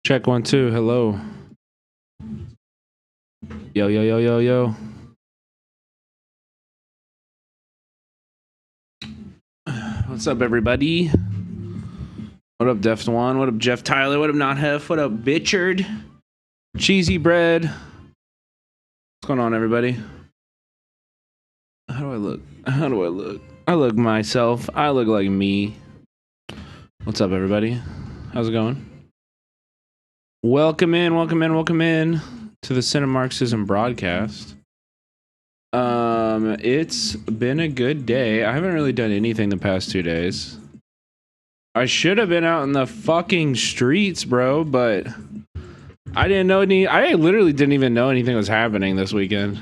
Check 1 2. Hello. Yo yo yo yo yo. What's up, everybody? What up, Deft One? What up, Jeff Tyler? What up, Not Hef? What up, Bitchard? Cheesy Bread. What's going on, everybody? How do I look? How do I look? I look myself. I look like me. What's up, everybody? How's it going? Welcome in to the Cinemarxism broadcast. It's been a good day. I haven't really done anything the past 2 days. I should have been out in the fucking streets, bro, but I didn't know I literally didn't even know anything was happening this weekend.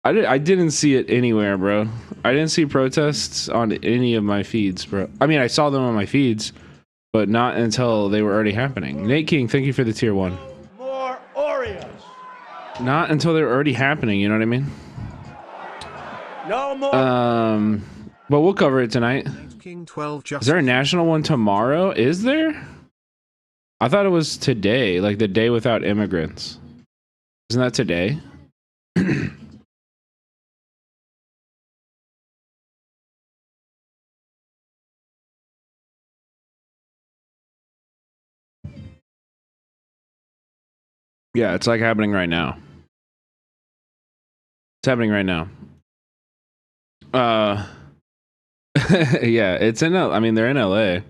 I didn't see it anywhere, bro. I didn't see protests on any of my feeds, bro. I mean, I saw them on my feeds, but not until they were already happening. Nate King, thank you for the tier 1. More Oreos. Not until they were already happening, you know what I mean? No more. But we'll cover it tonight. King 12 Is there a national one tomorrow? Is there? I thought it was today, like the day without immigrants. Isn't that today? Yeah, it's like happening right now. It's happening right now. Yeah, it's in I mean, they're in LA.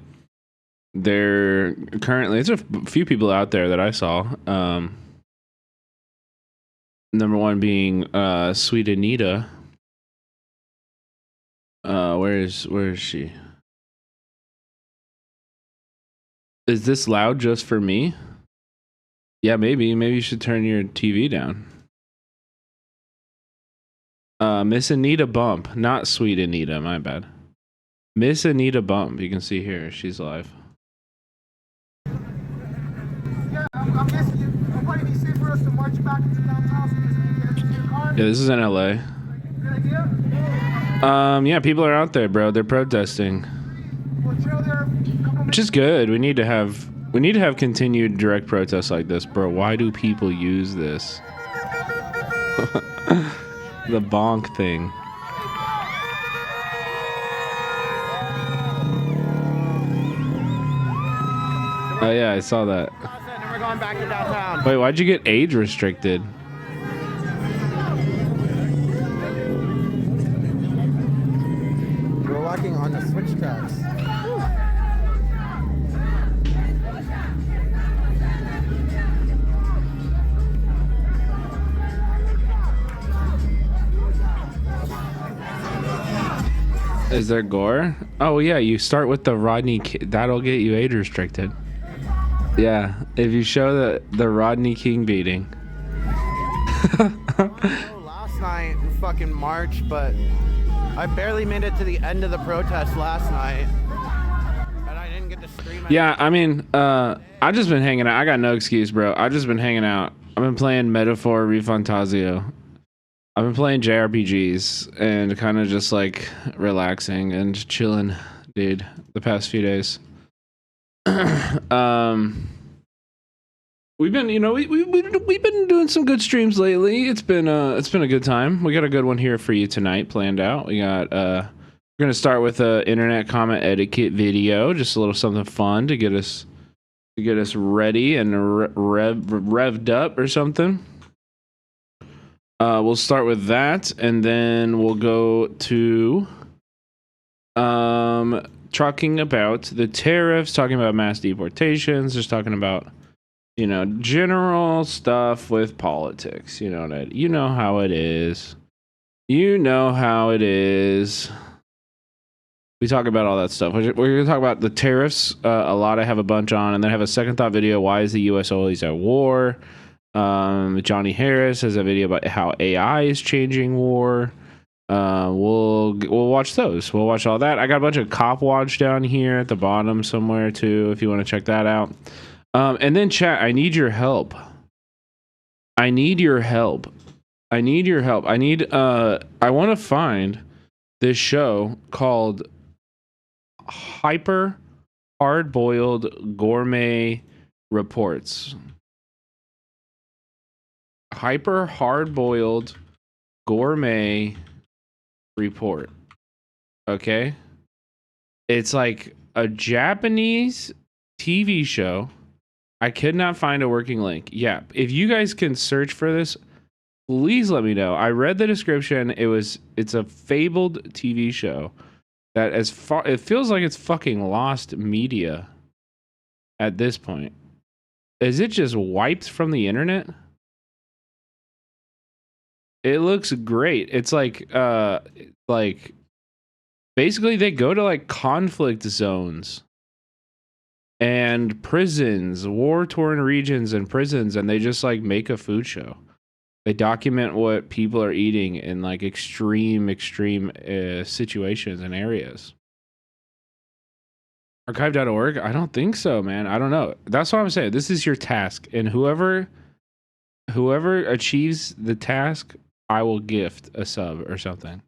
They're currently, there's a few people out there that I saw. Number one being Sweet Anita. Where is she? Is this loud just for me? Yeah, maybe you should turn your TV down. Miss Anita Bump, not Sweet Anita, my bad. Miss Anita Bump, you can see here, she's live. Yeah, I'm guessing it'll probably be safe for us to march back into downtown so we can get your car. Yeah, this is in LA. Good idea? Yeah, people are out there, bro. They're protesting. We'll chill there. Which is good. We need to have continued direct protests like this, bro. Why do people use this? The bonk thing. Oh yeah, I saw that. And we're going back to downtown. Wait, why'd you get age restricted? We're walking on the switch tracks. Is there gore? Oh yeah, you start with the Rodney. That'll get you age restricted. Yeah, if you show the Rodney King beating. Last night we fucking marched, but I barely made it to the end of the protest last night, and I didn't get to stream it. Yeah, I mean, I just been hanging out. I got no excuse, bro. I just been hanging out. I've been playing Metaphor Refantasio. I've been playing JRPGs and kind of just like relaxing and chilling, dude, the past few days. We've been, we've been doing some good streams lately. It's been a good time. We got a good one here for you tonight planned out. We got we're gonna start with a internet comment etiquette video, just a little something fun to get us ready and revved up or something. We'll start with that, and then we'll go to talking about the tariffs, talking about mass deportations, just talking about, general stuff with politics. You know how it is. You know how it is. We talk about all that stuff. We're going to talk about the tariffs. A lot I have a bunch on, and then have a second thought video. Why is the U.S. always at war? Johnny Harris has a video about how AI is changing war. We'll watch those. We'll watch all that. I got a bunch of Cop Watch down here at the bottom somewhere too, if you want to check that out. And then chat, I need your help. I want to find this show called Hyper Hard Boiled Gourmet reports. Hyper hard-boiled gourmet report. Okay? It's like a Japanese TV show. I could not find a working link. Yeah, if you guys can search for this, please let me know. I read the description. It's a fabled TV show that it feels like it's fucking lost media at this point. Is it just wiped from the internet? It looks great. It's like basically they go to like conflict zones and prisons, war-torn regions and prisons, and they just like make a food show. They document what people are eating in like extreme situations and areas. Archive.org? I don't think so, man. I don't know. That's what I'm saying. This is your task, and whoever achieves the task, I will gift a sub or something.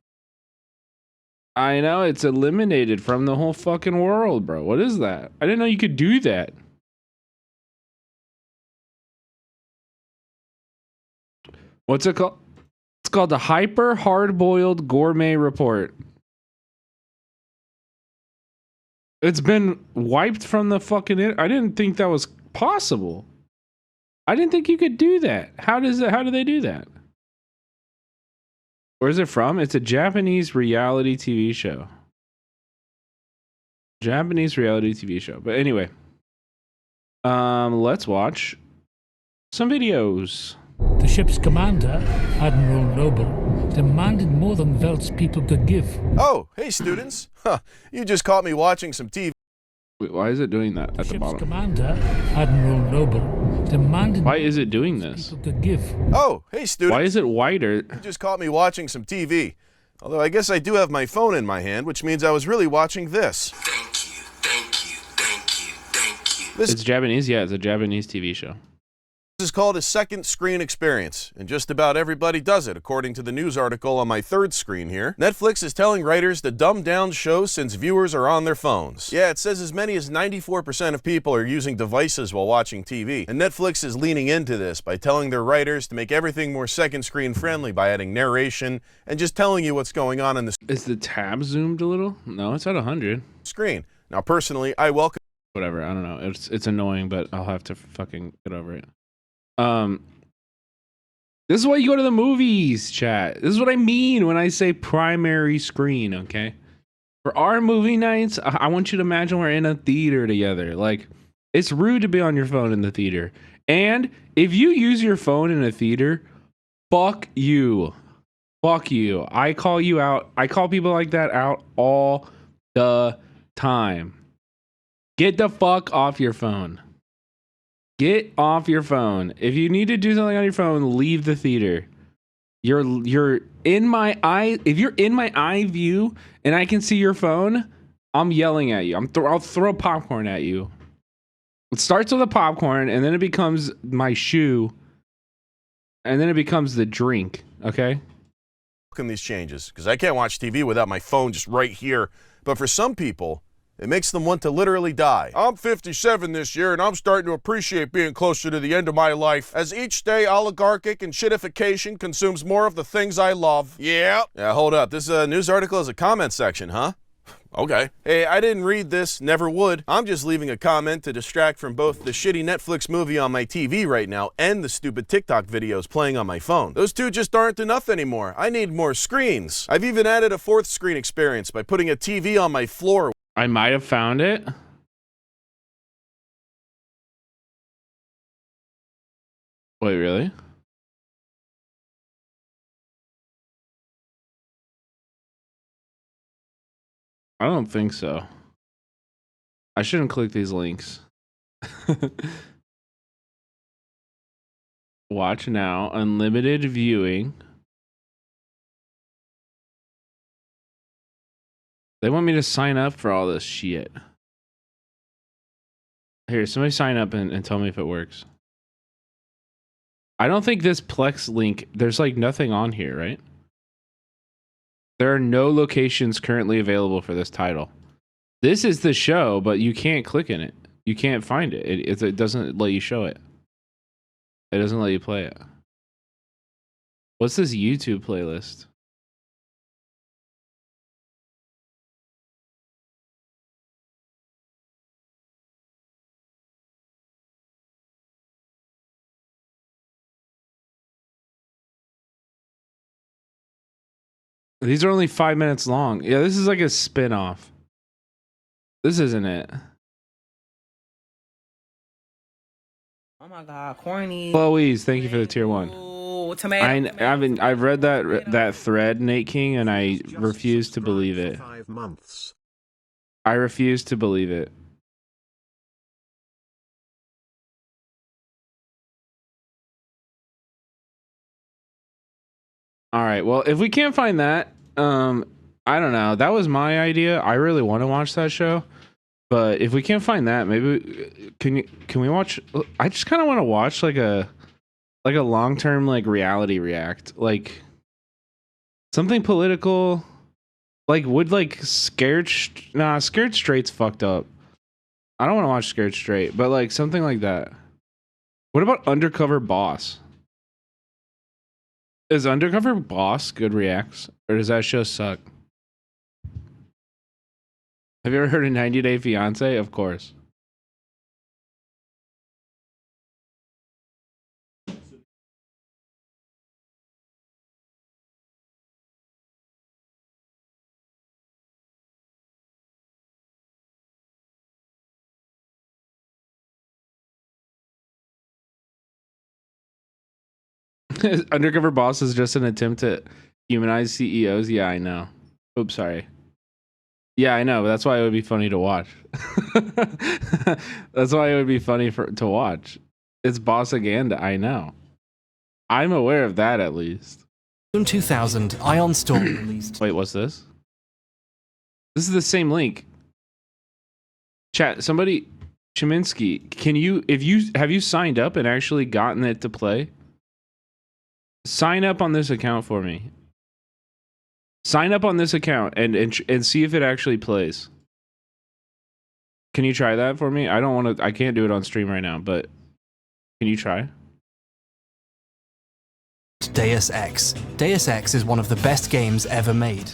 I know, it's eliminated from the whole fucking world, bro. What is that? I didn't know you could do that. What's it called? It's called the Hyper Hard-Boiled Gourmet Report. It's been wiped from the fucking I didn't think that was possible. I didn't think you could do that. How do they do that? Where is it from? It's a Japanese reality TV show. Japanese reality TV show. But anyway, let's watch some videos. The ship's commander, Admiral Noble, demanded more than Velt's people could give. Oh, hey students. Huh, you just caught me watching some TV. Wait, why is it doing that at the bottom? Commander, Admiral Noble, demanded. Why is it doing this? People could give. Oh, hey students. Why is it whiter? You just caught me watching some TV. Although I guess I do have my phone in my hand, which means I was really watching this. Thank you, thank you, thank you, thank you. It's Japanese? Yeah, it's a Japanese TV show. This is called a second screen experience, and just about everybody does it, according to the news article on my third screen here. Netflix is telling writers to dumb down shows since viewers are on their phones. Yeah, it says as many as 94% of people are using devices while watching TV, and Netflix is leaning into this by telling their writers to make everything more second screen friendly by adding narration and just telling you what's going on in the Is the tab zoomed a little? No, it's at 100. screen. Now, personally, I welcome Whatever, I don't know. It's annoying, but I'll have to fucking get over it. This is why you go to the movies, chat. This is what I mean when I say primary screen, okay? For our movie nights, I want you to imagine we're in a theater together. Like, it's rude to be on your phone in the theater. And if you use your phone in a theater, fuck you. Fuck you. I call you out. I call people like that out all the time. Get the fuck off your phone. Get off your phone. If you need to do something on your phone, leave the theater. You're in my eye. If you're in my eye view and I can see your phone, I'm yelling at you. I'll throw popcorn at you. It starts with a popcorn and then it becomes my shoe and then it becomes the drink. Okay. these changes, because I can't watch TV without my phone just right here. But for some people, it makes them want to literally die. I'm 57 this year, and I'm starting to appreciate being closer to the end of my life, as each day oligarchic and shitification consumes more of the things I love. Yeah, hold up. This news article is a comment section, huh? Okay. Hey, I didn't read this, never would. I'm just leaving a comment to distract from both the shitty Netflix movie on my TV right now and the stupid TikTok videos playing on my phone. Those two just aren't enough anymore. I need more screens. I've even added a fourth screen experience by putting a TV on my floor. I might have found it. Wait, really? I don't think so. I shouldn't click these links. Watch now. Unlimited viewing. They want me to sign up for all this shit. Here, somebody sign up and tell me if it works. I don't think this Plex link, there's like nothing on here, right? There are no locations currently available for this title. This is the show, but you can't click in it. You can't find it. It doesn't let you show it. It doesn't let you play it. What's this YouTube playlist? These are only 5 minutes long. Yeah, this is like a spin-off. This isn't it. Oh my god, corny. Chloe's, thank you for the tier 1. I've read that thread, Nate King, and I refuse to believe it. 5 months. I refuse to believe it. All right. Well, if we can't find that, I don't know. That was my idea. I really want to watch that show, but if we can't find that, maybe can we watch? I just kind of want to watch like a long-term like reality react, like something political. Like would like Scared Straight's fucked up. I don't want to watch Scared Straight, but like something like that. What about Undercover Boss? Is Undercover Boss good reacts, or does that show suck? Have you ever heard of 90 Day Fiance? Of course. Undercover Boss is just an attempt to humanize CEOs. Yeah, I know. Oops, sorry. Yeah, I know. But that's why it would be funny to watch. That's why it would be funny to watch. It's Bossaganda. I know. I'm aware of that at least. In 2000, Ion Storm released. Wait, what's this? This is the same link. Chat. Somebody, Cheminsky, can you? Have you signed up and actually gotten it to play? Sign up on this account for me. Sign up on this account and see if it actually plays. Can you try that for me? I don't want to. I can't do it on stream right now, but can you try? Deus Ex. Deus Ex is one of the best games ever made.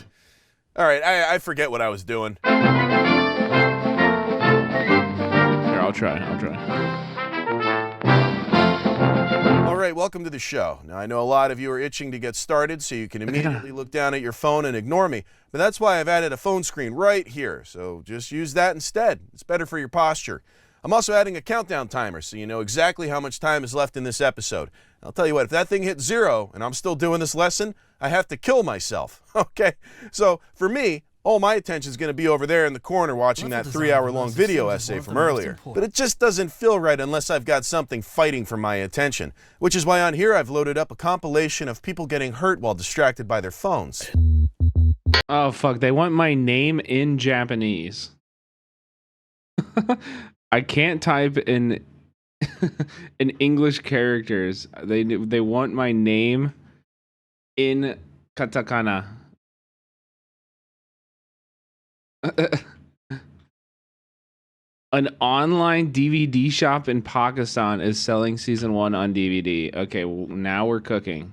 All right, I forget what I was doing. Here, I'll try. All right, welcome to the show. Now, I know a lot of you are itching to get started, so you can immediately look down at your phone and ignore me. But that's why I've added a phone screen right here, so just use that instead. It's better for your posture. I'm also adding a countdown timer, so you know exactly how much time is left in this episode. I'll tell you what, if that thing hits 0 and I'm still doing this lesson, I have to kill myself, okay? So, for me, all my attention is going to be over there in the corner watching that 3-hour-long video essay from earlier. But it just doesn't feel right unless I've got something fighting for my attention. Which is why on here I've loaded up a compilation of people getting hurt while distracted by their phones. Oh, fuck. They want my name in Japanese. I can't type in English characters. They want my name in katakana. An online DVD shop in Pakistan is selling season 1 on DVD. Okay, well, now we're cooking.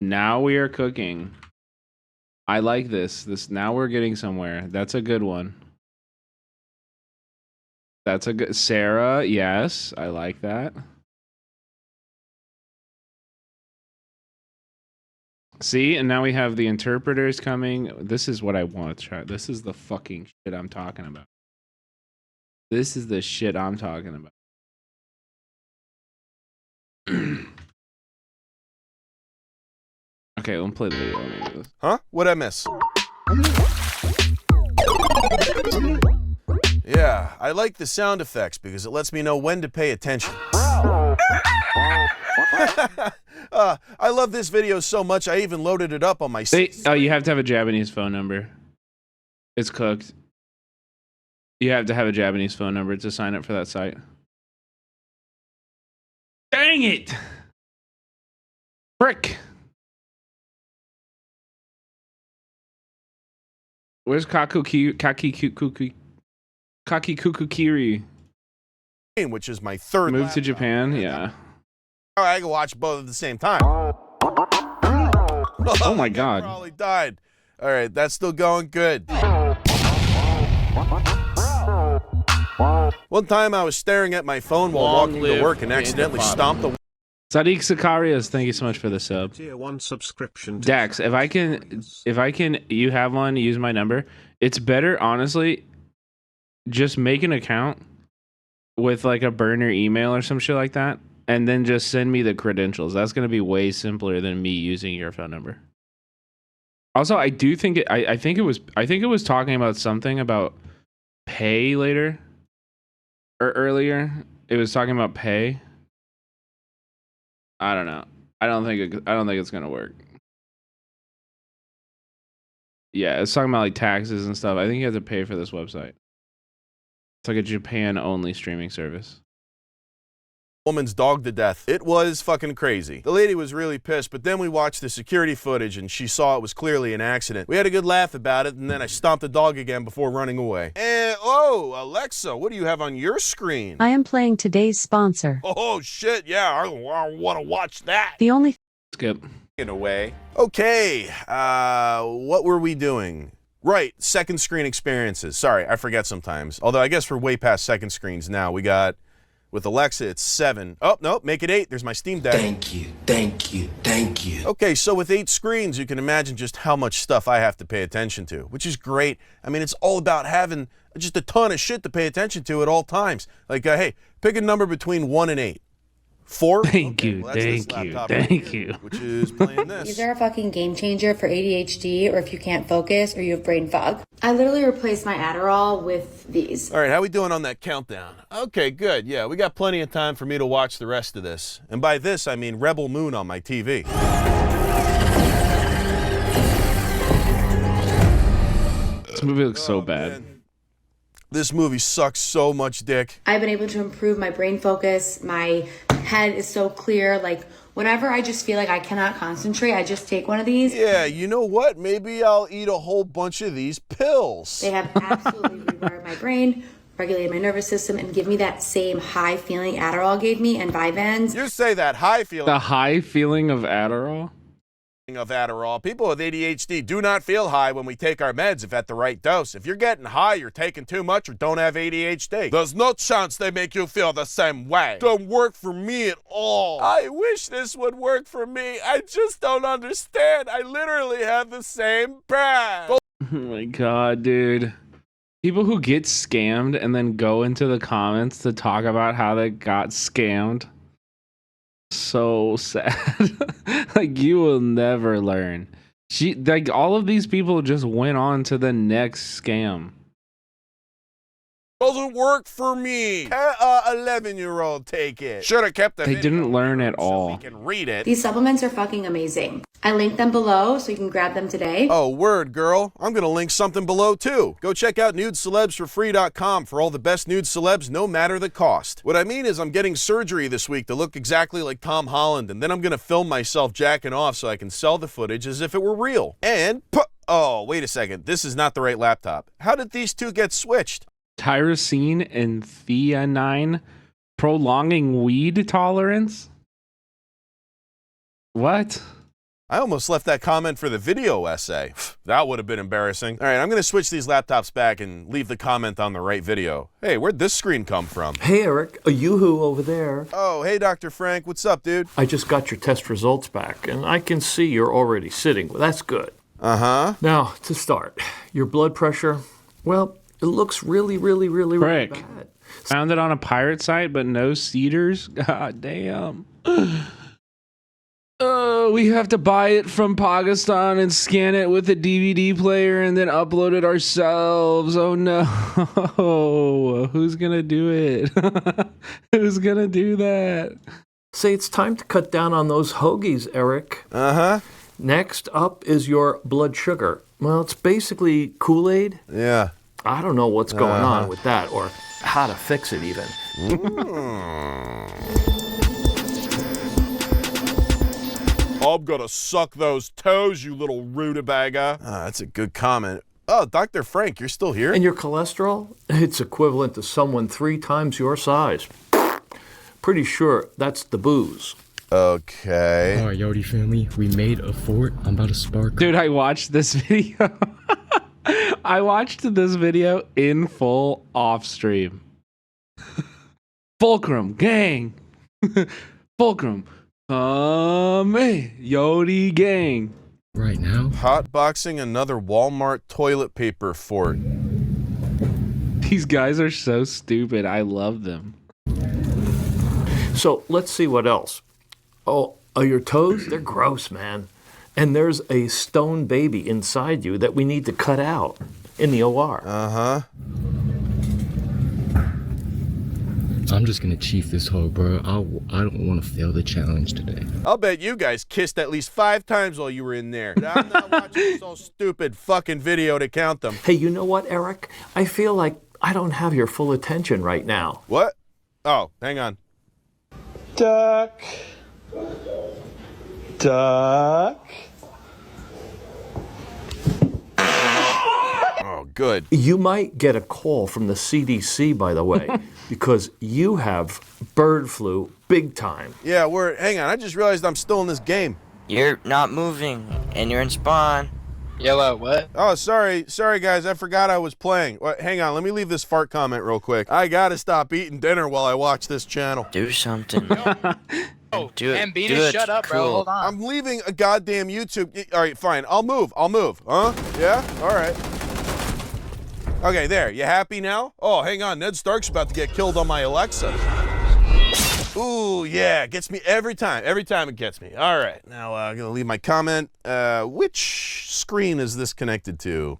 Now we are cooking. I like this. Now we're getting somewhere. That's a good one. That's a good Sarah. Yes, I like that. See, and now we have the interpreters coming. This is what I want to try. This is the fucking shit I'm talking about. This is the shit I'm talking about. Okay, let me play the video. Huh? What'd I miss? Yeah, I like the sound effects because it lets me know when to pay attention. I love this video so much I even loaded it up on my... you have to have a Japanese phone number. It's cooked. You have to have a Japanese phone number to sign up for that site. Dang it! Frick! Where's Kakikukukiri? which is my third. Move to Japan, yeah. I can watch both at the same time. Oh my God. Probably died. All right, that's still going good. One time I was staring at my phone while walking to work and accidentally stomped the. Sadiq Sakarias, thank you so much for the sub. Tier 1 subscription. Dax, if I can, you have one, use my number. It's better, honestly, just make an account with like a burner email or some shit like that, and then just send me the credentials. That's gonna be way simpler than me using your phone number. Also, I do think I think it was talking about something about pay later or earlier. It was talking about pay. I don't know. I don't think it's gonna work. Yeah, it's talking about like taxes and stuff. I think you have to pay for this website. It's like a Japan only streaming service. Woman's dog to death. It was fucking crazy. The lady was really pissed, but then we watched the security footage and she saw it was clearly an accident. We had a good laugh about it, and then I stomped the dog again before running away. And oh, Alexa, what do you have on your screen? I am playing today's sponsor. Oh shit, yeah, I want to watch that. The only skip in a way. Okay, what were we doing? Right, second screen experiences. Sorry, I forget sometimes. Although I guess we're way past second screens now. We got, with Alexa, it's 7. Oh, no, make it 8. There's my Steam Deck. Thank you, thank you, thank you. Okay, so with 8 screens, you can imagine just how much stuff I have to pay attention to, which is great. I mean, it's all about having just a ton of shit to pay attention to at all times. Like, hey, pick a number between 1 and 8. 4? Thank you, thank you. Which is playing this. These are a fucking game changer for ADHD, or if you can't focus or you have brain fog. I literally replaced my Adderall with these. All right, how we doing on that countdown? Okay, good. Yeah, we got plenty of time for me to watch the rest of this. And by this, I mean Rebel Moon on my TV. This movie looks so bad. Man. This movie sucks so much dick. I've been able to improve my brain focus. My head is so clear. Like, whenever I just feel like I cannot concentrate, I just take one of these. Yeah, you know what? Maybe I'll eat a whole bunch of these pills. They have absolutely rewired my brain, regulated my nervous system, and give me that same high feeling Adderall gave me and Vyvanse. You say that high feeling. The high feeling of Adderall? Of Adderall. People with ADHD do not feel high when we take our meds if at the right dose. If you're getting high, you're taking too much or don't have ADHD. There's no chance they make you feel the same way. Don't work for me at all. I wish this would work for me. I just don't understand. I literally have the same brand. Oh my God, dude. People who get scammed and then go into the comments to talk about how they got scammed. So sad. Like, you will never learn. Like, all of these people just went on to the next scam. Doesn't work for me. 11-year-old take it. Should have kept the They didn't learn at all. So we can read it. These supplements are fucking amazing. I linked them below so you can grab them today. Oh, word, girl. I'm going to link something below, too. Go check out nudecelebsforfree.com for all the best nude celebs, no matter the cost. What I mean is I'm getting surgery this week to look exactly like Tom Holland, and then I'm going to film myself jacking off so I can sell the footage as if it were real. And, oh, wait a second. This is not the right laptop. How did these two get switched? Tyrosine and theanine prolonging weed tolerance? What? I almost left that comment for the video essay. That would have been embarrassing. All right, I'm going to switch these laptops back and leave the comment on the right video. Hey, where'd this screen come from? Hey, Eric, a yoo-hoo over there. Oh, hey, Dr. Frank. What's up, dude? I just got your test results back, and I can see you're already sitting. Well, that's good. Uh-huh. Now, to start, your blood pressure, well, it looks really Frick. bad. Found it on a pirate site, but no cedars? God damn. We have to buy it from Pakistan and scan it with a DVD player and then upload it ourselves. Oh no. Who's gonna do it? Who's gonna do that? Say it's time to cut down on those hoagies, Eric. Uh-huh. Next up is your blood sugar. Well, it's basically Kool-Aid. Yeah. I don't know what's going on with that or how to fix it even. I'm gonna suck those toes, you little rutabaga. That's a good comment. Oh, Dr. Frank, you're still here? And your cholesterol? It's equivalent to someone 3 times your size. pretty sure that's the booze. Okay. All right, Yodi family, we made a fort. I'm about to spark. Dude, I watched this video. I watched this video in full off stream. Fulcrum, gang. Fulcrum. Hey, Yodi gang. Right now? Hotboxing another Walmart toilet paper fort. These guys are so stupid. I love them. So let's see what else. Oh, are your toes? They're gross, man. And there's a stone baby inside you that we need to cut out in the OR. Uh-huh. I'm just gonna chief this hoe, bro. I don't want to fail the challenge today. I'll bet you guys kissed at least 5 times while you were in there. I'm not watching this whole stupid fucking video to count them. Hey, you know what, Eric? I feel like I don't have your full attention right now. What? Oh, hang on. Duck. Duck. Oh, good. You might get a call from the CDC, by the way, because you have bird flu big time. Yeah, hang on. I just realized I'm still in this game. You're not moving, and you're in spawn. Yellow, what? Oh, sorry, guys. I forgot I was playing. Hang on, let me leave this fart comment real quick. I gotta stop eating dinner while I watch this channel. Do something. Oh, do it. Ambita, shut up, bro. Hold on. I'm leaving a goddamn YouTube. All right, fine. I'll move. Huh? Yeah? All right. Okay, there. You happy now? Oh, hang on. Ned Stark's about to get killed on my Alexa. Ooh, yeah. It gets me every time. Every time it gets me. All right. Now, I'm going to leave my comment. Which screen is this connected to?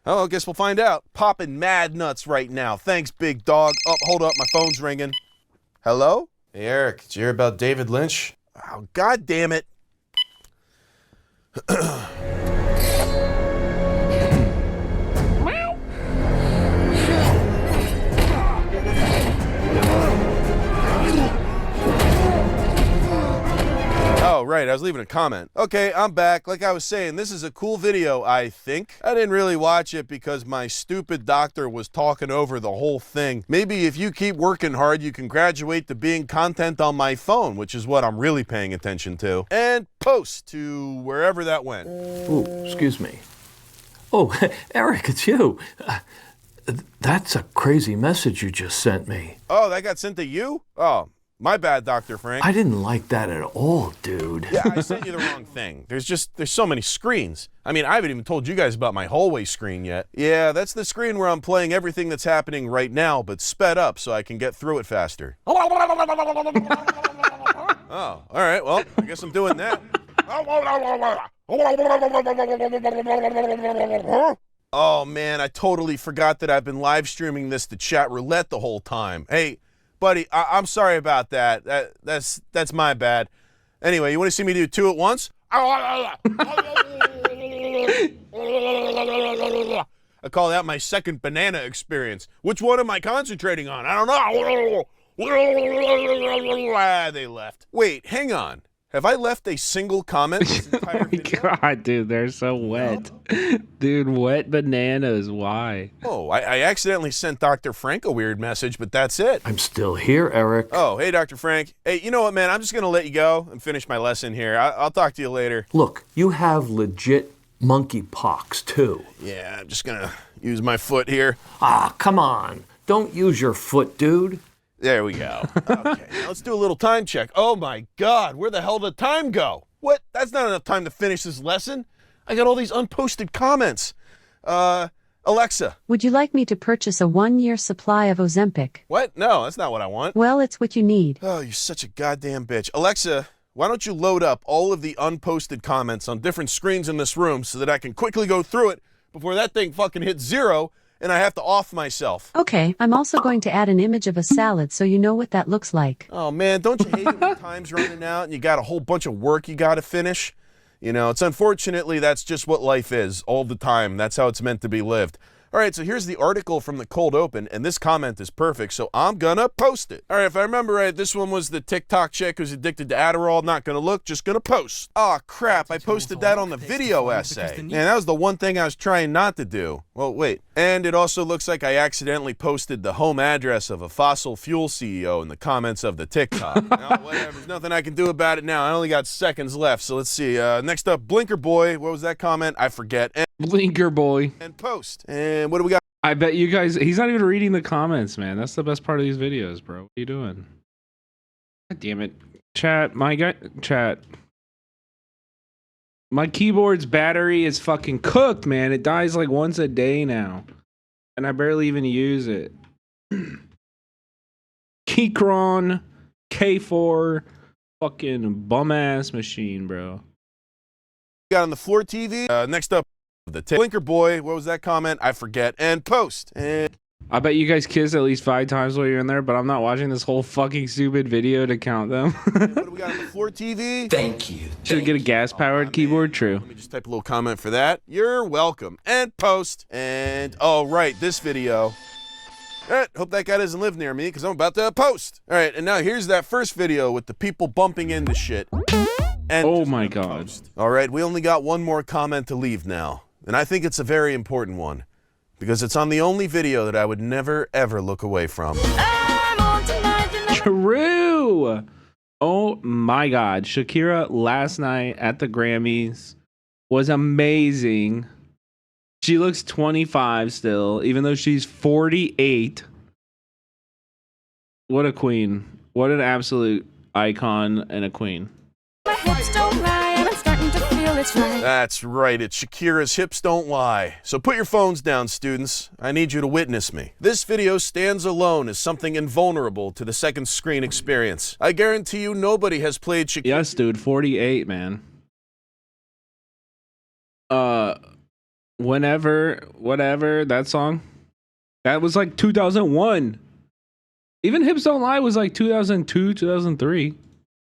Oh, I guess we'll find out. Popping mad nuts right now. Thanks, big dog. Oh, hold up. My phone's ringing. Hello? Hey, Eric. Did you hear about David Lynch? Oh, God damn it. Oh, right, I was leaving a comment. Okay, I'm back. Like I was saying, this is a cool video, I think. I didn't really watch it because my stupid doctor was talking over the whole thing. Maybe if you keep working hard, you can graduate to being content on my phone, which is what I'm really paying attention to. And post to wherever that went. Ooh, excuse me. Oh, Eric, it's you. That's a crazy message you just sent me. Oh, that got sent to you? Oh. My bad, Dr. Frank. I didn't like that at all, dude. Yeah, I sent you the wrong thing. There's so many screens. I mean, I haven't even told you guys about my hallway screen yet. Yeah, that's the screen where I'm playing everything that's happening right now, but sped up so I can get through it faster. Oh, all right, well, I guess I'm doing that. Oh, man, I totally forgot that I've been live streaming this to Chat Roulette the whole time. Hey, buddy, I'm sorry about that. That's my bad. Anyway, you want to see me do 2 at once? I call that my second banana experience. Which one am I concentrating on? I don't know. They left. Wait, hang on. Have I left a single comment this entire video? God, dude, they're so wet. Dude, wet bananas, why? Oh, I accidentally sent Dr. Frank a weird message, but that's it. I'm still here, Eric. Oh, hey, Dr. Frank. Hey, you know what, man? I'm just going to let you go and finish my lesson here. I'll talk to you later. Look, you have legit monkey pox, too. Yeah, I'm just going to use my foot here. Ah, come on. Don't use your foot, dude. There we go. Okay, now let's do a little time check. Oh my God, where the hell did time go? What? That's not enough time to finish this lesson. I got all these unposted comments. Alexa. Would you like me to purchase a 1-year supply of Ozempic? What? No, that's not what I want. Well, it's what you need. Oh, you're such a goddamn bitch. Alexa, why don't you load up all of the unposted comments on different screens in this room so that I can quickly go through it before that thing fucking hits 0 and I have to off myself. Okay, I'm also going to add an image of a salad so you know what that looks like. Oh man, don't you hate it when time's running out and you got a whole bunch of work you got to finish? You know, it's unfortunately that's just what life is all the time. That's how it's meant to be lived. All right, so here's the article from the cold open, and this comment is perfect, so I'm gonna post it. All right, if I remember right, this one was the TikTok chick who's addicted to Adderall. Not gonna look, just gonna post. Oh crap, I posted that on the video essay. Man, that was the one thing I was trying not to do. Well, wait. And it also looks like I accidentally posted the home address of a fossil fuel CEO in the comments of the TikTok. Now, whatever, there's nothing I can do about it now. I only got seconds left, so let's see. Next up, Blinker Boy. What was that comment? I forget. And Blinker Boy. And post. And what do we got? I bet you guys, he's not even reading the comments, man. That's the best part of these videos, bro. What are you doing? God damn it. Chat, my keyboard's battery is fucking cooked, man. It dies like once a day now. And I barely even use it. Keychron K4 fucking bum-ass machine, bro. Got on the floor TV. Next up, the Blinker Boy. What was that comment? I forget. And post. And I bet you guys kiss at least 5 times while you're in there, but I'm not watching this whole fucking stupid video to count them. what do we got on the floor TV? Thank you. Should get a gas-powered keyboard? True. Let me just type a little comment for that. You're welcome. And post. And, oh, right, this video. All right, hope that guy doesn't live near me because I'm about to post. All right, and now here's that first video with the people bumping into shit. And oh my God. All right, we only got one more comment to leave now. And I think it's a very important one because it's on the only video that I would never, ever look away from. True. Oh my God. Shakira last night at the Grammys was amazing. She looks 25 still, even though she's 48. What a queen. What an absolute icon and a queen. That's right, it's Shakira's Hips Don't Lie. So put your phones down, students. I need you to witness me. This video stands alone as something invulnerable to the second screen experience. I guarantee you nobody has played Shakira. Yes, dude, 48, man. Whatever, that song. That was like 2001. Even Hips Don't Lie was like 2002, 2003.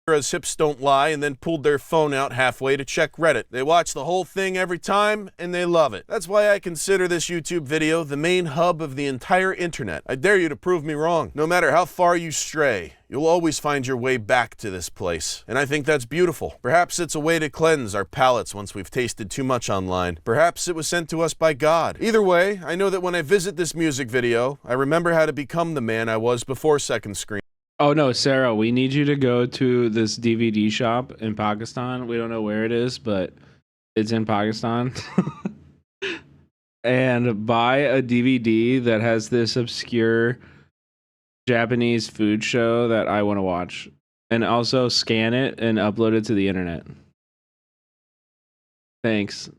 Shakira's Hips Don't Lie and then pulled their phone out halfway to check Reddit. They watch the whole thing every time and they love it. That's why I consider this YouTube video the main hub of the entire internet. I dare you to prove me wrong. No matter how far you stray, you'll always find your way back to this place. And I think that's beautiful. Perhaps it's a way to cleanse our palates once we've tasted too much online. Perhaps it was sent to us by God. Either way, I know that when I visit this music video, I remember how to become the man I was before second screen. Oh no, Sarah, we need you to go to this DVD shop in Pakistan. We don't know where it is, but it's in Pakistan. And buy a DVD that has this obscure Japanese food show that I want to watch. And also scan it and upload it to the internet. Thanks.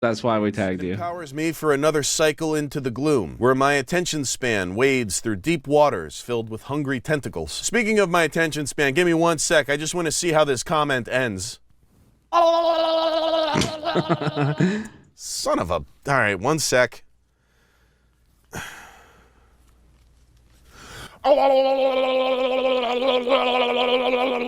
That's why we tagged you. Empowers me for another cycle into the gloom, where my attention span wades through deep waters filled with hungry tentacles. Speaking of my attention span, give me 1 sec. I just want to see how this comment ends. Son of a... All right, 1 sec. All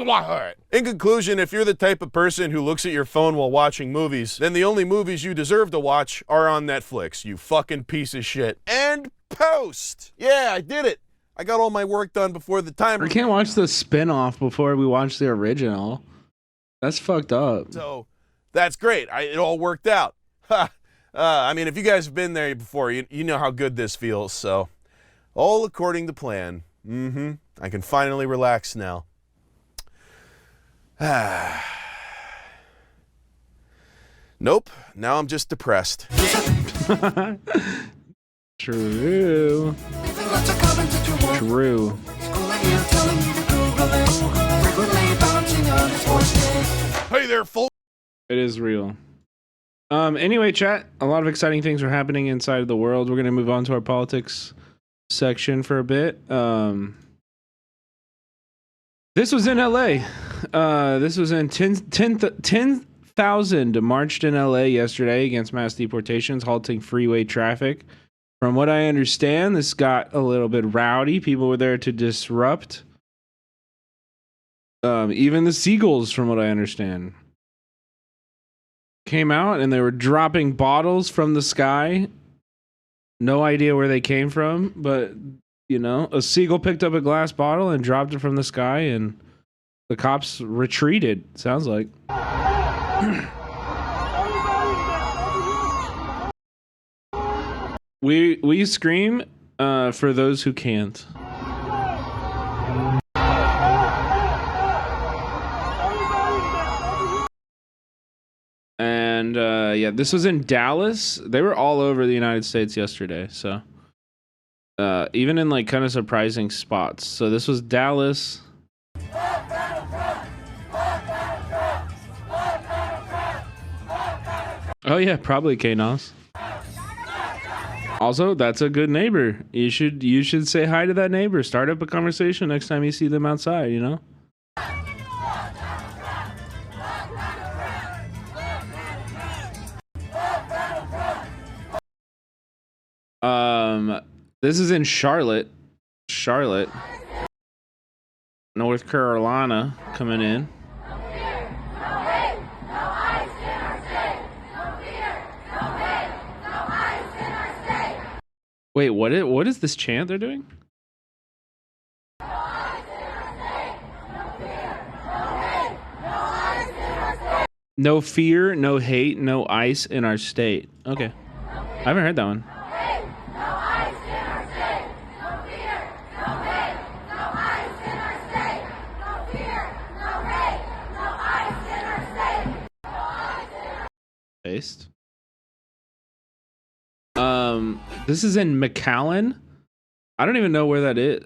right. In conclusion, if you're the type of person who looks at your phone while watching movies, then the only movies you deserve to watch are on Netflix, you fucking piece of shit. And post! Yeah, I did it. I got all my work done before the timer. We can't watch the spin-off before we watch the original. That's fucked up. So, that's great. It all worked out. I mean, if you guys have been there before, you know how good this feels, so... All according to plan. I can finally relax now. Nope. Now I'm just depressed. True. True. Hey there, folks. It is real. Anyway, chat, a lot of exciting things are happening inside of the world. We're going to move on to our politics section for a bit. This was in LA. This was in 10,000 marched in LA yesterday against mass deportations, halting freeway traffic. From what I understand, this got a little bit rowdy. People were there to disrupt. Even the seagulls, from what I understand. came out and they were dropping bottles from the sky. No idea where they came from, but you know, a seagull picked up a glass bottle and dropped it from the sky, and the cops retreated. Sounds like. We scream for those who can't. And yeah, this was in Dallas. They were all over the United States yesterday, so even in like kind of surprising spots. So this was Dallas. Oh yeah, probably K-Nos. Also, that's a good neighbor. You should say hi to that neighbor. Start up a conversation next time you see them outside, you know? This is in Charlotte, North Carolina, coming in. Wait, what is this chant they're doing? No fear, no hate, no ice in our state. Okay. I haven't heard that one. Paste. This is in McAllen. I don't even know where that is.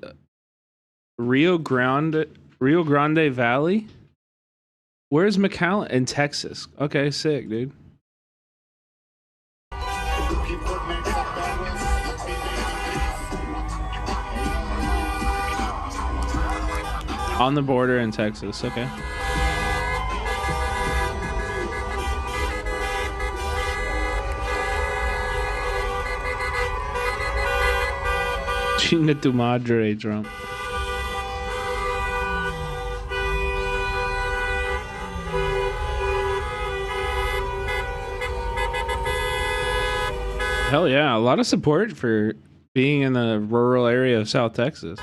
Rio Grande Valley. Where's McAllen? In Texas. Okay, sick, dude. On the border in Texas. Okay. Chinga tu madre, Trump. Hell yeah, a lot of support for being in the rural area of South Texas.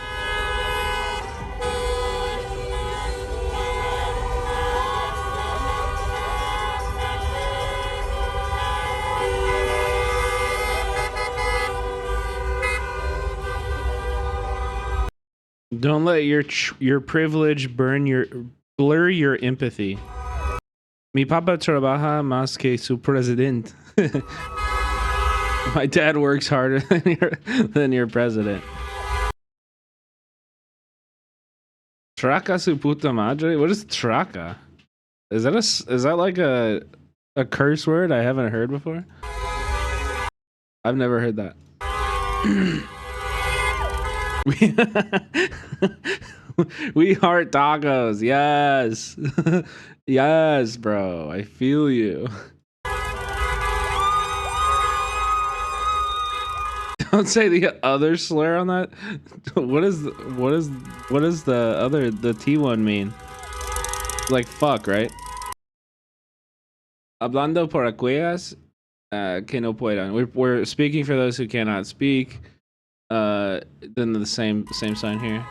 Don't let your privilege blur your empathy. Mi papa trabaja más que su presidente. My dad works harder than your president. Traca su puta madre? What is traca? Is that like a curse word I haven't heard before? I've never heard that. We heart tacos. Yes. Yes, bro. I feel you. Don't say the other slur on that. What is the other, the T1 mean? Like fuck, right? Hablando por aquellas que no puedan. We're speaking for those who cannot speak. Then the same sign here.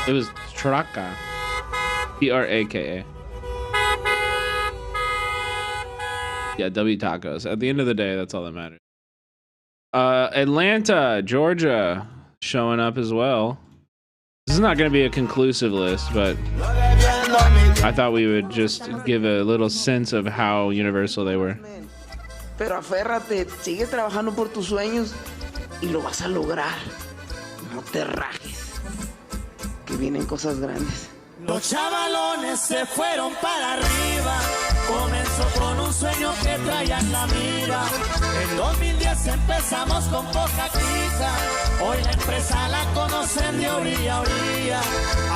It was Traka. Traka. Yeah, W tacos. At the end of the day, that's all that matters. Atlanta, Georgia, showing up as well. This is not going to be a conclusive list, but I thought we would just give a little sense of how universal they were. Pero aférrate, sigue trabajando por tus sueños y lo vas a lograr. No te rajes, que vienen cosas grandes. Los chavalones se fueron para arriba. Comenzó con un sueño que traía en la mira. En 2010 empezamos con poca clica. Hoy la empresa la conocen de orilla a orilla.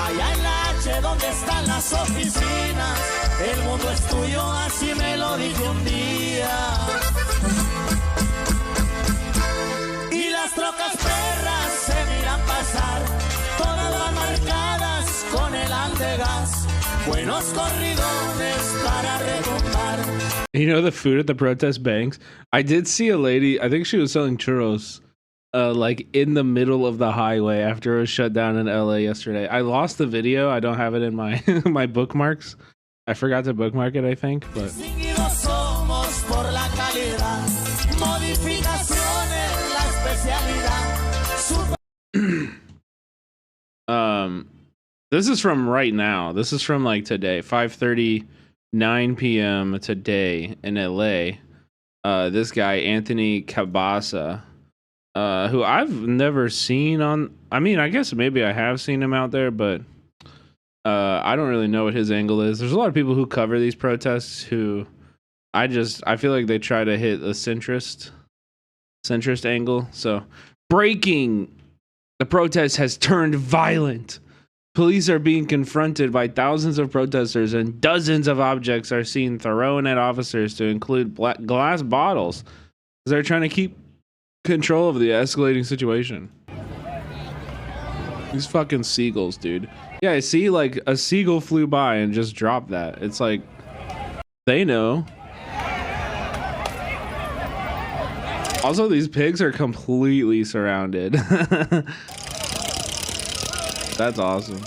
Allá en la H donde están las oficinas. El mundo es tuyo, así me lo dije un día. Y las trocas perras se miran pasar. Vegas. Buenos corridones para retumbar. You know the food at the protest banks? I did see a lady, I think she was selling churros, like in the middle of the highway after it was shut down in LA yesterday. I lost the video. I don't have it in my my bookmarks. I forgot to bookmark it, I think, but Distinguidos somos por la calidad. Modificaciones la especialidad. this is from right now. This is from like today, 5:39 p.m. today in LA. This guy Anthony Cabasa, who I've never seen on. I mean, I guess maybe I have seen him out there, but I don't really know what his angle is. There's a lot of people who cover these protests who I feel like they try to hit a centrist angle. So, breaking, the protest has turned violent. Police are being confronted by thousands of protesters, and dozens of objects are seen thrown at officers, to include glass bottles. They're trying to keep control of the escalating situation. These fucking seagulls, dude. Yeah, I see, like, a seagull flew by and just dropped that. It's like, they know. Also, these pigs are completely surrounded. That's awesome.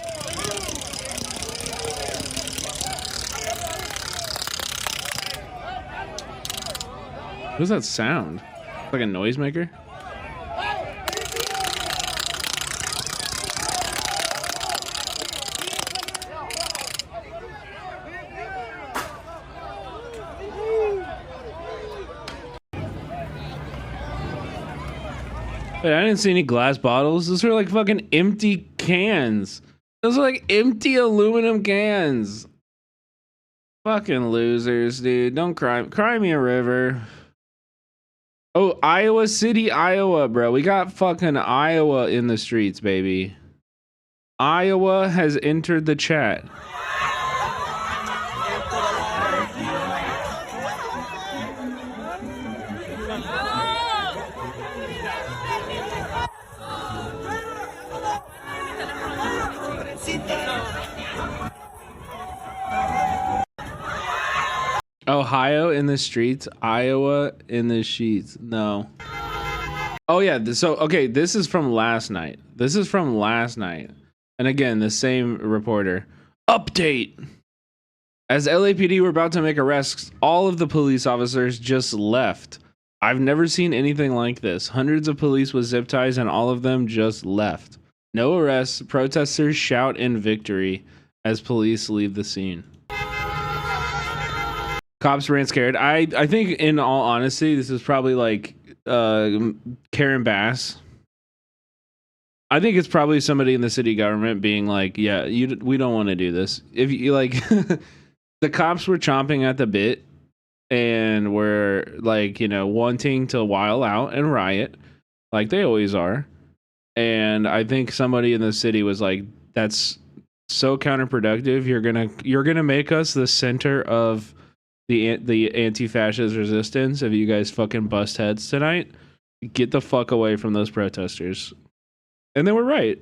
What is that sound? Like a noisemaker? Wait, I didn't see any glass bottles. Those are like fucking empty cans. Those are like empty aluminum cans. Fucking losers, dude. Don't cry. Cry me a river. Oh, Iowa City, Iowa, bro. We got fucking Iowa in the streets, baby. Iowa has entered the chat. Ohio in the streets, Iowa in the sheets. No. Oh yeah, so okay, this is from last night. And again, the same reporter. Update. As LAPD were about to make arrests, all of the police officers just left. I've never seen anything like this. Hundreds of police with zip ties and all of them just left. No arrests. Protesters shout in victory as police leave the scene. Cops ran scared. I think, in all honesty, this is probably like Karen Bass. I think it's probably somebody in the city government being like, yeah, we don't want to do this. If you like, the cops were chomping at the bit and were like, you know, wanting to while out and riot like they always are. And I think somebody in the city was like, that's so counterproductive. You're gonna make us the center of the anti-fascist resistance if you guys fucking bust heads tonight. Get the fuck away from those protesters. And they were right.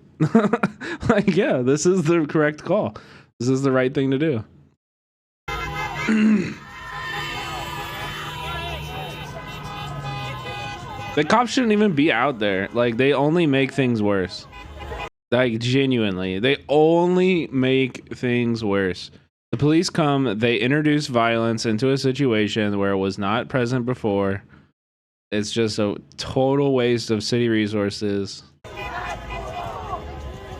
Like, yeah, this is the correct call. This is the right thing to do. The cops shouldn't even be out there. Like, they only make things worse. Like, genuinely, they only make things worse. The police come, they introduce violence into a situation where it was not present before. It's just a total waste of city resources.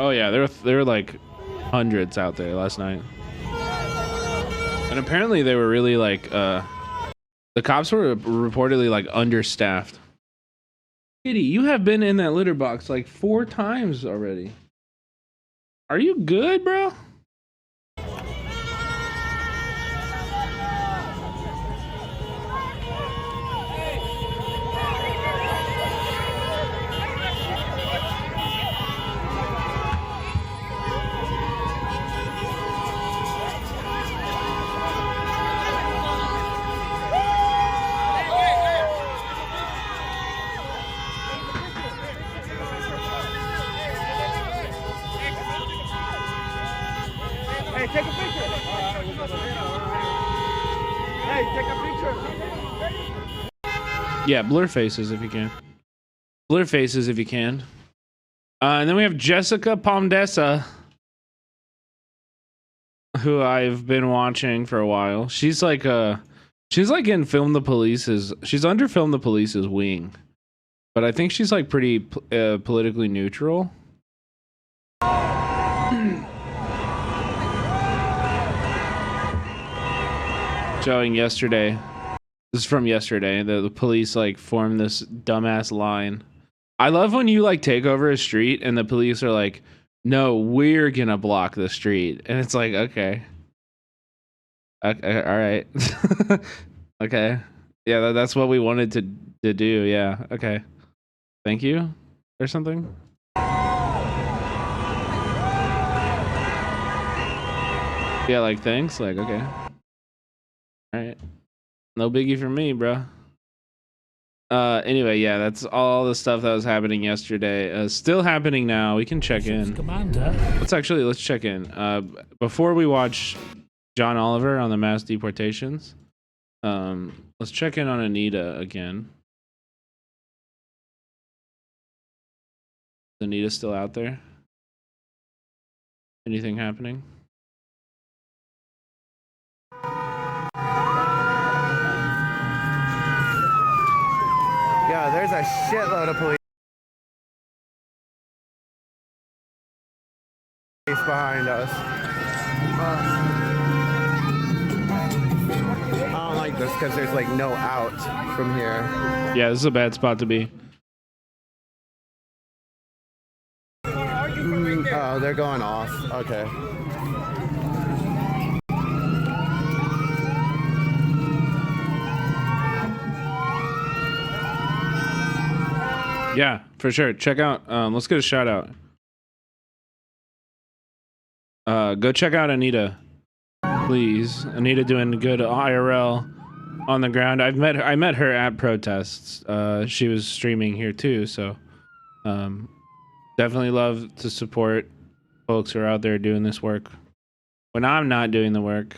Oh yeah, there were like hundreds out there last night. And apparently they were really like, the cops were reportedly like understaffed. Kitty, you have been in that litter box like 4 times already. Are you good, bro? take a picture. Hey, take a picture. Yeah, blur faces if you can. Blur faces if you can. And then we have Jessica Pomdessa, who I've been watching for a while. She's like in Film the Police's. She's under Film the Police's wing, but I think she's like pretty politically neutral. Showing yesterday. This is from yesterday. The police like formed this dumbass line. I love when you like take over a street and the police are like, no, we're gonna block the street. And it's like, okay. Okay, all right. Okay. Yeah, that's what we wanted to do. Yeah, okay. Thank you or something. Yeah, like thanks. Like, okay. All right. No biggie for me, bro. Anyway, yeah, that's all the stuff that was happening yesterday. Still happening now. We can check in. Commander. Let's check in. Before we watch John Oliver on the mass deportations, let's check in on Anita again. Is Anita still out there? Anything happening? Yeah, there's a shitload of police behind us. I don't like this because there's like no out from here. Yeah, this is a bad spot to be. Oh, they're going off. Okay. Yeah, for sure. Check out. Let's get a shout out. Go check out Anita, please. Anita doing good IRL on the ground. I met her at protests. She was streaming here too, so definitely love to support folks who are out there doing this work when I'm not doing the work.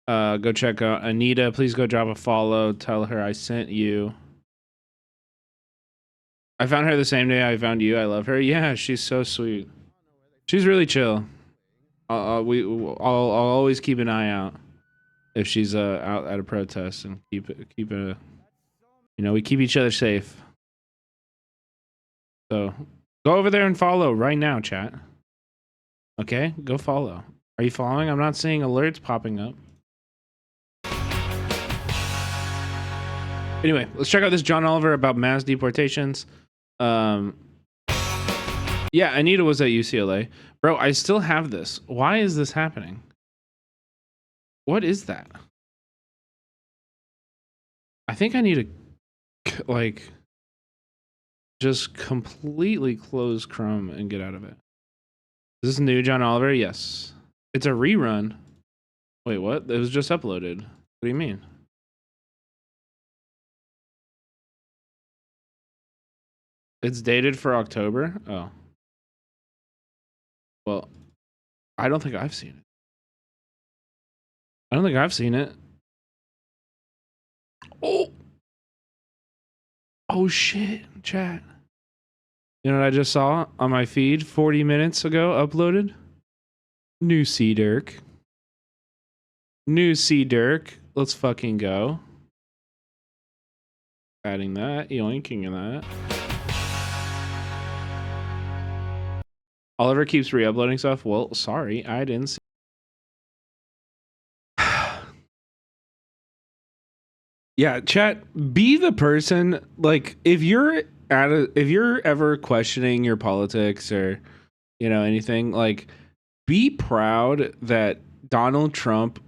Go check out Anita. Please go drop a follow. Tell her I sent you. I found her the same day I found you. I love her. Yeah, she's so sweet. She's really chill. I'll always keep an eye out if she's out at a protest and keep a, we keep each other safe. So go over there and follow right now, chat. Okay, go follow. Are you following? I'm not seeing alerts popping up. Anyway, let's check out this John Oliver about mass deportations. Yeah, Anita was at UCLA. Bro, I still have this. Why is this happening? What is that? I think I need to, like, just completely close Chrome and get out of it. Is this new John Oliver? Yes. It's a rerun. Wait, what? It was just uploaded. What do you mean? It's dated for October? Oh. Well, I don't think I've seen it. I don't think I've seen it. Oh! Oh shit, chat. You know what I just saw on my feed 40 minutes ago uploaded? New C Dirk. New C Dirk. Let's fucking go. Adding that, yoinking that. Oliver keeps re-uploading stuff. Well, sorry, I didn't see. Yeah, chat, be the person, like, if you're ever questioning your politics or, anything, like, be proud that Donald Trump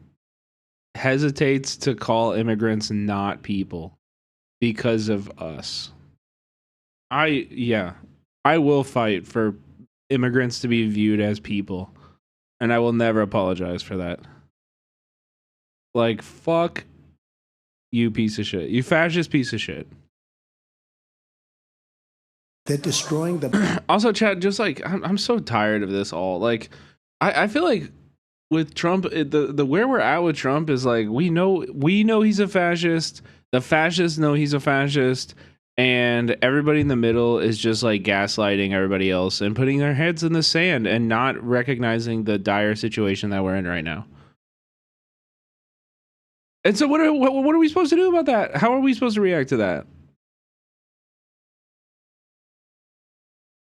hesitates to call immigrants not people because of us. I will fight for immigrants to be viewed as people, and I will never apologize for that. Like, fuck you, piece of shit. You fascist piece of shit. They're destroying the. Also, chat, just like I'm so tired of this all. Like, I feel like with Trump, the where we're at with Trump is like we know he's a fascist. The fascists know he's a fascist, and everybody in the middle is just like gaslighting everybody else and putting their heads in the sand and not recognizing the dire situation that we're in right now. And so what are we supposed to do about that? How are we supposed to react to that?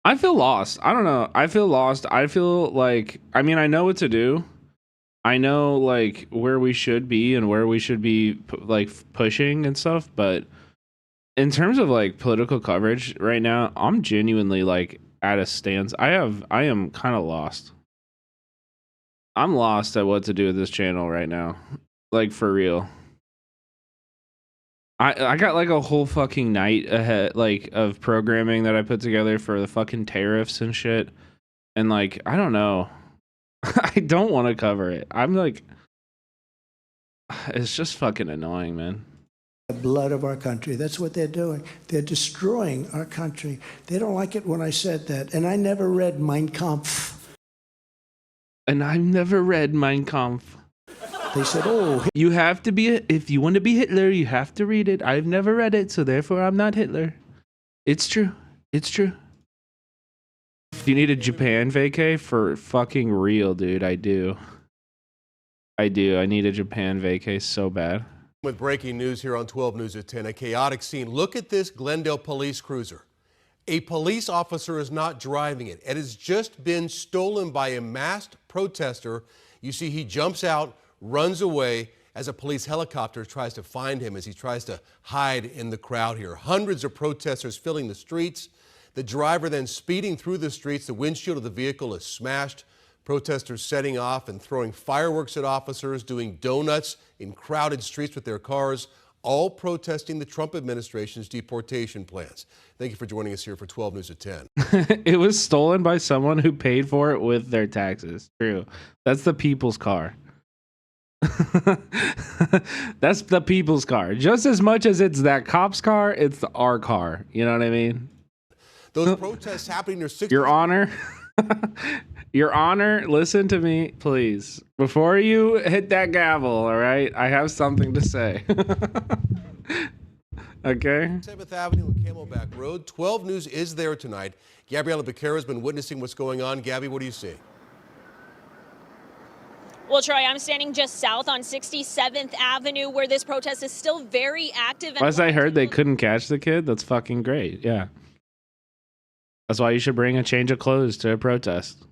I feel lost. I don't know. I feel lost. I feel like, I mean, I know what to do. I know like where we should be and where we should be like pushing and stuff, but in terms of like political coverage right now, I'm genuinely like at a stance. I am kind of lost. I'm lost at what to do with this channel right now. Like for real. I got like a whole fucking night ahead like of programming that I put together for the fucking tariffs and shit. And like, I don't know. I don't want to cover it. I'm like, it's just fucking annoying, man. The blood of our country. That's what they're doing. They're destroying our country. They don't like it when I said that. And I never read Mein Kampf. And I've never read Mein Kampf. They said, oh. You have to be, if you want to be Hitler, you have to read it. I've never read it, so therefore I'm not Hitler. It's true. It's true. Do you need a Japan vacay? For fucking real, dude. I do. I need a Japan vacay so bad. With breaking news here on 12 News at 10, a chaotic scene. Look at this Glendale police cruiser. A police officer is not driving it. It has just been stolen by a masked protester. You see, he jumps out, runs away as a police helicopter tries to find him as he tries to hide in the crowd here. Hundreds of protesters filling the streets. The driver then speeding through the streets. The windshield of the vehicle is smashed. Protesters setting off and throwing fireworks at officers, doing donuts in crowded streets with their cars, all protesting the Trump administration's deportation plans. Thank you for joining us here for 12 News at 10. It was stolen by someone who paid for it with their taxes. True. That's the people's car. That's the people's car. Just as much as it's that cop's car, it's our car. You know what I mean? Those protests happening near 60. Your Honor. Your Honor, listen to me, please. Before you hit that gavel, all right? I have something to say. Okay? 7th Avenue and Camelback Road. 12 News is there tonight. Gabriela Becerra has been witnessing what's going on. Gabby, what do you see? Well, Troy, I'm standing just south on 67th Avenue where this protest is still very active. As I heard, they couldn't catch the kid. That's fucking great. Yeah. That's why you should bring a change of clothes to a protest.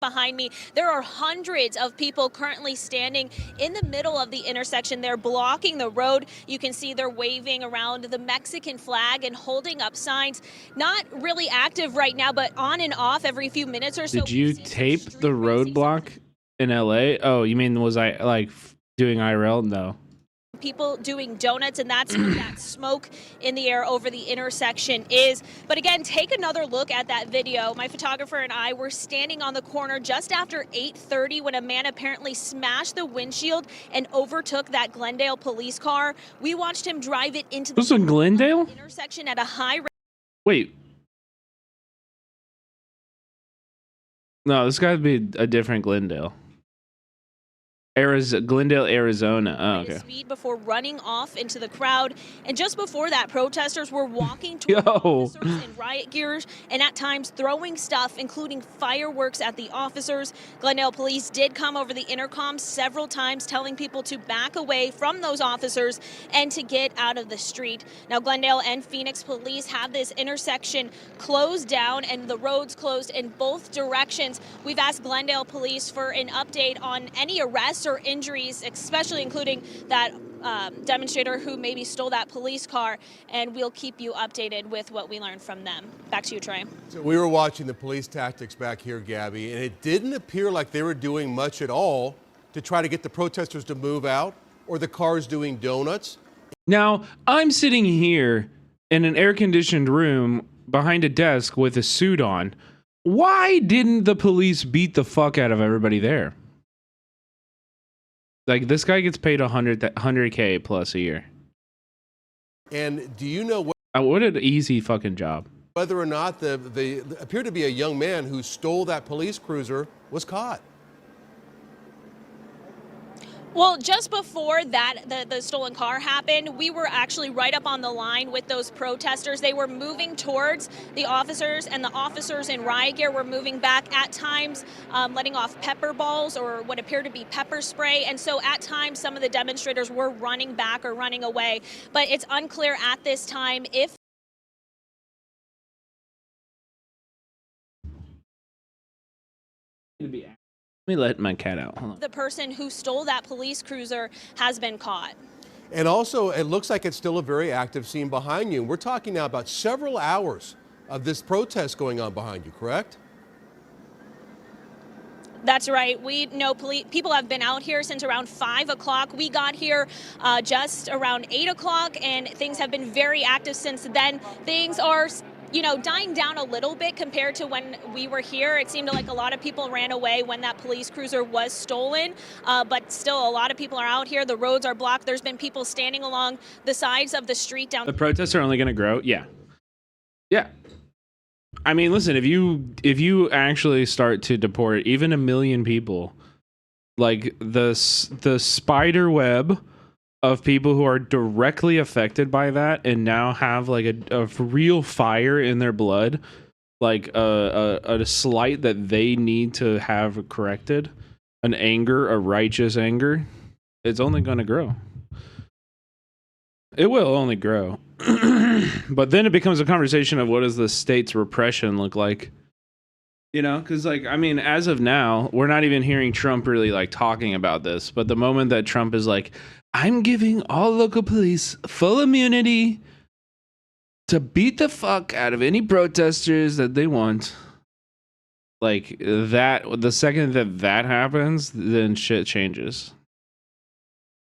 Behind me, there are hundreds of people currently standing in the middle of the intersection. They're blocking the road. You can see they're waving around the Mexican flag and holding up signs. Not really active right now, but on and off every few minutes or so. Did you tape the roadblock in LA? Oh, you mean was I like doing IRL? No. People doing donuts, and that's what that smoke in the air over the intersection is. But again, take another look at that video. My photographer and I were standing on the corner just after 8:30 when a man apparently smashed the windshield and overtook that Glendale police car. We watched him drive it into the Glendale intersection at a high rate. Wait. No, this got to be a different Glendale. Glendale, Arizona. Oh, okay. Speed before running off into the crowd, and just before that, protesters were walking toward officers in riot gears and at times throwing stuff, including fireworks at the officers. Glendale police did come over the intercom several times, telling people to back away from those officers and to get out of the street. Now, Glendale and Phoenix police have this intersection closed down and the roads closed in both directions. We've asked Glendale police for an update on any arrests or injuries, especially including that demonstrator who maybe stole that police car, and we'll keep you updated with what we learned from them. Back to you, Troy. So we were watching the police tactics back here, Gabby, and it didn't appear like they were doing much at all to try to get the protesters to move out or the cars doing donuts. Now, I'm sitting here in an air-conditioned room behind a desk with a suit on. Why didn't the police beat the fuck out of everybody there? Like, this guy gets paid $100K plus a year. And do you know what an easy fucking job. whether or not the appeared to be a young man who stole that police cruiser was caught. Well, just before that, the stolen car happened, we were actually right up on the line with those protesters. They were moving towards the officers, and the officers in riot gear were moving back at times, letting off pepper balls or what appeared to be pepper spray. And so at times, some of the demonstrators were running back or running away. But it's unclear at this time if Let me let my cat out. Hold on. the person who stole that police cruiser has been caught. And also, it looks like it's still a very active scene behind you. We're talking now about several hours of this protest going on behind you, correct? That's right. We know people have been out here since around 5 o'clock. We got here just around 8 o'clock, and things have been very active since then. Things are, dying down a little bit compared to when we were here. It seemed like a lot of people ran away when that police cruiser was stolen, but still a lot of people are out here. The roads are blocked. There's been people standing along the sides of the street down. The protests are only going to grow. Yeah. I mean, listen, if you actually start to deport even 1 million people, like the spider web of people who are directly affected by that and now have like a real fire in their blood, like a slight that they need to have corrected, a righteous anger, it's only going to grow. It will only grow. But then it becomes a conversation of what does the state's repression look like? Because as of now, we're not even hearing Trump really like talking about this. But the moment that Trump is like, I'm giving all local police full immunity to beat the fuck out of any protesters that they want. Like that, the second that happens, then shit changes.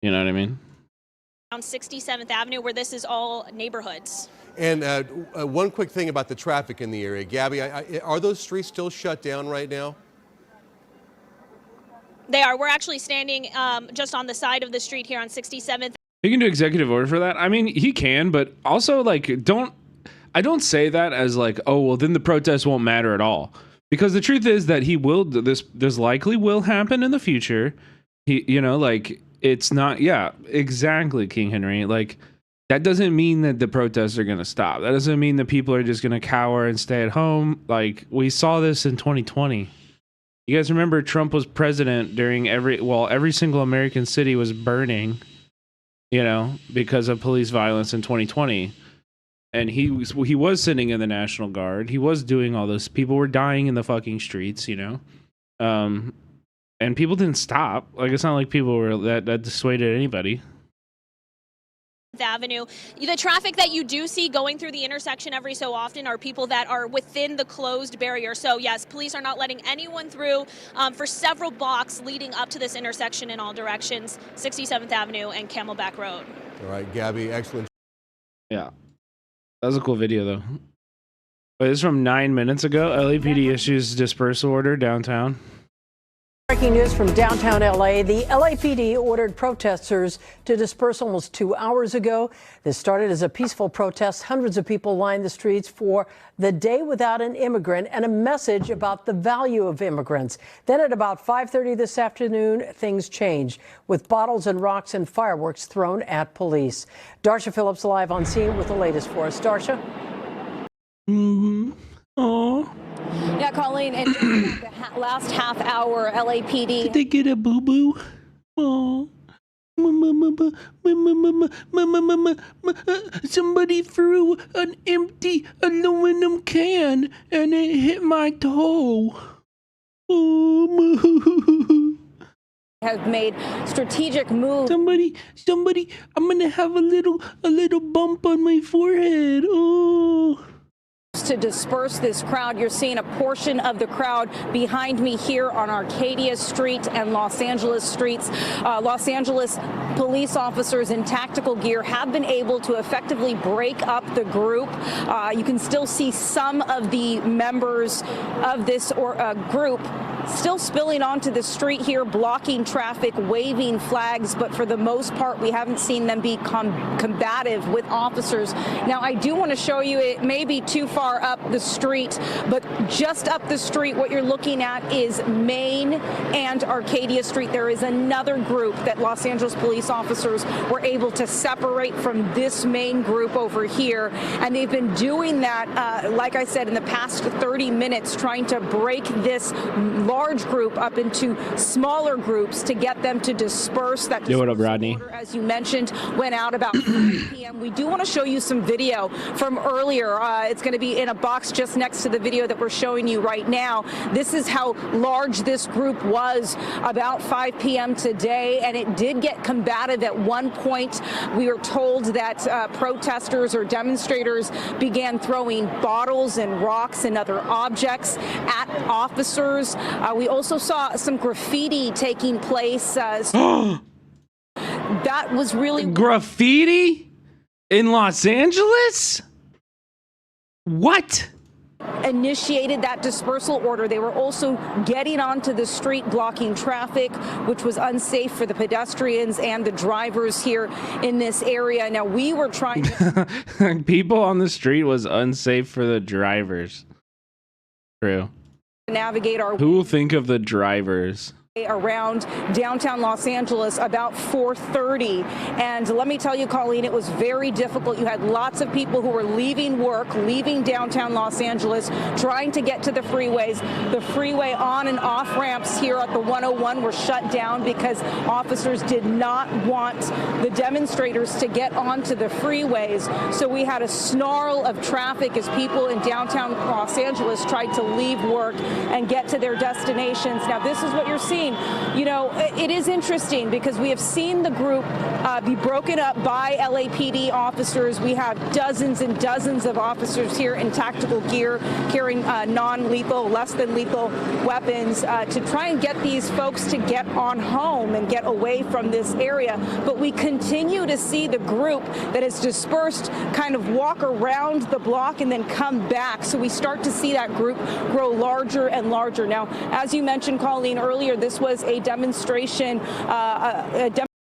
You know what I mean? On 67th Avenue, where this is all neighborhoods. And one quick thing about the traffic in the area. Gabby, are those streets still shut down right now? They are. We're actually standing just on the side of the street here on 67th. He can do executive order for that. I mean, he can, but also like I don't say that as like, oh, well, then the protests won't matter at all. Because the truth is that this likely will happen in the future. It's not, yeah, exactly, King Henry. Like, that doesn't mean that the protests are going to stop. That doesn't mean that people are just going to cower and stay at home. Like, we saw this in 2020. You guys remember Trump was president during every single American city was burning, because of police violence in 2020. And he was sitting in the National Guard. He was doing all this. People were dying in the fucking streets, and people didn't stop. Like, it's not like people were that dissuaded anybody. Avenue. The traffic that you do see going through the intersection every so often are people that are within the closed barrier. So yes, police are not letting anyone through for several blocks leading up to this intersection in all directions, 67th Avenue and Camelback Road. All right, Gabby, excellent. Yeah, that was a cool video though. But this is from 9 minutes ago. LAPD issues dispersal order downtown. Breaking news from downtown LA. The LAPD ordered protesters to disperse almost 2 hours ago. This started as a peaceful protest. Hundreds of people lined the streets for the Day Without an Immigrant and a message about the value of immigrants. Then at about 5:30 this afternoon, things changed with bottles and rocks and fireworks thrown at police. Darsha Phillips live on scene with the latest for us. Darsha? Oh. Yeah, Colleen, in the last half hour, LAPD. Did they get a boo-boo? Oh. Somebody threw an empty aluminum can and it hit my toe. Oh. Have made strategic moves. Somebody, I'm gonna have a little bump on my forehead. Oh. To disperse this crowd. You're seeing a portion of the crowd behind me here on Arcadia Street and Los Angeles streets. Los Angeles police officers in tactical gear have been able to effectively break up the group. You can still see some of the members of this group still spilling onto the street here, blocking traffic, waving flags, but for the most part, we haven't seen them be combative with officers. Now, I do want to show you, it may be too far up the street, but just up the street, what you're looking at is Main and Arcadia Street. There is another group that Los Angeles police officers were able to separate from this main group over here, and they've been doing that, like I said, in the past 30 minutes, trying to break this large group up into smaller groups to get them to disperse. That Yo, what up, Rodney? Order, as you mentioned, went out about 5 p.m. We do want to show you some video from earlier. It's going to be in a box just next to the video that we're showing you right now. This is how large this group was about 5 p.m. today, and it did get combative at one point. We were told that protesters or demonstrators began throwing bottles and rocks and other objects at officers. We also saw some graffiti taking place. That was really graffiti in Los Angeles? What? Initiated that dispersal order. They were also getting onto the street, blocking traffic, which was unsafe for the pedestrians and the drivers here in this area. Now, we were trying to people on the street was unsafe for the drivers. True. navigate our Who will think of the drivers? Around downtown Los Angeles about 4:30, and let me tell you, Colleen, it was very difficult. You had lots of people who were leaving work, leaving downtown Los Angeles, trying to get to the freeways. The freeway on and off ramps here at the 101 were shut down because officers did not want the demonstrators to get onto the freeways. So we had a snarl of traffic as people in downtown Los Angeles tried to leave work and get to their destinations. Now, this is what you're seeing. You know, it is interesting because we have seen the group be broken up by LAPD officers. We have dozens and dozens of officers here in tactical gear carrying non-lethal, less than lethal weapons to try and get these folks to get on home and get away from this area. But we continue to see the group that is dispersed kind of walk around the block and then come back. So we start to see that group grow larger and larger. Now, as you mentioned, Colleen, earlier, this was a demonstration.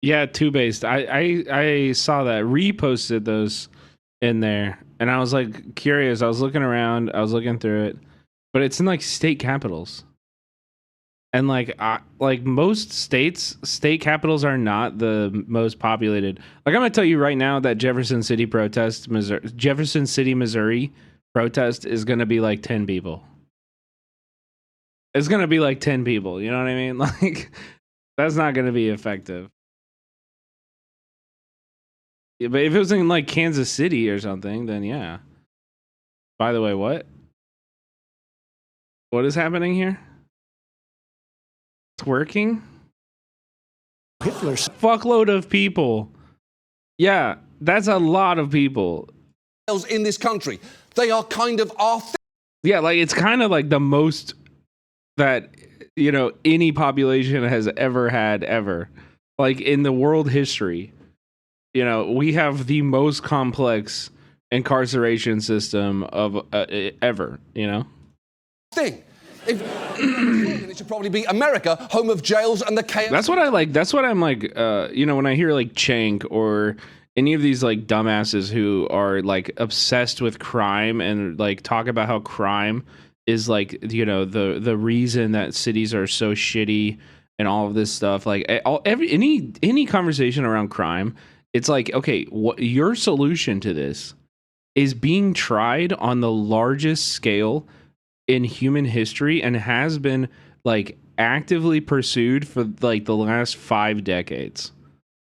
Yeah, two-based. I saw that. Reposted those in there, and I was like curious. I was looking around. I was looking through it, but it's in like state capitals, and like most states, state capitals are not the most populated. Like I'm gonna tell you right now that Jefferson City, Missouri protest is gonna be like 10 people. It's going to be like 10 people. You know what I mean? Like, that's not going to be effective. Yeah, but if it was in like Kansas City or something, then yeah. By the way, what? What is happening here? Twerking? Hitler's fuckload of people. Yeah, that's a lot of people. In this country, they are kind of our yeah, like it's kind of like the most that, you know, any population has ever had ever, like in the world history. You know, we have the most complex incarceration system of ever, you know, thing. It should probably be America, home of jails and the chaos. That's what I like. That's what I'm like, you know, when I hear like Cenk or any of these like dumbasses who are like obsessed with crime and like talk about how crime is like, you know, the reason that cities are so shitty and all of this stuff. Like any conversation around crime, it's like, okay, what your solution to this is being tried on the largest scale in human history and has been like actively pursued for like the last 5 decades.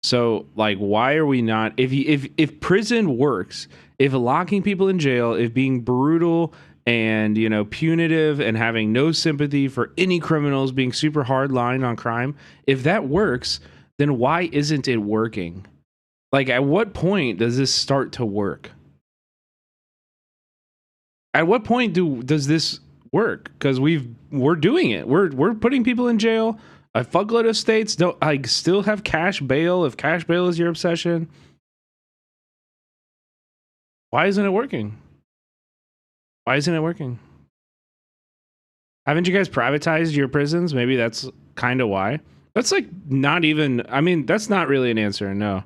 So like, why are we not, if prison works, if locking people in jail, if being brutal and, you know, punitive and having no sympathy for any criminals, being super hard line on crime, if that works, then why isn't it working? Like, at what point does this start to work? At what point does this work? Because we're doing it. We're putting people in jail. A fuckload of states don't like still have cash bail. If cash bail is your obsession, why isn't it working? Why isn't it working? Haven't you guys privatized your prisons? Maybe that's kind of why. That's like not even. I mean, that's not really an answer. No,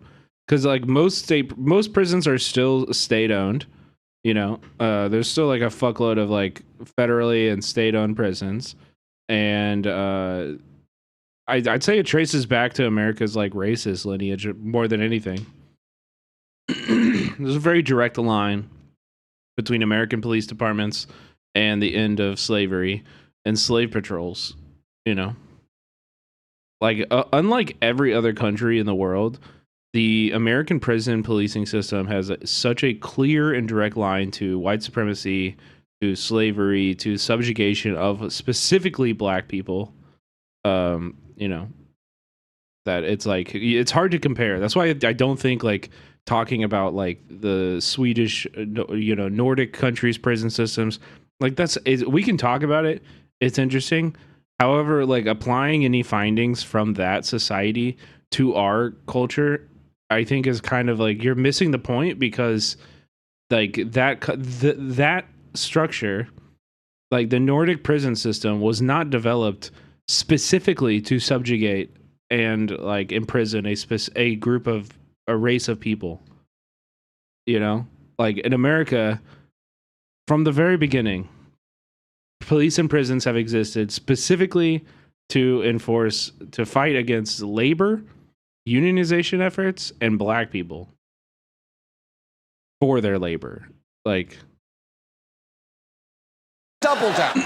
because like most prisons are still state owned. You know, there's still like a fuckload of like federally and state owned prisons, and I'd say it traces back to America's like racist lineage more than anything. There's a very direct line between American police departments and the end of slavery and slave patrols. You know, like unlike every other country in the world, the American prison policing system has such a clear and direct line to white supremacy, to slavery, to subjugation of specifically black people. You know, that it's like it's hard to compare. That's why I don't think like talking about like the Swedish, Nordic countries' prison systems, like we can talk about it. It's interesting. However, like applying any findings from that society to our culture, I think is kind of like you're missing the point, because like that structure, like the Nordic prison system, was not developed specifically to subjugate and like imprison a group of a race of people. You know, like in America, from the very beginning, police and prisons have existed specifically to fight against labor, unionization efforts, and black people for their labor. Like, double down.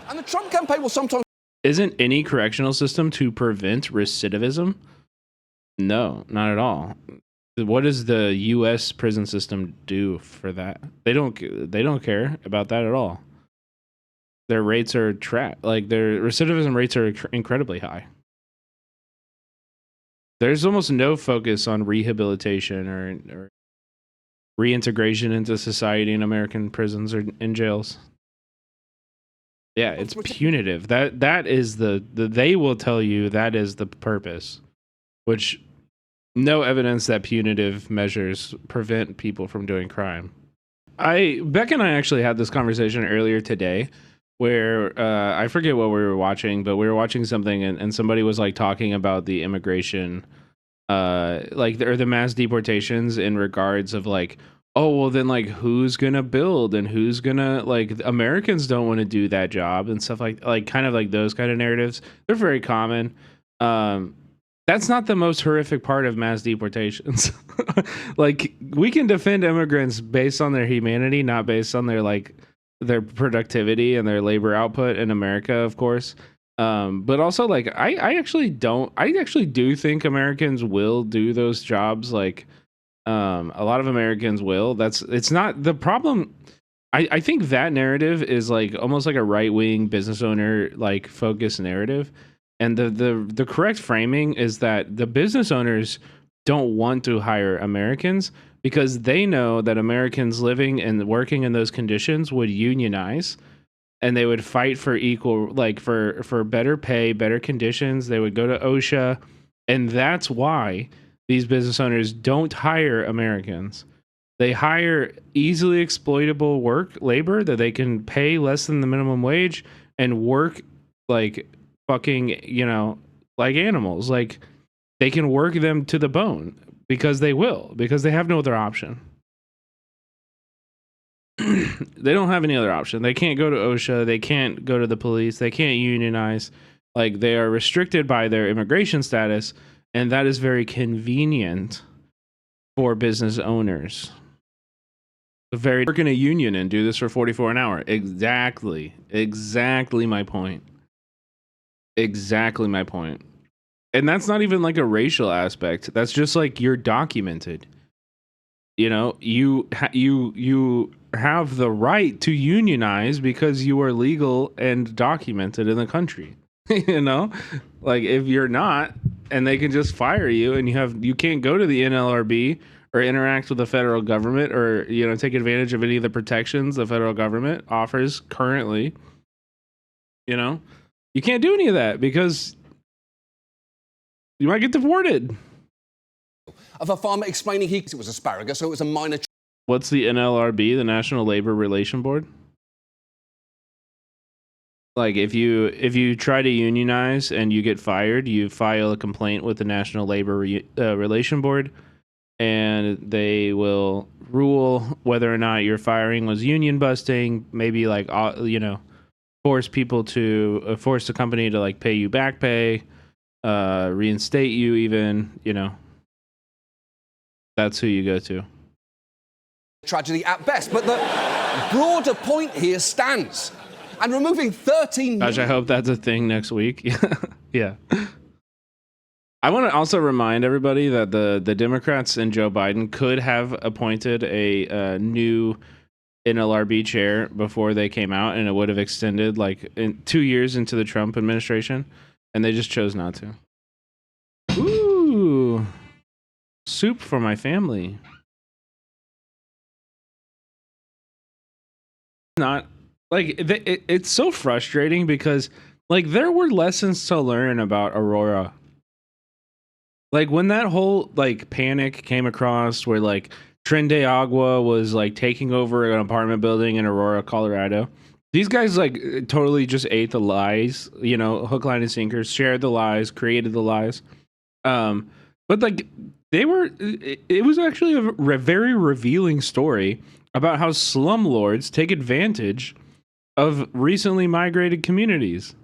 And the Trump campaign will sometimes. Isn't any correctional system to prevent recidivism? No, not at all. What does the U.S. prison system do for that? They don't care about that at all. Their rates are like their recidivism rates are incredibly high. There's almost no focus on rehabilitation or reintegration into society in American prisons or in jails. Yeah, it's punitive. That is the they will tell you that is the purpose, which no evidence that punitive measures prevent people from doing crime. Beck and I actually had this conversation earlier today where I forget what we were watching, but we were watching something and somebody was like talking about the immigration, or the mass deportations in regards of like, oh, well then like who's gonna build and who's gonna, like, Americans don't want to do that job and stuff like kind of like those kind of narratives. They're very common. That's not the most horrific part of mass deportations. Like, we can defend immigrants based on their humanity, not based on their productivity and their labor output in America, of course. But also, like, I actually do think Americans will do those jobs. Like, a lot of Americans will. It's not the problem. I think that narrative is like almost like a right-wing business owner like focused narrative. And the correct framing is that the business owners don't want to hire Americans because they know that Americans living and working in those conditions would unionize, and they would fight for equal, like for better pay, better conditions. They would go to OSHA, and that's why these business owners don't hire Americans. They hire easily exploitable labor that they can pay less than the minimum wage and work like fucking, like animals. Like, they can work them to the bone because they have no other option. They don't have any other option. They can't go to OSHA. They can't go to the police. They can't unionize. Like, they are restricted by their immigration status, and that is very convenient for business owners. Work in a union and do this for $44 an hour. Exactly my point. Exactly my point. And that's not even like a racial aspect. That's just like, you're documented. You have the right to unionize because you are legal and documented in the country. Like, if you're not, and they can just fire you, and you can't go to the NLRB or interact with the federal government or take advantage of any of the protections the federal government offers currently. You can't do any of that because you might get deported. Of a farmer explaining it was asparagus, so it was a minor. What's the NLRB, the National Labor Relation Board? Like if you try to unionize and you get fired, you file a complaint with the National Labor Relation Board, and they will rule whether or not your firing was union busting. Maybe like force people to force the company to like pay you back pay, reinstate you even. That's who you go to. Tragedy at best, but the broader point here stands. And removing 13 Gosh, I hope that's a thing next week. Yeah. I want to also remind everybody that the Democrats and Joe Biden could have appointed a new NLRB chair before they came out, and it would have extended like 2 years into the Trump administration, and they just chose not to. Ooh, soup for my family. Not like it's so frustrating because like there were lessons to learn about Aurora. Like when that whole like panic came across where like Tren de Agua was like taking over an apartment building in Aurora, Colorado. These guys like totally just ate the lies, hook, line, and sinker, shared the lies, created the lies. But like it was actually a very revealing story about how slumlords take advantage of recently migrated communities.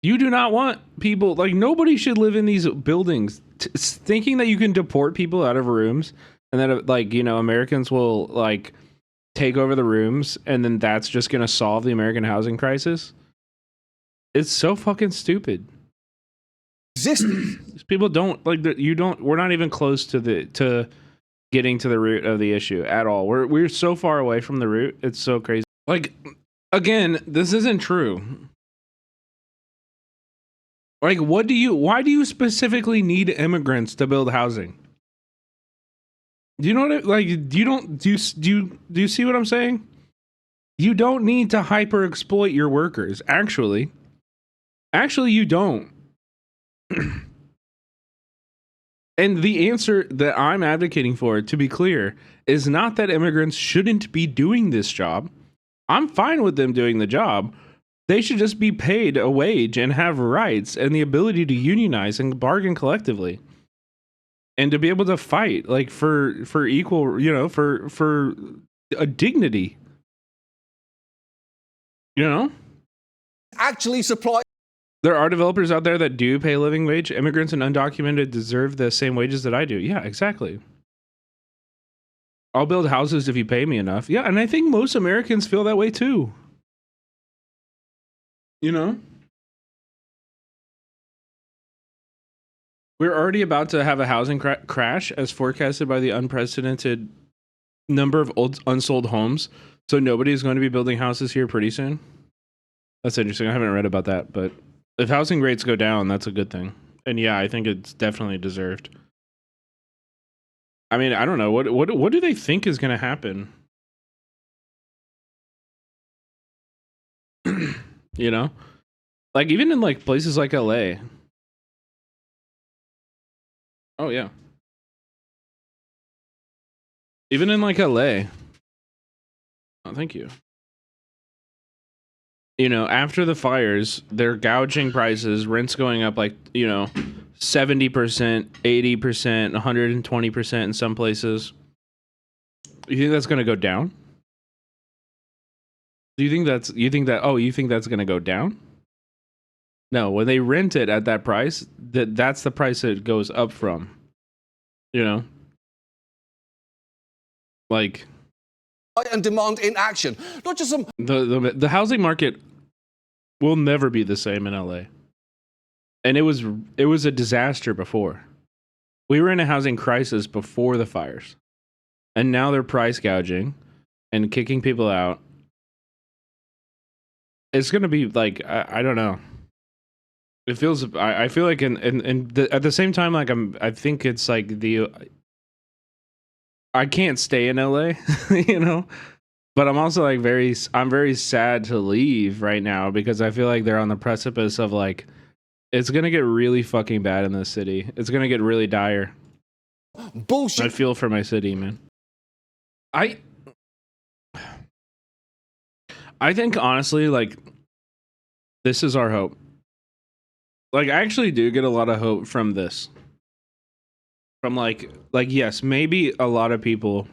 You do not want people, like nobody should live in these buildings thinking that you can deport people out of rooms and that like, Americans will like take over the rooms and then that's just going to solve the American housing crisis. It's so fucking stupid. People don't like we're not even close to getting to the root of the issue at all. We're so far away from the root. It's so crazy. Like, again, this isn't true. Like, why do you specifically need immigrants to build housing? Do you know what do you see what I'm saying? You don't need to hyper exploit your workers. Actually you don't. And the answer that I'm advocating for, to be clear, is not that immigrants shouldn't be doing this job. I'm fine with them doing the job. They should just be paid a wage and have rights and the ability to unionize and bargain collectively. And to be able to fight like for equal, for a dignity. Actually supply. There are developers out there that do pay a living wage. Immigrants and undocumented deserve the same wages that I do. Yeah, exactly. I'll build houses if you pay me enough. Yeah, and I think most Americans feel that way too. We're already about to have a housing crash as forecasted by the unprecedented number of unsold homes. So nobody is going to be building houses here pretty soon. That's interesting. I haven't read about that, but if housing rates go down, that's a good thing. And yeah, I think it's definitely deserved. I mean, I don't know. What do they think is going to happen? Like even in like places like LA. Oh yeah. Even in like LA. Oh, thank you. After the fires, they're gouging prices, rents going up like, 70%, 80%, 120% in some places. You think that's going to go down? You think that's going to go down? No, when they rent it at that price, that's the price it goes up from. Like and demand in action. Not just some the housing market will never be the same in LA. And it was a disaster before. We were in a housing crisis before the fires. And now they're price gouging and kicking people out. It's going to be like I don't know. It feels I feel like at the same time like I think it's like I can't stay in LA, But I'm also like I'm very sad to leave right now because I feel like they're on the precipice of like it's gonna get really fucking bad in this city. It's gonna get really dire. Bullshit. I feel for my city, man. I think honestly, like, this is our hope. Like, I actually do get a lot of hope from this. From like yes, maybe a lot of people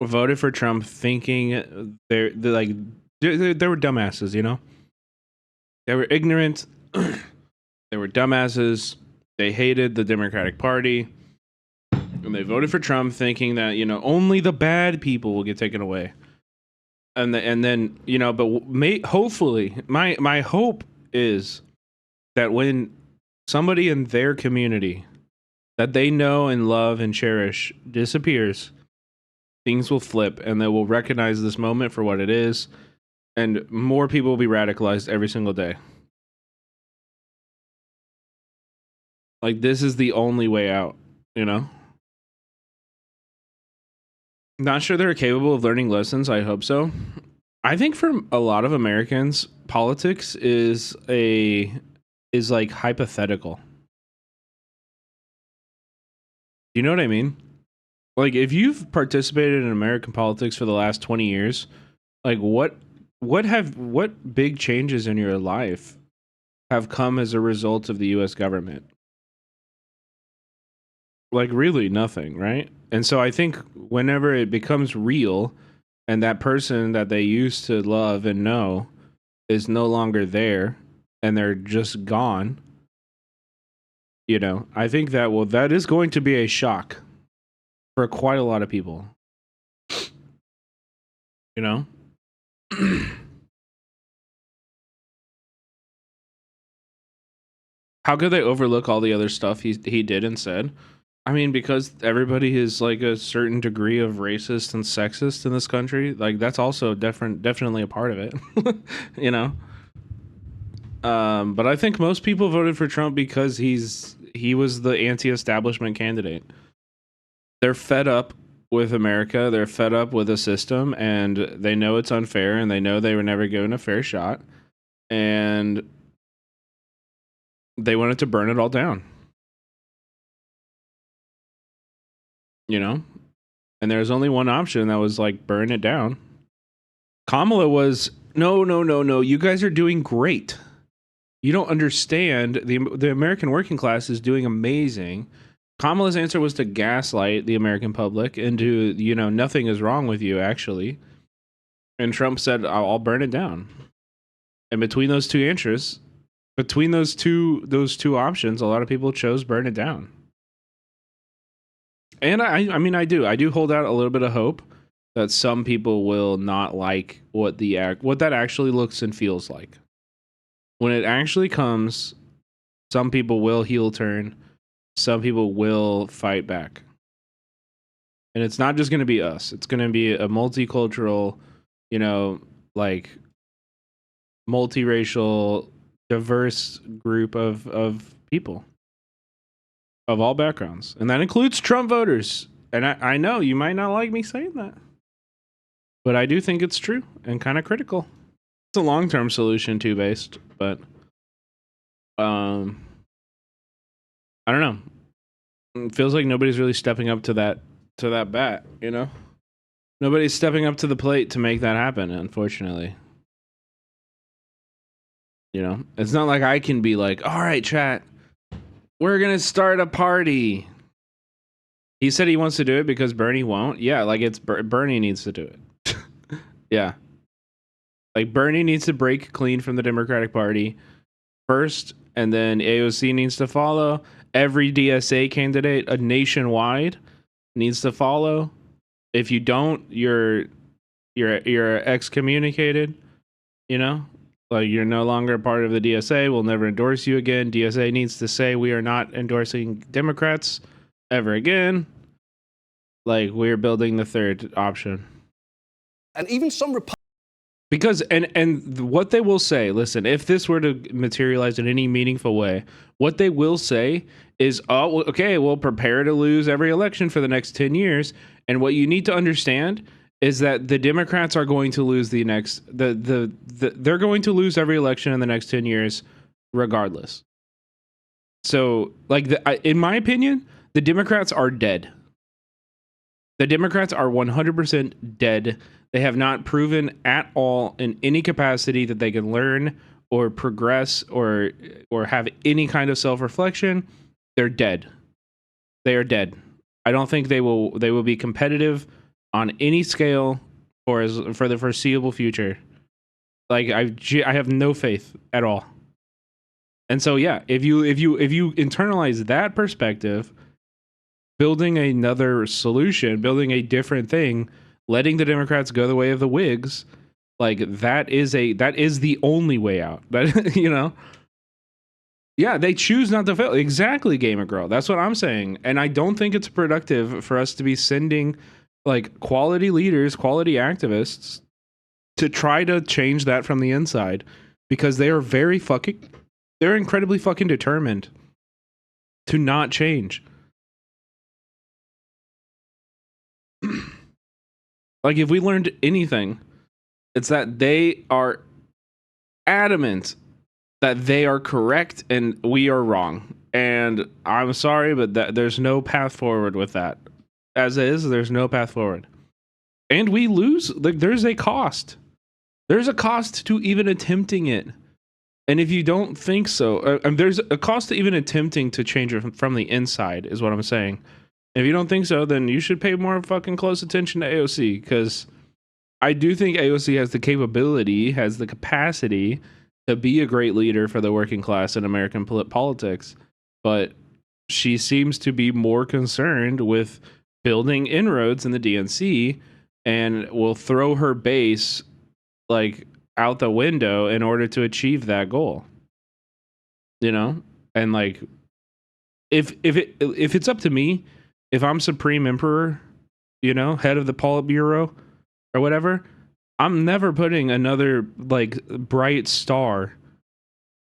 voted for Trump thinking they were dumbasses, you know? They were ignorant. They were dumbasses. They hated the Democratic Party. And they voted for Trump thinking that, you know, only the bad people will get taken away. And then, you know, but hopefully, my hope is that when somebody in their community that they know and love and cherish disappears, things will flip and they will recognize this moment for what it is, and more people will be radicalized every single day. Like, this is the only way out, you know? Not sure they're capable of learning lessons. I hope so. I think for a lot of Americans, politics is like hypothetical. You know what I mean? Like, if you've participated in American politics for the last 20 years, like what big changes in your life have come as a result of the US government? Like, really nothing, right? And so I think whenever it becomes real and that person that they used to love and know is no longer there and they're just gone, you know, I think that is going to be a shock for quite a lot of people. You know? How could they overlook all the other stuff he did and said? I mean, because everybody is like a certain degree of racist and sexist in this country. Like, that's also definitely a part of it. You know? But I think most people voted for Trump because he was the anti-establishment candidate. They're fed up with America. They're fed up with the system, and they know it's unfair, and they know they were never given a fair shot, and they wanted to burn it all down. You know? And there's only one option that was like, burn it down. Kamala was, no, you guys are doing great. You don't understand. The American working class is doing amazing. Kamala's answer was to gaslight the American public into, you know, nothing is wrong with you, actually. And Trump said, I'll burn it down. And between those two answers, between those two options, a lot of people chose burn it down. And I mean, I do hold out a little bit of hope that some people will not like what that actually looks and feels like. When it actually comes, some people will heel turn. Some people will fight back. And it's not just going to be us. It's going to be a multicultural, you know, like multiracial, diverse group of people of all backgrounds. And that includes Trump voters. And I know you might not like me saying that, but I do think it's true and kind of critical. It's a long-term solution too, based, but I don't know. It feels like nobody's really stepping up to that bat, you know? Nobody's stepping up to the plate to make that happen, unfortunately. You know? It's not like I can be like, all right, chat, we're going to start a party. He said he wants to do it because Bernie won't. Yeah, like it's Bernie needs to do it. Yeah. Like Bernie needs to break clean from the Democratic Party first, and then AOC needs to follow. Every DSA candidate nationwide needs to follow. If you don't, you're excommunicated, you know? Like, you're no longer a part of the DSA. We'll never endorse you again. DSA needs to say we are not endorsing Democrats ever again. Like, we're building the third option. And even some because and what they will say, listen, if this were to materialize in any meaningful way, what they will say is, oh, okay, we'll prepare to lose every election for the next 10 years. And what you need to understand is that the Democrats are going to lose they're going to lose every election in the next 10 years regardless. So, like, in my opinion, the Democrats are dead. The Democrats are 100% dead. They have not proven at all in any capacity that they can learn or progress or have any kind of self-reflection. They're dead. They are dead. I don't think they will be competitive on any scale for the foreseeable future. Like I have no faith at all. And so yeah, if you internalize that perspective, building another solution, building a different thing, letting the Democrats go the way of the Whigs, like that is the only way out. That you know. Yeah, they choose not to fail. Exactly, Gamer Girl. That's what I'm saying. And I don't think it's productive for us to be sending like quality leaders, quality activists to try to change that from the inside, because they're incredibly fucking determined to not change. Like, if we learned anything, it's that they are adamant that they are correct and we are wrong. And I'm sorry, but there's no path forward with that. As is, there's no path forward. And we lose. Like, there's a cost. There's a cost to even attempting it. And if you don't think so, there's a cost to even attempting to change it from the inside, is what I'm saying. If you don't think so, then you should pay more fucking close attention to AOC, because I do think AOC has the capability, has the capacity to be a great leader for the working class in American politics, but she seems to be more concerned with building inroads in the DNC and will throw her base like out the window in order to achieve that goal. You know? And like if it's up to me, if I'm Supreme Emperor, you know, head of the Politburo or whatever, I'm never putting another like bright star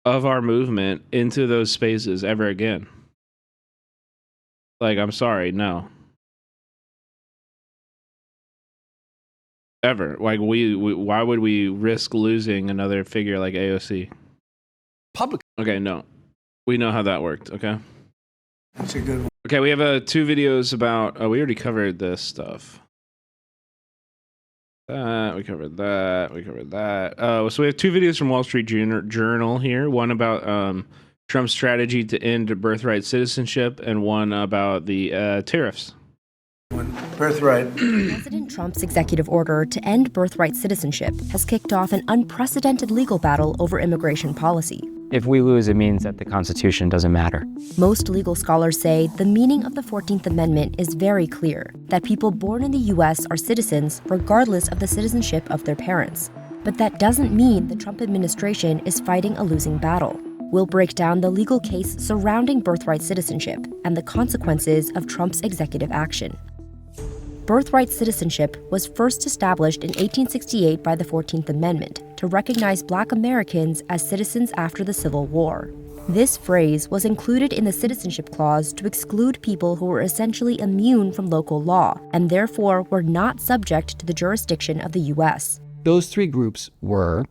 of our movement into those spaces ever again. Like, I'm sorry, no. Ever. Like, we why would we risk losing another figure like AOC? Okay, no. We know how that worked, okay? That's a good one. Okay, we have 2 videos about... we already covered this stuff. We covered that. So we have 2 videos from Wall Street Journal here. One about Trump's strategy to end birthright citizenship, and one about the tariffs. Birthright. President Trump's executive order to end birthright citizenship has kicked off an unprecedented legal battle over immigration policy. If we lose, it means that the Constitution doesn't matter. Most legal scholars say the meaning of the 14th Amendment is very clear, that people born in the U.S. are citizens regardless of the citizenship of their parents. But that doesn't mean the Trump administration is fighting a losing battle. We'll break down the legal case surrounding birthright citizenship and the consequences of Trump's executive action. Birthright citizenship was first established in 1868 by the 14th Amendment to recognize Black Americans as citizens after the Civil War. This phrase was included in the Citizenship Clause to exclude people who were essentially immune from local law and therefore were not subject to the jurisdiction of the U.S. Those 3 groups were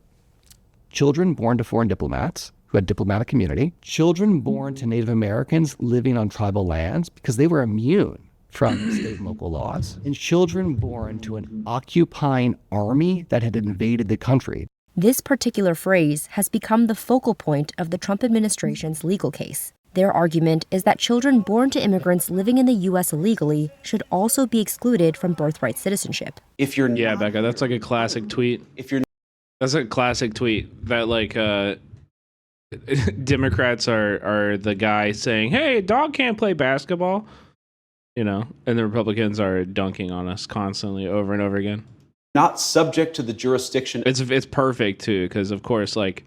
children born to foreign diplomats who had diplomatic immunity, children born to Native Americans living on tribal lands because they were immune from state and local laws, and children born to an occupying army that had invaded the country. This particular phrase has become the focal point of the Trump administration's legal case. Their argument is that children born to immigrants living in the U.S. illegally should also be excluded from birthright citizenship. Yeah, Becca, that's like a classic tweet. That's a classic tweet that like Democrats are the guy saying, "Hey, a dog can't play basketball." You know, and the Republicans are dunking on us constantly over and over again. Not subject to the jurisdiction. It's perfect too, because of course, like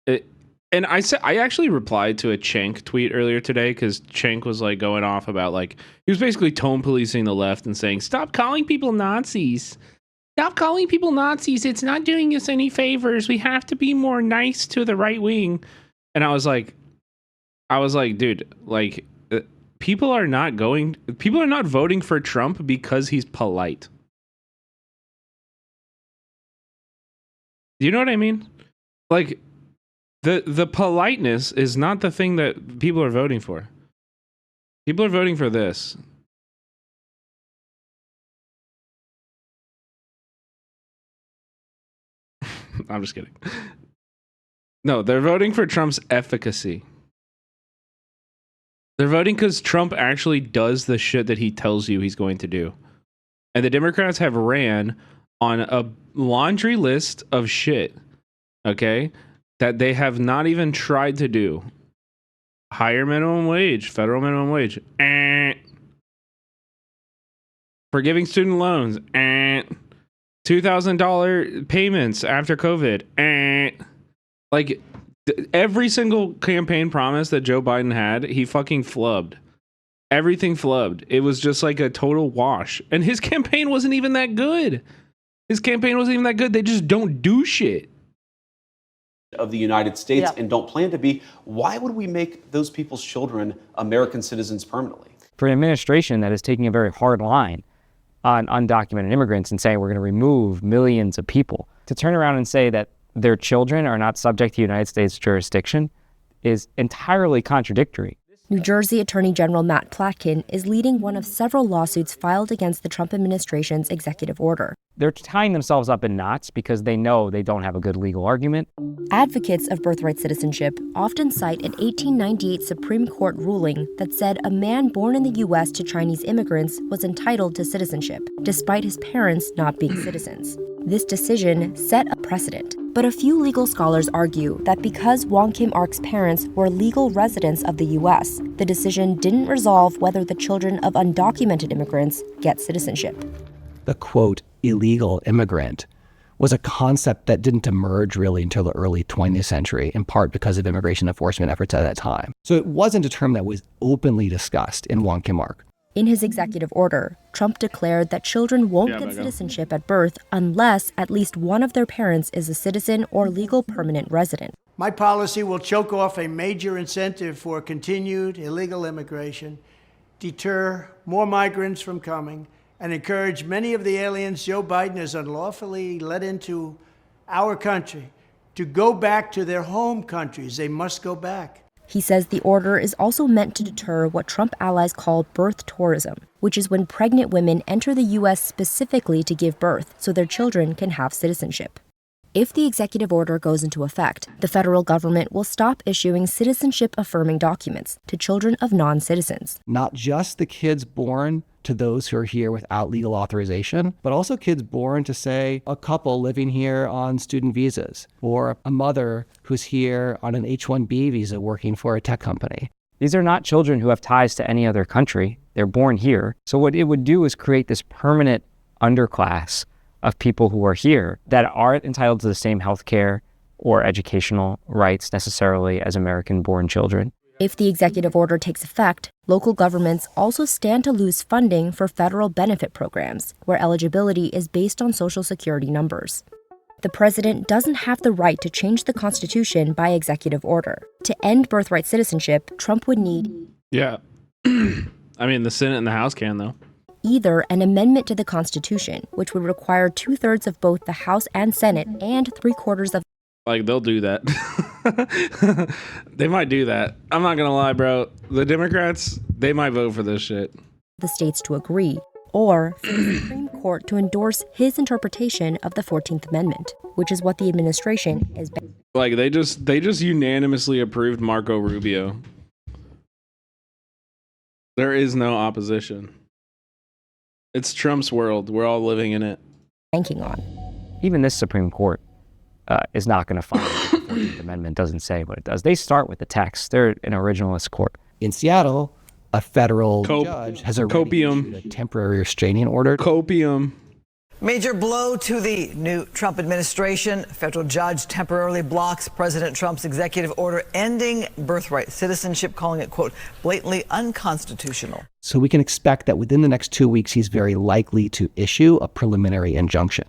it. And I actually replied to a Cenk tweet earlier today, because Cenk was like going off about like he was basically tone policing the left and saying, "Stop calling people Nazis. Stop calling people Nazis. It's not doing us any favors. We have to be more nice to the right wing." And I was like, dude, like. People are not voting for Trump because he's polite. Do you know what I mean? Like, the politeness is not the thing that people are voting for. People are voting for this. I'm just kidding. No, they're voting for Trump's efficacy. They're voting because Trump actually does the shit that he tells you he's going to do. And the Democrats have ran on a laundry list of shit, okay, that they have not even tried to do. Higher minimum wage, federal minimum wage. Forgiving student loans. $2,000 payments after COVID. Like, every single campaign promise that Joe Biden had, he fucking flubbed. Everything flubbed. It was just like a total wash. And his campaign wasn't even that good. His campaign wasn't even that good. They just don't do shit. Of the United States and don't plan to be, why would we make those people's children American citizens permanently? For an administration that is taking a very hard line on undocumented immigrants and saying we're going to remove millions of people, to turn around and say that their children are not subject to United States jurisdiction is entirely contradictory. New Jersey Attorney General Matt Platkin is leading one of several lawsuits filed against the Trump administration's executive order. They're tying themselves up in knots because they know they don't have a good legal argument. Advocates of birthright citizenship often cite an 1898 Supreme Court ruling that said a man born in the U.S. to Chinese immigrants was entitled to citizenship, despite his parents not being citizens. This decision set a precedent. But a few legal scholars argue that because Wong Kim Ark's parents were legal residents of the U.S., the decision didn't resolve whether the children of undocumented immigrants get citizenship. The quote, illegal immigrant was a concept that didn't emerge really until the early 20th century, in part because of immigration enforcement efforts at that time. So it wasn't a term that was openly discussed in Wong Kim Ark. In his executive order, Trump declared that children won't get citizenship at birth unless at least one of their parents is a citizen or legal permanent resident. My policy will choke off a major incentive for continued illegal immigration, deter more migrants from coming, and encourage many of the aliens Joe Biden has unlawfully let into our country to go back to their home countries. They must go back. He says the order is also meant to deter what Trump allies call birth tourism, which is when pregnant women enter the U.S. specifically to give birth so their children can have citizenship. If the executive order goes into effect, the federal government will stop issuing citizenship-affirming documents to children of non-citizens. Not just the kids born to those who are here without legal authorization, but also kids born to, say, a couple living here on student visas, or a mother who's here on an H-1B visa working for a tech company. These are not children who have ties to any other country. They're born here. So what it would do is create this permanent underclass of people who are here that aren't entitled to the same health care or educational rights necessarily as American-born children. If the executive order takes effect, local governments also stand to lose funding for federal benefit programs, where eligibility is based on Social Security numbers. The president doesn't have the right to change the Constitution by executive order. To end birthright citizenship, Trump would need... Yeah. I mean, the Senate and the House can, though. Either an amendment to the Constitution, which would require 2/3 of both the House and Senate and 3/4 of... Like, they'll do that. They might do that. I'm not gonna lie, bro. The Democrats, they might vote for this shit. ...the states to agree, or for the Supreme Court to endorse his interpretation of the 14th Amendment, which is what the administration is... Like, they just unanimously approved Marco Rubio. There is no opposition. It's Trump's world. We're all living in it. ...banking on. Even this Supreme Court is not going to find that the 14th Amendment doesn't say what it does. They start with the text. They're an originalist court. In Seattle, a federal judge has already issued a temporary restraining order. Major blow to the new Trump administration. A federal judge temporarily blocks President Trump's executive order ending birthright citizenship, calling it, quote, blatantly unconstitutional. So we can expect that within the next 2 weeks, he's very likely to issue a preliminary injunction.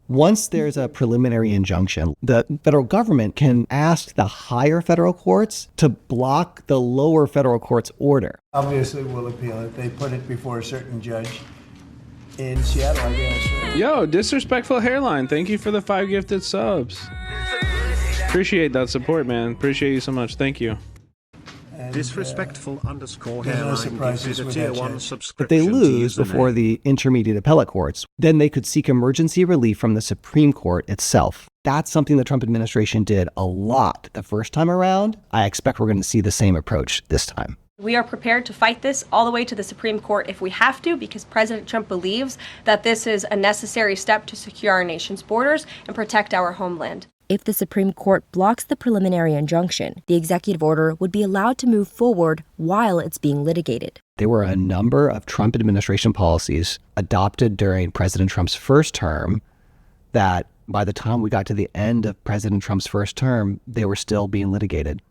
Once there's a preliminary injunction, the federal government can ask the higher federal courts to block the lower federal court's order. Obviously, we'll appeal it. They put it before a certain judge in Seattle, I guess. Yo, Disrespectful Hairline, thank you for the 5 gifted subs. Appreciate that support, man. Appreciate you so much. Thank you. Disrespectful _ no hairline surprises gives it a with tier that, 1 Chad. subscription. If they lose before the intermediate appellate courts, then they could seek emergency relief from the Supreme Court itself. That's something the Trump administration did a lot the first time around. I expect we're going to see the same approach this time. We are prepared to fight this all the way to the Supreme Court if we have to, because President Trump believes that this is a necessary step to secure our nation's borders and protect our homeland. If the Supreme Court blocks the preliminary injunction, the executive order would be allowed to move forward while it's being litigated. There were a number of Trump administration policies adopted during President Trump's first term that by the time we got to the end of President Trump's first term, they were still being litigated,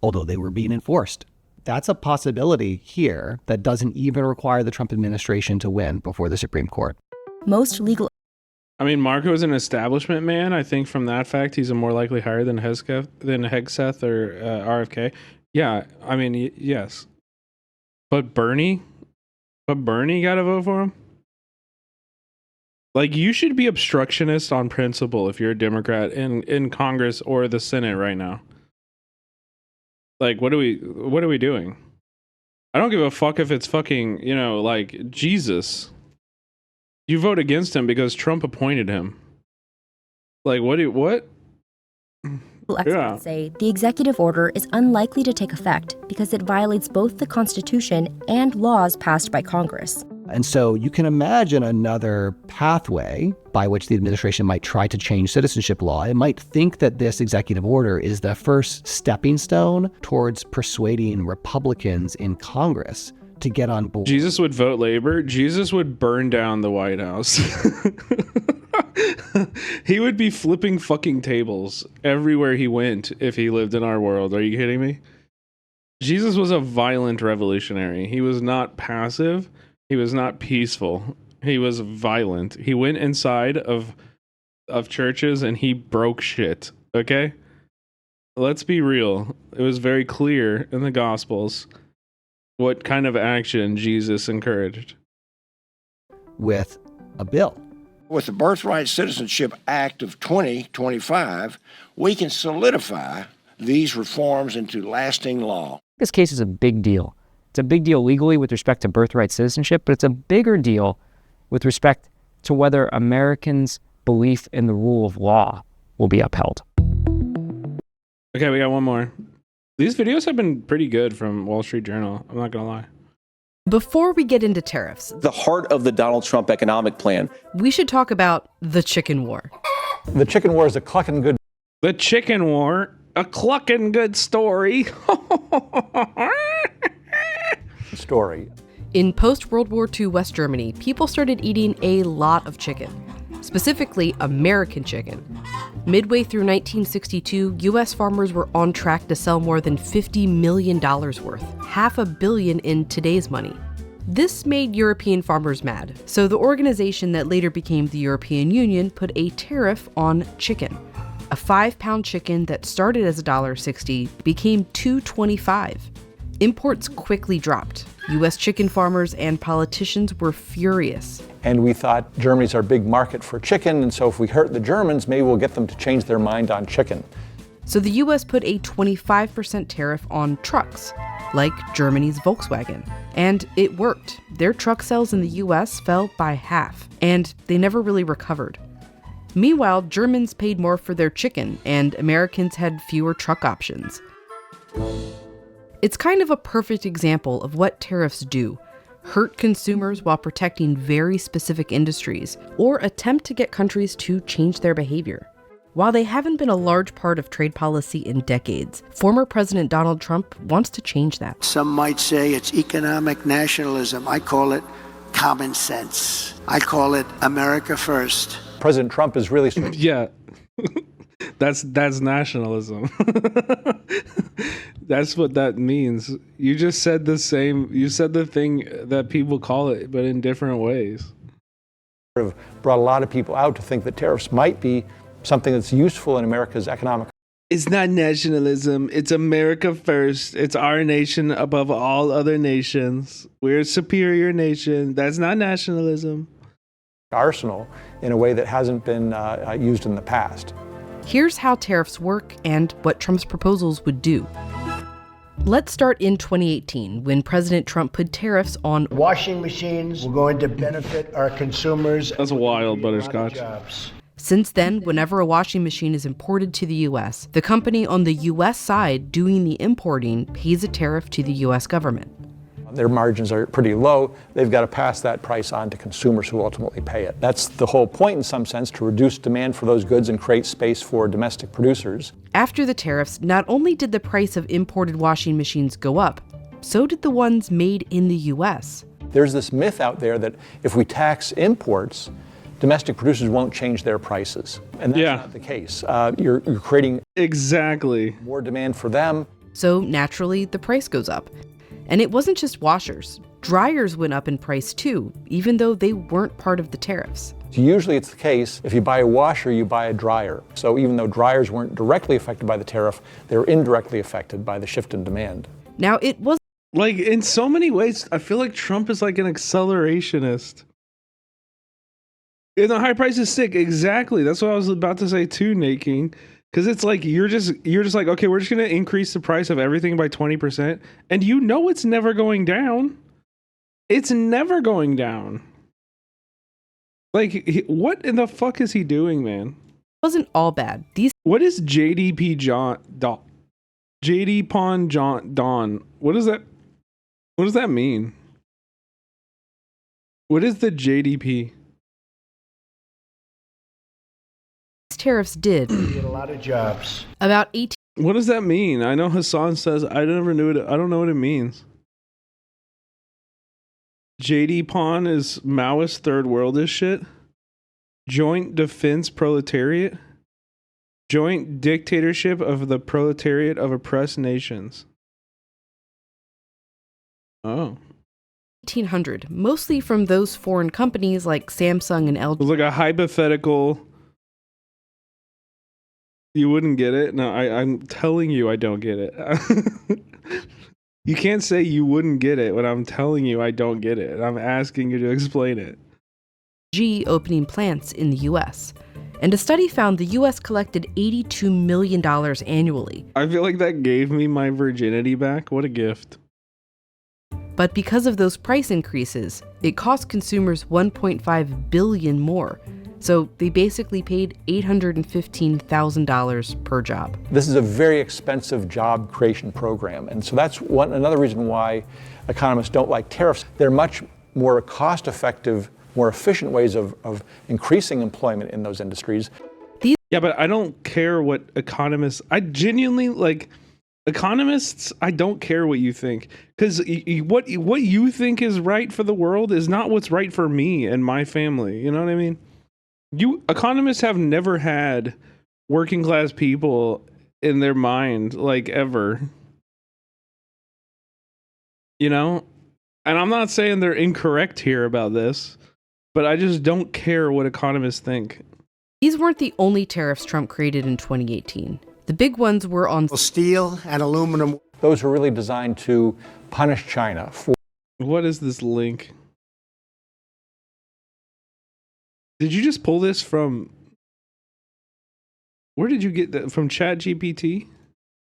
although they were being enforced. That's a possibility here that doesn't even require the Trump administration to win before the Supreme Court. Most legal... I mean, Marco is an establishment man. I think from that fact, he's a more likely hire than Hegseth or RFK. Yeah, I mean, yes. But Bernie got to vote for him? Like, you should be obstructionist on principle if you're a Democrat in Congress or the Senate right now. Like, what are we doing? I don't give a fuck if it's fucking, like, Jesus. You vote against him because Trump appointed him. Like, what? Experts say the executive order is unlikely to take effect because it violates both the Constitution and laws passed by Congress. And so you can imagine another pathway by which the administration might try to change citizenship law. It might think that this executive order is the first stepping stone towards persuading Republicans in Congress to get on board. Jesus would vote labor. Jesus would burn down the White House. He would be flipping fucking tables everywhere he went if he lived in our world. Are you kidding me? Jesus was a violent revolutionary. He was not passive. He was not peaceful. He was violent. He went inside of churches and he broke shit. Okay? Let's be real. It was very clear in the Gospels what kind of action Jesus encouraged. With a bill. With the Birthright Citizenship Act of 2025, we can solidify these reforms into lasting law. This case is a big deal. It's a big deal legally with respect to birthright citizenship, but it's a bigger deal with respect to whether Americans' belief in the rule of law will be upheld. Okay, we got one more. These videos have been pretty good from Wall Street Journal. I'm not going to lie. Before we get into tariffs, the heart of the Donald Trump economic plan, we should talk about the chicken war. The chicken war is a clucking good. The chicken war, a clucking good story. Story. In post-World War II West Germany, people started eating a lot of chicken, specifically American chicken. Midway through 1962, U.S. farmers were on track to sell more than $50 million worth, $500 million in today's money. This made European farmers mad, so the organization that later became the European Union put a tariff on chicken. A 5-pound chicken that started as $1.60 became $2.25. Imports quickly dropped. U.S. chicken farmers and politicians were furious. And we thought Germany's our big market for chicken, and so if we hurt the Germans, maybe we'll get them to change their mind on chicken. So the U.S. put a 25% tariff on trucks, like Germany's Volkswagen. And it worked. Their truck sales in the U.S. fell by half, and they never really recovered. Meanwhile, Germans paid more for their chicken, and Americans had fewer truck options. It's kind of a perfect example of what tariffs do. Hurt consumers while protecting very specific industries, or attempt to get countries to change their behavior. While they haven't been a large part of trade policy in decades, former President Donald Trump wants to change that. Some might say it's economic nationalism. I call it common sense. I call it America first. President Trump is really... Yeah, that's nationalism. That's what that means. You just said the same. You said the thing that people call it, but in different ways. Brought a lot of people out to think that tariffs might be something that's useful in America's economic. It's not nationalism. It's America first. It's our nation above all other nations. We're a superior nation. That's not nationalism. Arsenal in a way that hasn't been used in the past. Here's how tariffs work and what Trump's proposals would do. Let's start in 2018, when President Trump put tariffs on washing machines. We're going to benefit our consumers. That's wild, Butterscotch. Since then, whenever a washing machine is imported to the U.S., the company on the U.S. side doing the importing pays a tariff to the U.S. government. Their margins are pretty low. They've got to pass that price on to consumers who ultimately pay it. That's the whole point, in some sense, to reduce demand for those goods and create space for domestic producers. After the tariffs, not only did the price of imported washing machines go up, so did the ones made in the U.S. There's this myth out there that if we tax imports, domestic producers won't change their prices. And that's not the case. You're creating more demand for them. So naturally, the price goes up. And it wasn't just washers. Dryers went up in price too, even though they weren't part of the tariffs. Usually it's the case, if you buy a washer, you buy a dryer. So even though dryers weren't directly affected by the tariff, they were indirectly affected by the shift in demand. Now, it was like, in so many ways, I feel like Trump is like an accelerationist. And the high price is sick. Exactly. That's what I was about to say too, Naking. Because it's like you're just like, okay, we're just gonna increase the price of everything by 20%, and you know it's never going down. It's never going down. Like, what in the fuck is he doing, man? It wasn't all bad. What is JDP JD Pon John Don? What does that mean? What is the JDP? Tariffs did get a lot of jobs. About 18. What does that mean? I know Hassan says I never knew it. I don't know what it means. JD Pon is Maoist third worldist shit. Joint defense proletariat. Joint dictatorship of the proletariat of oppressed nations. Oh. 1800, mostly from those foreign companies like Samsung and LG. It was like a hypothetical. You wouldn't get it? No, I'm telling you I don't get it. You can't say you wouldn't get it when I'm telling you I don't get it. I'm asking you to explain it. Opening plants in the U.S. And a study found the U.S. collected $82 million annually. I feel like that gave me my virginity back. What a gift. But because of those price increases, it cost consumers $1.5 billion more. So they basically paid $815,000 per job. This is a very expensive job creation program. And so that's another reason why economists don't like tariffs. They're much more cost-effective, more efficient ways of increasing employment in those industries. Yeah, but I don't care what economists... I genuinely, like... Economists, I don't care what you think. Because what you think is right for the world is not what's right for me and my family. You know what I mean? Economists have never had working class people in their mind, like, ever. You know? And I'm not saying they're incorrect here about this, but I just don't care what economists think. These weren't the only tariffs Trump created in 2018. The big ones were on steel and aluminum. Those were really designed to punish China for... What is this link? Did you just pull this from... Where did you get that? From ChatGPT?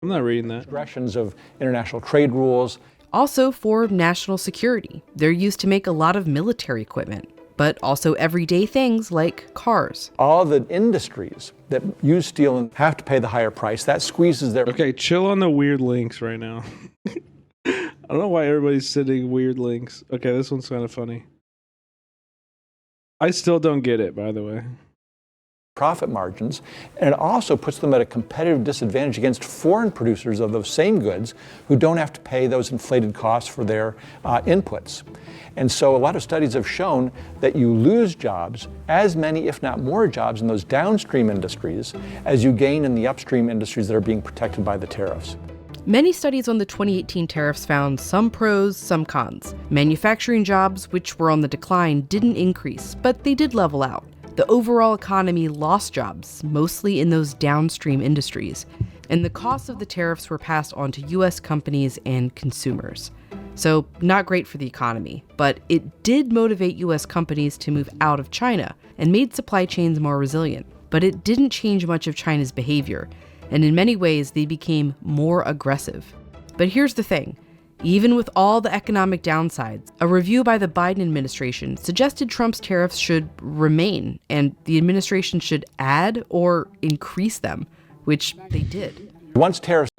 I'm not reading that. Transgressions of international trade rules. Also for national security. They're used to make a lot of military equipment, but also everyday things like cars. All the industries that use steel and have to pay the higher price, that squeezes their... Okay, chill on the weird links right now. I don't know why everybody's sending weird links. Okay, this one's kind of funny. I still don't get it, by the way. Profit margins, and it also puts them at a competitive disadvantage against foreign producers of those same goods who don't have to pay those inflated costs for their inputs. And so a lot of studies have shown that you lose jobs, as many if not more jobs in those downstream industries as you gain in the upstream industries that are being protected by the tariffs. Many studies on the 2018 tariffs found some pros, some cons. Manufacturing jobs, which were on the decline, didn't increase, but they did level out. The overall economy lost jobs, mostly in those downstream industries, and the costs of the tariffs were passed on to U.S. companies and consumers. So, not great for the economy, but it did motivate U.S. companies to move out of China and made supply chains more resilient. But it didn't change much of China's behavior, and in many ways they became more aggressive. But here's the thing. Even with all the economic downsides, a review by the Biden administration suggested Trump's tariffs should remain and the administration should add or increase them, which they did. Once tariffs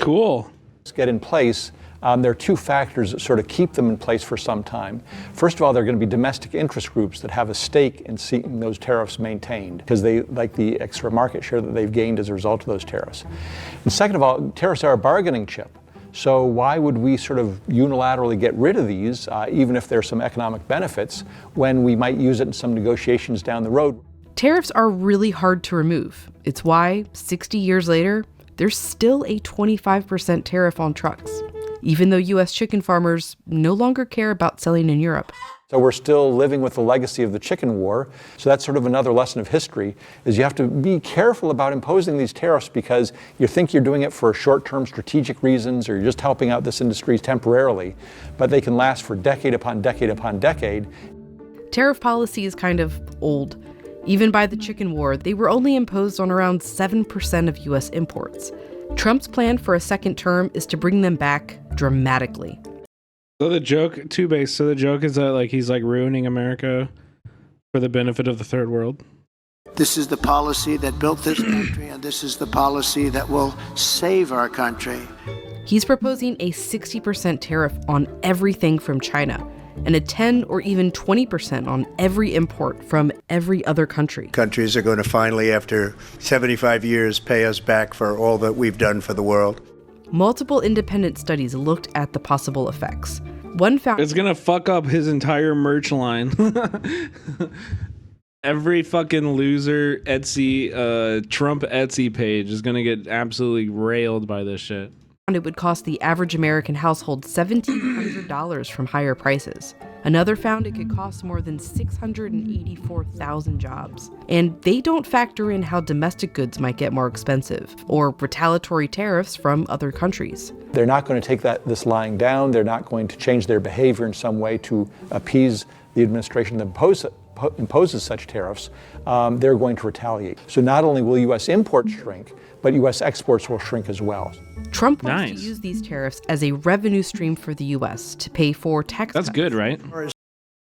get in place, there are two factors that sort of keep them in place for some time. First of all, there are going to be domestic interest groups that have a stake in seeing those tariffs maintained because they like the extra market share that they've gained as a result of those tariffs. And second of all, tariffs are a bargaining chip. So why would we sort of unilaterally get rid of these, even if there's some economic benefits, when we might use it in some negotiations down the road? Tariffs are really hard to remove. It's why, 60 years later, there's still a 25% tariff on trucks, even though U.S. chicken farmers no longer care about selling in Europe. So we're still living with the legacy of the chicken war. So that's sort of another lesson of history, is you have to be careful about imposing these tariffs because you think you're doing it for short-term strategic reasons or you're just helping out this industry temporarily, but they can last for decade upon decade upon decade. Tariff policy is kind of old. Even by the chicken war, they were only imposed on around 7% of U.S. imports. Trump's plan for a second term is to bring them back dramatically. So the joke, so the joke is that he's ruining America for the benefit of the third world. This is the policy that built this country, and this is the policy that will save our country. He's proposing a 60% tariff on everything from China, and a 10 or even 20% on every import from every other country. Countries are going to finally, after 75 years, pay us back for all that we've done for the world. Multiple independent studies looked at the possible effects. One found it's gonna fuck up his entire merch line. Every fucking loser Etsy, Trump Etsy page is gonna get absolutely railed by this shit. It would cost the average American household $1,700 from higher prices. Another found it could cost more than 684,000 jobs. And they don't factor in how domestic goods might get more expensive, or retaliatory tariffs from other countries. They're not going to take this lying down. They're not going to change their behavior in some way to appease the administration that imposes such tariffs. They're going to retaliate. So not only will U.S. imports shrink, but U.S. exports will shrink as well. Trump wants to use these tariffs as a revenue stream for the U.S. to pay for tax cuts. That's good, right?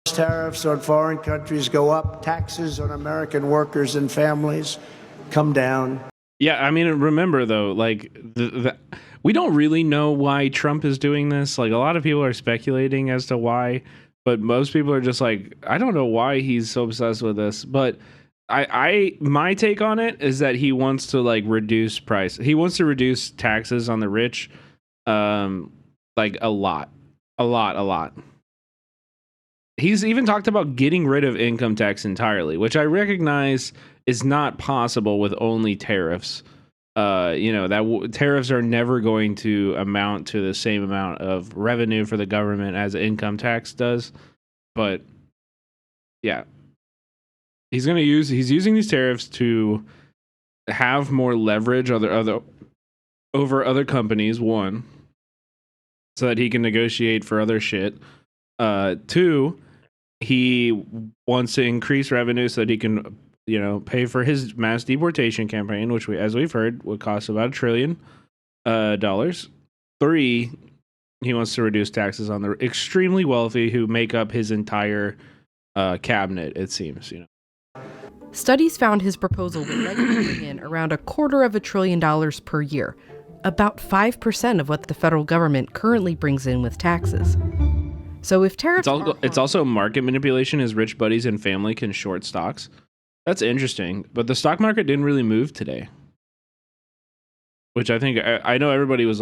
Tariffs on foreign countries go up, taxes on American workers and families come down. Yeah, I mean, remember though, we don't really know why Trump is doing this. A lot of people are speculating as to why, but most people are just I don't know why he's so obsessed with this, but my take on it is that he wants to reduce price. He wants to reduce taxes on the rich, a lot. He's even talked about getting rid of income tax entirely, which I recognize is not possible with only tariffs. Tariffs are never going to amount to the same amount of revenue for the government as income tax does. But yeah. He's using these tariffs to have more leverage over other companies, one, so that he can negotiate for other shit. Two, he wants to increase revenue so that he can, pay for his mass deportation campaign, which as we've heard, would cost about $1 trillion. Three, he wants to reduce taxes on the extremely wealthy who make up his entire cabinet, it seems, Studies found his proposal would likely bring in around $250 billion per year, about 5% of what the federal government currently brings in with taxes. So if tariffs it's also market manipulation, his rich buddies and family can short stocks. That's interesting, but the stock market didn't really move today. Which I think, I know everybody was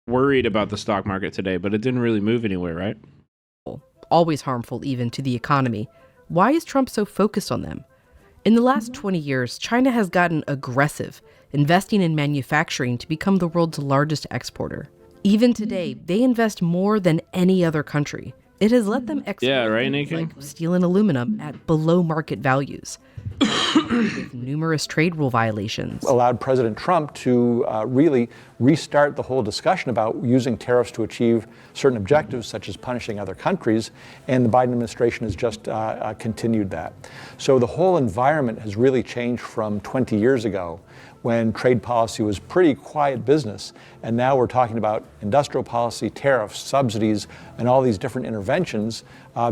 worried about the stock market today, but it didn't really move anywhere, right? Always harmful even to the economy. Why is Trump so focused on them? In the last 20 years, China has gotten aggressive, investing in manufacturing to become the world's largest exporter. Even today, they invest more than any other country. It has let them export steel and aluminum at below market values. with numerous trade rule violations. Allowed President Trump to really restart the whole discussion about using tariffs to achieve certain objectives, such as punishing other countries, and the Biden administration has just continued that. So the whole environment has really changed from 20 years ago, when trade policy was pretty quiet business, and now we're talking about industrial policy, tariffs, subsidies, and all these different interventions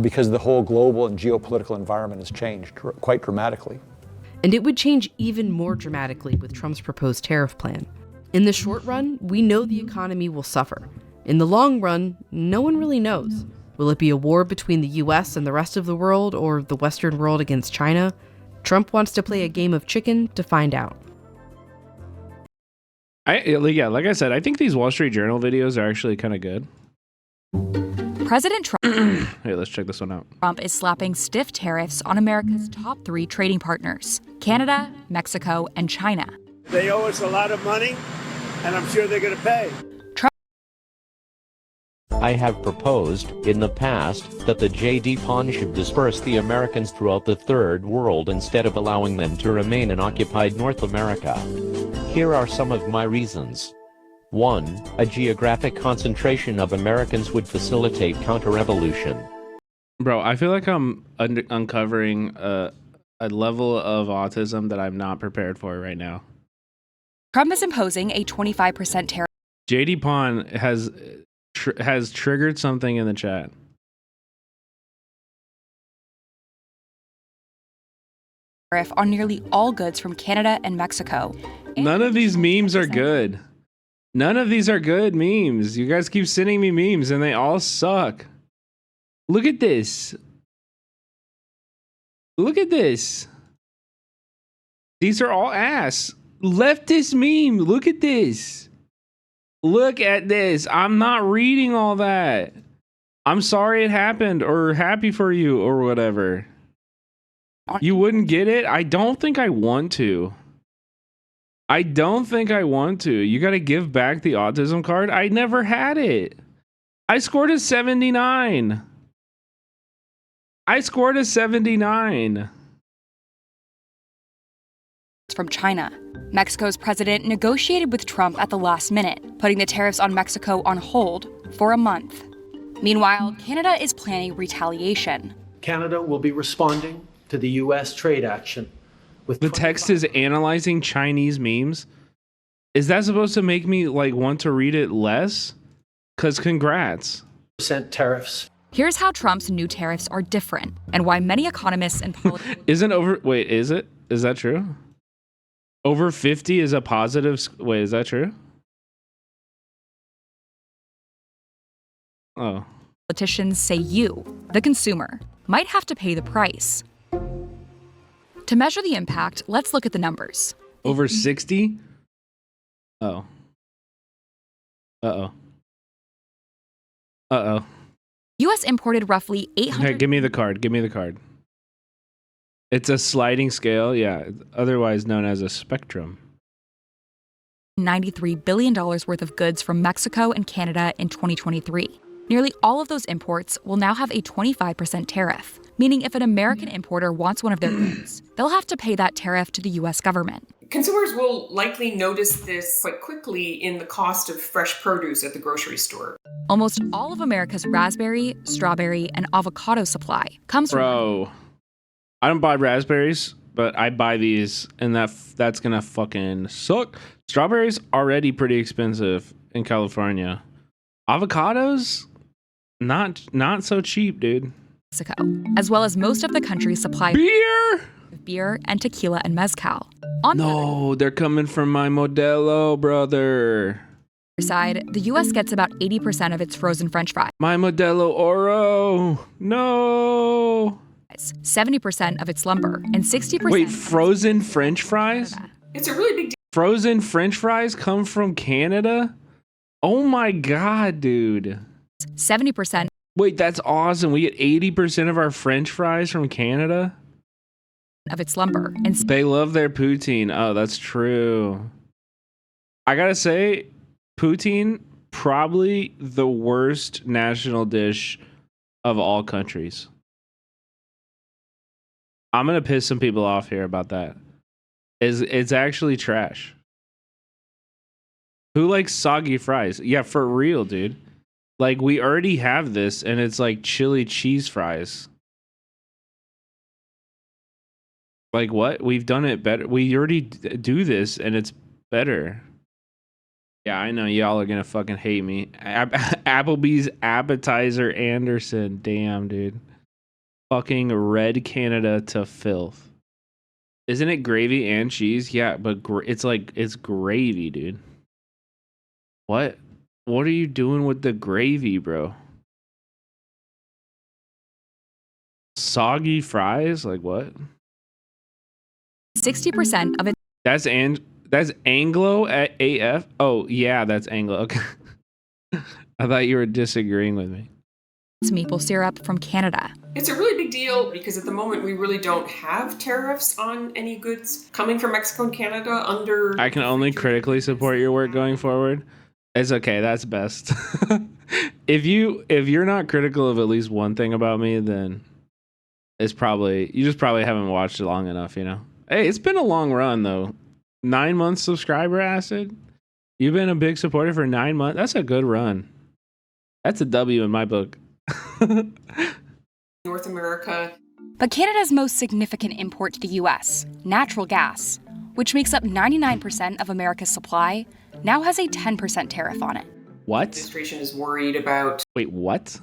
because the whole global and geopolitical environment has changed quite dramatically. And it would change even more dramatically with Trump's proposed tariff plan. In the short run, we know the economy will suffer. In the long run, no one really knows. Will it be a war between the US and the rest of the world, or the Western world against China? Trump wants to play a game of chicken to find out. Like I said, I think these Wall Street Journal videos are actually kind of good. President Trump Hey, let's check this one out. is slapping stiff tariffs on America's top 3 trading partners, Canada, Mexico, and China. They owe us a lot of money, and I'm sure they're going to pay. I have proposed, in the past, that the J.D. Pawn should disperse the Americans throughout the Third World instead of allowing them to remain in occupied North America. Here are some of my reasons. 1. A geographic concentration of Americans would facilitate counter-revolution. Bro, I feel like I'm uncovering a level of autism that I'm not prepared for right now. Trump is imposing a 25% tariff JD Pawn has triggered something in the chat. on nearly all goods from Canada and Mexico. None of these memes are good. None of these are good memes. You guys keep sending me memes and they all suck. Look at this. Look at this. These are all ass. Leftist meme. Look at this. Look at this. I'm not reading all that. I'm sorry it happened, or happy for you, or whatever. You wouldn't get it? I don't think I want to. I don't think I want to. You got to give back the autism card. I never had it. I scored a 79. I scored a 79. From China. Mexico's president negotiated with Trump at the last minute, putting the tariffs on Mexico on hold for a month. Meanwhile, Canada is planning retaliation. Canada will be responding to the U.S. trade action. With the text is analyzing Chinese memes. Is that supposed to make me want to read it less? Because congrats. Tariffs. Here's how Trump's new tariffs are different and why many economists and politicians... Is it? Is that true? Over 50 is a positive... Wait, is that true? Oh. Politicians say you, the consumer, might have to pay the price. To measure the impact, let's look at the numbers. Over 60? Oh. Uh-oh. Uh-oh. U.S. imported roughly 800... Okay, give me the card. Give me the card. It's a sliding scale, yeah, otherwise known as a spectrum. $93 billion worth of goods from Mexico and Canada in 2023. Nearly all of those imports will now have a 25% tariff, meaning if an American importer wants one of their goods, they'll have to pay that tariff to the U.S. government. Consumers will likely notice this quite quickly in the cost of fresh produce at the grocery store. Almost all of America's raspberry, strawberry, and avocado supply comes from... Bro, I don't buy raspberries, but I buy these, and that's gonna fucking suck. Strawberries already pretty expensive in California. Avocados, not so cheap, dude. Mexico, as well as most of the country's supply of beer and tequila and mezcal. No, they're coming from my Modelo, brother. Side, the U.S. gets about 80% of its frozen French fries. My Modelo Oro. No. 70% of its lumber and 60%. Wait, frozen French fries? It's a really big deal. Frozen French fries come from Canada? Oh my God, dude. 70%. Wait, that's awesome. We get 80% of our French fries from Canada? Of its lumber. And they love their poutine. Oh, that's true. I gotta say, poutine, probably the worst national dish of all countries. I'm gonna piss some people off here about that. It's actually trash. Who likes soggy fries? Yeah, for real, dude. Like, we already have this, and it's like chili cheese fries. Like, what? We've done it better. We already do this, and it's better. Yeah, I know y'all are gonna fucking hate me. Applebee's appetizer Anderson. Damn, dude. Fucking red Canada to filth. Isn't it gravy and cheese? Yeah, but it's like, it's gravy, dude. What? What are you doing with the gravy, bro? Soggy fries? Like what? 60% of it. That's Anglo at AF. Oh yeah, that's Anglo. Okay. I thought you were disagreeing with me. It's maple syrup from Canada. It's a really big deal because at the moment we really don't have tariffs on any goods coming from Mexico and Canada under. I can only critically support your work going forward. It's okay. That's best. If you're not critical of at least one thing about me, then it's probably you just probably haven't watched it long enough. You know. Hey, it's been a long run though. 9 months subscriber acid. You've been a big supporter for 9 months. That's a good run. That's a W in my book. North America. But Canada's most significant import to the US, natural gas, which makes up 99% of America's supply, now has a 10% tariff on it. What? Administration is worried about. Wait, what?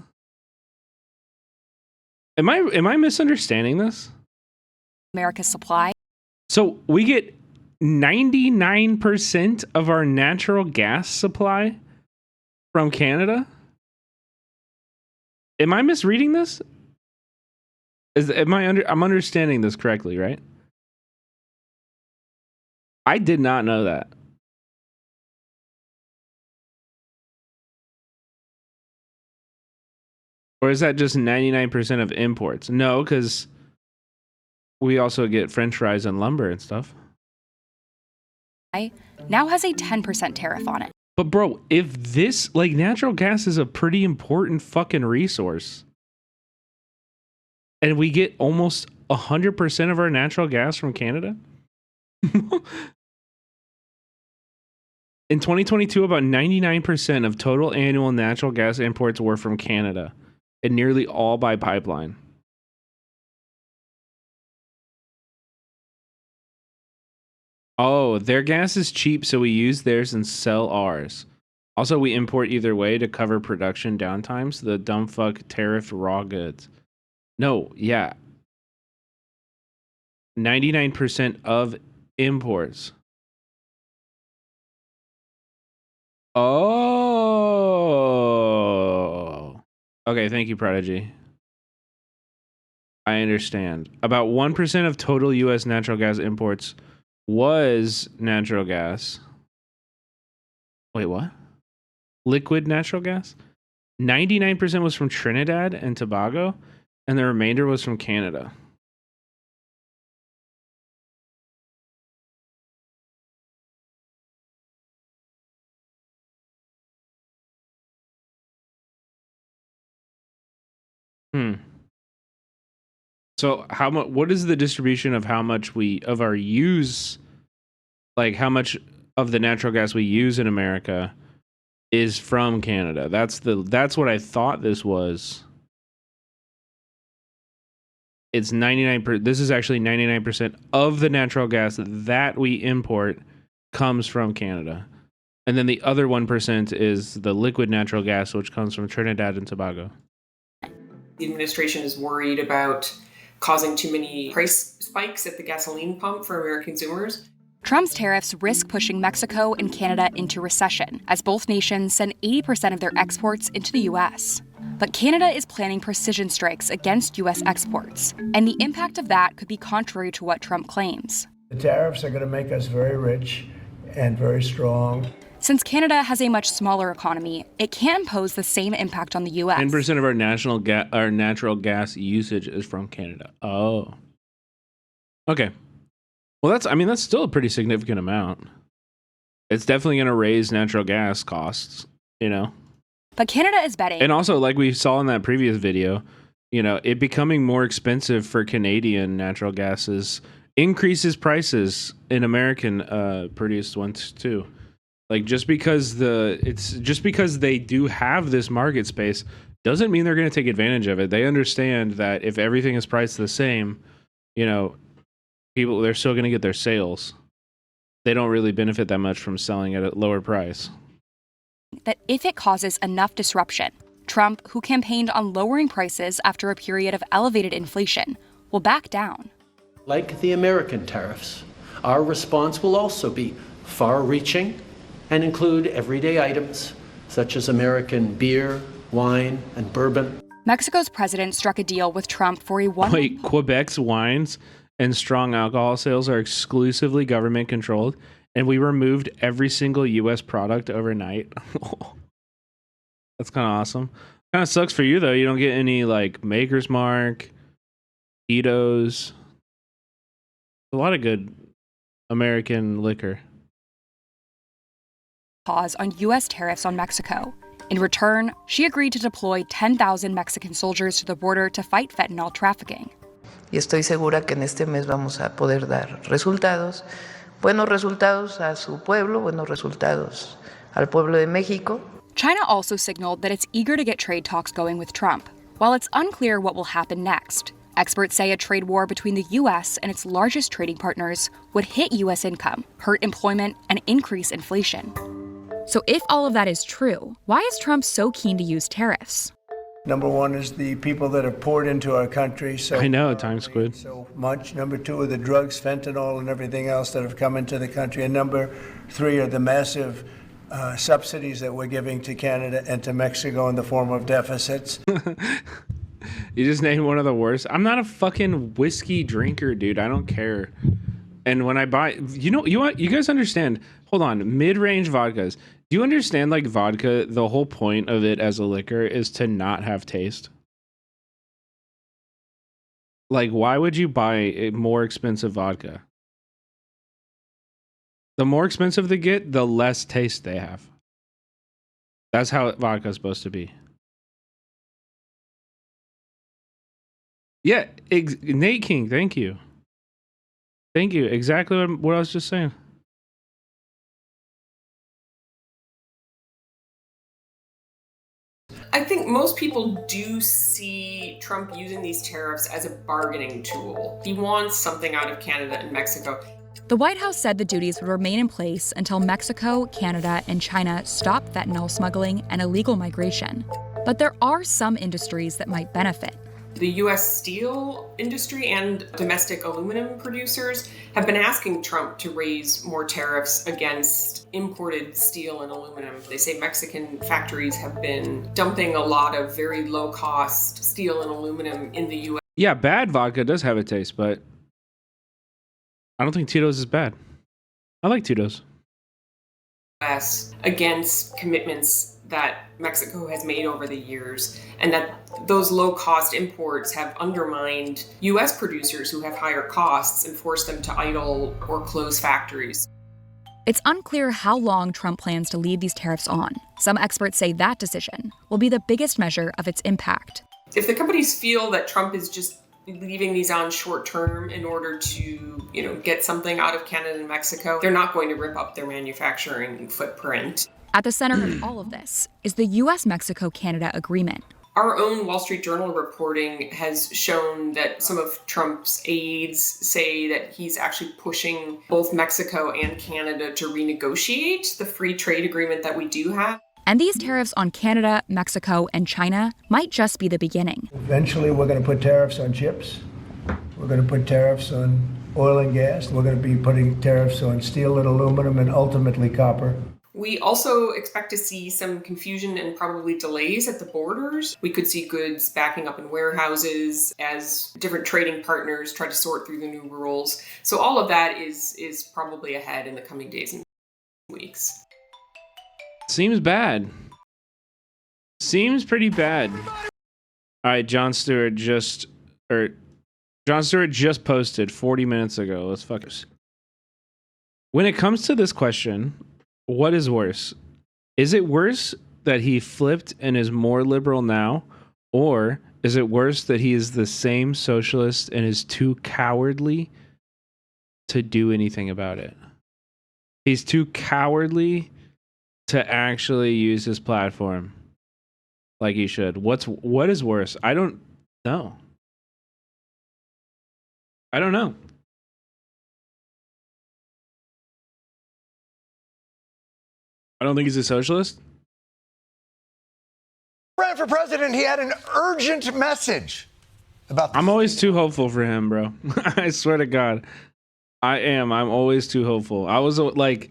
Am I misunderstanding this? America's supply. So we get 99% of our natural gas supply from Canada? Am I misreading this? I'm understanding this correctly, right? I did not know that. Or is that just 99% of imports? No, because we also get French fries and lumber and stuff. Now has a 10% tariff on it. But bro, if this, like, natural gas is a pretty important fucking resource, and we get almost 100% of our natural gas from Canada? In 2022, about 99% of total annual natural gas imports were from Canada, and nearly all by pipeline. Oh, their gas is cheap, so we use theirs and sell ours. Also, we import either way to cover production downtimes. The dumb fuck tariffed raw goods. No, yeah. 99% of imports. Oh. Okay, thank you, Prodigy. I understand. About 1% of total U.S. natural gas imports was natural gas. Wait, what? Liquid natural gas? 99% was from Trinidad and Tobago, and the remainder was from Canada. So how much? What is the distribution of how much of our use, like how much of the natural gas we use in America is from Canada? That's what I thought this was. It's 99%. This is actually 99% of the natural gas that we import comes from Canada. And then the other 1% is the liquid natural gas, which comes from Trinidad and Tobago. The administration is worried about causing too many price spikes at the gasoline pump for American consumers. Trump's tariffs risk pushing Mexico and Canada into recession, as both nations send 80% of their exports into the U.S. But Canada is planning precision strikes against U.S. exports, and the impact of that could be contrary to what Trump claims. The tariffs are going to make us very rich and very strong. Since Canada has a much smaller economy, it can't impose the same impact on the U.S. 10% of our natural gas usage is from Canada. Oh. Okay. Well, that's still a pretty significant amount. It's definitely going to raise natural gas costs, you know? But Canada is betting. And also, like we saw in that previous video, you know, it becoming more expensive for Canadian natural gases increases prices in American produced ones too. Like just because they do have this market space doesn't mean they're going to take advantage of it. They understand that if everything is priced the same, you know, they're still going to get their sales. They don't really benefit that much from selling at a lower price. That if it causes enough disruption, Trump, who campaigned on lowering prices after a period of elevated inflation, will back down. Like the American tariffs, our response will also be far-reaching and include everyday items such as American beer, wine, and bourbon. Mexico's president struck a deal with Trump for a Wait, Quebec's wines and strong alcohol sales are exclusively government controlled, and we removed every single U.S. product overnight. That's kind of awesome. Kind of sucks for you though. You don't get any like Maker's Mark, Tito's. A lot of good American liquor. Pause on U.S. tariffs on Mexico. In return, she agreed to deploy 10,000 Mexican soldiers to the border to fight fentanyl trafficking. Y estoy segura que en este mes vamos a poder dar resultados, buenos resultados a su pueblo, buenos resultados al pueblo de México. China also signaled that it's eager to get trade talks going with Trump, while it's unclear what will happen next. Experts say a trade war between the U.S. and its largest trading partners would hit U.S. income, hurt employment, and increase inflation. So if all of that is true, why is Trump so keen to use tariffs? Number one is the people that have poured into our country I know, Time Squid. so much. Number two are the drugs, fentanyl, and everything else that have come into the country. And number three are the massive subsidies that we're giving to Canada and to Mexico in the form of deficits. You just named one of the worst. I'm not a fucking whiskey drinker, dude. I don't care. And when I buy, you guys understand, hold on, mid-range vodkas. Do you understand, like, vodka, the whole point of it as a liquor is to not have taste? Like, why would you buy a more expensive vodka? The more expensive they get, the less taste they have. That's how vodka is supposed to be. Yeah, Nate King, thank you. Thank you. Exactly what I was just saying. I think most people do see Trump using these tariffs as a bargaining tool. He wants something out of Canada and Mexico. The White House said the duties would remain in place until Mexico, Canada, and China stop fentanyl smuggling and illegal migration. But there are some industries that might benefit. The U.S. steel industry and domestic aluminum producers have been asking Trump to raise more tariffs against imported steel and aluminum. They say Mexican factories have been dumping a lot of very low-cost steel and aluminum in the U.S. Yeah, bad vodka does have a taste, but I don't think Tito's is bad. I like Tito's. Against commitments that Mexico has made over the years, and that those low-cost imports have undermined U.S. producers who have higher costs and forced them to idle or close factories. It's unclear how long Trump plans to leave these tariffs on. Some experts say that decision will be the biggest measure of its impact. If the companies feel that Trump is just leaving these on short term in order to, get something out of Canada and Mexico, they're not going to rip up their manufacturing footprint. At the center of all of this is the U.S.-Mexico-Canada agreement. Our own Wall Street Journal reporting has shown that some of Trump's aides say that he's actually pushing both Mexico and Canada to renegotiate the free trade agreement that we do have. And these tariffs on Canada, Mexico, and China might just be the beginning. Eventually, we're going to put tariffs on chips. We're going to put tariffs on oil and gas. We're going to be putting tariffs on steel and aluminum and ultimately copper. We also expect to see some confusion and probably delays at the borders. We could see goods backing up in warehouses as different trading partners try to sort through the new rules. So all of that is probably ahead in the coming days and weeks. Seems bad. Seems pretty bad. All right, Jon Stewart just posted 40 minutes ago. Let's focus. When it comes to this question, what is worse? Is it worse that he flipped and is more liberal now, Or is it worse that he is the same socialist and is too cowardly to do anything about it? He's too cowardly to actually use his platform like he should. What is worse? I don't know. I don't know. I don't think he's a socialist. Ran for president, he had an urgent message about. I'm always too hopeful for him, bro. I swear to God, I am. I'm always too hopeful. I was like,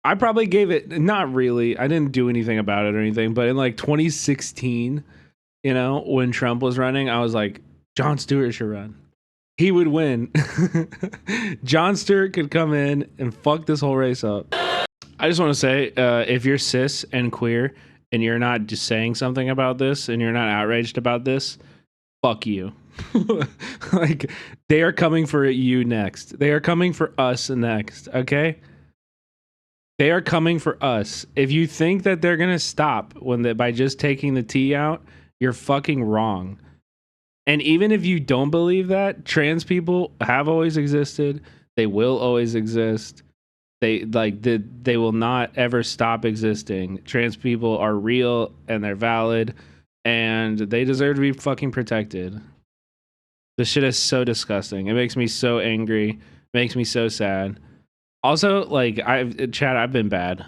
I probably gave it. Not really. I didn't do anything about it or anything. But in like 2016, you know, when Trump was running, I was like, Jon Stewart should run. He would win. Jon Stewart could come in and fuck this whole race up. I just want to say, if you're cis and queer and you're not just saying something about this and you're not outraged about this, fuck you. Like, they are coming for you next. They are coming for us next, okay? They are coming for us. If you think that they're going to stop by just taking the T out, you're fucking wrong. And even if you don't believe that, trans people have always existed. They will always exist. They will not ever stop existing. Trans people are real and they're valid and they deserve to be fucking protected. This shit is so disgusting. It makes me so angry. It makes me so sad. Also, like, I've been bad.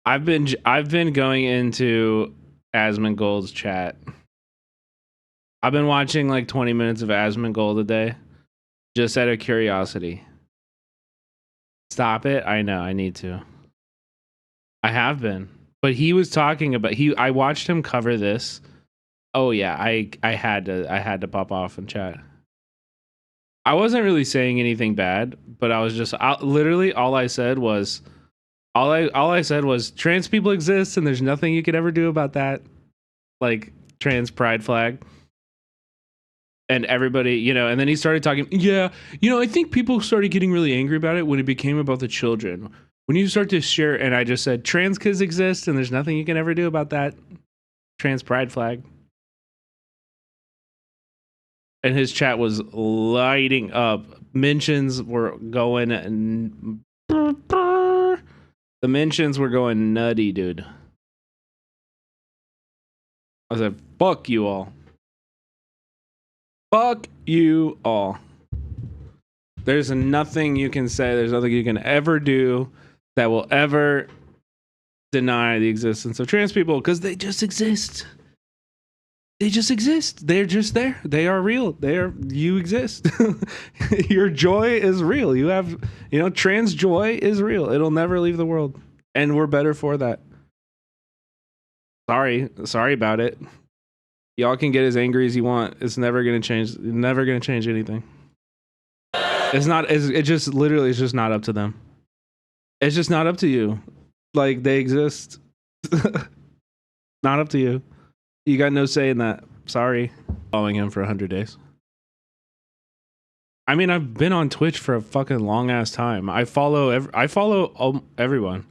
I've been going into Asmongold's chat. I've been watching like 20 minutes of Asmongold a day just out of curiosity. Stop it. I know I need to. I have been. But he was talking about I watched him cover this. Oh yeah, I had to pop off and chat. I wasn't really saying anything bad, but I was just literally all I said was trans people exist and there's nothing you could ever do about that. Like, trans pride flag. And everybody, you know, and then he started talking. Yeah, you know, I think people started getting really angry about it when it became about the children. When you start to share, and I just said, trans kids exist and there's nothing you can ever do about that. Trans pride flag. And his chat was lighting up. Mentions were going, the mentions were going nutty, dude. I said, fuck you all. Fuck you all. There's nothing you can say, there's nothing you can ever do that will ever deny the existence of trans people, because they just exist. They just exist. They're just there. They are real. You exist. Your joy is real. You have, you know, trans joy is real. It'll never leave the world. And we're better for that. Sorry about it. Y'all can get as angry as you want. It's never gonna change. Never gonna change anything. It's not. It just literally. It's just not up to them. It's just not up to you. Like, they exist. Not up to you. You got no say in that. Sorry. Following him for 100 days. I mean, I've been on Twitch for a fucking long ass time. I follow everyone.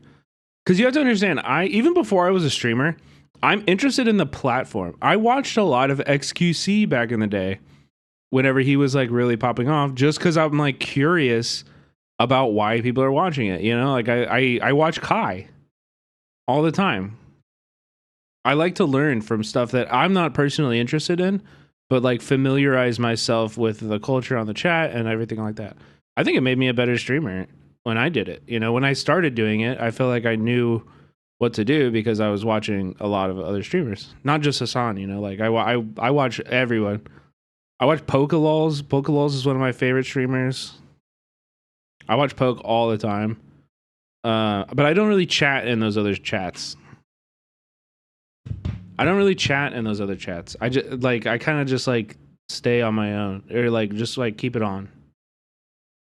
Because you have to understand, even before I was a streamer, I'm interested in the platform. I watched a lot of XQC back in the day, whenever he was like really popping off, just because I'm like curious about why people are watching it. You know, like I watch Kai all the time. I like to learn from stuff that I'm not personally interested in, but like familiarize myself with the culture on the chat and everything like that. I think it made me a better streamer when I did it. You know, when I started doing it, I felt like I knew what to do because I was watching a lot of other streamers, not just Hassan. You know, like I watch everyone. I watch Pokelols. Pokelols is one of my favorite streamers. I watch Poke all the time, but I don't really chat in those other chats. I don't really chat in those other chats. I just I kind of just like stay on my own, or like just like keep it on.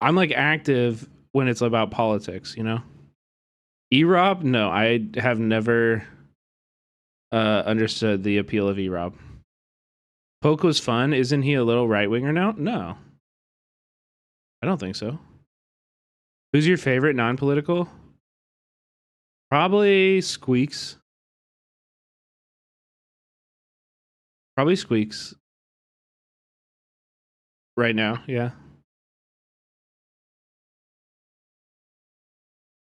I'm like active when it's about politics, you know. E-Rob? No, I have never understood the appeal of E-Rob. Poke was fun. Isn't he a little right-winger now? No. I don't think so. Who's your favorite non-political? Probably Squeaks. Probably Squeaks. Right now, yeah.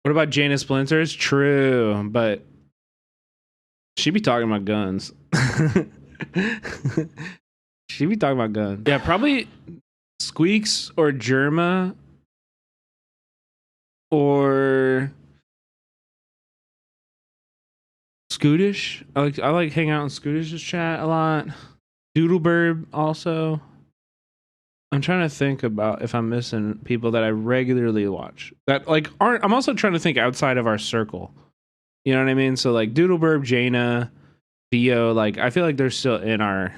What about Jaina Splinters? True, but she be talking about guns. She be talking about guns. Yeah, probably Squeaks or Germa or Scootish. I like hang out in Scootish's chat a lot. Doodleburb also. I'm trying to think about if I'm missing people that I regularly watch that like aren't. I'm also trying to think outside of our circle. You know what I mean? So like Doodleburb, Jaina, Theo, like I feel like they're still in our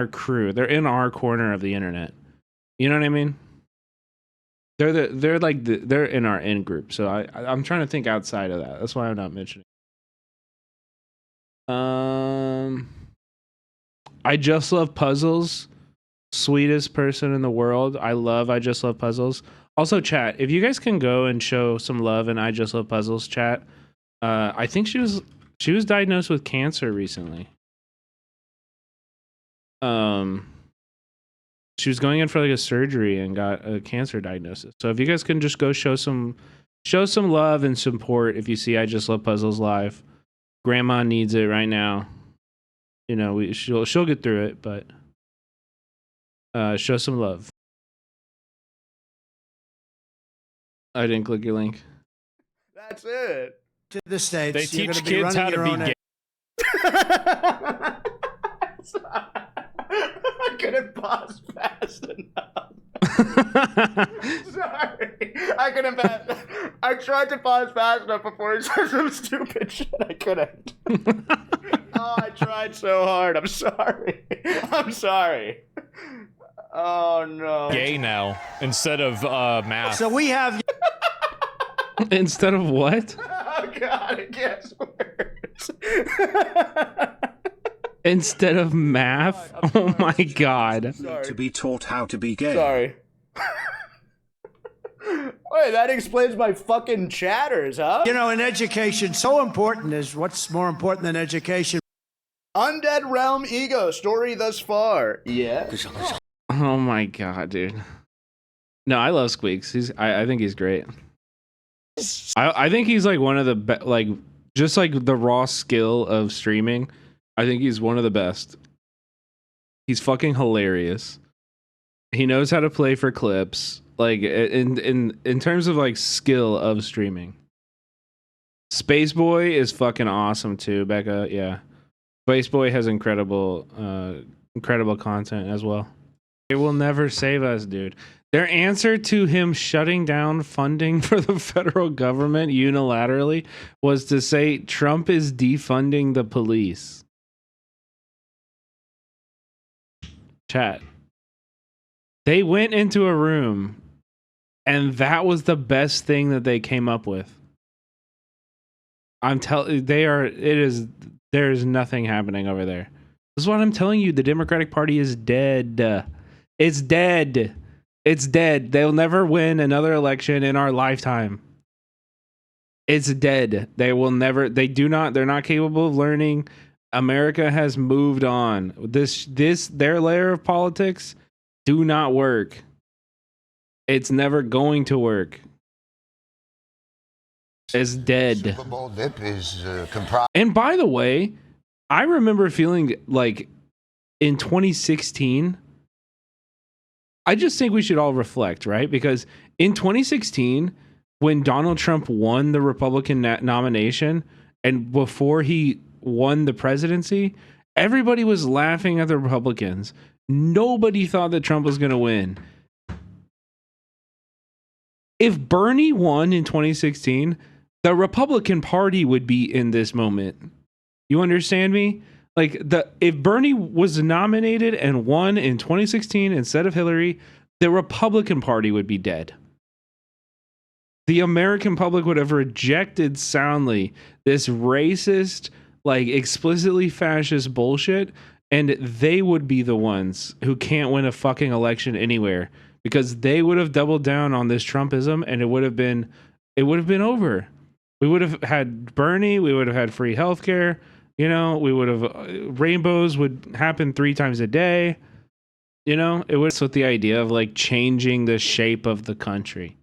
crew. They're in our corner of the internet. You know what I mean? They're in our in group. So I'm trying to think outside of that. That's why I'm not mentioning. I just love puzzles. Sweetest person in the world. I just love puzzles. Also, chat, if you guys can go and show some love in I just love puzzles chat. I think she was diagnosed with cancer recently. She was going in for like a surgery and got a cancer diagnosis. So if you guys can just go show some love and support if you see I just love puzzles live. Grandma needs it right now. You know, she'll get through it, but show some love. I didn't click your link. That's it. To the States. They teach kids how to be gay. I couldn't pause fast enough. Sorry. I couldn't pass. I tried to pause fast enough before he said some stupid shit. I couldn't. Oh, I tried so hard. I'm sorry. Oh, no. Gay now instead of math. So we have... Instead of what? Oh, God, it gets worse. Instead of math? Oh my God. Sorry. To be taught how to be gay. Sorry. Wait, that explains my fucking chatters, huh? You know, in education, so important is what's more important than education? Undead Realm Ego, story thus far. Yeah. Oh my God, dude. No, I love Squeaks. I think he's great. I think he's like one of the like just like the raw skill of streaming. I think he's one of the best. He's fucking hilarious. He knows how to play for clips. Like in terms of like skill of streaming. Spaceboy is fucking awesome too, Becca. Yeah. Spaceboy has incredible content as well. It will never save us, dude. Their answer to him shutting down funding for the federal government unilaterally was to say Trump is defunding the police. Chat. They went into a room and that was the best thing that they came up with. There is nothing happening over there. This is what I'm telling you. The Democratic Party is dead. It's dead. It's dead. They'll never win another election in our lifetime. It's dead. They're not capable of learning. America has moved on. Their layer of politics do not work. It's never going to work. It's dead. Super Bowl dip is comprised. And by the way, I remember feeling like in 2016, I just think we should all reflect, right? Because in 2016, when Donald Trump won the Republican nomination and before he won the presidency, everybody was laughing at the Republicans. Nobody thought that Trump was going to win. If Bernie won in 2016, the Republican Party would be in this moment. You understand me? Like if Bernie was nominated and won in 2016 instead of Hillary, the Republican Party would be dead. The American public would have rejected soundly this racist, like explicitly fascist bullshit, and they would be the ones who can't win a fucking election anywhere because they would have doubled down on this Trumpism and it would have been over. We would have had Bernie, we would have had free healthcare. You know, we would have rainbows would happen 3 times a day. You know, it was with the idea of like changing the shape of the country.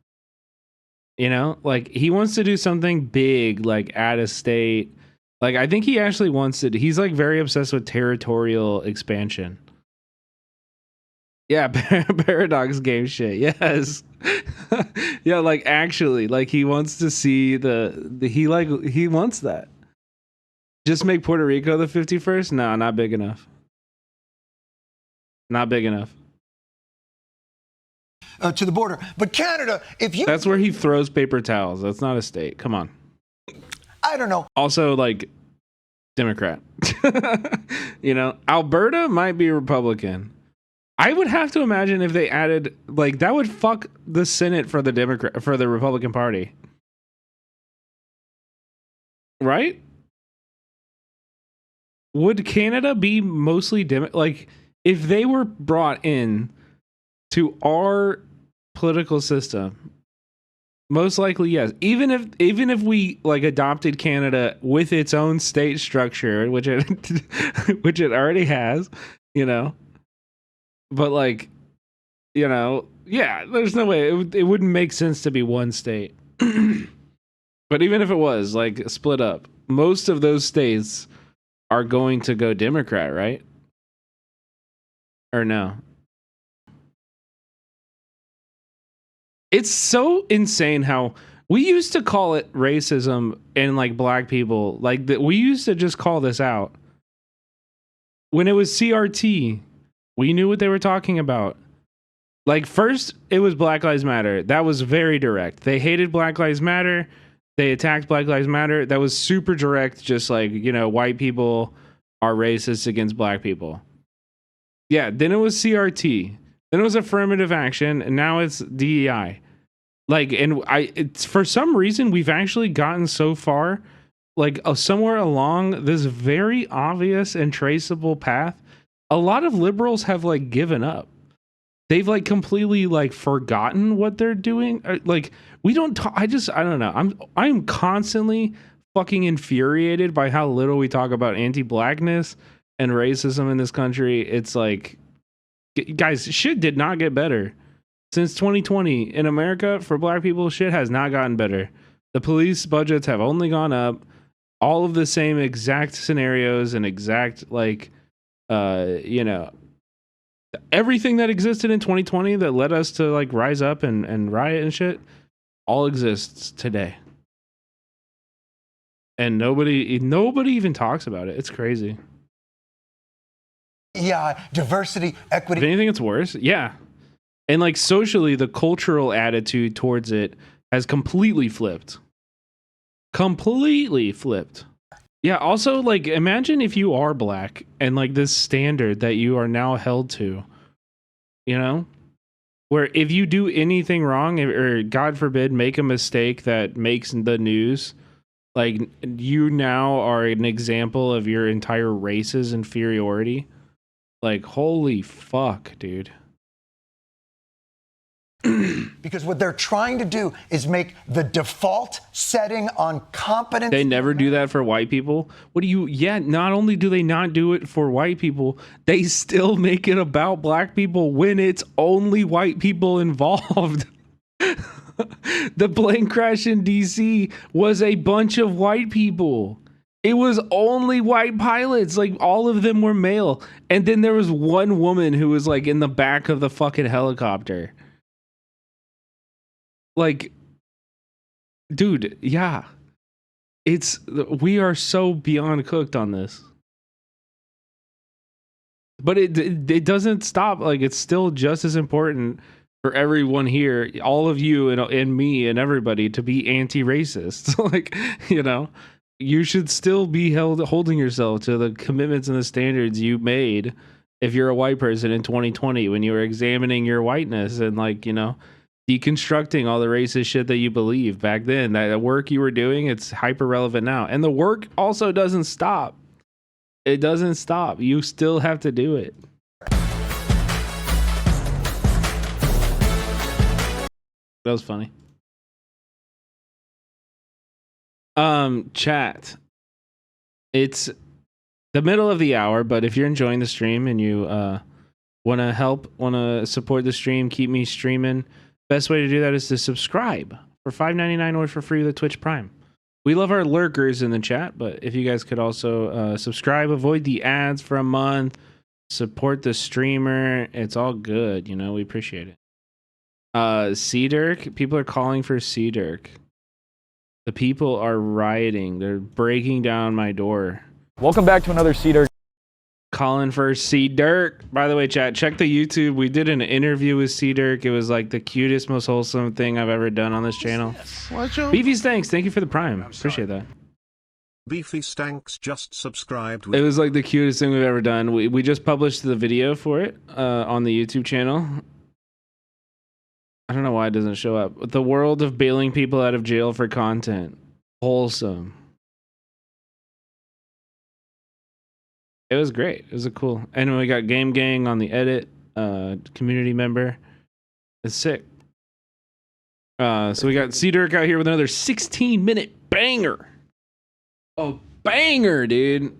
You know, like he wants to do something big, like add a state. Like I think he actually wants to. He's like very obsessed with territorial expansion. Yeah, paradox game shit. Yes. Yeah, like actually, like he wants to see he wants that. Just make Puerto Rico the 51st? No, not big enough. Not big enough. To the border. But Canada, if you... That's where he throws paper towels. That's not a state. Come on. I don't know. Also, like, Democrat. You know, Alberta might be Republican. I would have to imagine if they added, like, that would fuck the Senate for the Republican Party. Right? Would Canada be mostly like, if they were brought in to our political system, most likely yes. Even if we like adopted Canada with its own state structure, which it which it already has, you know. But like, you know, yeah, there's no way it wouldn't make sense to be one state. But even if it was like split up, most of those states are going to go Democrat, right? Or no? It's so insane how we used to call it racism and like black people, like that. We used to just call this out when it was CRT. We knew what they were talking about. Like first, it was Black Lives Matter. That was very direct. They hated Black Lives Matter. They attacked Black Lives Matter. That was super direct. Just like, you know, white people are racist against black people. Yeah. Then it was CRT. Then it was affirmative action, and now it's DEI. Like, and it's for some reason we've actually gotten so far, like somewhere along this very obvious and traceable path. A lot of liberals have like given up. They've like completely like forgotten what they're doing. Like we don't talk. I don't know. I'm constantly fucking infuriated by how little we talk about anti-blackness and racism in this country. It's like, guys, shit did not get better since 2020 in America. For black people, shit has not gotten better. The police budgets have only gone up. All of the same exact scenarios and exact like, you know, everything that existed in 2020 that led us to like rise up and riot and shit all exists today. And nobody even talks about it. It's crazy. Yeah, diversity, equity. If anything, it's worse. Yeah. And like socially, the cultural attitude towards it has completely flipped. Completely flipped. Yeah, also like imagine if you are black and like this standard that you are now held to, you know, where if you do anything wrong or God forbid make a mistake that makes the news, like you now are an example of your entire race's inferiority. Like holy fuck, dude. Because what they're trying to do is make the default setting on competence. They never do that for white people. What do you, yeah, not only do they not do it for white people, they still make it about black people when it's only white people involved. The plane crash in DC was a bunch of white people. It was only white pilots. Like all of them were male. And then there was one woman who was like in the back of the fucking helicopter. Like, dude, yeah. We are so beyond cooked on this. But it doesn't stop. Like, it's still just as important for everyone here, all of you and me and everybody, to be anti-racist. Like, you know, you should still be holding yourself to the commitments and the standards you made if you're a white person in 2020 when you were examining your whiteness and, like, you know, deconstructing all the racist shit that you believe back then. That work you were doing, it's hyper relevant now. And the work also doesn't stop. It doesn't stop. You still have to do it. That was funny. Chat. It's the middle of the hour. But if you're enjoying the stream and you want to support the stream, keep me streaming, best way to do that is to subscribe for $5.99 or for free with Twitch Prime. We love our lurkers in the chat, but if you guys could also subscribe, avoid the ads for a month, support the streamer, it's all good. You know, we appreciate it. C-Dirk, people are calling for C-Dirk. The people are rioting. They're breaking down my door. Welcome back to another C-Dirk. Calling for C-Dirk. By the way, chat, check the YouTube. We did an interview with C-Dirk. It was like the cutest, most wholesome thing I've ever done on this channel. Beefy Stanks, thank you for the Prime. Appreciate that. Beefy Stanks just subscribed. It was like the cutest thing we've ever done. We just published the video for it on the YouTube channel. I don't know why it doesn't show up. The world of bailing people out of jail for content. Wholesome. It was great. It was a cool. And we got Game Gang on the edit, community member. It's sick. So we got C-Dirk out here with another 16-minute banger. Oh, banger, dude.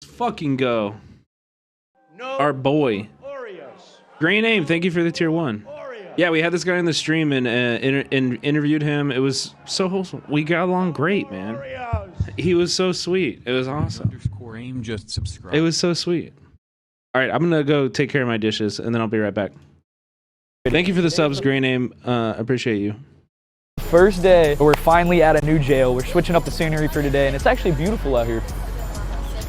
Let's fucking go. No our boy. Oreos. Great name. Thank you for the tier 1. Oreos. Yeah, we had this guy in the stream and interviewed him. It was so wholesome. We got along great, man. Oreos. He was so sweet. It was awesome. _aim just subscribe. It was so sweet. All right, I'm going to go take care of my dishes, and then I'll be right back. Thank you for the subs, Grey Name. Appreciate you. First day, we're finally at a new jail. We're switching up the scenery for today, and it's actually beautiful out here.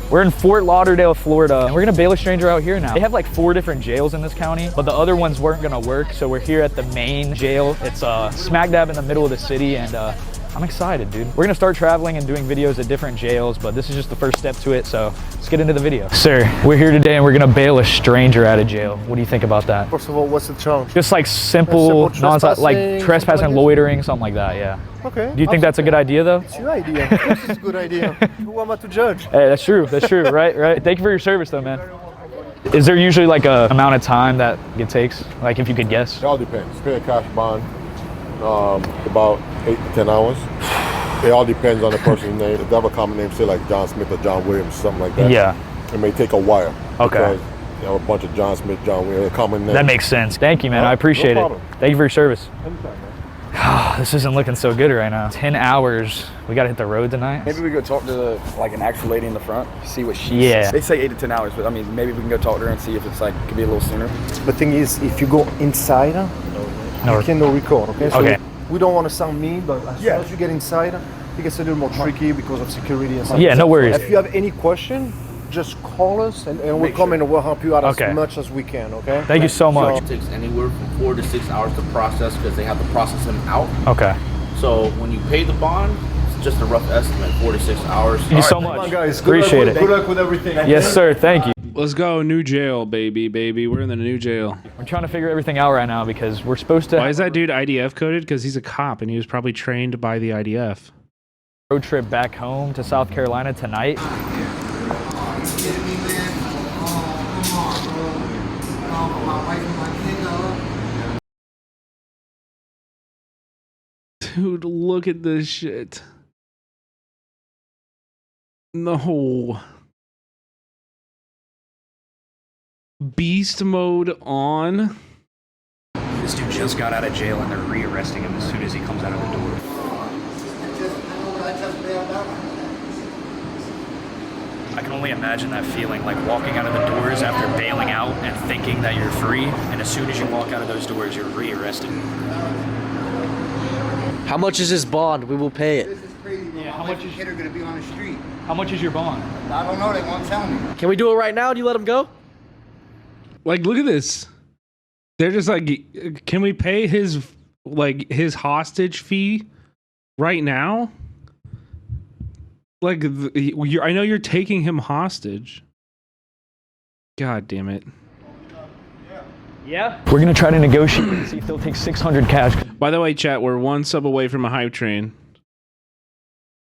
We're in Fort Lauderdale, Florida, and we're gonna bail a stranger out here now. They have like 4 different jails in this county, but the other ones weren't gonna work, so we're here at the main jail. It's smack dab in the middle of the city, and I'm excited, dude. We're gonna start traveling and doing videos at different jails, but this is just the first step to it, so let's get into the video. Sir, we're here today and we're gonna bail a stranger out of jail. What do you think about that? First of all, what's the charge? Just like simple like trespassing, loitering, something like that, yeah. Okay. Do you think that's a good idea, though? It's your idea. Of course it's a good idea. Who am I to judge? Hey, that's true, right? Thank you for your service, though, man. Is there usually like a amount of time that it takes? Like if you could guess? It all depends. Pay a cash bond, about 8 to 10 hours. It all depends on the person's name. If they have a common name, say like John Smith or John Williams, something like that. Yeah. It may take a while. Okay. Because you have a bunch of John Smith, John Williams, a common name. That makes sense. Thank you, man. I appreciate it. Thank you for your service. Anytime, man. This isn't looking so good right now. 10 hours. We gotta hit the road tonight. Maybe we go talk to like an actual lady in the front, see what she says. They say 8 to 10 hours, but I mean, maybe we can go talk to her and see if it's like, could be a little sooner. The thing is, if you go inside, you can no record, okay? So we don't want to sound mean, but as soon as you get inside, it gets a little more tricky because of security and stuff. Yeah, no worries. If you have any question, just call us and we'll come in and we'll help you out as much as we can, okay? Thank you so much. It takes anywhere from 4 to 6 hours to process because they have to process them out. Okay. So when you pay the bond, it's just a rough estimate, 4 to 6 hours. Thank you so much. Come on, guys. Appreciate it. Good luck with everything. Yes, sir. Thank you. Let's go. New jail, baby. We're in the new jail. We're trying to figure everything out right now because we're supposed to... Why is that dude IDF coded? Because he's a cop and he was probably trained by the IDF. Road trip back home to South Carolina tonight. Dude, look at this shit. No. Beast mode on. This dude just got out of jail and they're rearresting him as soon as he comes out of the door. I can only imagine that feeling, like walking out of the doors after bailing out and thinking that you're free, and as soon as you walk out of those doors, you're rearrested. How much is this bond? We will pay it. This is crazy, bro. How much is hitter gonna be on the street? How much is your bond? I don't know. They won't tell me. Can we do it right now? Do you let him go? Like, look at this. They're just like, can we pay his hostage fee right now? Like, I know you're taking him hostage. God damn it. Yeah. We're gonna try to negotiate and see if they'll take 600 cash. By the way, chat, we're 1 sub away from a hype train.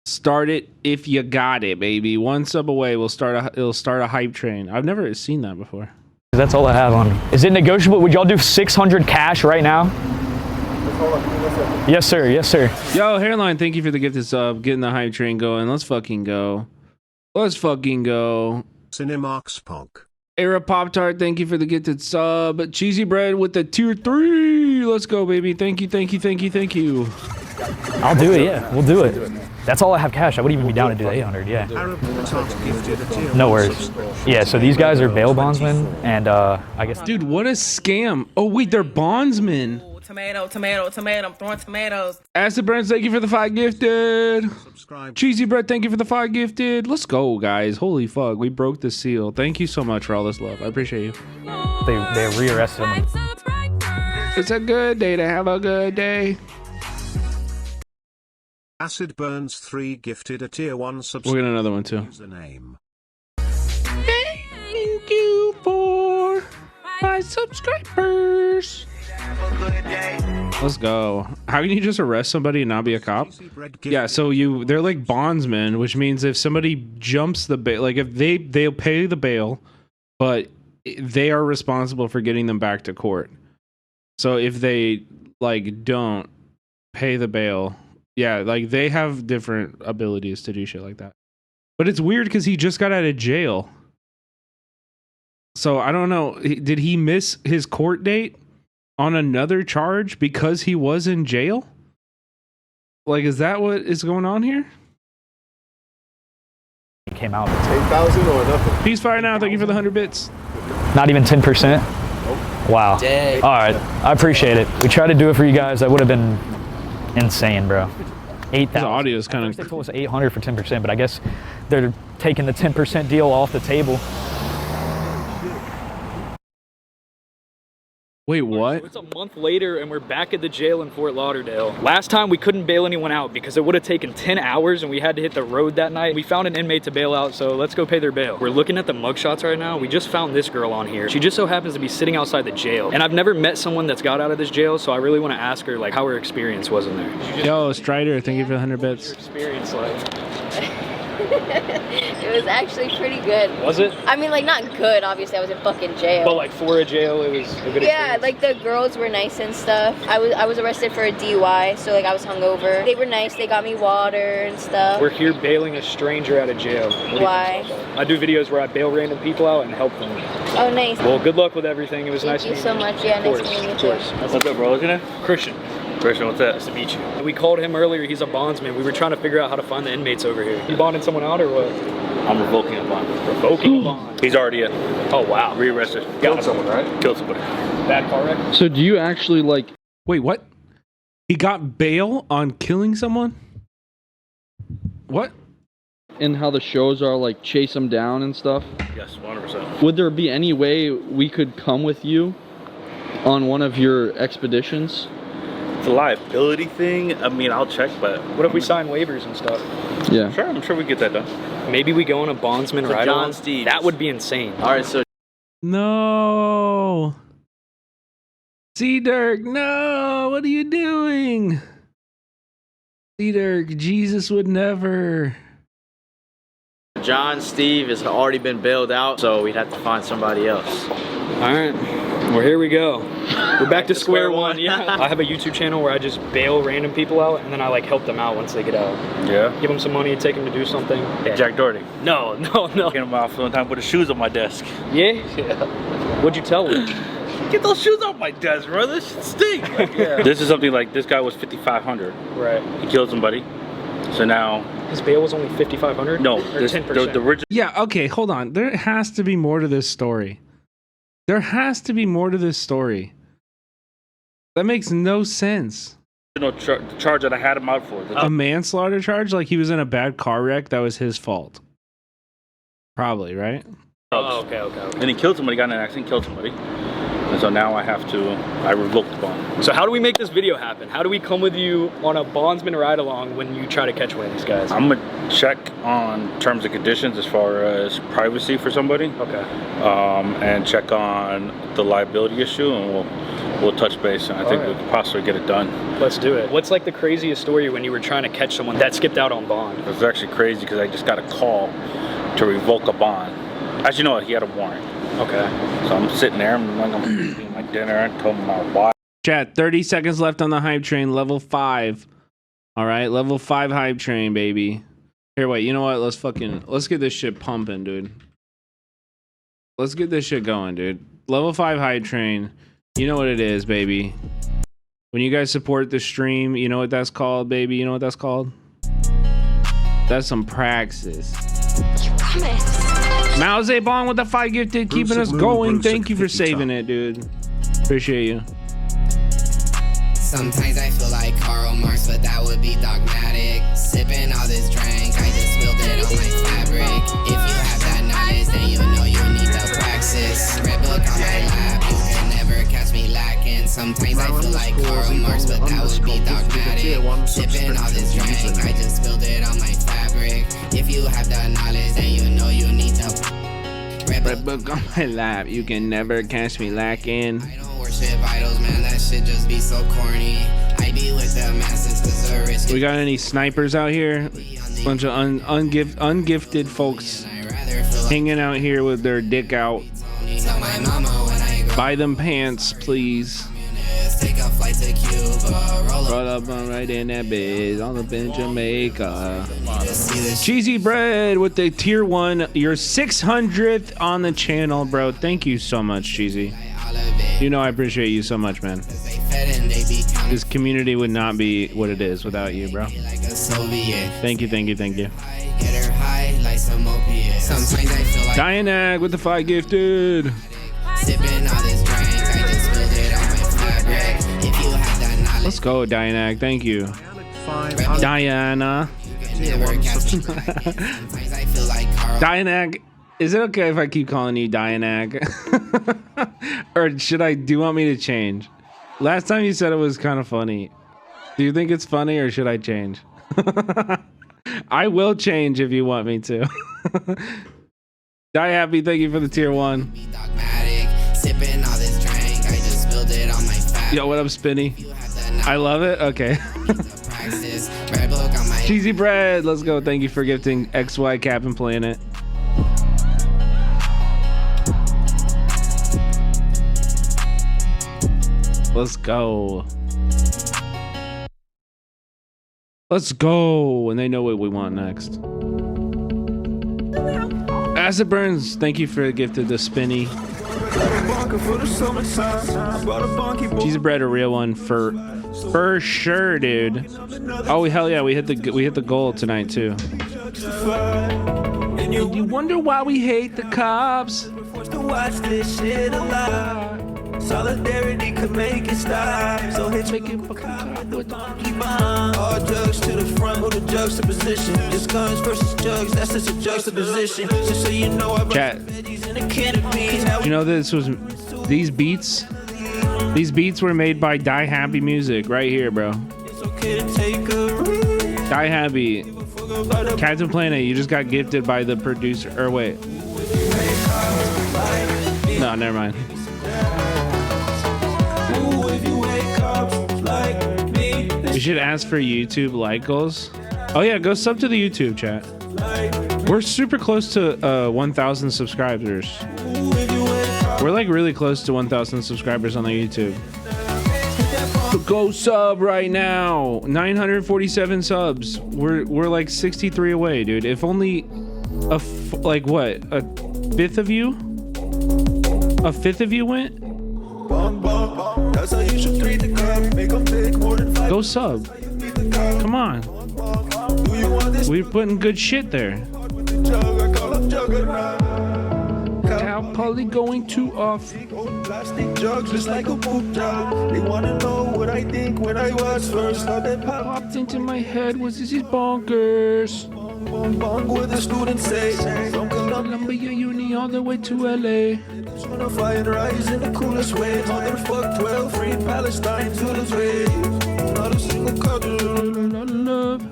Start it if you got it, baby. 1 sub away, it'll start a hype train. I've never seen that before. That's all I have on me. Is it negotiable? Would y'all do 600 cash right now? Yes, sir. Yes, sir. Yo, Hairline, thank you for the gifted sub. Getting the hype train going. Let's fucking go. Let's fucking go. Cinemarks Pog. Era Pop Tart, thank you for the gifted sub. Cheesy Bread with the tier 3. Let's go, baby. Thank you, thank you, thank you, thank you. I'll do it, yeah. We'll do it. That's all I have cash. I wouldn't even be down to do the 800, yeah. No worries. Yeah, so these guys are bail bondsmen, and I guess... Dude, what a scam. Oh, wait, they're bondsmen. Tomato, tomato, tomato. I'm throwing tomatoes. Acid Brands, thank you for the 5 gifted. Cheesy Bread, thank you for the 5 gifted. Let's go, guys. Holy fuck, we broke the seal. Thank you so much for all this love. I appreciate you. They rearrested him. It's a good day to have a good day. Acid Burns 3 gifted a tier 1 subscription. We'll get another one too. Username. Thank you for my subscribers. Let's go. How can you just arrest somebody and not be a cop? Yeah, so they're like bondsmen, which means if somebody jumps the bail, like if they'll pay the bail, but they are responsible for getting them back to court. So if they like don't pay the bail, yeah, like they have different abilities to do shit like that. But it's weird because he just got out of jail. So I don't know. Did he miss his court date on another charge because he was in jail? Like, is that what is going on here? He came out. 8,000 or nothing? Peace fire now. Thank you for the 100 bits. Not even 10%? Wow. Dang. All right. I appreciate it. We tried to do it for you guys. That would have been insane, bro. 8,000. The audio is kind of... They told us 800 for 10%, but I guess they're taking the 10% deal off the table. Wait, what? So it's a month later and we're back at the jail in Fort Lauderdale. Last time we couldn't bail anyone out because it would have taken 10 hours and we had to hit the road that night. We found an inmate to bail out, so let's go pay their bail. We're looking at the mugshots right now. We just found this girl on here. She just so happens to be sitting outside the jail. And I've never met someone that's got out of this jail, so I really want to ask her like how her experience was in there. Yo, Strider, thank you for the 100 bits. Your experience like? It was actually pretty good. Was it? I mean, like, not good, obviously, I was in fucking jail. But like for a jail, it was a good yeah, experience. like the girls were nice and stuff. I was arrested for a DUI, so like I was hungover. They were nice, they got me water and stuff. We're here bailing a stranger out of jail. Why? I do videos where I bail random people out and help them. Oh, nice. Well, good luck with everything. It was nice Thank meeting you. you so much. Yeah, nice meeting you too. What's up, bro? What's your name? Christian. Christian, what's that? Nice to meet you. We called him earlier. He's a bondsman. We were trying to figure out how to find the inmates over here. You bonding someone out or what? I'm revoking a bond. Revoking a bond? He's already in. Oh, wow. Rearrested. Killed someone, right? Killed somebody. Bad car wreck? So do you actually like... Wait, what? He got bail on killing someone? What? And how the shows are like chase them down and stuff? Yes, 100%. Would there be any way we could come with you on one of your expeditions? It's a liability thing. I mean, I'll check, but... What if we sign waivers and stuff? Yeah. Sure, I'm sure we get that done. Maybe we go on a bondsman ride John along. Steves. That would be insane. All right, so... No. C-Dirk, no. What are you doing? C-Dirk, Jesus would never. John Steve has already been bailed out, so we'd have to find somebody else. All right. Well, here we go. We're back to square one. Yeah. I have a YouTube channel where I just bail random people out and then I like help them out once they get out. Yeah. Give them some money, take them to do something. Yeah. Jack Doherty. No. Get him off one time, put his shoes on my desk. Yeah? Yeah. What'd you tell them? Get those shoes off my desk, bro. This shit stink. Like, yeah. This is something like, this guy was 5,500. Right. He killed somebody. So now... His bail was only 5,500? No. Or 10%? The original... Yeah, okay, hold on. There has to be more to this story. There has to be more to this story. That makes no sense. Charge that I had him out for. A manslaughter charge? Like he was in a bad car wreck? That was his fault. Probably, right? Oh, okay. And he killed somebody, got in an accident, killed somebody. And so now I revoked the bond. So how do we make this video happen? How do we come with you on a bondsman ride along when you try to catch one of these guys? I'm gonna check on terms and conditions as far as privacy for somebody. Okay. And check on the liability issue, and we'll touch base. And I think we could possibly get it done. Let's do it. What's like the craziest story when you were trying to catch someone that skipped out on bond? It was actually crazy because I just got a call to revoke a bond. As you know, he had a warrant. Okay. So I'm sitting there, I'm eating my dinner, and told my wife. Chat, 30 seconds left on the hype train, level 5. All right, level 5 hype train, baby. Here, wait. You know what? Let's get this shit pumping, dude. Let's get this shit going, dude. Level 5 high train. You know what it is, baby. When you guys support the stream, you know what that's called, baby. You know what that's called? That's some praxis. Mao Zedong with the 5 gifted, keeping us going. Thank you for saving it, dude. Appreciate you. Sometimes I feel like Karl Marx, but that would be dogmatic. Sipping all this drink, I just spilled it on my fabric. If you have that knowledge, then you know you need the praxis. Red book on my lap, you can never catch me lacking. Sometimes I feel like Karl Marx, but that would be dogmatic. Sipping all this drink, I just spilled it on my fabric. If you have that knowledge, then you know you need the Red book on my lap, you can never catch me lacking. worship idols, man. That shit just be so corny. I be with the masses cause the risk. We got any snipers out here? Bunch of ungifted folks hanging out here with their dick out. Buy them pants, please. Take a flight to Cuba. Roll up on right in that bed, all up in Jamaica. Cheesy bread with the tier 1. Your 600th on the channel, bro. Thank you so much, Cheesy. You know I appreciate you so much, man. This community would not be what it is without you, bro. Thank you, thank you, thank you. Dianag with the 5 gifted. Let's go, Dianag. Thank you. Diana. Dianag. Is it okay if I keep calling you Dianag? Or do you want me to change? Last time you said it was kind of funny. Do you think it's funny or should I change? I will change if you want me to. Die Happy, thank you for the tier 1. Yo, what up, Spinny? I love it. Okay. Cheesy bread, let's go. Thank you for gifting XY Captain Planet. Let's go. Let's go. And they know what we want next. Acid Burns, thank you for gifted the Spinny. Cheesy bread, a real one for sure, dude. Oh hell yeah, we hit the goal tonight too. And you wonder why we hate the cops. Solidarity could make it stop. So hit make it with all drugs to the front with a juxtaposition. Just guns versus jugs, that's just a juxtaposition. Just so you know, chat. You know these beats were made by Die Happy Music right here, bro. Die Happy. Captain Planet, you just got gifted by the producer. Or wait. No, never mind. We should ask for YouTube like goals. Oh yeah, go sub to the YouTube, chat. We're super close to 1,000 subscribers. We're like really close to 1,000 subscribers on the YouTube. Go sub right now. 947 subs. We're like 63 away, dude. If only a fifth of you went. Go sub. Come on. We're putting good shit there. Cal Polly going too off. Plastic jugs just like a poop job. They wanna know what I think when I was first. How that popped into my head was this is bonkers. Bong with the students say from Columbia Uni all the way to LA. Tryna fly and rise in the coolest way. Motherfuck 12, free Palestine to the grave. Not a single color, love.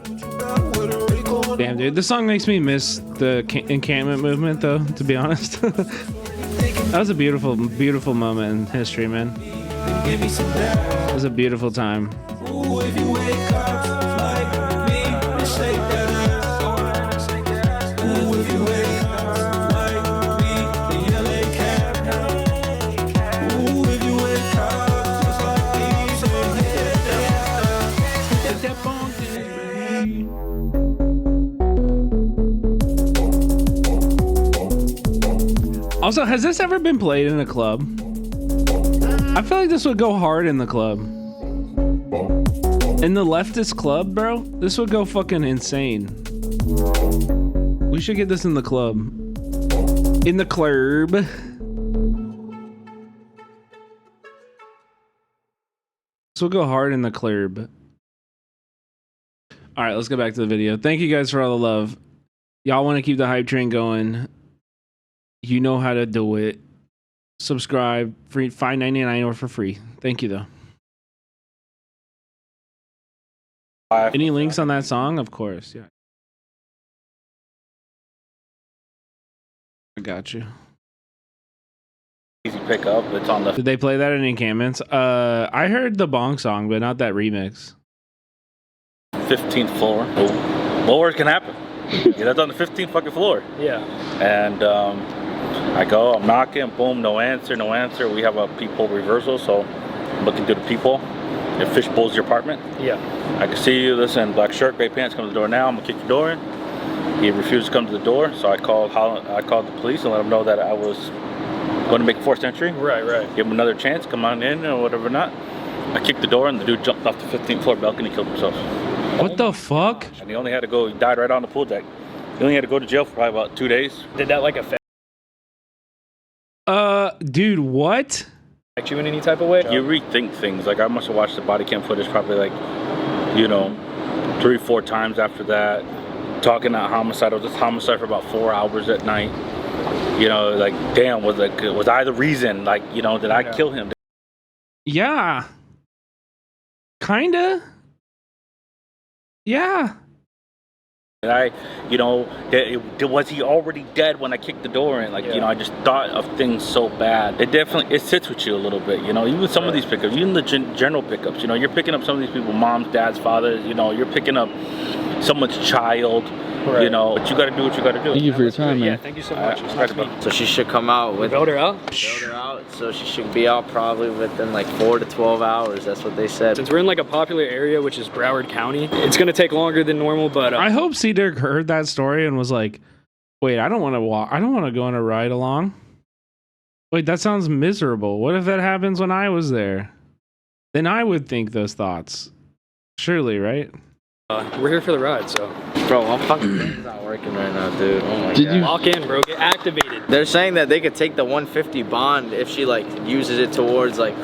Damn, dude, this song makes me miss the encampment movement, though, to be honest. That was a beautiful, beautiful moment in history, man. It was a beautiful time. Also, has this ever been played in a club? I feel like this would go hard in the club. In the leftist club, bro, this would go fucking insane. We should get this in the club. In the club. This will go hard in the club. All right, let's go back to the video. Thank you guys for all the love. Y'all want to keep the hype train going. You know how to do it. Subscribe. Free $5.99 or for free. Thank you, though. Any links on that song? Of course, yeah. I got you. Easy pickup. It's on the. Did they play that in encampments? I heard the Bonk song, but not that remix. 15th floor. What worse can happen? Yeah, that's on the 15th fucking floor. Yeah. And I go, I'm knocking, boom, no answer, no answer. We have a peephole reversal, so I'm looking through the peephole. It fishbowls your apartment. Yeah. I can see you, listen, black shirt, gray pants, come to the door now. I'm gonna kick your door in. He refused to come to the door, so I called the police and let them know that I was going to make a forced entry. Right. Give him another chance, come on in or whatever not. I kicked the door and the dude jumped off the 15th floor balcony and killed himself. What the fuck? And he only had to go, he died right on the pool deck. He only had to go to jail for probably about 2 days. Did that like affect dude, what? you in any type of way? You rethink things. Like I must have watched the body cam footage probably like, 3-4 times after that. Talking about homicide. I was just homicide for about 4 hours at night. Like damn, was I the reason? Like, did I kill him? Yeah. Kinda. Yeah. I, was he already dead when I kicked the door in? Like, I just thought of things so bad. It sits with you a little bit, even some of these pickups, even the general pickups, you're picking up some of these people, moms, dads, fathers, you're picking up someone's child, but you got to do what you got to do. Thank you for your time, man. Yeah, thank you so much. So she should come out with. Build her out? Build her out. So she should be out probably within like 4 to 12 hours. That's what they said. Since we're in like a popular area, which is Broward County, it's gonna take longer than normal. But I hope C-Dirk heard that story and was like, "Wait, I don't want to walk. I don't want to go on a ride along. Wait, that sounds miserable. What if that happens when I was there? Then I would think those thoughts. Surely, right?" We're here for the ride, so. Bro, my fucking thing's not working right now, dude. Oh my god. You walk in, bro? Get activated. They're saying that they could take the 150 bond if she like uses it towards like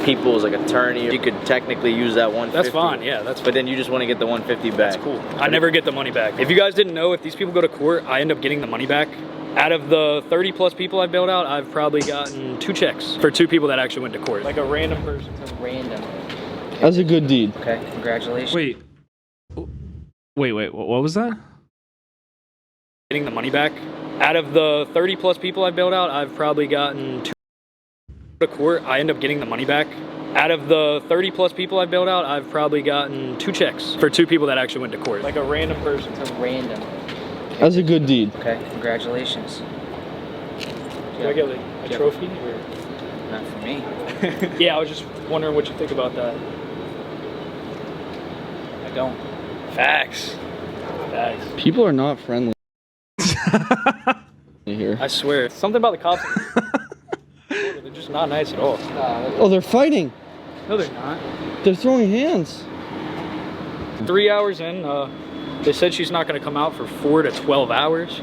people's like attorney. You could technically use that 150. That's fine, yeah, that's fine. But then you just want to get the 150 back. That's cool. I never get the money back. If you guys didn't know, if these people go to court, I end up getting the money back. Out of the 30 plus people I bailed out, I've probably gotten 2 checks for 2 people that actually went to court. Like a random person. It's random. That's a good deed. Okay, congratulations. Wait, what was that? Getting the money back. Out of the 30 plus people I bailed out, I've probably gotten 2 to court. I end up getting the money back. Out of the 30 plus people I bailed out, I've probably gotten 2 checks for 2 people that actually went to court. Like a random person. It's random. That's a good deed. Okay, congratulations. Do I get like a trophy or? Not for me. Yeah, I was just wondering what you think about that. I don't. Facts. People are not friendly. Here. I swear. Something about the cops. They're just not nice at all. Oh, they're fighting. No, they're not. They're throwing hands. 3 hours in, they said she's not going to come out for 4 to 12 hours,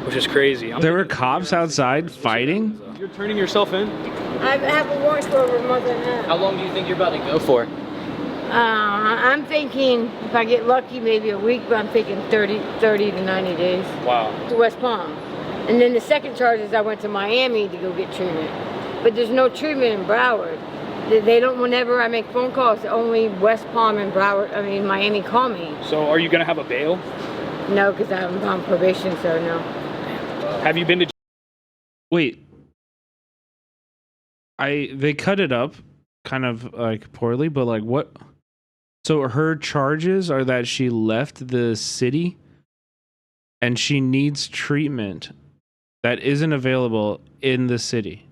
which is crazy. There were cops outside fighting? You're turning yourself in? I have a warrant for over a month and a half. How long do you think you're about to go for? I'm thinking if I get lucky, maybe a week, but I'm thinking 30 to 90 days. Wow. To West Palm. And then the second charge is I went to Miami to go get treatment. But there's no treatment in Broward. They don't, whenever I make phone calls, only West Palm and Miami call me. So are you going to have a bail? No, because I'm on probation, so no. Have you been to... Wait. They cut it up kind of like poorly, but like what? So her charges are that she left the city and she needs treatment that isn't available in the city.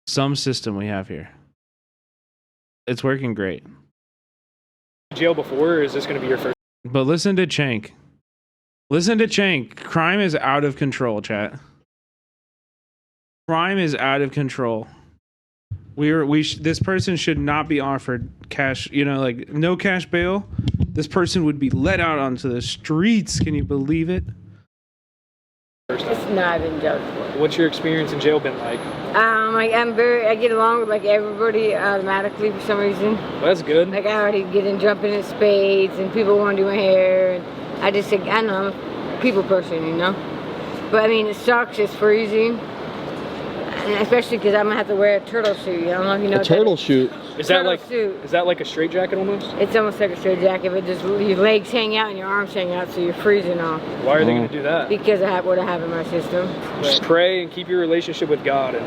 Some system we have here. It's working great. Jail before, or is this going to be your first? But listen to Chank. Listen to Chank. Crime is out of control, chat. Crime is out of control. This person should not be offered cash, you know, like no cash bail. This person would be let out onto the streets. Can you believe it? It's not been jail before. What's your experience in jail been like? I get along with like everybody automatically for some reason. Well, that's good. Like I already get in jumping in spades and people want to do my hair and I just think, I don't know, I'm a people person, you know? But I mean, it sucks, it's freezing. And especially because I'm gonna have to wear a turtle suit. I don't know if you know. A turtle suit? Is that like a straight jacket almost? It's almost like a straight jacket, but just your legs hang out and your arms hang out, so you're freezing off. Why are they gonna do that? Because I have what I have in my system. Just pray and keep your relationship with God and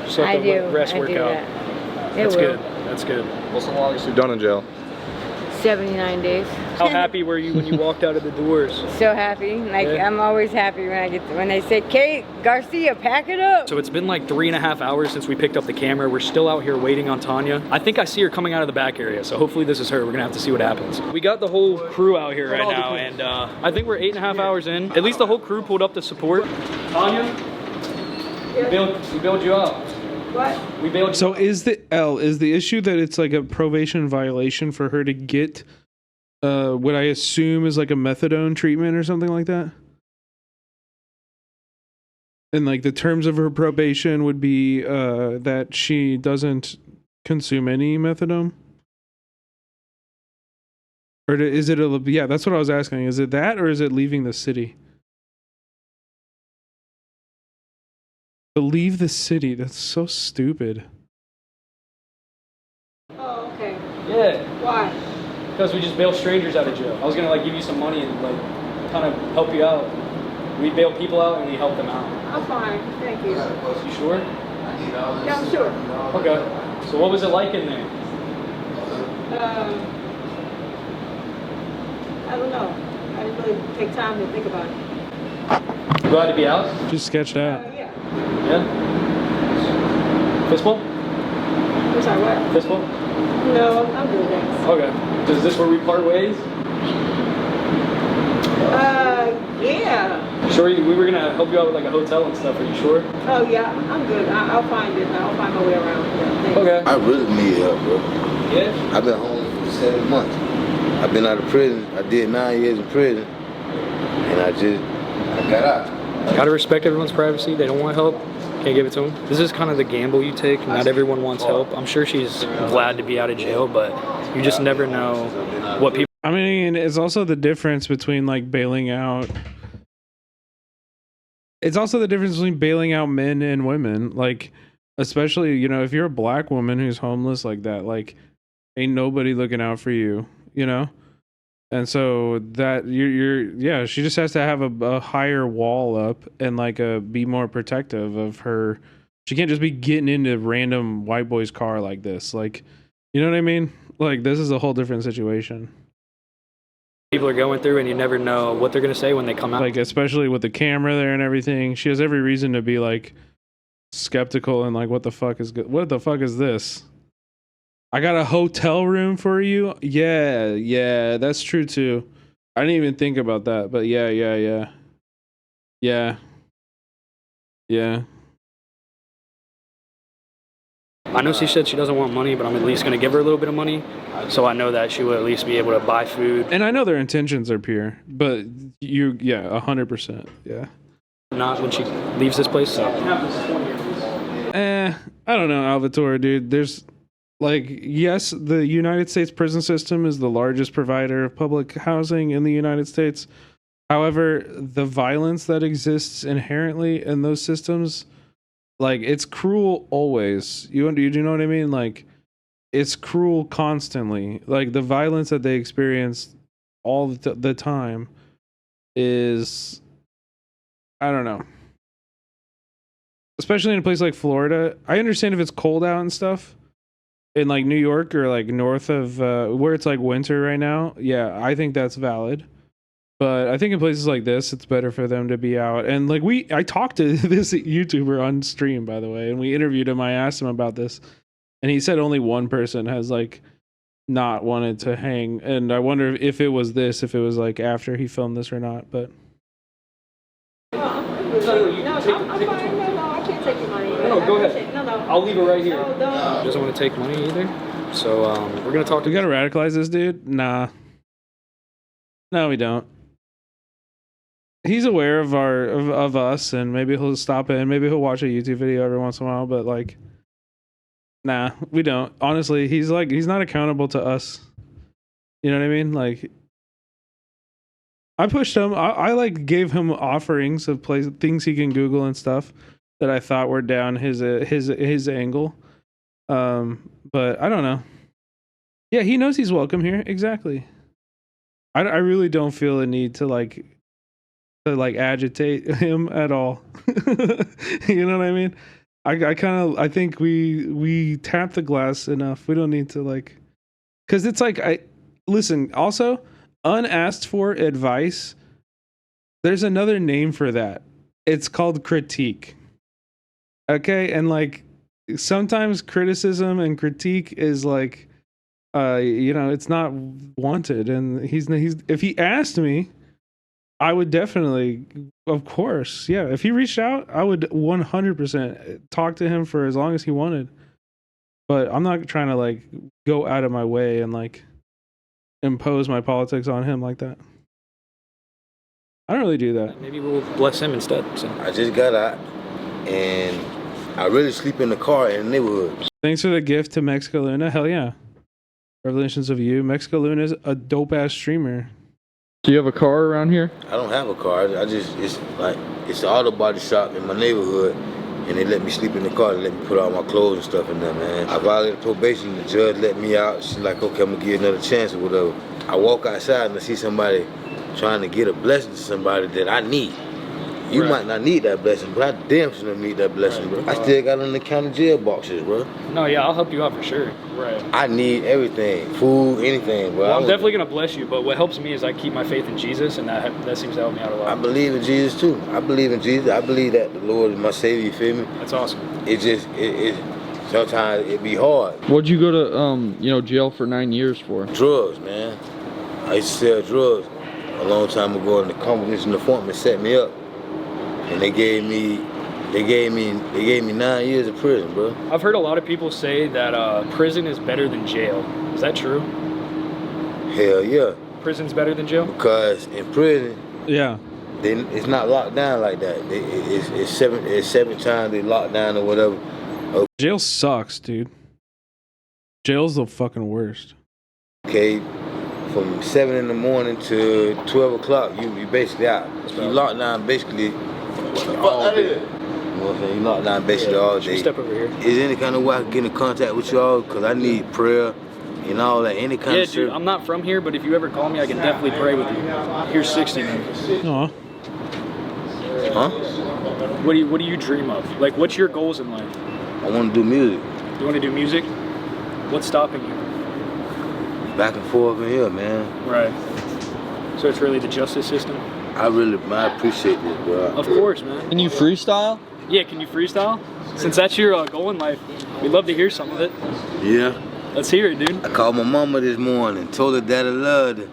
just let the rest work out. That's good. That's good. What's the longest you've done in jail? 79 days. How happy were you when you walked out of the doors? So happy. Like I'm always happy when they say, Kate Garcia, pack it up. So it's been like 3.5 hours since we picked up the camera. We're still out here waiting on Tanya. I think I see her coming out of the back area, so hopefully this is her. We're gonna have to see what happens. We got the whole crew out here right now, and I think we're 8.5 hours in. At least the whole crew pulled up to support. Tanya, we bailed you out. What? We bailed you So out. is the issue that it's like a probation violation for her to get what I assume is like a methadone treatment or something like that? And like the terms of her probation would be that she doesn't consume any methadone? Or is it yeah, that's what I was asking. Is it that or is it leaving the city? To leave the city, that's so stupid. Oh, okay. Yeah. Why? Because we just bail strangers out of jail. I was gonna like give you some money and like kind of help you out. We bail people out and we help them out. I'm fine, thank you. You sure? Yeah, I'm sure. Okay. So what was it like in there? I don't know. I didn't really take time to think about it. You glad to be out? Just sketched out. Yeah. Yeah? Fistball? I'm sorry, what? Fistball? No, I'm good, thanks. Okay. Is this where we part ways? Yeah. Sure, we were gonna help you out with like a hotel and stuff. Are you sure? Oh, yeah, I'm good. I'll find it. I'll find my way around. Yeah, thanks. Okay. I really need help, bro. Yeah? I've been home for 7 months. I've been out of prison. I did 9 years in prison. And I got out. Gotta respect everyone's privacy. They don't want help. Can't give it to them. This is kind of the gamble you take. Not everyone wants help. I'm sure she's glad to be out of jail, but you just never know what people. I mean, it's also the difference between like bailing out. It's also the difference between bailing out men and women. Like, especially, you know, if you're a black woman who's homeless like that, like, ain't nobody looking out for you, you know? And so that yeah, she just has to have a higher wall up and like be more protective of her. She can't just be getting into random white boy's car like this. Like, you know what I mean? Like, this is a whole different situation. People are going through, and you never know what they're gonna say when they come out. Like, especially with the camera there and everything, she has every reason to be like skeptical and like, what the fuck is this? I got a hotel room for you. Yeah, that's true too. I didn't even think about that, but yeah. I know she said she doesn't want money, but I'm at least gonna give her a little bit of money, so I know that she will at least be able to buy food. And I know their intentions are pure, but 100%, yeah. Not when she leaves this place. So. I don't know, Alvatore, dude. There's like, yes, the United States prison system is the largest provider of public housing in the United States. However, the violence that exists inherently in those systems, like, it's cruel always. You know what I mean? Like, it's cruel constantly. Like, the violence that they experience all the time is, I don't know. Especially in a place like Florida. I understand if it's cold out and stuff. In like New York or like north of where it's like winter right now, yeah, I think that's valid. But I think in places like this, it's better for them to be out. And like I talked to this YouTuber on stream, by the way, and we interviewed him. I asked him about this, and he said only one person has like not wanted to hang. And I wonder if it was this, if it was like after he filmed this or not. But No, I can't take your money. No, go ahead. No. I'll leave it right here. No, don't. Doesn't want to take money either. So we're gonna talk to. We gotta radicalize this dude. Nah. No, we don't. He's aware of of us, and maybe he'll stop it, and maybe he'll watch a YouTube video every once in a while. But like, nah, we don't. Honestly, he's not accountable to us. You know what I mean? Like, I pushed him. I like gave him offerings of things he can Google and stuff that I thought were down his angle. But I don't know. Yeah, he knows he's welcome here. Exactly. I really don't feel a need to agitate him at all. You know what I mean? I think we tap the glass enough. We don't need to because it's listen, also unasked for advice. There's another name for that. It's called critique. Okay. And sometimes criticism and critique is it's not wanted. And he's if he asked me, I would definitely, of course, yeah. If he reached out, I would 100% talk to him for as long as he wanted. But I'm not trying to go out of my way and impose my politics on him like that. I don't really do that. Maybe we'll bless him instead. So. I just got out, and I really sleep in the car in the neighborhood. Thanks for the gift to Mexico Luna. Hell yeah. Revelations of you. Mexico Luna is a dope ass streamer. Do you have a car around here? I don't have a car. It's the auto body shop in my neighborhood, and they let me sleep in the car. They let me put all my clothes and stuff in there, man. I violated probation. The judge let me out. She's like, okay, I'm gonna give you another chance or whatever. I walk outside and I see somebody trying to get a blessing to somebody that I need. You might not need that blessing, but I damn sure don't need that blessing, bro. I still got on the county jail boxes, bro. No, yeah, I'll help you out for sure. Right. I need everything, food, anything, bro. Well, I'm definitely gonna bless you, but what helps me is I keep my faith in Jesus, and that seems to help me out a lot. I believe in Jesus too. I believe in Jesus. I believe that the Lord is my Savior. You feel me? That's awesome. It sometimes it be hard. What'd you go to jail for 9 years for? Drugs, man. I used to sell drugs a long time ago, and the companies and the foreman set me up. And they gave me 9 years of prison, bro. I've heard a lot of people say that prison is better than jail. Is that true? Hell yeah. Prison's better than jail? Because in prison, yeah, it's not locked down like that. It's seven times they locked down or whatever. Jail sucks, dude. Jail's the fucking worst. Okay, from 7 in the morning to 12 o'clock, you basically out. You locked down basically all day. You know what I'm saying? You locked down basically all day. Step over here. Is there any kind of way I can get in contact with y'all? Because I need prayer and all that. Any kind of dude, I'm not from here, but if you ever call me, I can definitely pray with you. Here's 60 minutes. Aw. Huh? What do you dream of? What's your goals in life? I want to do music. You want to do music? What's stopping you? Back and forth in here, man. Right. So it's really the justice system? I appreciate this, bro. Of course, man. Can you freestyle? Yeah, can you freestyle? Since that's your goal in life, we'd love to hear some of it. Yeah. Let's hear it, dude. I called my mama this morning, told her that I loved her.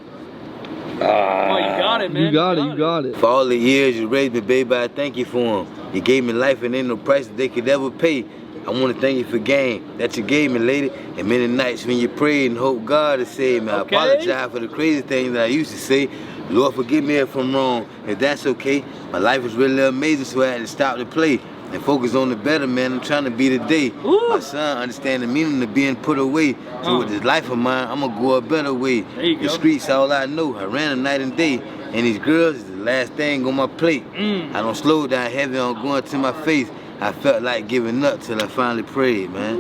Oh, you got it, man. You got it. For all the years you raised me, baby, I thank you for them. You gave me life and ain't no price that they could ever pay. I want to thank you for game that you gave me, lady. And many nights when you prayed and hope God to save me. Okay. I apologize for the crazy things that I used to say. Lord, forgive me if I'm wrong. If that's okay, my life is really amazing, so I had to stop the play and focus on the better, man. I'm trying to be today. My son understand the meaning of being put away. So with this life of mine, I'm gonna go a better way. The streets all I know. I ran them night and day. And these girls is the last thing on my plate. I don't slow down heavy on going to my face. I felt like giving up till I finally prayed, man.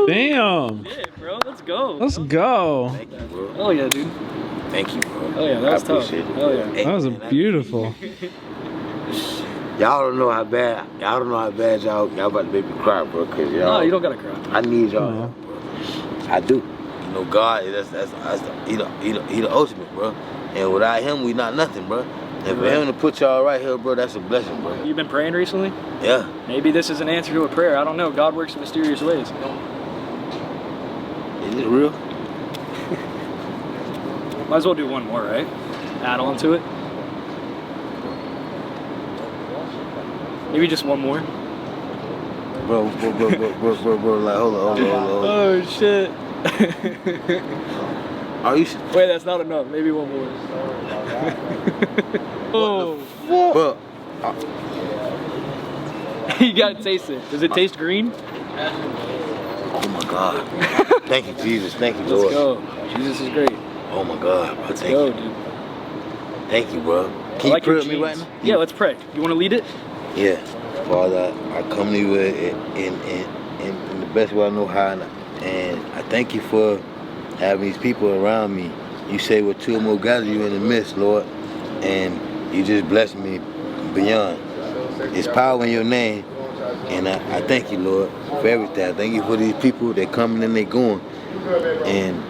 Damn. Yeah, bro, let's go. Let's go. Thank you, bro. Oh yeah, dude. Thank you, bro. Oh yeah, that was tough. It. Oh yeah. That was beautiful. Y'all don't know how bad y'all about to make me cry, bro. Cause y'all. No, you don't gotta cry. I need y'all help, bro. I do. You know, God, he the ultimate, bro. And without him, we not nothing, bro. And for him to put y'all right here, bro, that's a blessing, bro. You've been praying recently? Yeah. Maybe this is an answer to a prayer. I don't know. God works in mysterious ways. Is it real? Might as well do one more, right? Add on to it. Maybe just one more. Bro, like, hold on. Oh, shit. Are you? Wait, that's not enough. Maybe one more. Oh. Bro. You gotta taste it. Does it taste green? Oh my God. Thank you, Jesus. Thank you, Lord. Let's go. Jesus is great. Oh my God, bro. Let's go, dude. Thank you, bro. Can you pray with me right now? Yeah, let's pray. You want to lead it? Yeah. Father, I come to you in the best way I know how, and I thank you for having these people around me. You say with two or more gather you in the midst, Lord, and you just bless me beyond. It's power in your name, and I thank you, Lord, for everything. I thank you for these people. They're coming and they're going, and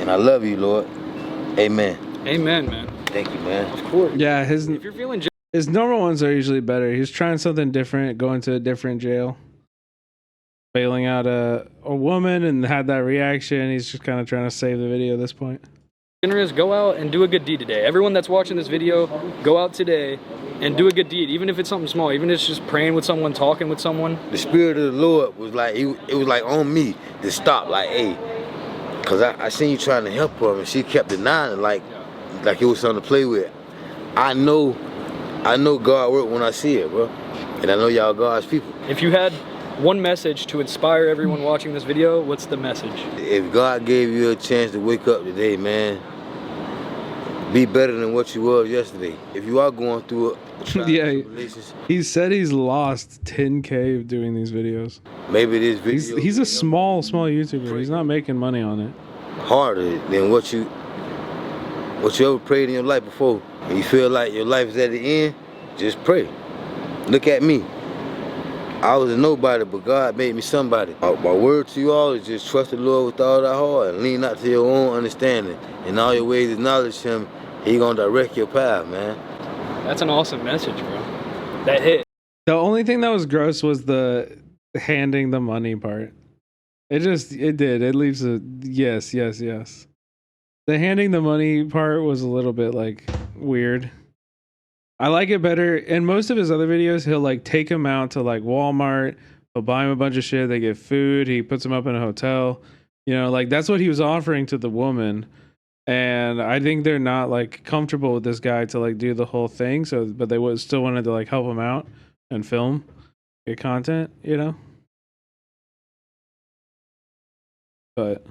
I love you, Lord. Amen. Amen, man. Thank you, man. Of course. Yeah, if you're feeling his normal ones are usually better. He's trying something different, going to a different jail, bailing out a woman, and had that reaction. He's just kind of trying to save the video at this point. generous, go out and do a good deed today. Everyone that's watching this video, go out today and do a good deed, even if it's something small, even if it's just praying with someone, talking with someone. The Spirit of the Lord was like, it was like on me to stop, like, hey, because I seen you trying to help her, and she kept denying it like it was something to play with. I know God work when I see it, bro. And I know y'all God's people. If you had one message to inspire everyone watching this video, what's the message? If God gave you a chance to wake up today, man, be better than what you were yesterday. If you are going through yeah, he said he's lost 10K doing these videos. Maybe this video he's a small YouTuber. He's not making money on it. Harder than what you ever prayed in your life before. And you feel like your life is at the end, just pray. Look at me. I was a nobody, but God made me somebody. My word to you all is just trust the Lord with all thy heart and lean not to your own understanding. In all your ways acknowledge him. He gonna direct your path, man. That's an awesome message, bro. That hit. The only thing that was gross was the handing the money part. It did. It leaves a yes. The handing the money part was a little bit like weird. I like it better. In most of his other videos, he'll like take them out to like Walmart. He'll buy him a bunch of shit. They get food. He puts them up in a hotel. You know, like that's what he was offering to the woman. And I think they're not like comfortable with this guy to like do the whole thing. So, but they would still wanted to like help him out and film, get content, you know. But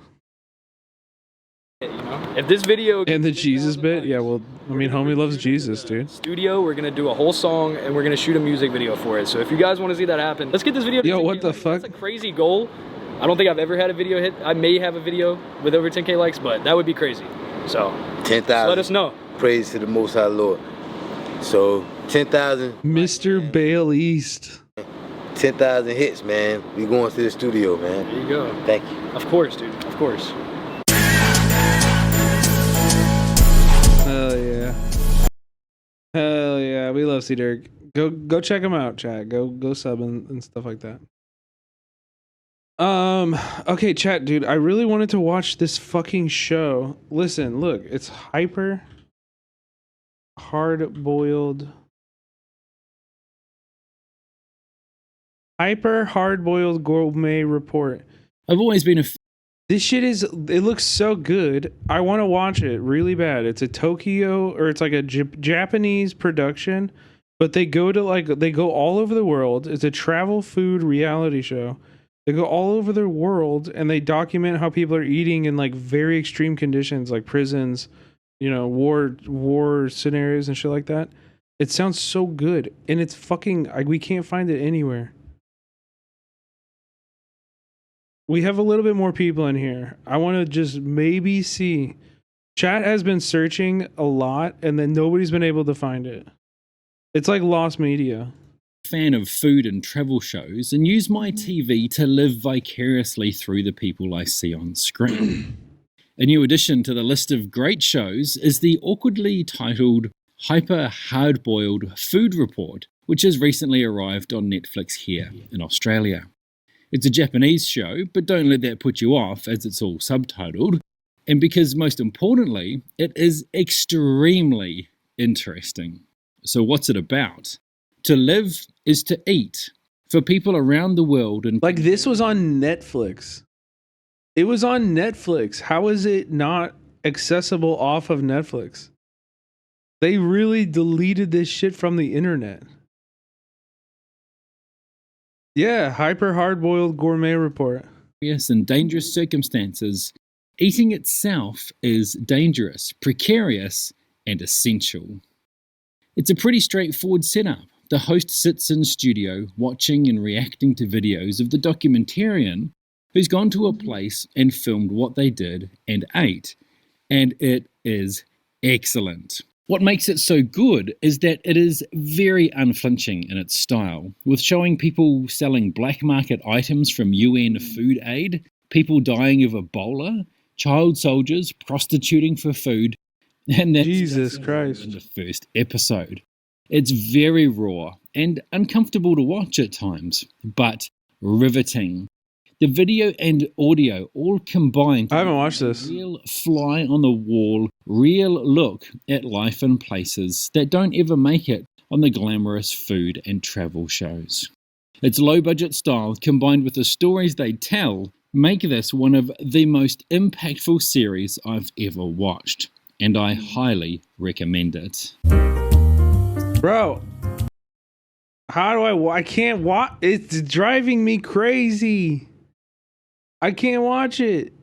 you know, if this video and the Jesus bit, yeah, well, I mean, homie loves Jesus, dude. Studio, we're gonna do a whole song and we're gonna shoot a music video for it. So if you guys want to see that happen, let's get this video. Yo, what the fuck? That's a crazy goal. I don't think I've ever had a video hit. I may have a video with over 10K likes, but that would be crazy. So 10,000. Let us know. Praise to the Most High Lord. So 10,000. Mr. Bale East. 10,000 hits, man. We going to the studio, man. There you go. Thank you. Of course, dude. Of course. Hell yeah. Hell yeah. We love C Dirk. Go check him out, chat. Go sub and stuff like that. Okay, chat, dude. I really wanted to watch this fucking show. Listen, look, it's Hyper Hard-Boiled Gourmet Report. I've always been a This shit it looks so good. I want to watch it really bad. It's a Tokyo, or it's like a Japanese production, but they go all over the world. It's a travel food reality show. They go all over the world and they document how people are eating in like very extreme conditions, like prisons, you know, war scenarios and shit like that. It sounds so good, and it's fucking we can't find it anywhere. We have a little bit more people in here. I want to just maybe see. Chat has been searching a lot, and then nobody's been able to find it. It's like lost media. Fan of food and travel shows and use my TV to live vicariously through the people I see on screen. A new addition to the list of great shows is the awkwardly titled Hyper Hard-Boiled Food Report, which has recently arrived on Netflix here in Australia. It's a Japanese show, but don't let that put you off as it's all subtitled. And because, most importantly, it is extremely interesting. So what's it about? To live is to eat. For people around the world. And like, this was on Netflix. It was on Netflix. How is it not accessible off of Netflix? They really deleted this shit from the internet. Yeah, hyper hard-boiled gourmet report. Yes, in dangerous circumstances, eating itself is dangerous, precarious, and essential. It's a pretty straightforward setup. The host sits in studio watching and reacting to videos of the documentarian who's gone to a place and filmed what they did and ate. And it is excellent. What makes it so good is that it is very unflinching in its style, with showing people selling black market items from UN food aid, people dying of Ebola, child soldiers prostituting for food, and that's Jesus Christ in the first episode. It's very raw and uncomfortable to watch at times, but riveting. The video and audio all combined. I haven't watched this. Real fly on the wall, real look at life in places that don't ever make it on the glamorous food and travel shows. Its low budget style combined with the stories they tell make this one of the most impactful series I've ever watched, and I highly recommend it. Bro, how do I can't watch. It's driving me crazy. I can't watch it.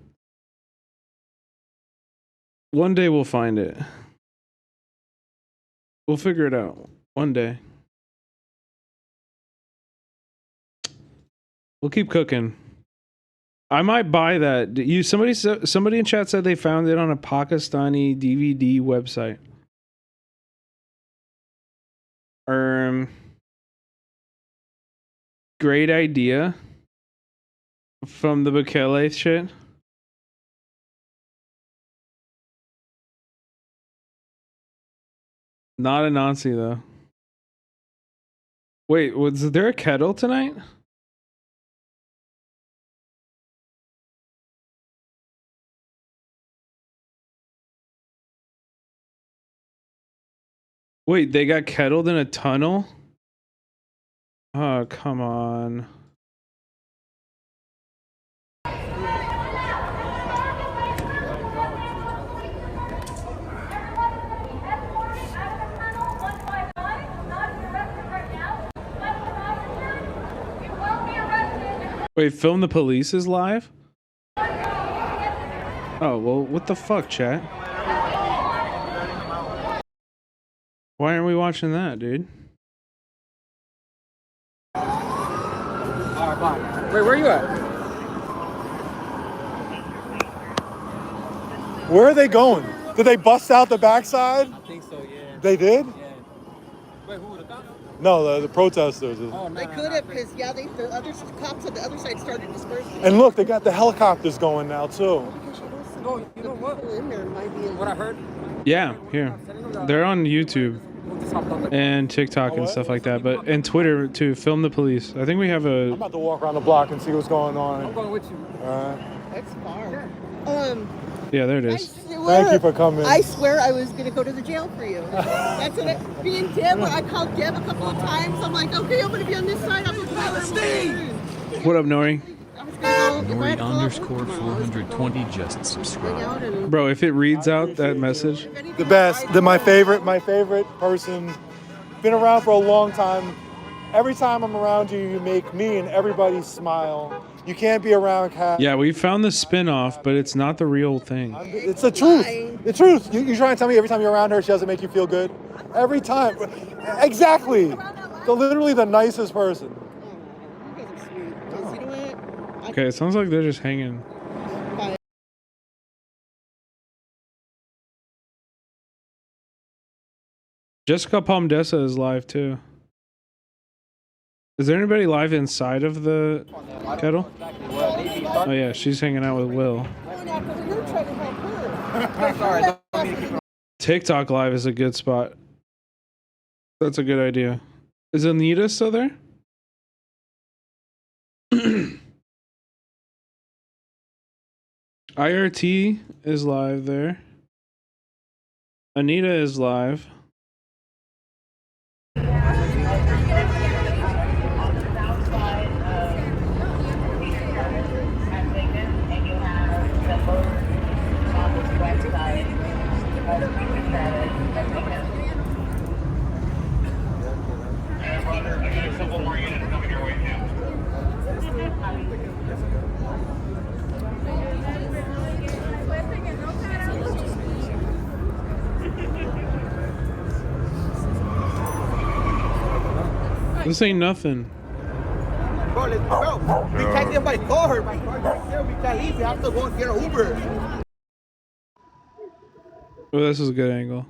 One day we'll find it. We'll figure it out. One day. We'll keep cooking. I might buy that. Somebody in chat said they found it on a Pakistani DVD website. Great idea. From the Bekele shit. Not a Nazi though. Wait, was there a kettle tonight? Wait, they got kettled in a tunnel? Oh, come on. Wait, Film the Police is live? Oh, well, what the fuck, chat? Why aren't we watching that, dude? Alright, bye. Wait, where are you at? Where are they going? Did they bust out the backside? I think so, yeah. They did? Yeah. Wait, who would have thought? No, the protesters. Oh, no, they could have, because the other cops on the other side started dispersing. And look, they got the helicopters going now too. No, you know what? In there might be what I heard? Yeah, here. They're on YouTube and TikTok and stuff like that, but and Twitter to Film the Police. I think we have a. I'm about to walk around the block and see what's going on. I'm going with you. All right. That's far. Yeah, there it is. Thank you for coming. I swear I was going to go to the jail for you. That's what me and Deb, I called Deb a couple of times. I'm like, okay, I'm going to be on this side. I'm going to go Steve! What up, Nori? Nori_420 just subscribed. Bro, if it reads out that message. The best. My favorite person. Been around for a long time. Every time I'm around you, you make me and everybody smile. You can't be around Kat. Yeah, we found the spin-off, but it's not the real thing. It's the truth. The truth. You trying to tell me every time you're around her, she doesn't make you feel good? Every time. Exactly. Literally the nicest person. Okay, it sounds like they're just hanging. Jessica Palmdessa is live too. Is there anybody live inside of the kettle? Oh yeah, she's hanging out with Will. TikTok live is a good spot. That's a good idea. Is Anita still there? IRT is live there. Anita is live. This ain't nothing. Bro, let's go. We can't get my car. My car's right there. We can't leave. We have to go and get an Uber. Oh, this is a good angle.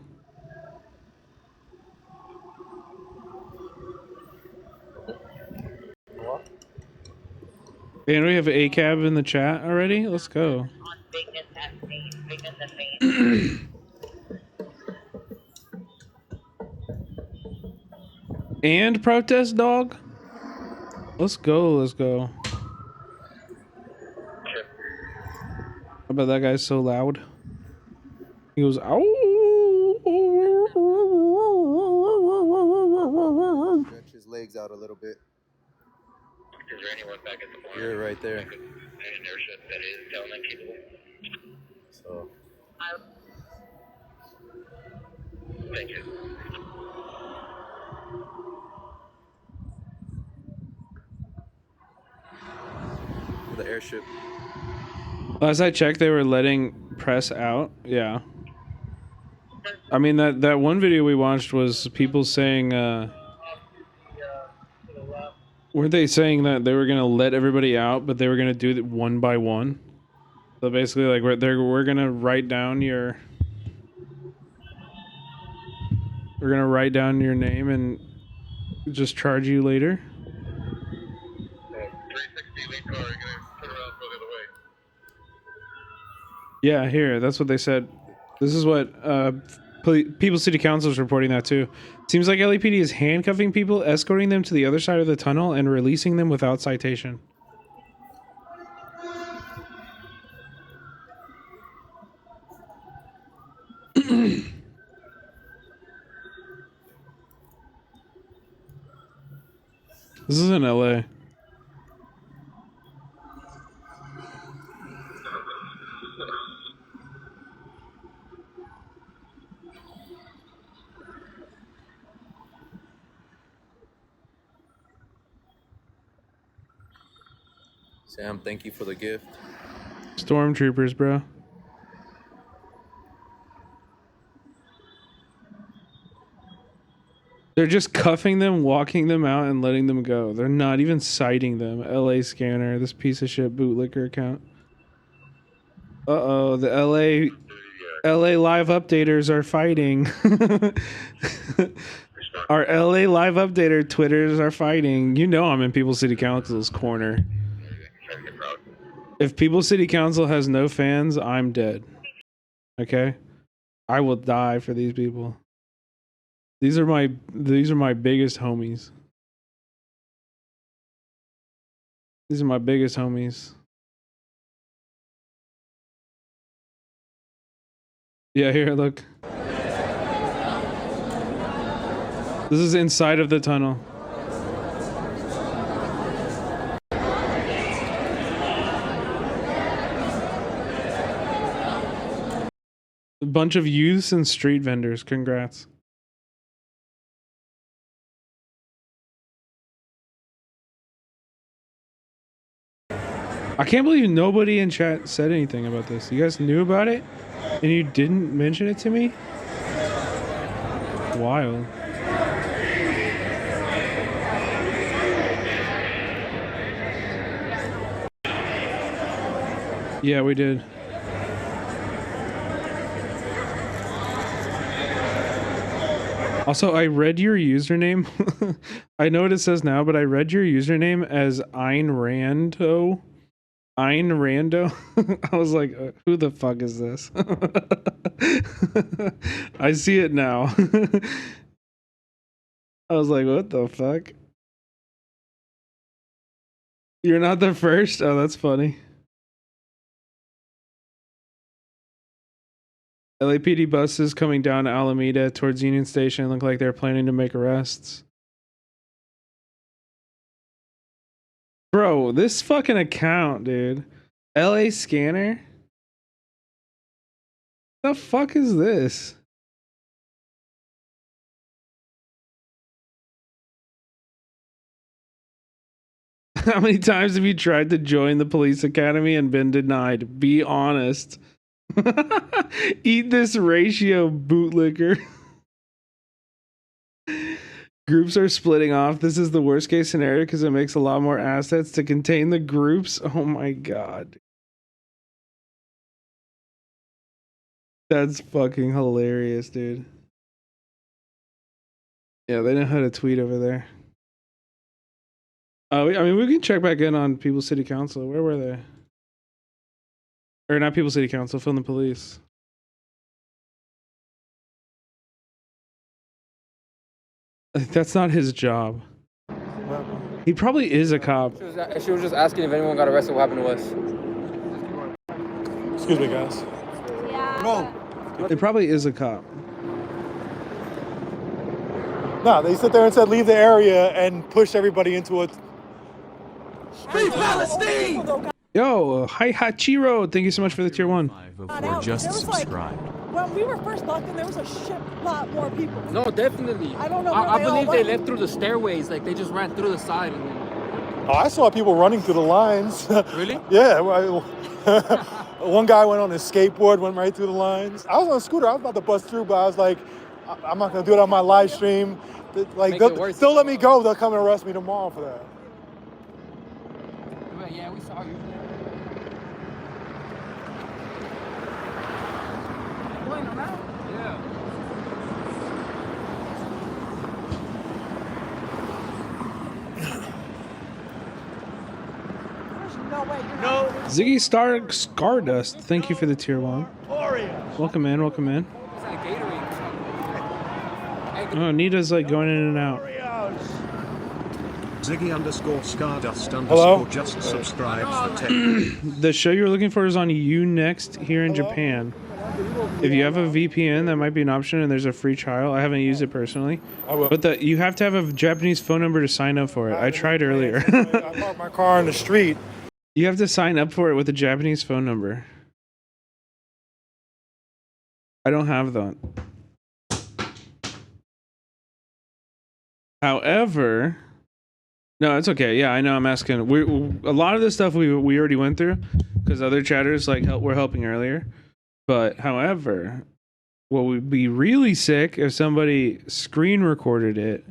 And we have a cab in the chat already. Let's go. And protest dog. Let's go. Let's go. I bet that guy's so loud. He goes, ow. Stretch his legs out a little bit. Is there anyone back at the bar? You're right there. So. Thank you. The airship. Last I checked, they were letting press out. Yeah. I mean, that one video we watched was people saying, weren't they saying that they were going to let everybody out, but they were going to do it one by one? So basically, like, we're going to write down your... We're going to write down your name and just charge you later. 360 lead car, you're going to turn around and go the other way. Yeah, here. That's what they said. This is what People's City Council is reporting that too. Seems like LAPD is handcuffing people, escorting them to the other side of the tunnel, and releasing them without citation. This is in LA. Sam, thank you for the gift. Stormtroopers, bro. They're just cuffing them, walking them out, and letting them go. They're not even citing them. LA scanner, this piece of shit bootlicker account. Uh-oh, the LA live updaters are fighting. Our LA live updater Twitters are fighting. You know I'm in People's City Council's corner. If People's City Council has no fans, I'm dead. Okay? I will die for these people. These are my biggest homies. These are my biggest homies. Yeah, here, look. This is inside of the tunnel. A bunch of youths and street vendors. Congrats. I can't believe nobody in chat said anything about this. You guys knew about it and you didn't mention it to me? Wild. Yeah, we did. Also, I read your username. I know what it says now, but I read your username as Ayn Rando. Ayn Rando. I was like, who the fuck is this? I see it now. I was like, what the fuck? You're not the first? Oh, that's funny. LAPD buses coming down Alameda towards Union Station look like they're planning to make arrests. Bro, this fucking account, dude. LA Scanner? The fuck is this? How many times have you tried to join the police academy and been denied? Be honest. Eat this ratio, bootlicker. Groups are splitting off. This is the worst case scenario because it makes a lot more assets to contain the groups. Oh my god. That's fucking hilarious, dude. Yeah, they know how to tweet over there. I mean, we can check back in on People's City Council. Where were they? Or not People's City Council, film the police. That's not his job. He probably is a cop. She was just asking if anyone got arrested, what happened to us. Excuse me, guys. No. It probably is a cop. No, they sit there and said leave the area and pushed everybody into a... Free Palestine! Yo, hi Hachiro. Thank you so much for the tier 1. Just subscribe. When we were first locked in, there was a lot more people. No, definitely. I don't know. I believe they left through the stairways. Like they just ran through the side. And then... Oh, I saw people running through the lines. Really? Yeah. One guy went on his skateboard, went right through the lines. I was on a scooter. I was about to bust through, but I was like, I'm not going to do it on my live stream. Like, they'll let me go. They'll come and arrest me tomorrow for that. Yeah, we saw you. Going around? Yeah. No. Ziggy Stardust, thank you for the tier 1. Welcome in, welcome in. Oh, Nita's like going in and out. Ziggy_Stardust_ just subscribed for 10. The show you're looking for is on Unext here in Japan. If you have a VPN, that might be an option, and there's a free trial. I haven't used it personally, but you have to have a Japanese phone number to sign up for it. I tried earlier. I parked my car in the street. You have to sign up for it with a Japanese phone number. I don't have that. However, no, it's okay. Yeah, I know. I'm asking. A lot of this stuff we already went through because other chatters were helping earlier. But however, what would be really sick if somebody screen recorded it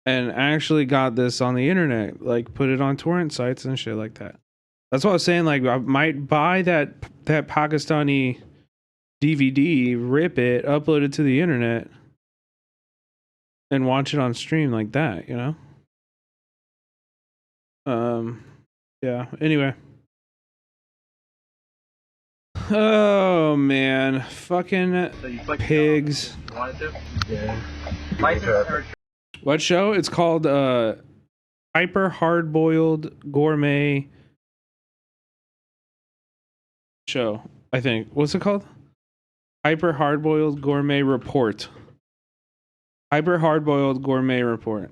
and actually got this on the internet, like put it on torrent sites and shit like that. That's what I was saying. Like, I might buy that Pakistani DVD, rip it, upload it to the internet, and watch it on stream like that, you know? Yeah, anyway. Oh, man. Fucking pigs. Yeah. What show? It's called, Hyper Hard-Boiled Gourmet Show, I think. What's it called? Hyper Hard-Boiled Gourmet Report. Hyper Hard-Boiled Gourmet Report.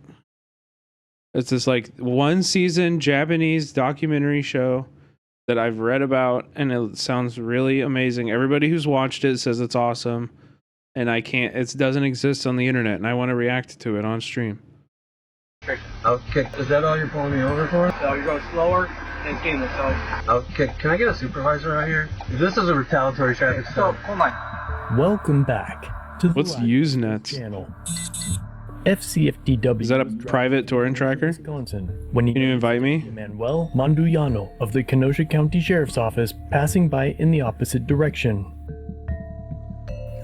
It's this like one season Japanese documentary show that I've read about, and it sounds really amazing. Everybody who's watched it says it's awesome, and it doesn't exist on the internet, and I want to react to it on stream. Okay, is that all you're pulling me over for? So you go slower and gain the Okay, can I get a supervisor out here? This is a retaliatory traffic stop. Hold on. Welcome back to the What's Usenet channel. FCFDW. Is that a private torrent tracker? Wisconsin. When Can you invite me? Manuel Manduyano of the Kenosha County Sheriff's Office passing by in the opposite direction.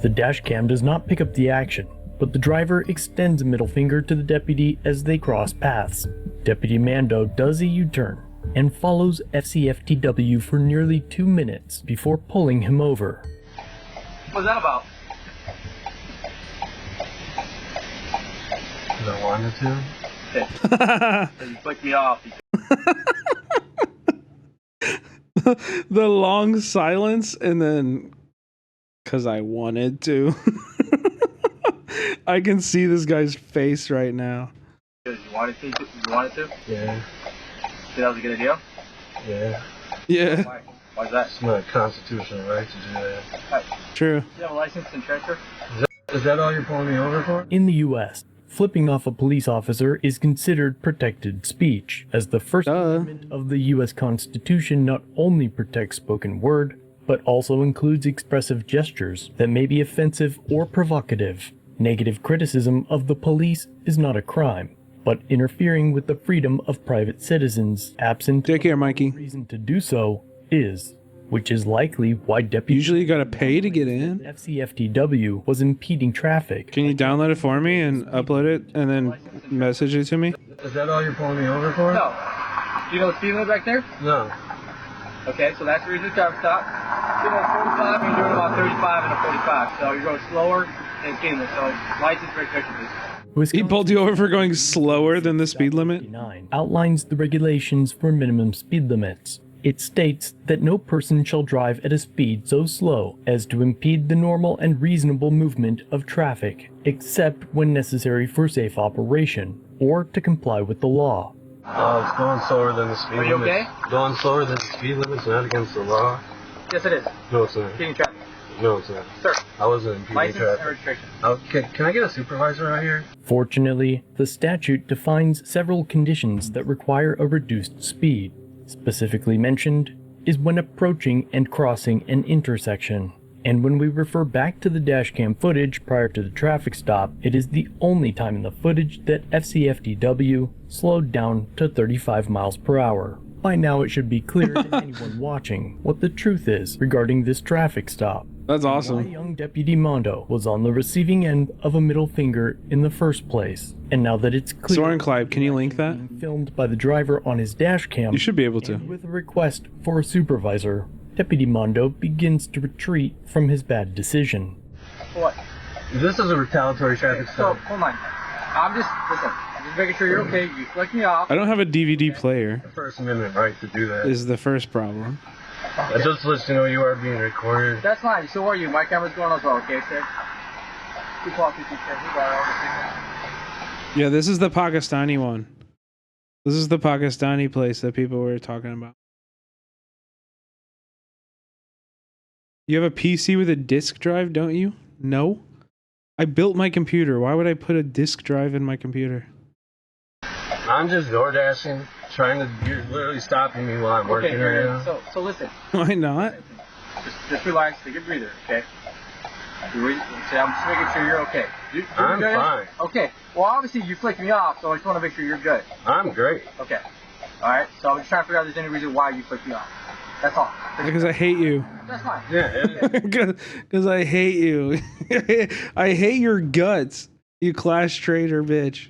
The dash cam does not pick up the action, but the driver extends a middle finger to the deputy as they cross paths. Deputy Mando does a U-turn and follows FCFTW for nearly 2 minutes before pulling him over. What's that about? Because I wanted to. You flicked me off. The long silence and then Because I wanted to. I can see this guy's face right now. You wanted to? You wanted to? Yeah. Think that was a good idea? Yeah. Yeah. Why is that? It's my constitutional right to do that. Right. True. Do you have a license and transfer? Is that all you're pulling me over for? In the US, flipping off a police officer is considered protected speech, as the First Amendment of the US Constitution not only protects spoken word, but also includes expressive gestures that may be offensive or provocative. Negative criticism of the police is not a crime, but interfering with the freedom of private citizens, absent reason to do so, is, which is likely why deputies usually you gotta pay to get in. FCFDW was impeding traffic. Can you download it for me and upload it and then message it to me? Is that all you're pulling me over for? No. Do you know the speed limit back there? No. Okay, so that's the reason the traffic stop. You're doing 45 and you're doing about 35 and a 45. So you're going slower than speed limit. So license registration, please. He pulled you over for going slower than the speed limit? Outlines the regulations for minimum speed limits. It states that no person shall drive at a speed so slow as to impede the normal and reasonable movement of traffic, except when necessary for safe operation, or to comply with the law. It's going slower than the speed limit. Are you okay? Going slower than the speed limit is not against the law. Yes, it is. No, it's not. Impeding traffic. No, it's not. Sir. I wasn't impeding traffic. License and registration. Okay, can I get a supervisor out here? Fortunately, the statute defines several conditions that require a reduced speed. Specifically mentioned is when approaching and crossing an intersection. And when we refer back to the dashcam footage prior to the traffic stop, it is the only time in the footage that FCFDW slowed down to 35 miles per hour. By now it should be clear to anyone watching what the truth is regarding this traffic stop. That's awesome. Why young Deputy Mondo was on the receiving end of a middle finger in the first place. And now that it's clear, Soren Clive, can you link that? Filmed by the driver on his dash cam. You should be able to. With a request for a supervisor, Deputy Mondo begins to retreat from his bad decision. What? This is a retaliatory traffic stop. So, hold on. I'm just making sure you're okay. You flick me off. I don't have a DVD player. The First Amendment right to do that is the first problem. I just let you know you are being recorded. That's fine. So are you. My camera's going as well, okay, sir? Yeah, this is the Pakistani one. This is the Pakistani place that people were talking about. You have a PC with a disk drive, don't you? No? I built my computer. Why would I put a disk drive in my computer? I'm just door dashing, you're literally stopping me while I'm working right now. So listen. Why not? Just relax, take a breather, okay? I'm just making sure you're okay. I'm fine. Okay. Well, obviously you flicked me off, so I just want to make sure you're good. I'm great. Okay. All right. So I'm just trying to figure out if there's any reason why you flicked me off. That's all. Because I hate you. That's fine. Yeah. Because I hate you. I hate your guts. You class traitor bitch.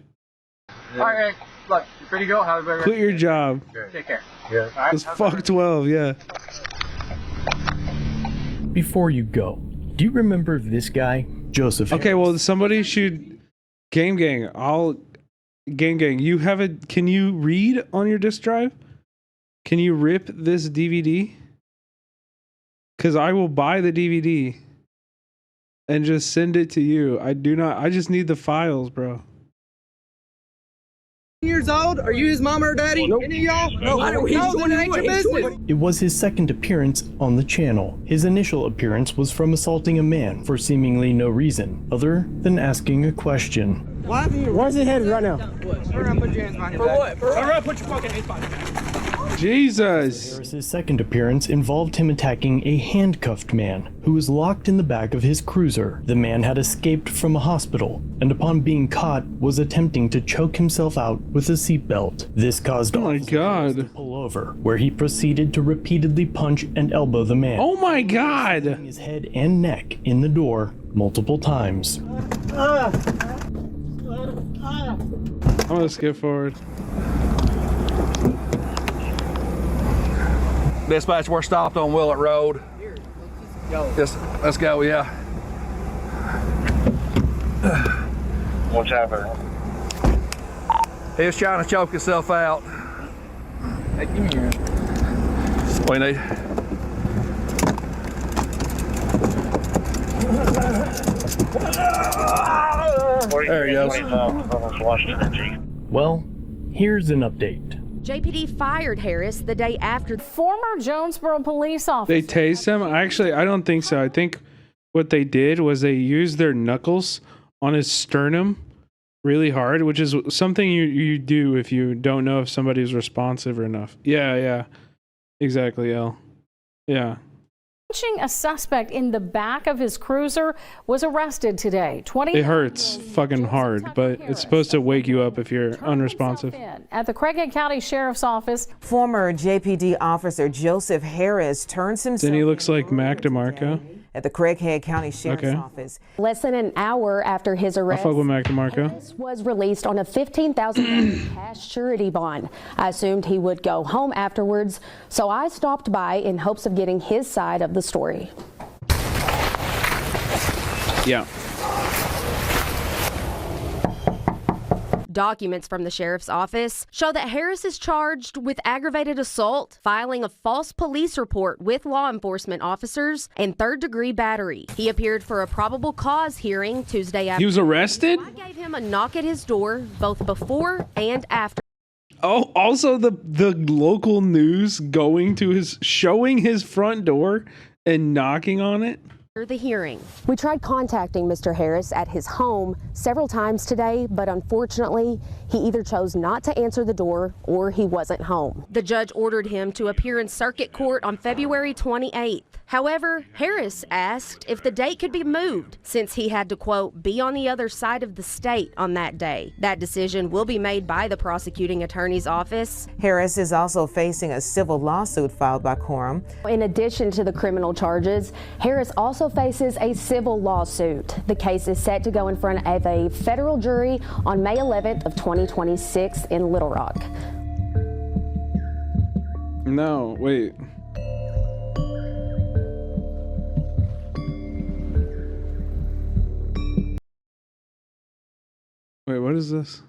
Yeah. All right. Look, you free to go? How's everybody? Quit your job. Take care. Yeah. All right. Just fuck 12, yeah. Before you go, do you remember this guy, Joseph? Okay, well, somebody should... Game Gang, you have a... Can you read on your disk drive? Can you rip this DVD? Because I will buy the DVD and just send it to you. I just need the files, bro. Years old? Are you his mom or daddy? Nope. Any of y'all? No, then it ain't your business. It was his second appearance on the channel. His initial appearance was from assaulting a man for seemingly no reason, other than asking a question. Where's his head right now? Hurry up, put your hands behind your back. For what? Hurry up, put your fucking hands behind your back. Jesus. Harris's second appearance involved him attacking a handcuffed man who was locked in the back of his cruiser. The man had escaped from a hospital and upon being caught was attempting to choke himself out with a seatbelt. This caused officers to pull over, where he proceeded to repeatedly punch and elbow the man. Oh my God! His head and neck in the door multiple times. I'm gonna skip forward. Dispatch, we're stopped on Willett Road. Yes, let's go, yeah. What's happening? He was trying to choke himself out. Hey, give me yours. What do you need? There he goes. Well, here's an update. JPD fired Harris the day after. Former Jonesboro police officer. They tased him? Actually, I don't think so. I think what they did was they used their knuckles on his sternum really hard, which is something you do if you don't know if somebody's responsive or enough. Yeah. Exactly, L. Yeah. A suspect in the back of his cruiser was arrested today. It hurts fucking hard, but it's supposed to wake you up if you're unresponsive. At the Craighead County Sheriff's Office, former JPD officer Joseph Harris turns himself Then he looks like Mac DeMarco. At the Craighead County Sheriff's Office. Less than an hour after his arrest, I fuck with Mac DeMarco. Harris was released on a $15,000 cash surety bond. I assumed he would go home afterwards, so I stopped by in hopes of getting his side of the story. Yeah. Documents from the sheriff's office show that Harris is charged with aggravated assault, filing a false police report with law enforcement officers, and third-degree battery. He appeared for a probable cause hearing Tuesday afternoon. He was arrested? I gave him a knock at his door both before and after. Oh, also the local news showing his front door and knocking on it. The hearing. We tried contacting Mr. Harris at his home several times today, but unfortunately, he either chose not to answer the door or he wasn't home. The judge ordered him to appear in circuit court on February 28th. However, Harris asked if the date could be moved since he had to, quote, be on the other side of the state on that day. That decision will be made by the prosecuting attorney's office. Harris is also facing a civil lawsuit filed by Quorum. In addition to the criminal charges, Harris also faces a civil lawsuit. The case is set to go in front of a federal jury on May 11th of 2026 in Little Rock. No, wait. Wait, what is this?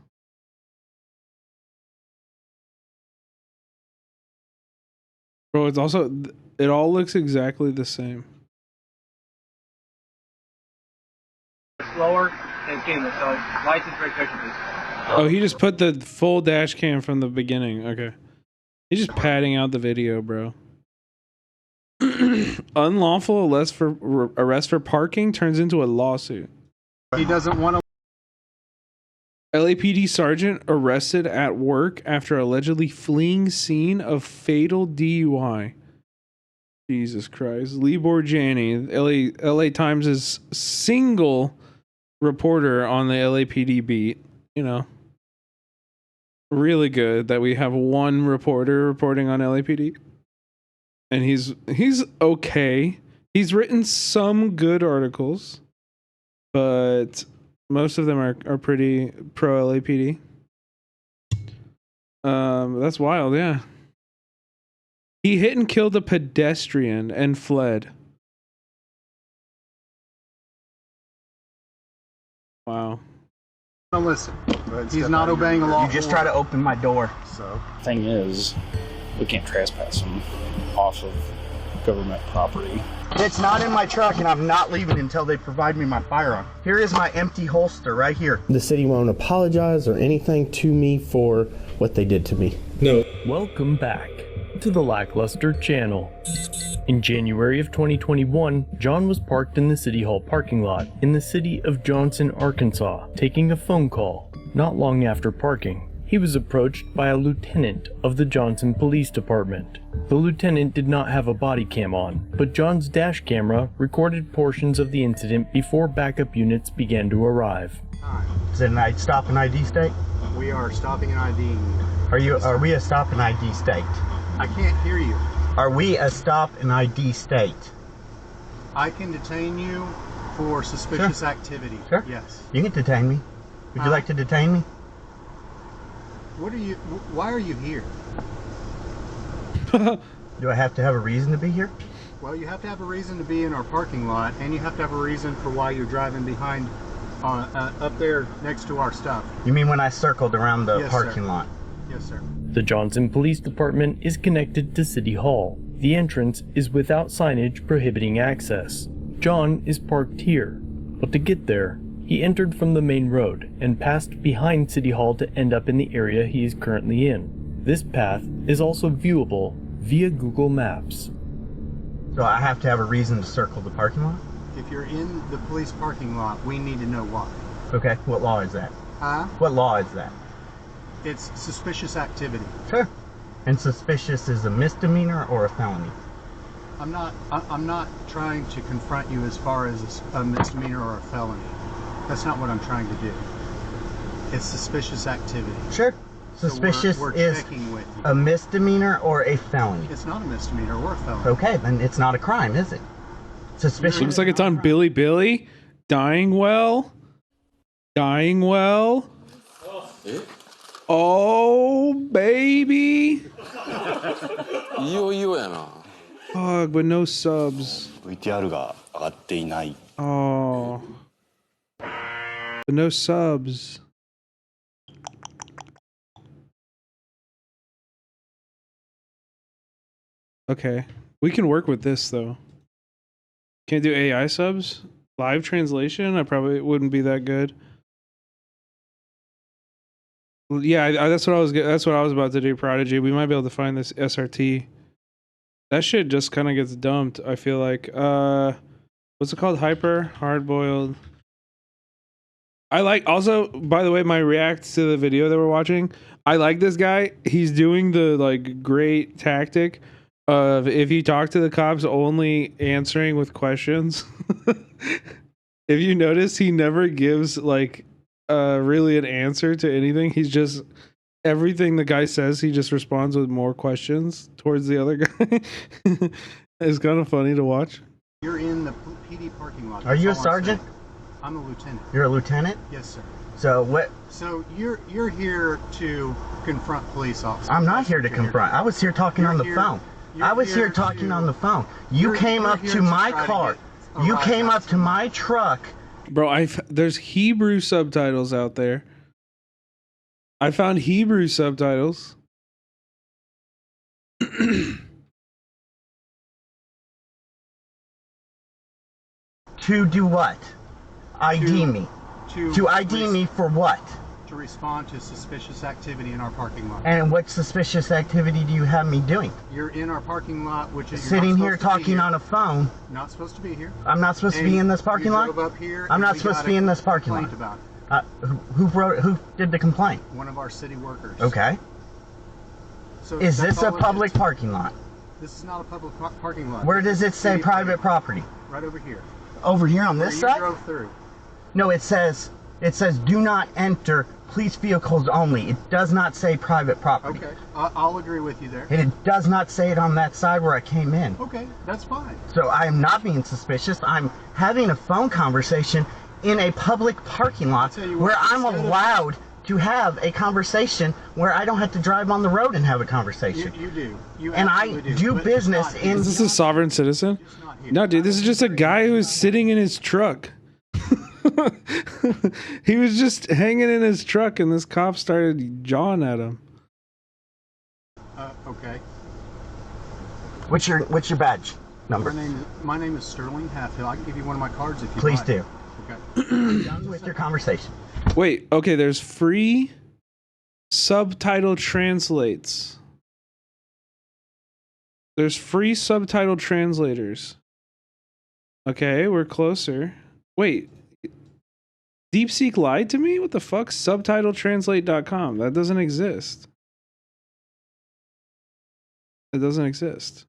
Bro, it's also, it all looks exactly the same. Slower and seamless, so license registration, please. Oh, he just put the full dash cam from the beginning. Okay. He's just padding out the video, bro. Unlawful arrest for parking turns into a lawsuit. He doesn't want to. LAPD sergeant arrested at work after allegedly fleeing scene of fatal DUI. Jesus Christ. Lee Borgiani, LA Times' single reporter on the LAPD beat. You know, really good that we have one reporter reporting on LAPD. And he's okay. He's written some good articles, but most of them are pretty pro LAPD. That's wild, yeah. He hit and killed a pedestrian and fled. Wow. No, listen. He's not obeying the law. You just try to open my door. So. Thing is, we can't trespass him off of government property. It's not in my truck, and I'm not leaving until they provide me my firearm. Here is my empty holster right here. The city won't apologize or anything to me for what they did to me. No. Welcome back to the Lackluster channel. In January of 2021, John was parked in the City Hall parking lot in the city of Johnson, Arkansas, taking a phone call. Not long after parking, he was approached by a lieutenant of the Johnson Police Department. The lieutenant did not have a body cam on, but John's dash camera recorded portions of the incident before backup units began to arrive. Is it a stop and ID state? We are stopping and IDing. Are we a stop and ID state? I can't hear you. Are we a stop and ID state? I can detain you for suspicious activity. Sure. Yes. You can detain me. Would you like to detain me? Why are you here? Do I have to have a reason to be here? Well, you have to have a reason to be in our parking lot, and you have to have a reason for why you're driving behind, up there next to our stuff. You mean when I circled around the Yes, parking sir. lot? Yes, sir. The Johnson Police Department is connected to City Hall. The entrance is without signage prohibiting access. John is parked here, but to get there, He entered from the main road and passed behind City Hall to end up in the area he is currently in. This path is also viewable via Google Maps. So I have to have a reason to circle the parking lot? If you're in the police parking lot, we need to know why. Okay, what law is that? Huh? What law is that? It's suspicious activity. Sure. And suspicious is a misdemeanor or a felony? I'm not trying to confront you as far as a misdemeanor or a felony. That's not what I'm trying to do. It's suspicious activity. Sure. Suspicious so we're is checking with you. a misdemeanor or a felony? It's not a misdemeanor or a felony. Okay, then it's not a crime, is it? Suspicious. Looks like it's on Billy Billy. Dying well. Dying well. Oh, baby. Fuck, but no subs. Oh. But no subs. Okay. We can work with this, though. Can't do AI subs? Live translation? I probably wouldn't be that good. Yeah, that's what I was about to do, Prodigy. We might be able to find this SRT. That shit just kind of gets dumped, I feel like. What's it called? Hyper hard boiled. I like, also, by the way, my react to the video that we're watching, I like this guy. He's doing the like great tactic of, if you talk to the cops, only answering with questions. If you notice, he never gives like really an answer to anything. He's just, everything the guy says, he just responds with more questions towards the other guy. It's kind of funny to watch. You're in the PD parking lot. Are you a sergeant? I'm a lieutenant. You're a lieutenant? Yes, sir. So what? So you're here to confront police officers. I'm not here to confront. I was here talking on the phone. I was here talking on the phone. You came up to my car. You came up to my truck. Bro, there's Hebrew subtitles out there. I found Hebrew subtitles. To do what? ID me. To ID me for what? To respond to suspicious activity in our parking lot. And what suspicious activity do you have me doing? You're in our parking lot, which is sitting here talking on a phone. Not supposed to be here. I'm not supposed to be in this parking lot? Up here I'm not supposed to be in this parking lot. About it. Who did the complaint? One of our city workers. Okay. So is this a public parking lot? This is not a public parking lot. Where does it say private property? Right over here. Over here on this side? You drove through. No, it says do not enter police vehicles only. It does not say private property. Okay, I'll agree with you there. And it does not say it on that side where I came in. Okay, that's fine. So I am not being suspicious. I'm having a phone conversation in a public parking lot where I'm allowed to have a conversation where I don't have to drive on the road and have a conversation. You do. And I do business in... Is this a sovereign citizen? No, dude, this is just a guy who's sitting in his truck. He was just hanging in his truck and this cop started jawing at him. Okay. What's your badge number? My name is Sterling Halfhill. I can give you one of my cards if you Please like. do. Okay. Done with your conversation. Wait, okay, there's free subtitle translates. There's free subtitle translators. Okay, we're closer. Wait. DeepSeek lied to me? What the fuck? Subtitletranslate.com. That doesn't exist. It doesn't exist.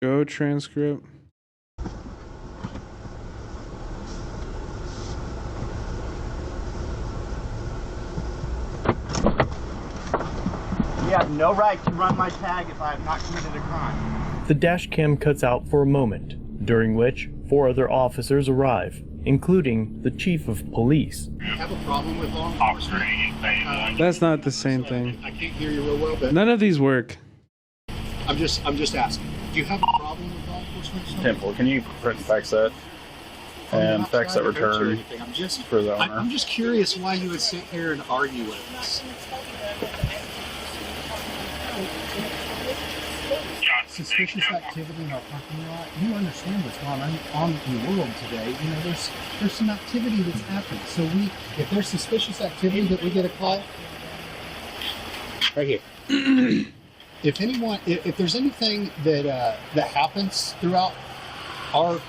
Go transcript. You have no right to run my tag if I have not committed a crime. The dash cam cuts out for a moment, during which 4 other officers arrive, including the chief of police. Have a problem with law enforcement? That's not the same thing. I can't hear you real well, but None of these work. I'm just asking. Do you have a problem with law enforcement? Temple, can you fix that? and fax that return for the owner. I'm just curious why you would sit here and argue with us. Suspicious activity in our parking lot. You understand what's going on in the world today. You know, there's some activity that's happening. So if there's suspicious activity that we get a call, right here. If there's anything that happens throughout our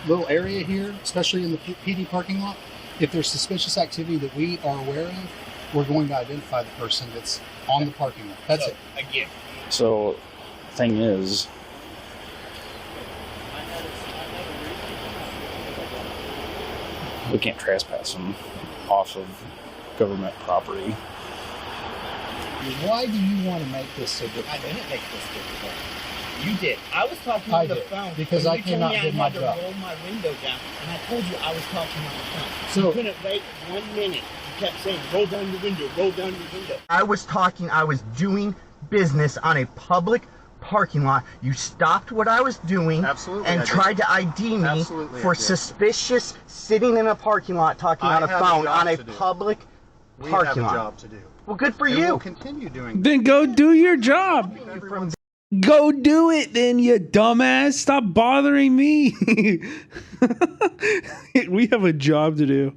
little area here, especially in the PD parking lot, if there's suspicious activity that we are aware of, we're going to identify the person that's on the parking lot. That's it. Again. So, thing is, we can't trespass them off of government property. Why do you want to make this so difficult? I didn't make this difficult. You did. I was talking I on the did, phone because and I you came told out me and did I my had job. to roll my window down, and I told you I was talking on the phone. So you couldn't wait 1 minute. You kept saying, "Roll down your window, roll down your window." I was doing business on a public parking lot. You stopped what I was doing and tried to ID me for suspicious sitting in a parking lot talking on a phone on a public parking lot. We have a job to do. Well, good for and you. We'll continue doing. Then go do your job. Go do it then, you dumbass. Stop bothering me. We have a job to do.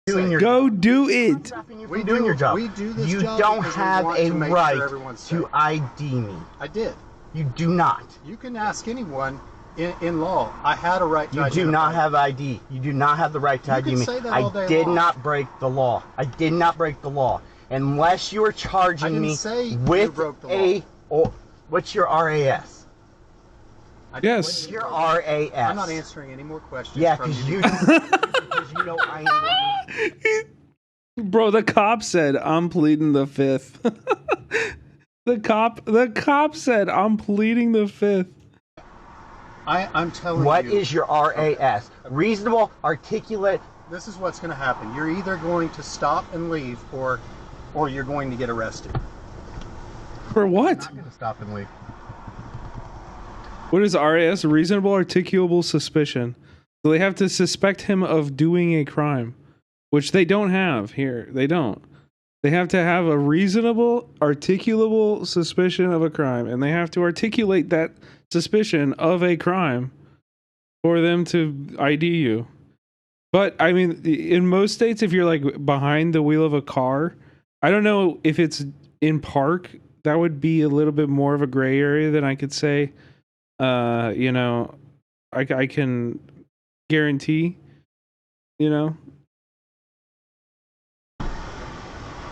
Go do it. We doing your job. We do this you job don't because we have want a to make right sure everyone's to safe. ID me. I did. You do not. You can ask anyone in law. I had a right to You do not have ID. You do not have the right to ID can me. say that all I day did long. not break the law. I did not break the law. Unless you are charging me with what's your RAS? Yes. What's your RAS? I'm not answering any more questions. Yeah, from because you. because you know I am. Bro, the cop said I'm pleading the fifth. The cop said I'm pleading the fifth. I'm telling you. What is your RAS? Reasonable, articulate. This is what's going to happen. You're either going to stop and leave, or you're going to get arrested. For what? I'm not going to stop and leave. What is RAS? Reasonable articulable suspicion. So they have to suspect him of doing a crime, which they don't have here. They don't. They have to have a reasonable articulable suspicion of a crime, and they have to articulate that suspicion of a crime for them to ID you. But I mean, in most states, if you're like behind the wheel of a car, I don't know if it's in park, that would be a little bit more of a gray area than I could say. You know, I can guarantee, you know.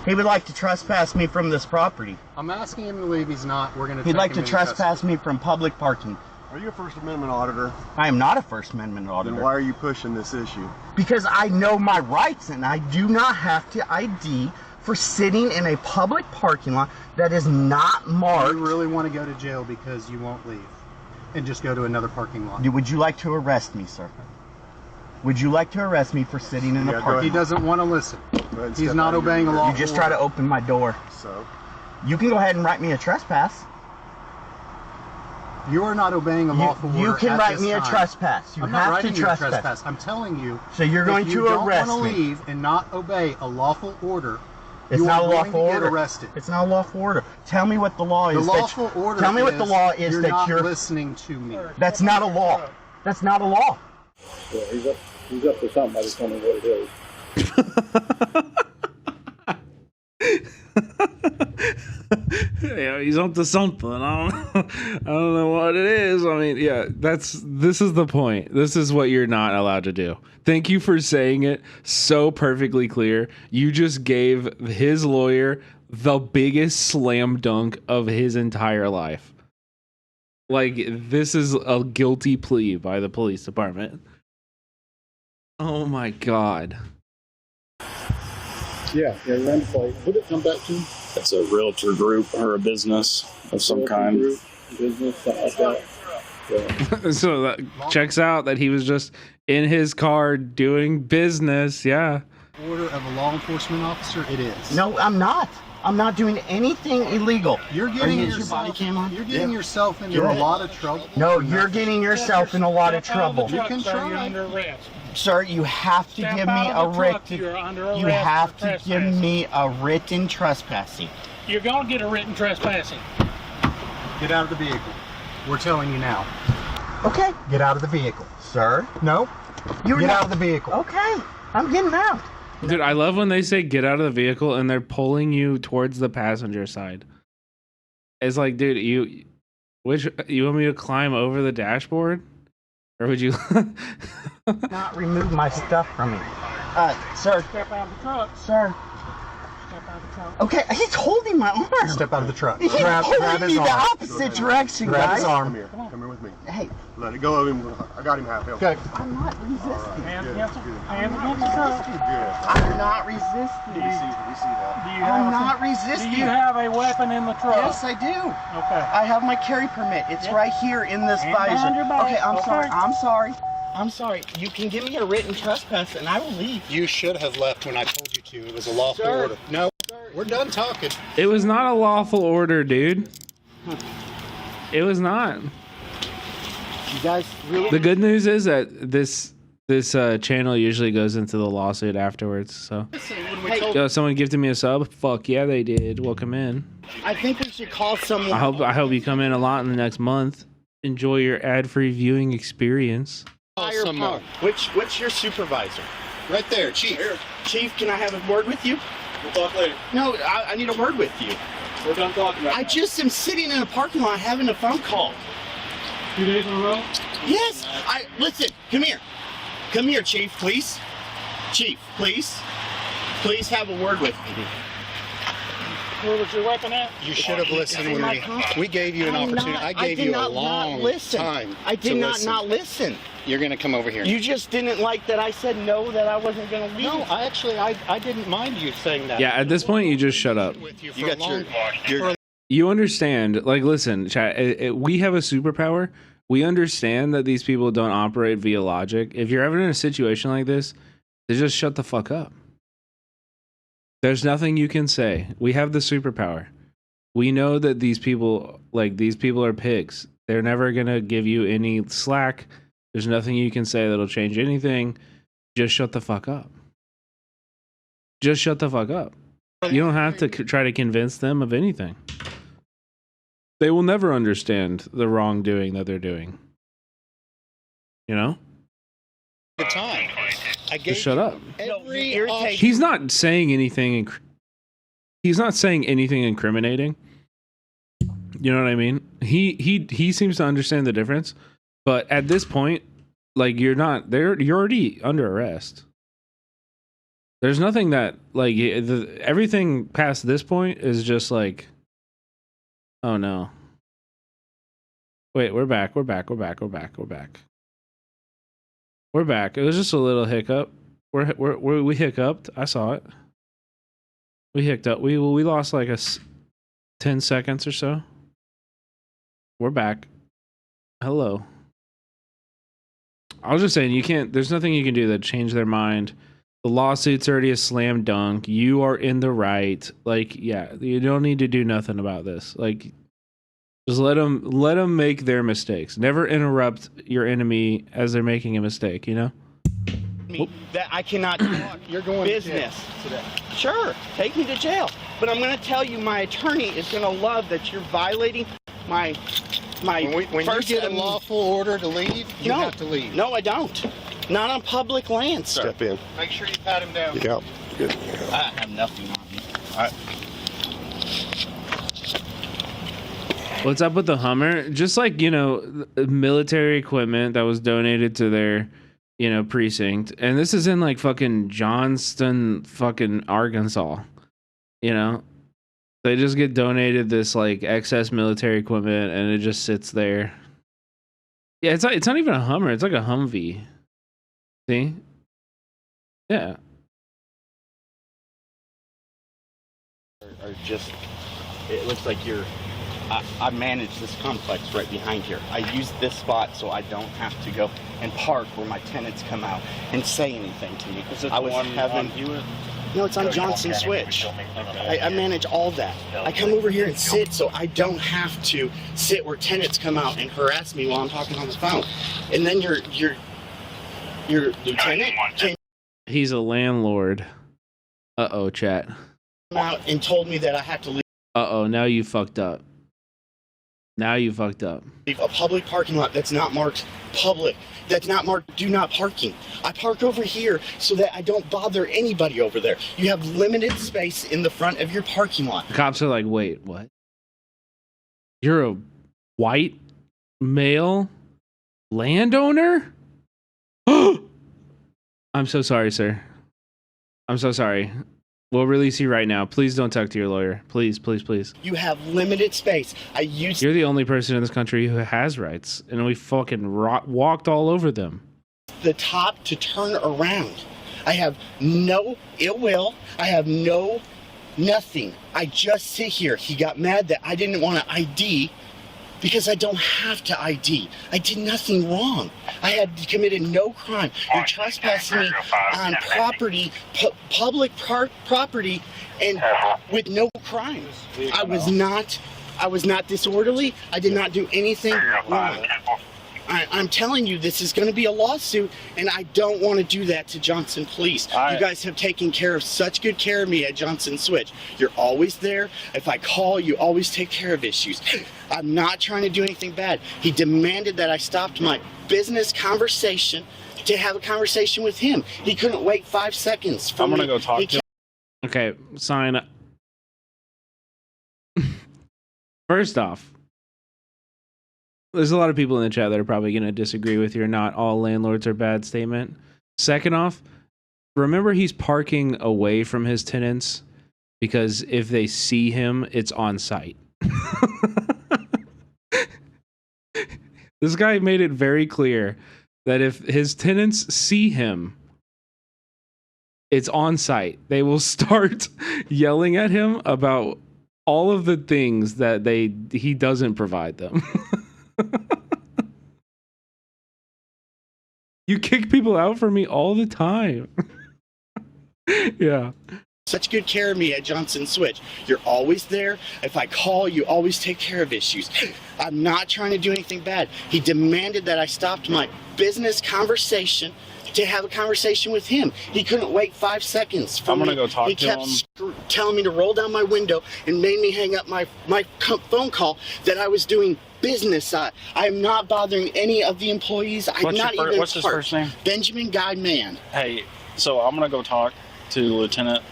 He would like to trespass me from this property. I'm asking him to leave. He's not. We're going to. He'd like to trespass me from public parking. Are you a First Amendment auditor? I am not a First Amendment auditor. Then why are you pushing this issue? Because I know my rights and I do not have to ID for sitting in a public parking lot that is not marked. You really want to go to jail because you won't leave and just go to another parking lot. Would you like to arrest me, sir? Would you like to arrest me for sitting in a parking lot? He doesn't want to listen. He's not obeying a law. You just try to open my door. So? You can go ahead and write me a trespass. You are not obeying a lawful order. You can write me a trespass. You I'm have not to writing you a trespass. trespass. I'm telling you. So you're going to arrest me. If you don't want to leave and not obey a lawful order, it's you not are a going lawful to get order. arrested. It's not a lawful order. Tell me what the law is. The lawful order. Tell me what the law is you're that not you're listening to me. That's not a law. That's not a law. Yeah, he's up to something. I just don't know what it is. Yeah, he's up to something. I don't know what it is. I mean, yeah, this is the point. This is what you're not allowed to do. Thank you for saying it so perfectly clear. You just gave his lawyer the biggest slam dunk of his entire life. Like, this is a guilty plea by the police department. Oh my God. Yeah, rent plate. Would it come back to? It's a realtor group or a business of some kind. Group, business, something like that. Yeah. So that checks out that he was just in his car doing business. Yeah. Order of a law enforcement officer, it is. No, I'm not. I'm not doing anything illegal. You're getting your body cam on? You're getting yourself into a lot of trouble. No, you're getting yourself in a lot of trouble. You can try. You're under arrest. Sir, you have to give me a written. You're under arrest. You have for to give trespassing. me a written trespassing. You're gonna get a written trespassing. Get out of the vehicle. We're telling you now. Okay. Get out of the vehicle. Sir? No. Get out of the vehicle. Okay. I'm getting out. Dude, I love when they say get out of the vehicle and they're pulling you towards the passenger side. It's like, dude, you want me to climb over the dashboard? Or would you Not remove my stuff from me. Sir. Step out of the truck. Sir. Step out of the truck. Okay, he's holding my arm. Step out of the truck. He's grab holding his me the arm. opposite direction, Grab guys. his arm. Come here. Come here with me. Hey. Let it go of him. I got him half. Okay. I'm not resisting. Hands against the truck. I'm not resisting. We see that. I'm not resisting. Do you have a weapon in the truck? Yes, I do. Okay. I have my carry permit. It's right here in this Hand visor. behind your back. Okay, I'm Okay. sorry. I'm sorry. I'm sorry. You can give me a written trespass and I will leave. You should have left when I told you to. It was a lawful Sir. order. No, we're done talking. It was not a lawful order, dude. It was not. You guys really? The good news is that this channel usually goes into the lawsuit afterwards. So, yo, someone gifted me a sub. Fuck yeah, they did. Welcome in. I think we should call someone. I hope you come in a lot in the next month. Enjoy your ad-free viewing experience. Someone. What's your supervisor? Right there, Chief. Chief, can I have a word with you? We'll talk later. No, I need a word with you. We're done talking about I just am sitting in a parking lot having a phone call. 2 days in a row? Yes. Listen. Come here. Come here, Chief, please. Chief, please. Please have a word with me. Where was your weapon at? You should have listened when we gave you an opportunity. I gave you a long time. I did not listen. You're going to come over here. You just didn't like that I said no, that I wasn't going to leave. No, I didn't mind you saying that. Yeah, at this point, you just shut up. You got your You understand, like, listen, chat, we have a superpower. We understand that these people don't operate via logic. If you're ever in a situation like this, they just shut the fuck up. There's nothing you can say. We have the superpower. We know that these people are pigs. They're never going to give you any slack. There's nothing you can say that'll change anything. Just shut the fuck up. Just shut the fuck up. You don't have to try to convince them of anything. They will never understand the wrongdoing that they're doing. You know? the time. Just shut up. Every He's not saying anything. He's not saying anything incriminating. You know what I mean? He seems to understand the difference, but at this point, like you're already under arrest. There's nothing that like everything past this point is just like, oh no. Wait, we're back. We're back. It was just a little hiccup. We hiccuped. I saw it. We hiccuped. We lost like 10 seconds or so. We're back. Hello. I was just saying, there's nothing you can do that change their mind. The lawsuit's already a slam dunk. You are in the right. Like, yeah, you don't need to do nothing about this. Like, just let them make their mistakes. Never interrupt your enemy as they're making a mistake, you know? That I cannot talk You're going business. to jail today. Sure, take me to jail. But I'm going to tell you, my attorney is going to love that you're violating my when you get a lawful order to leave, you have to leave. No, I don't. Not on public land, sir. Step in. Make sure you pat him down. Yeah. Good. I have nothing on me. All right. What's up with the Hummer? Just like, military equipment that was donated to their, precinct. And this is in like fucking Johnston, fucking Arkansas. They just get donated this like excess military equipment and it just sits there. Yeah, it's not even a Hummer. It's like a Humvee. See? Yeah. Or just, it looks like I manage this complex right behind here. I use this spot so I don't have to go and park where my tenants come out and say anything to me. Is it I the was one having on Hewitt? No, it's on Johnson Switch. I manage all that. I come over here and sit so I don't have to sit where tenants come out and harass me while I'm talking on the phone. And then your lieutenant came He's a landlord. Uh-oh, chat. out and told me that I have to leave Uh-oh, now you fucked up. Now you fucked up. a public parking lot that's not marked public, that's not marked do not parking. I park over here so that I don't bother anybody over there. You have limited space in the front of your parking lot. The cops are like, wait, what? You're a white male landowner? I'm so sorry, sir. I'm so sorry. We'll release you right now. Please don't talk to your lawyer. Please, please, please. You have limited space. You're the only person in this country who has rights, and we fucking walked all over them. The top to turn around. I have no ill will. I have nothing. I just sit here. He got mad that I didn't want to ID because I don't have to ID. I did nothing wrong. I had committed no crime. You're trespassing me on property, public property, and with no crime. I was not disorderly. I did not do anything wrong. I'm telling you, this is going to be a lawsuit, and I don't want to do that to Johnson Police. You guys have taken care of such good care of me at Johnson Switch. You're always there. If I call, you always take care of issues. I'm not trying to do anything bad. He demanded that I stopped my business conversation to have a conversation with him. He couldn't wait 5 seconds. I'm going to go talk to him. Okay, sign up. First off, there's a lot of people in the chat that are probably going to disagree with your not all landlords are bad statement. Second off, remember he's parking away from his tenants because if they see him, it's on site. This guy made it very clear that if his tenants see him, it's on site. They will start yelling at him about all of the things that he doesn't provide them. You kick people out for me all the time. Yeah. Such good care of me at Johnson Switch. You're always there. If I call, you always take care of issues. I'm not trying to do anything bad. He demanded that I stopped my business conversation to have a conversation with him. He couldn't wait 5 seconds. I'm going to go talk to him. He kept telling me to roll down my window and made me hang up my phone call that I was doing business. I'm not bothering any of the employees. What's his first name? Benjamin Guy Mann. Hey, so I'm going to go talk to Lieutenant.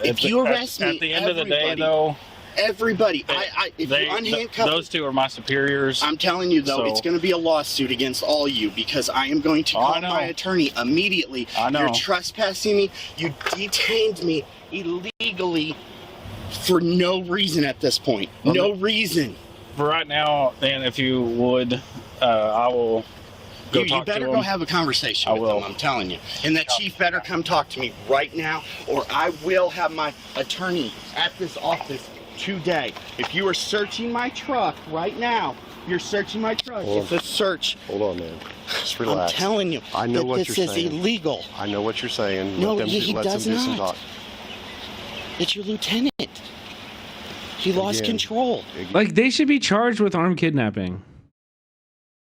If you arrest me, at the end of the day, though, everybody, if you unhandcuff those two are my superiors. I'm telling you, though, it's going to be a lawsuit against all you because I am going to call my attorney immediately. I know. You're trespassing me. You detained me illegally for no reason at this point. No reason. For right now, then, if you would, I will go talk to him. You better go have a conversation with him, I'm telling you. And that chief better come talk to me right now, or I will have my attorney at this office today. If you are searching my truck right now, you're searching my truck. It's a search. Hold on, man. Just relax. I'm telling you, I know what this you're is saying. illegal. I know what you're saying. No, let he them does do some not. talk. It's your lieutenant. He lost control. Like they should be charged with armed kidnapping.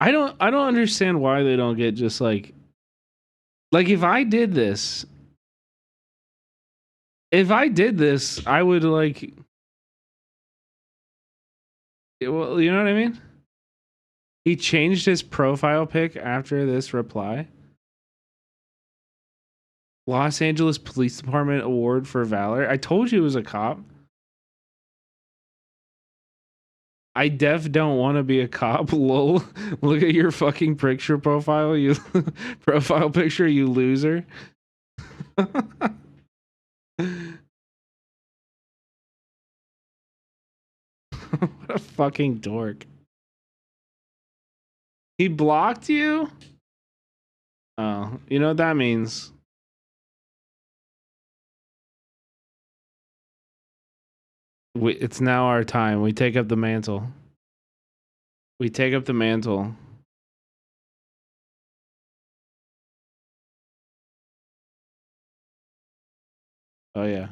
I don't understand why they don't get just like if I did this, I would like, well, you know what I mean? He changed his profile pic after this reply. Los Angeles Police Department Award for Valor. I told you it was a cop. I don't want to be a cop. Lol. Look at your fucking picture profile, you profile picture, you loser. What a fucking dork. He blocked you? Oh, you know what that means? It's now our time. We take up the mantle. We take up the mantle. Oh yeah.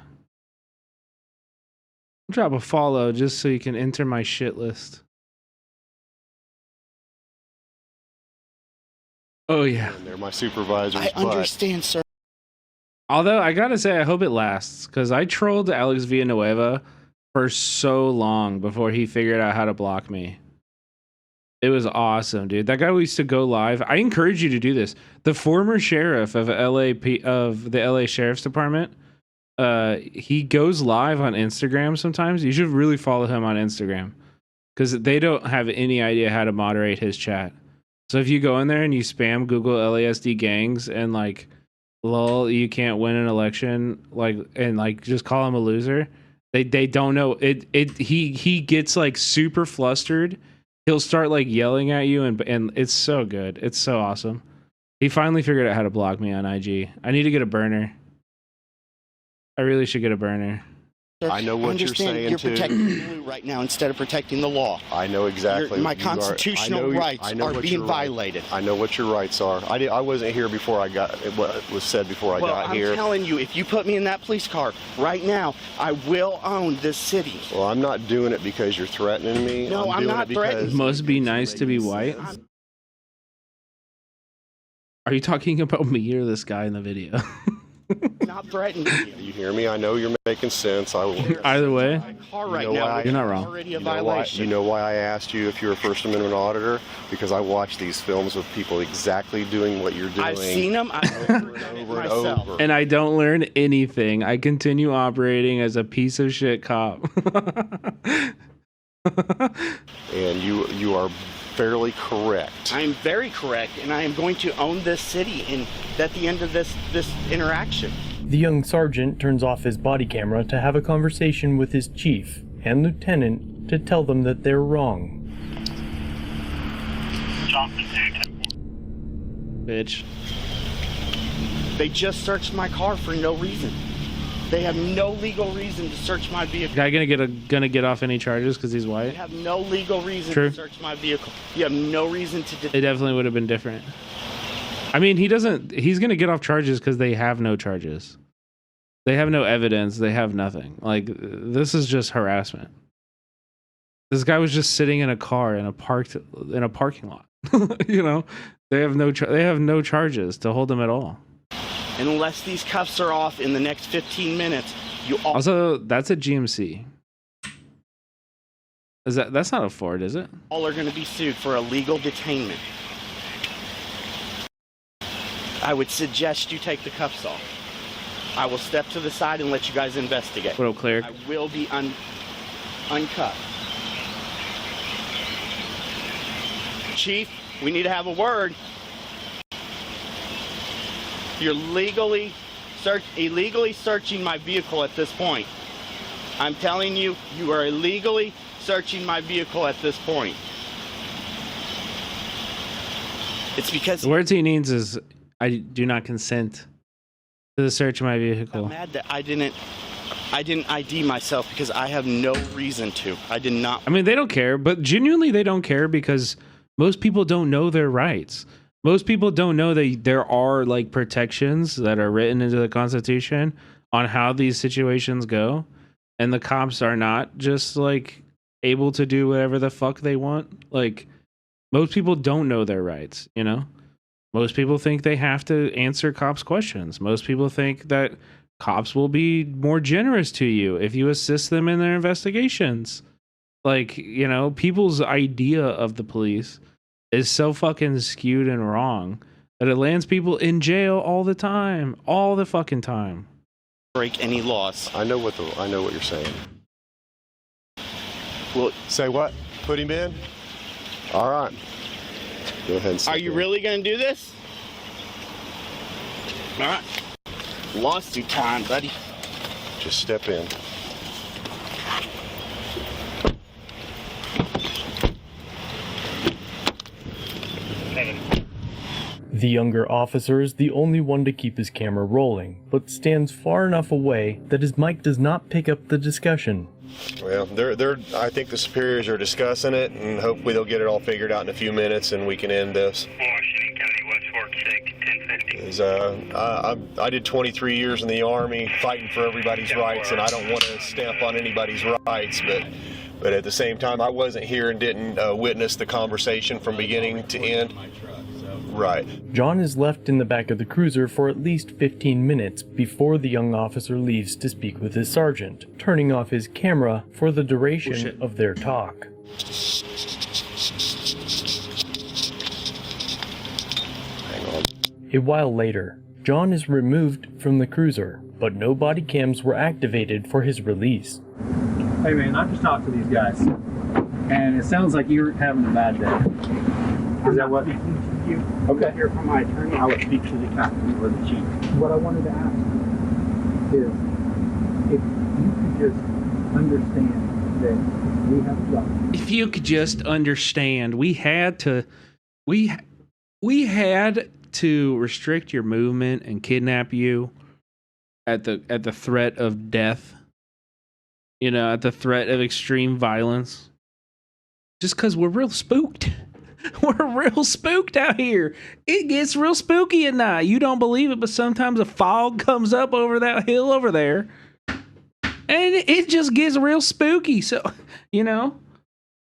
Drop a follow just so you can enter my shit list. Oh yeah. They're my supervisors. I understand, sir. Although I gotta say, I hope it lasts because I trolled Alex Villanueva for so long before he figured out how to block me. It was awesome, dude. That guy used to go live. I encourage you to do this. The former sheriff of of the LA Sheriff's Department, he goes live on Instagram sometimes. You should really follow him on Instagram because they don't have any idea how to moderate his chat. So if you go in there and you spam Google LASD gangs and like, lol, you can't win an election, like, and like just call him a loser. They don't know it. He gets like super flustered. He'll start like yelling at you and it's so good. It's so awesome. He finally figured out how to block me on IG. I need to get a burner. I really should get a burner. I know what you're saying you're too. protecting Blue right now instead of protecting the law. I know exactly. My constitutional rights are being violated. I know what your rights are. I wasn't here before I got what was said before I got here. I'm telling you, if you put me in that police car right now, I will own this city. Well, I'm not doing it because you're threatening me. No, I'm not threatening. Must be nice to be white. Are you talking about me or this guy in the video? Not threatening you. You hear me? I know you're making sense. I will. Either way, right now, you're not wrong. Already a violation. You know why I asked you if you're a First Amendment auditor? Because I watch these films with people exactly doing what you're doing. I've seen them. Over and over. And I don't learn anything. I continue operating as a piece of shit cop. And you are fairly correct. I'm very correct, and I am going to own this city. And at the end of this interaction, The young sergeant turns off his body camera to have a conversation with his chief and lieutenant to tell them that they're wrong. Bitch. They just searched my car for no reason. They have no legal reason to search my vehicle. Guy gonna get off any charges because he's white? They have no legal reason True. to search my vehicle. You have no reason to. It definitely would have been different. I mean, he's gonna get off charges because they have no charges. They have no evidence. They have nothing. Like, this is just harassment. This guy was just sitting in a car in a parking lot. You know, they have no charges to hold him at all. Unless these cuffs are off in the next 15 minutes, Also, that's a GMC. That's not a Ford, is it? all are going to be sued for illegal detainment. I would suggest you take the cuffs off. I will step to the side and let you guys investigate. What up, clear? I will be uncuffed. Chief, we need to have a word. You're illegally searching my vehicle at this point. I'm telling you, you are illegally searching my vehicle at this point. It's because The words he needs is, I do not consent to the search of my vehicle. I'm mad that I didn't ID myself because I have no reason to. I did not. I mean, they don't care, but genuinely they don't care because most people don't know their rights. Most people don't know that there are like protections that are written into the Constitution on how these situations go. And the cops are not just like able to do whatever the fuck they want. Like, most people don't know their rights, you know? Most people think they have to answer cops' questions. Most people think that cops will be more generous to you if you assist them in their investigations. Like, you know, people's idea of the police is so fucking skewed and wrong that it lands people in jail all the time. All the fucking time. Break any laws. I know what you're saying. Well, say what? Put him in? All right. Go ahead and sit Are you there. really going to do this? All right. Lawsuit time, buddy. Just step in. The younger officer is the only one to keep his camera rolling, but stands far enough away that his mic does not pick up the discussion. Well, I think the superiors are discussing it, and hopefully they'll get it all figured out in a few minutes, and we can end this. Washington County, West Fork 6, 1050. I did 23 years in the Army fighting for everybody's rights, and I don't want to stamp on anybody's rights, but at the same time, I wasn't here and didn't witness the conversation from beginning to end. Right. John is left in the back of the cruiser for at least 15 minutes before the young officer leaves to speak with his sergeant, turning off his camera for the duration of their talk. A while later, John is removed from the cruiser, but no body cams were activated for his release. Hey man, I just talked to these guys, and it sounds like you're having a bad day. Is that what? You okay? Hear from my attorney. I would speak to the captain or the chief. What I wanted to ask is if you could just understand that we have a job. If you could just understand, we had to restrict your movement and kidnap you at the threat of death. You know, at the threat of extreme violence. Just because we're real spooked. We're real spooked out here. It gets real spooky at night. You don't believe it, but sometimes a fog comes up over that hill over there. And it just gets real spooky. So, you know,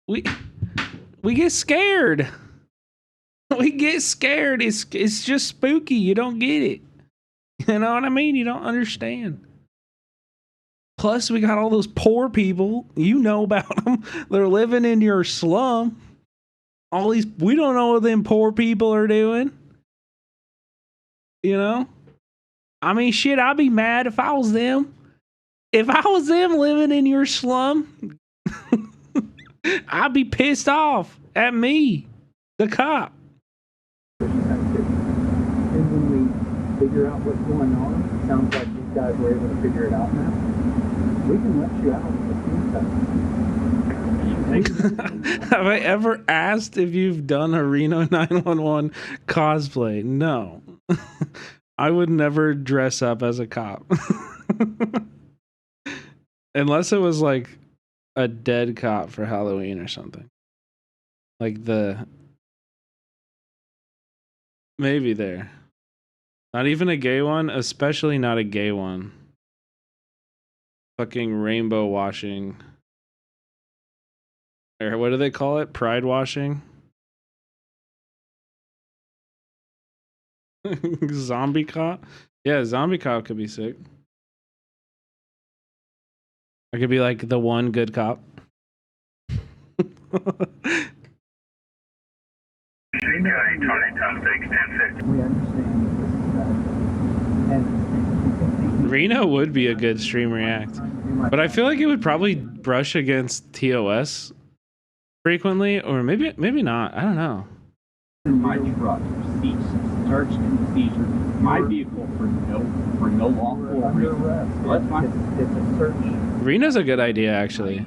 we get scared. We get scared. It's just spooky. You don't get it. You know what I mean? You don't understand. Plus, we got all those poor people. You know about them. They're living in your slum. All these, we don't know what them poor people are doing. You know? I mean, shit, I'd be mad if I was them. If I was them living in your slum, I'd be pissed off at me, the cop. And when we figure out what's going on, it sounds like these guys were able to figure it out now. We can let you out of Have I ever asked if you've done a Reno 911 cosplay? No. I would never dress up as a cop. Unless it was like a dead cop for Halloween or something. Like maybe there. Not even a gay one, especially not a gay one. Fucking rainbow washing. Or what do they call it? Pride washing? Zombie cop? Yeah, zombie cop could be sick. I could be like the one good cop. Reno would be a good stream react. But I feel like it would probably brush against TOS frequently, or maybe not. I don't know. My truck ceased search and seizure my vehicle for no lawful reason. That's fine. It's a search. Reno's a good idea, actually.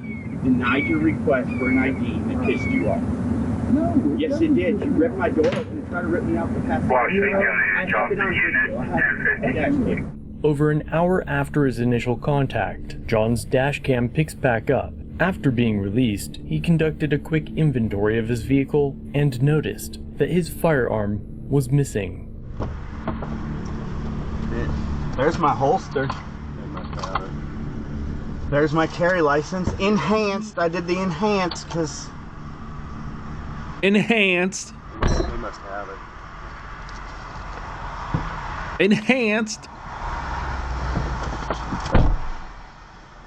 Denied your request for an ID that pissed you off. No. Yes, it did. You ripped my door open and tried to rip me out the passenger. Over an hour after his initial contact, John's dash cam picks back up. After being released, he conducted a quick inventory of his vehicle and noticed that his firearm was missing. There's my holster. There's my carry license. Enhanced. I did the enhanced because... Enhanced. They must have it. Enhanced.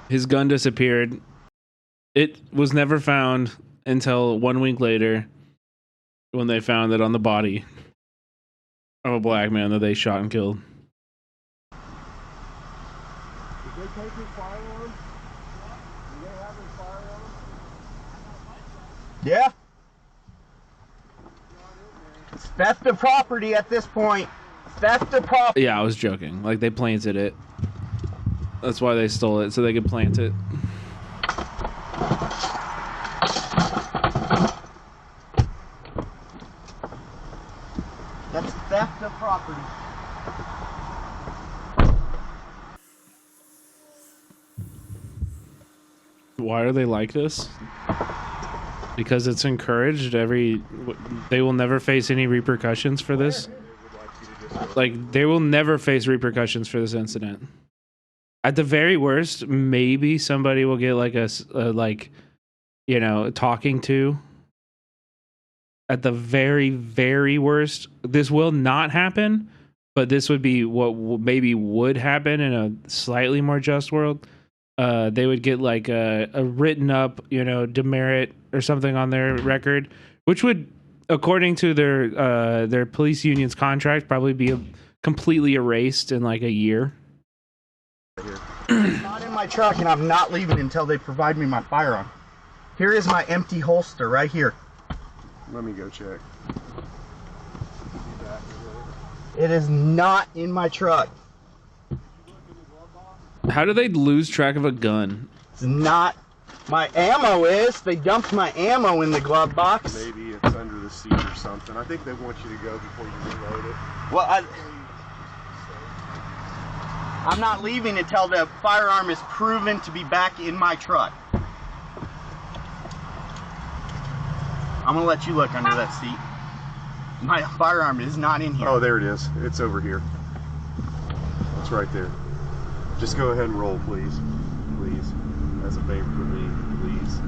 His gun disappeared. It was never found until 1 week later when they found it on the body of a black man that they shot and killed. Did they take his firearm? Did they have his firearm? Yeah. It's theft of property at this point. Theft of property. Yeah, I was joking. Like, they planted it. That's why they stole it, so they could plant it. That's theft of property. Why are they like this? Because it's encouraged. They will never face any repercussions for this. Like, they will never face repercussions for this incident. At the very worst, maybe somebody will get like a talking to. At the very, very worst, this will not happen, but this would be what maybe would happen in a slightly more just world. They would get like a written up, demerit or something on their record, which would, according to their police union's contract, probably be completely erased in like a year. It's not in my truck, and I'm not leaving until they provide me my firearm. Here is my empty holster right here. Let me go check. It is not in my truck. How do they lose track of a gun? It's not. My ammo is. They dumped my ammo in the glove box. Maybe it's under the seat or something. I think they want you to go before you reload it. Well, I'm not leaving until the firearm is proven to be back in my truck. I'm gonna let you look under that seat. My firearm is not in here. Oh, there it is. It's over here. It's right there. Just go ahead and roll, please. Please. As a favor for me, please.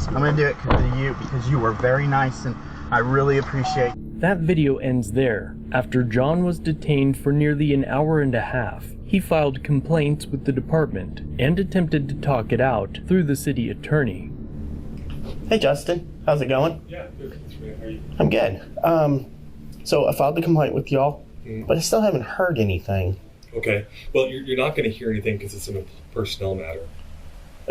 I'm gonna do it because of you, because you were very nice, and I really appreciate it. That video ends there. After John was detained for nearly an hour and a half, he filed complaints with the department and attempted to talk it out through the city attorney. Hey Justin, how's it going? Yeah, good. How are you? I'm good. So I filed the complaint with y'all, but I still haven't heard anything. Okay. Well, you're not going to hear anything because it's a personnel matter.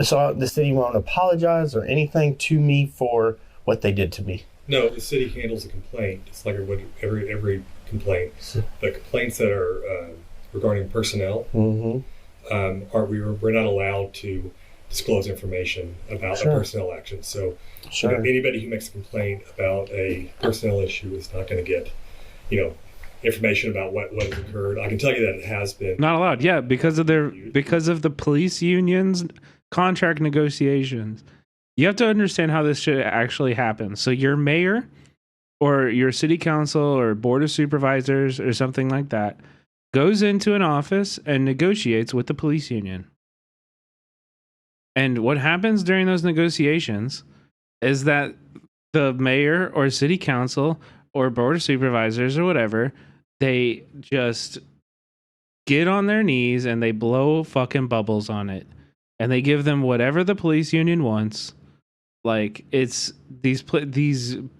So the city won't apologize or anything to me for what they did to me? No, the city handles a complaint. It's like every complaint. The complaints that are regarding personnel, we're not allowed to disclose information about a personnel action. So anybody who makes a complaint about a personnel issue is not going to get, information about what has occurred. I can tell you that it has been Not allowed. Yeah, because of the police unions contract negotiations. You have to understand how this shit actually happens. So your mayor or your city council or board of supervisors or something like that goes into an office and negotiates with the police union. And what happens during those negotiations is that the mayor or city council or board of supervisors or whatever, they just get on their knees and they blow fucking bubbles on it. And they give them whatever the police union wants. Like, it's these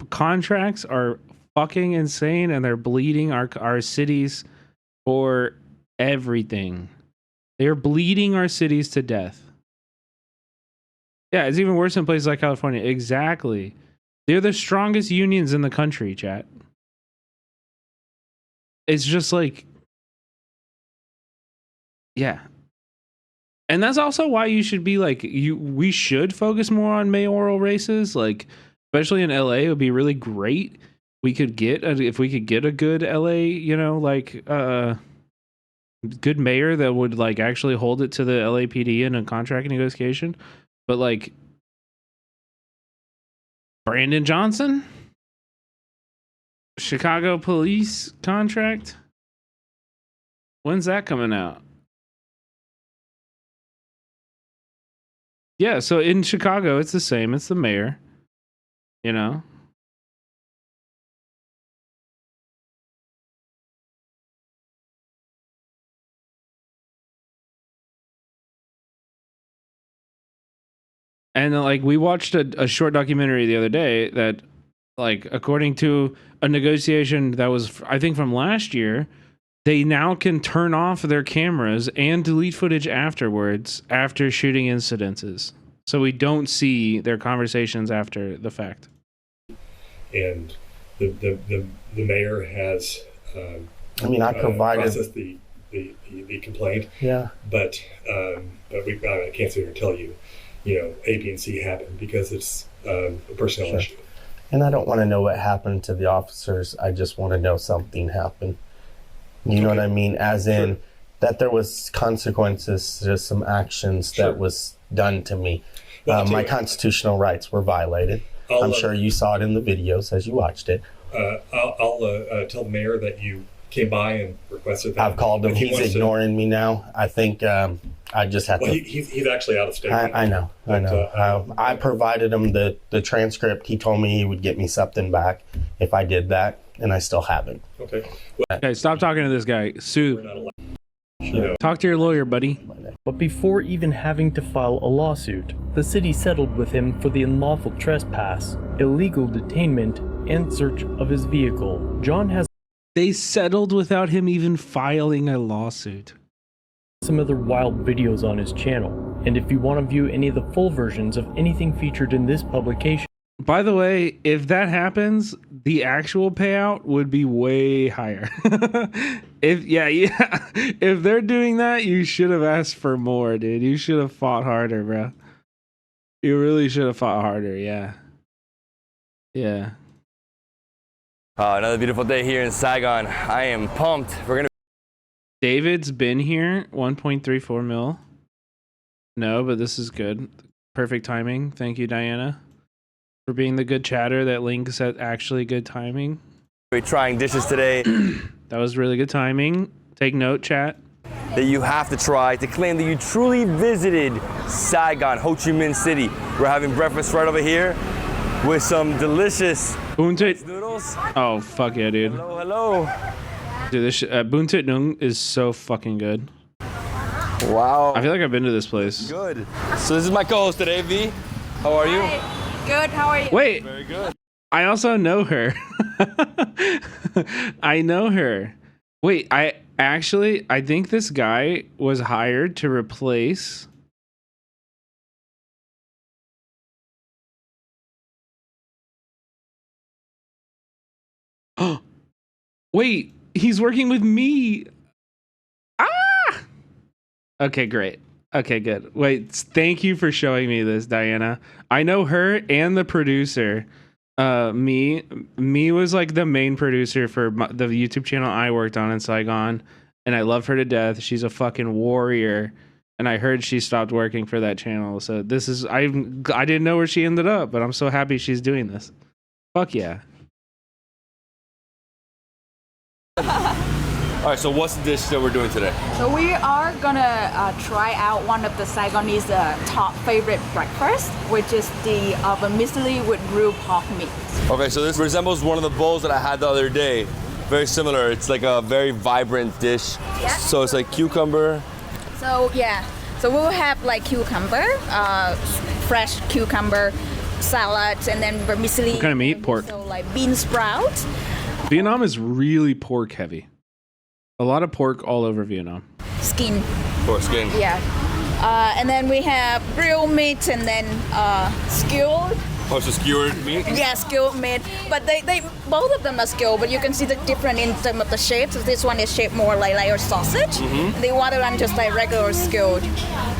contracts are fucking insane, and they're bleeding our cities for everything. They're bleeding our cities to death. Yeah, it's even worse in places like California. Exactly. They're the strongest unions in the country, chat. It's just like, yeah. And that's also why you should be like, we should focus more on mayoral races. Like, especially in LA, it would be really great. If we could get a good LA, good mayor that would like actually hold it to the LAPD in a contract negotiation. But like Brandon Johnson, Chicago police contract. When's that coming out? Yeah, so in Chicago, it's the same. It's the mayor, And like we watched a short documentary the other day that, like, according to a negotiation that was, I think, from last year, they now can turn off their cameras and delete footage afterwards after shooting incidences. So we don't see their conversations after the fact. And the mayor has I provided processed the complaint. Yeah. But I can't sit here and tell you, A, B, and C happened because it's a personnel issue. And I don't want to know what happened to the officers. I just want to know something happened. You know what I mean? As in that there was consequences to some actions that was done to me. My constitutional rights were violated. I'm sure you saw it in the videos as you watched it. I'll tell the mayor that you came by and requested that. I've called him. He He's wants to- ignoring me now. I think I just have Well, to. he's actually out of state. I know. I provided him the transcript. He told me he would get me something back if I did that, and I still haven't. Okay. Okay, stop talking to this guy. Sue. Talk to your lawyer, buddy. But before even having to file a lawsuit, the city settled with him for the unlawful trespass, illegal detainment, and search of his vehicle. John has They settled without him even filing a lawsuit. some other wild videos on his channel, and if you want to view any of the full versions of anything featured in this publication, By the way, if that happens, the actual payout would be way higher. If they're doing that, you should have asked for more, dude. You should have fought harder, bro. You really should have fought harder, yeah. Yeah. Another beautiful day here in Saigon. I am pumped. We're gonna. David's been here, 1.34 mil. No, but this is good. Perfect timing. Thank you, Diana, for being the good chatter that links at actually good timing. We're trying dishes today. That was really good timing. Take note, chat. That you have to try to claim that you truly visited Saigon, Ho Chi Minh City. We're having breakfast right over here with some delicious noodles. Oh, fuck yeah, dude. Hello. Dude, this Boon Tit Nung is so fucking good. Wow. I feel like I've been to this place. Good. So this is my co-host today, V. How are you? Good, how are you? Wait. Very good. I also know her. I know her. Wait, I think this guy was hired to replace. Wait, he's working with me. Ah! Okay, great. Okay, good. Wait, thank you for showing me this, Diana. I know her and the producer. Me was like the main producer for the YouTube channel I worked on in Saigon, and I love her to death. She's a fucking warrior, and I heard she stopped working for that channel. So this is I didn't know where she ended up, but I'm so happy she's doing this. Fuck yeah. All right, so what's the dish that we're doing today? So we are gonna try out one of the Saigonese top favorite breakfast, which is the vermicelli with grilled pork meat. Okay, so this resembles one of the bowls that I had the other day. Very similar. It's like a very vibrant dish. Yeah. So it's like cucumber. So yeah, so we'll have like cucumber, fresh cucumber, salads, and then vermicelli. What kind of meat? Pork. So like bean sprouts. Vietnam is really pork heavy. A lot of pork all over Vietnam. Skin. Pork skin. Yeah. And then we have grilled meat and then skewed. Oh, so skewered meat? Yeah, skewed meat. But they both of them are skewed, but you can see the difference in terms of the shape. So this one is shaped more like a sausage. Mm-hmm. The other one just like regular skewed.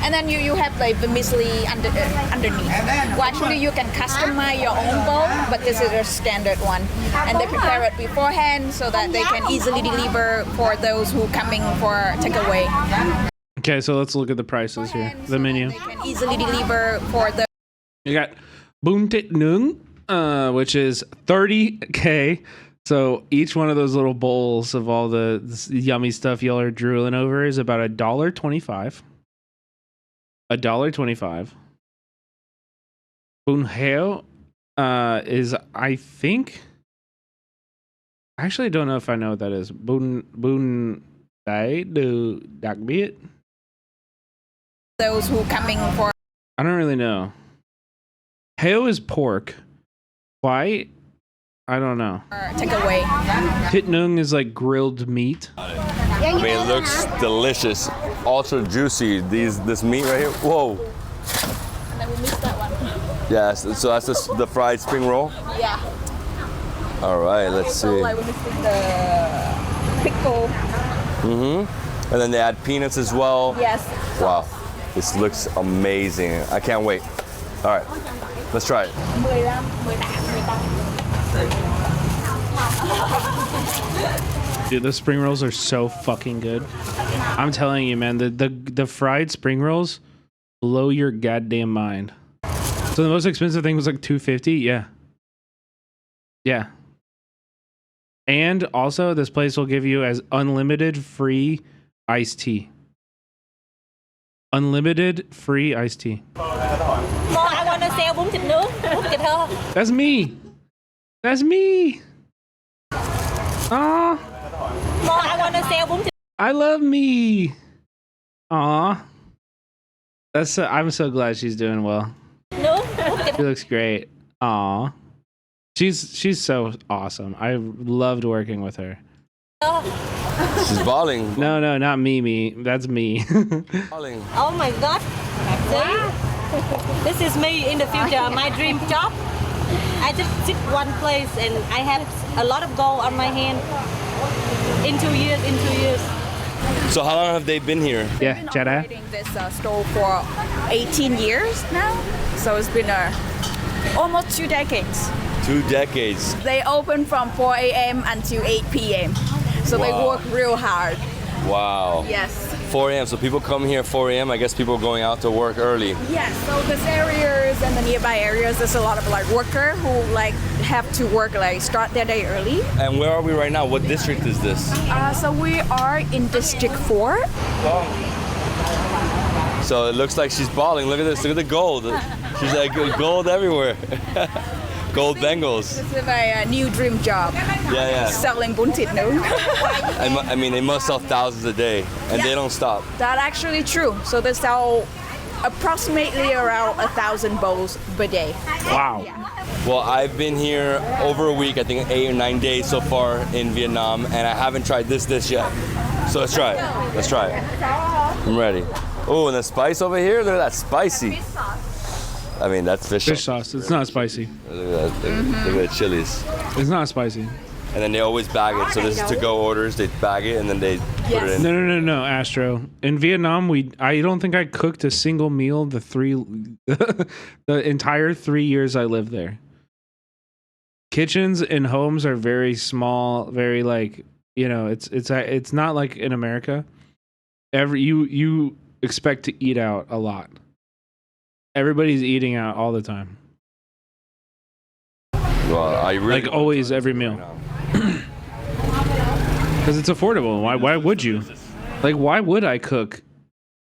And then you have like vermicelli underneath. Well, actually you can customize your own bowl, but this is a standard one. And they prepare it beforehand so that they can easily deliver for those who coming for takeaway. Okay, so let's look at the prices here. The menu. They can easily deliver for the. You got Boon Tit Nung, which is 30K. So each one of those little bowls of all the yummy stuff y'all are drooling over is about $1.25. $1.25. Boon Heo is, I think. I actually don't know if I know what that is. Boon Dai Do Đặc Biết. Those who coming for. I don't really know. Heo is pork. Why? I don't know. Takeaway. Tit Nung is like grilled meat. I mean, it looks delicious. Ultra juicy. This meat right here. Whoa. And then we missed that one. Yes, so that's the fried spring roll? Yeah. All right, let's see. So like we missed the pickle. Mm-hmm. And then they add peanuts as well. Yes. Wow. This looks amazing. I can't wait. All right, let's try it. 15. Dude, the spring rolls are so fucking good. I'm telling you, man, the fried spring rolls blow your goddamn mind. So the most expensive thing was like $250. Yeah. Yeah. And also, this place will give you as unlimited free iced tea. Unlimited free iced tea. I want to sell bún thịt nướng, bún thịt thơm. That's me. That's me. Aw. I want to sell bún thịt. I love me. Aw. That's I'm so glad she's doing well. She looks great. Aw. She's so awesome. I loved working with her. She's balling. No, not me. That's me. Balling. Oh my God. See? This is me in the future, my dream job. I just sit one place and I have a lot of gold on my hand. In 2 years. So how long have they been here? Yeah, Jedi. Operating this store for 18 years now. So it's been almost 2 decades. 2 decades. They open from 4 a.m. until 8 p.m. So they work real hard. Wow. Yes. 4 a.m. So people come here at 4 a.m. I guess people are going out to work early. Yes. So this areas and the nearby areas, there's a lot of like workers who like have to work like start their day early. And where are we right now? What district is this? So we are in District 4. So it looks like she's balling. Look at this. Look at the gold. She's like gold everywhere. Gold Bengals. This is my new dream job. Yeah. Selling bún thịt nướng. I mean, they must sell thousands a day, and they don't stop. That's actually true. So they sell approximately around 1,000 bowls per day. Wow. Well, I've been here over a week, I think 8 or 9 days so far in Vietnam, and I haven't tried this dish yet. So let's try it. Let's try it. I'm ready. Oh, and the spice over here, look at that, spicy. I mean, that's fish sauce. It's not spicy. Look at that. Look at the chilies. It's not spicy. And then they always bag it. So this is to-go orders. They bag it and then they put it in. No, Astro. In Vietnam, I don't think I cooked a single meal the entire 3 years I lived there. Kitchens and homes are very small, very like, you know, it's not like in America. You expect to eat out a lot. Everybody's eating out all the time. Well, I really like always, every meal. Because it's affordable. Why would you? Like, why would I cook?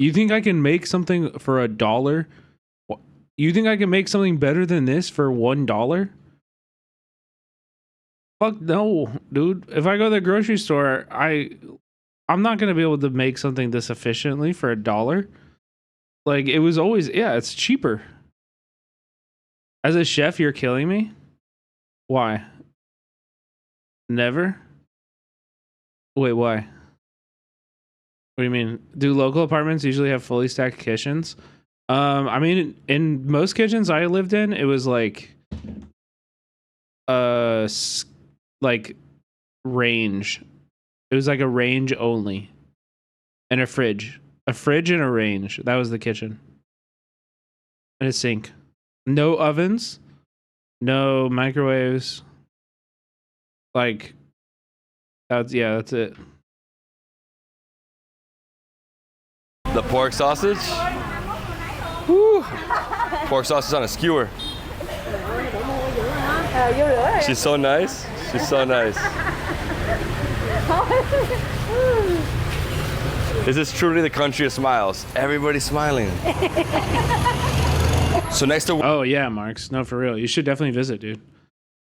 You think I can make something for $1? You think I can make something better than this for $1? Fuck no, dude. If I go to the grocery store, I'm not gonna be able to make something this efficiently for $1. Like, it was always, it's cheaper. As a chef, you're killing me? Why? Never? Wait, why? What do you mean? Do local apartments usually have fully stacked kitchens? I mean, in most kitchens I lived in, it was like range. It was like a range only. And a fridge. A fridge and a range. That was the kitchen. And a sink. No ovens. No microwaves. Like, that's it. The pork sausage. Woo. Pork sausage on a skewer. She's so nice. She's so nice. This is truly the country of smiles. Everybody's smiling. So next to Marks. No, for real. You should definitely visit, dude.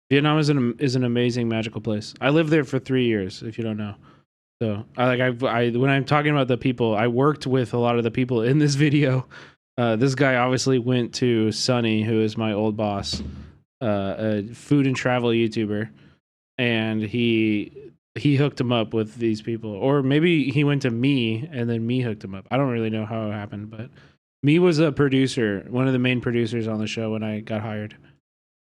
Vietnam is an amazing, magical place. I lived there for 3 years, if you don't know. So when I'm talking about the people, I worked with a lot of the people in this video. This guy obviously went to Sunny, who is my old boss, a food and travel YouTuber, and he hooked him up with these people. Or maybe he went to me and then me hooked him up. I don't really know how it happened, but me was a producer, one of the main producers on the show when I got hired.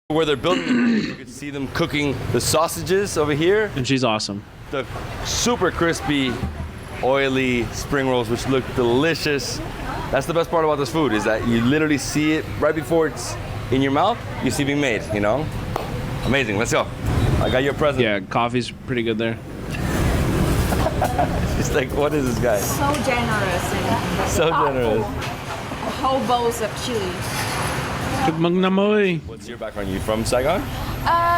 Where they're building, you can see them cooking the sausages over here. And she's awesome. The super crispy, oily spring rolls, which look delicious. That's the best part about this food, is that you literally see it right before it's in your mouth. You see it being made, you know? Amazing. Let's go. I got your present. Yeah, coffee's pretty good there. It's like, what is this guy? So generous. So generous. Whole bowls of chili. What's your background? You from Saigon?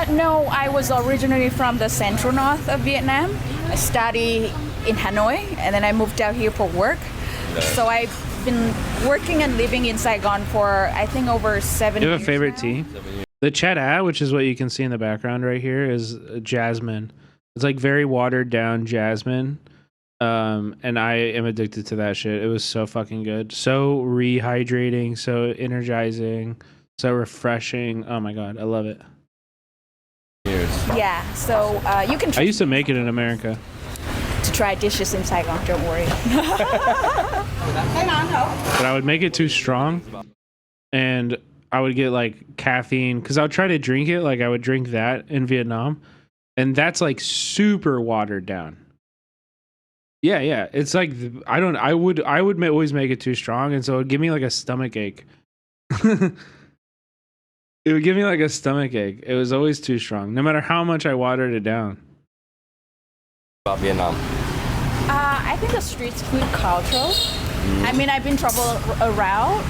No, I was originally from the central north of Vietnam. I studied in Hanoi, and then I moved out here for work. Nice. So I've been working and living in Saigon for, I think, over 7 years. You have a favorite now. tea? The Chada, which is what you can see in the background right here, is jasmine. It's like very watered down jasmine. And I am addicted to that shit. It was so fucking good. So rehydrating, so energizing, so refreshing. Oh my God, I love it. Yeah, so you can I used to make it in America. to try dishes in Saigon, don't worry. But I would make it too strong. And I would get like caffeine because I would try to drink it. Like I would drink that in Vietnam. And that's like super watered down. Yeah. It's like I would always make it too strong, and so it would give me like a stomach ache. It would give me like a stomach ache. It was always too strong, no matter how much I watered it down. About Vietnam. I think the street food culture. I mean, I've been travel around,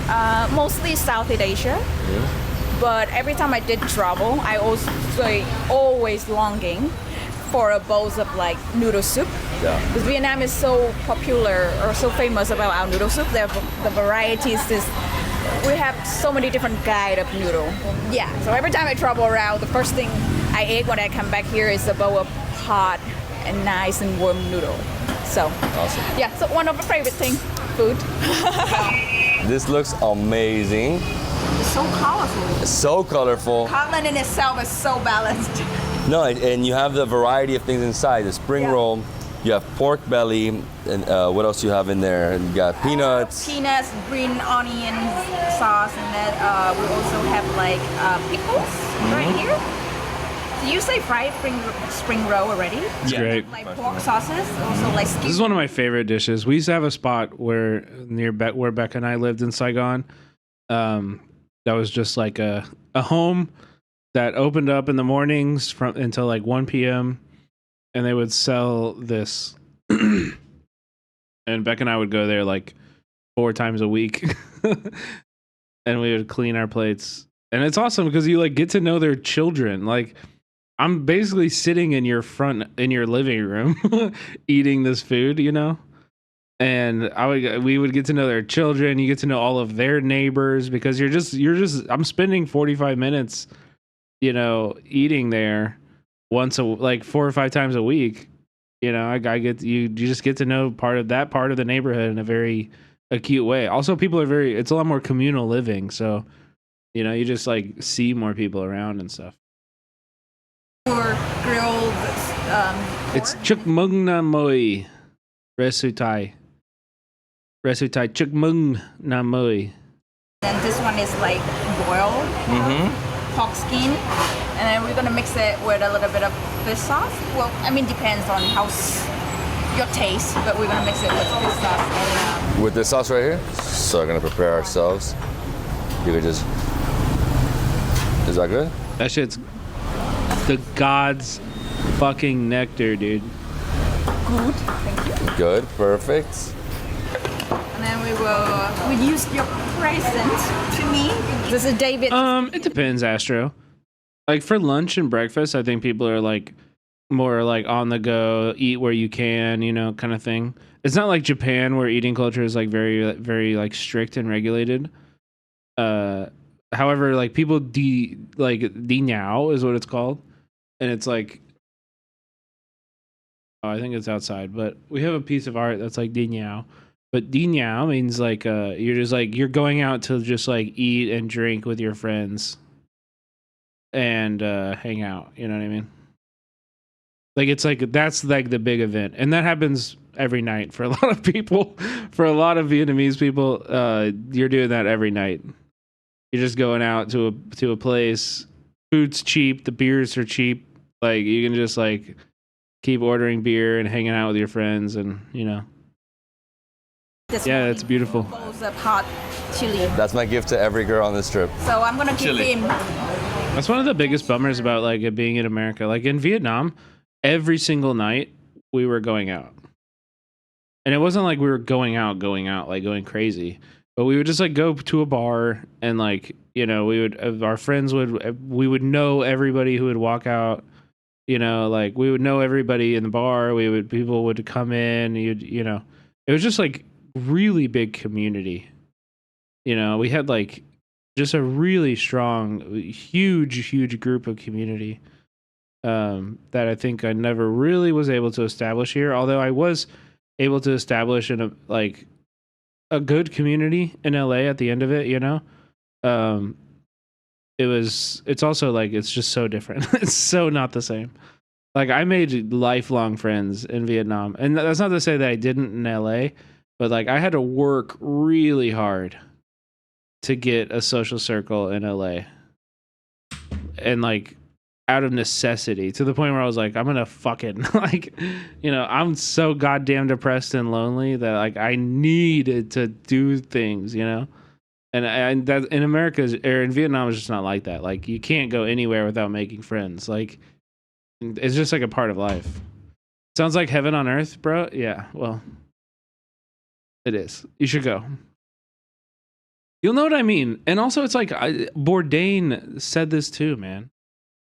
mostly Southeast Asia. But every time I did travel, I also always longing for a bowl of like noodle soup. Yeah. Because Vietnam is so popular or so famous about our noodle soup. The varieties is we have so many different kind of noodle. Yeah. So every time I travel around, the first thing I eat when I come back here is a bowl of hot and nice and warm noodle. So awesome. Yeah. So one of my favorite thing, food. This looks amazing. It's so colorful. It's so colorful. Scotland in itself is so balanced. No, and you have the variety of things inside. The spring roll, you have pork belly, and what else you have in there? You got peanuts. Peanuts, green onion sauce, and then we also have like pickles right here. So you say fried spring roll already? It's great. Like pork sauces, also like This is one of my favorite dishes. We used to have a spot where where Becca and I lived in Saigon. That was just like a home that opened up in the mornings from until like 1 p.m. and they would sell this. And Becca and I would go there like 4 times a week. And we would clean our plates. And it's awesome because you like get to know their children. Like I'm basically sitting in your living room eating this food, you know? And we would get to know their children. You get to know all of their neighbors because I'm spending 45 minutes, you know, eating there like 4 or 5 times a week. You know, you just get to know part of the neighborhood in a very acute way. Also, it's a lot more communal living. So, you know, you just like see more people around and stuff. Or grilled. It's Chuk Mung Na Moi Resutai. Resutai Chuk Mung Na Moi. Then this one is like boiled pork skin, and then we're gonna mix it with a little bit of fish sauce. Well, I mean, depends on your taste, but we're gonna mix it with fish sauce. And, with this sauce right here. So we're gonna prepare ourselves. You could just. Is that good? That shit's the god's fucking nectar, dude. Good. Thank you. Good. Perfect. And then we use your present to me. This is David. It depends, Astro. Like for lunch and breakfast, I think people are like more like on the go, eat where you can, you know, kind of thing. It's not like Japan where eating culture is like very, very like strict and regulated. However, like people di niao is what it's called, and it's like, oh, I think it's outside, but we have a piece of art that's like di niao. But di niao means like you're going out to just like eat and drink with your friends and hang out, you know what I mean? Like it's like that's like the big event, and that happens every night for a lot of people. For a lot of Vietnamese people, you're doing that every night. You're just going out to a place. Food's cheap, the beers are cheap. Like you can just like keep ordering beer and hanging out with your friends, and you know. Yeah, it's beautiful. Bowls of hot chili. That's my gift to every girl on this trip. So I'm gonna give him. That's one of the biggest bummers about like it being in America. Like in Vietnam, every single night we were going out, and it wasn't like we were going out, like going crazy. But we would just like go to a bar and like you know, our friends we would know everybody who would walk out. You know, like we would know everybody in the bar. People would come in. You know, it was just like really big community. You know, we had like just a really strong, huge group of community that I think I never really was able to establish here. Although I was able to establish a good community in LA at the end of it. You know, it's also like it's just so different. It's so not the same. Like I made lifelong friends in Vietnam, and that's not to say that I didn't in LA, but like I had to work really hard to get a social circle in LA, and like out of necessity, to the point where I was like, I'm gonna fucking like, you know, I'm so goddamn depressed and lonely that like I needed to do things, you know. And that in America or in Vietnam is just not like that. Like you can't go anywhere without making friends. Like it's just like a part of life. Sounds like heaven on earth, bro. Yeah, well, it is. You should go. You'll know what I mean. And also, it's like Bourdain said this too, man.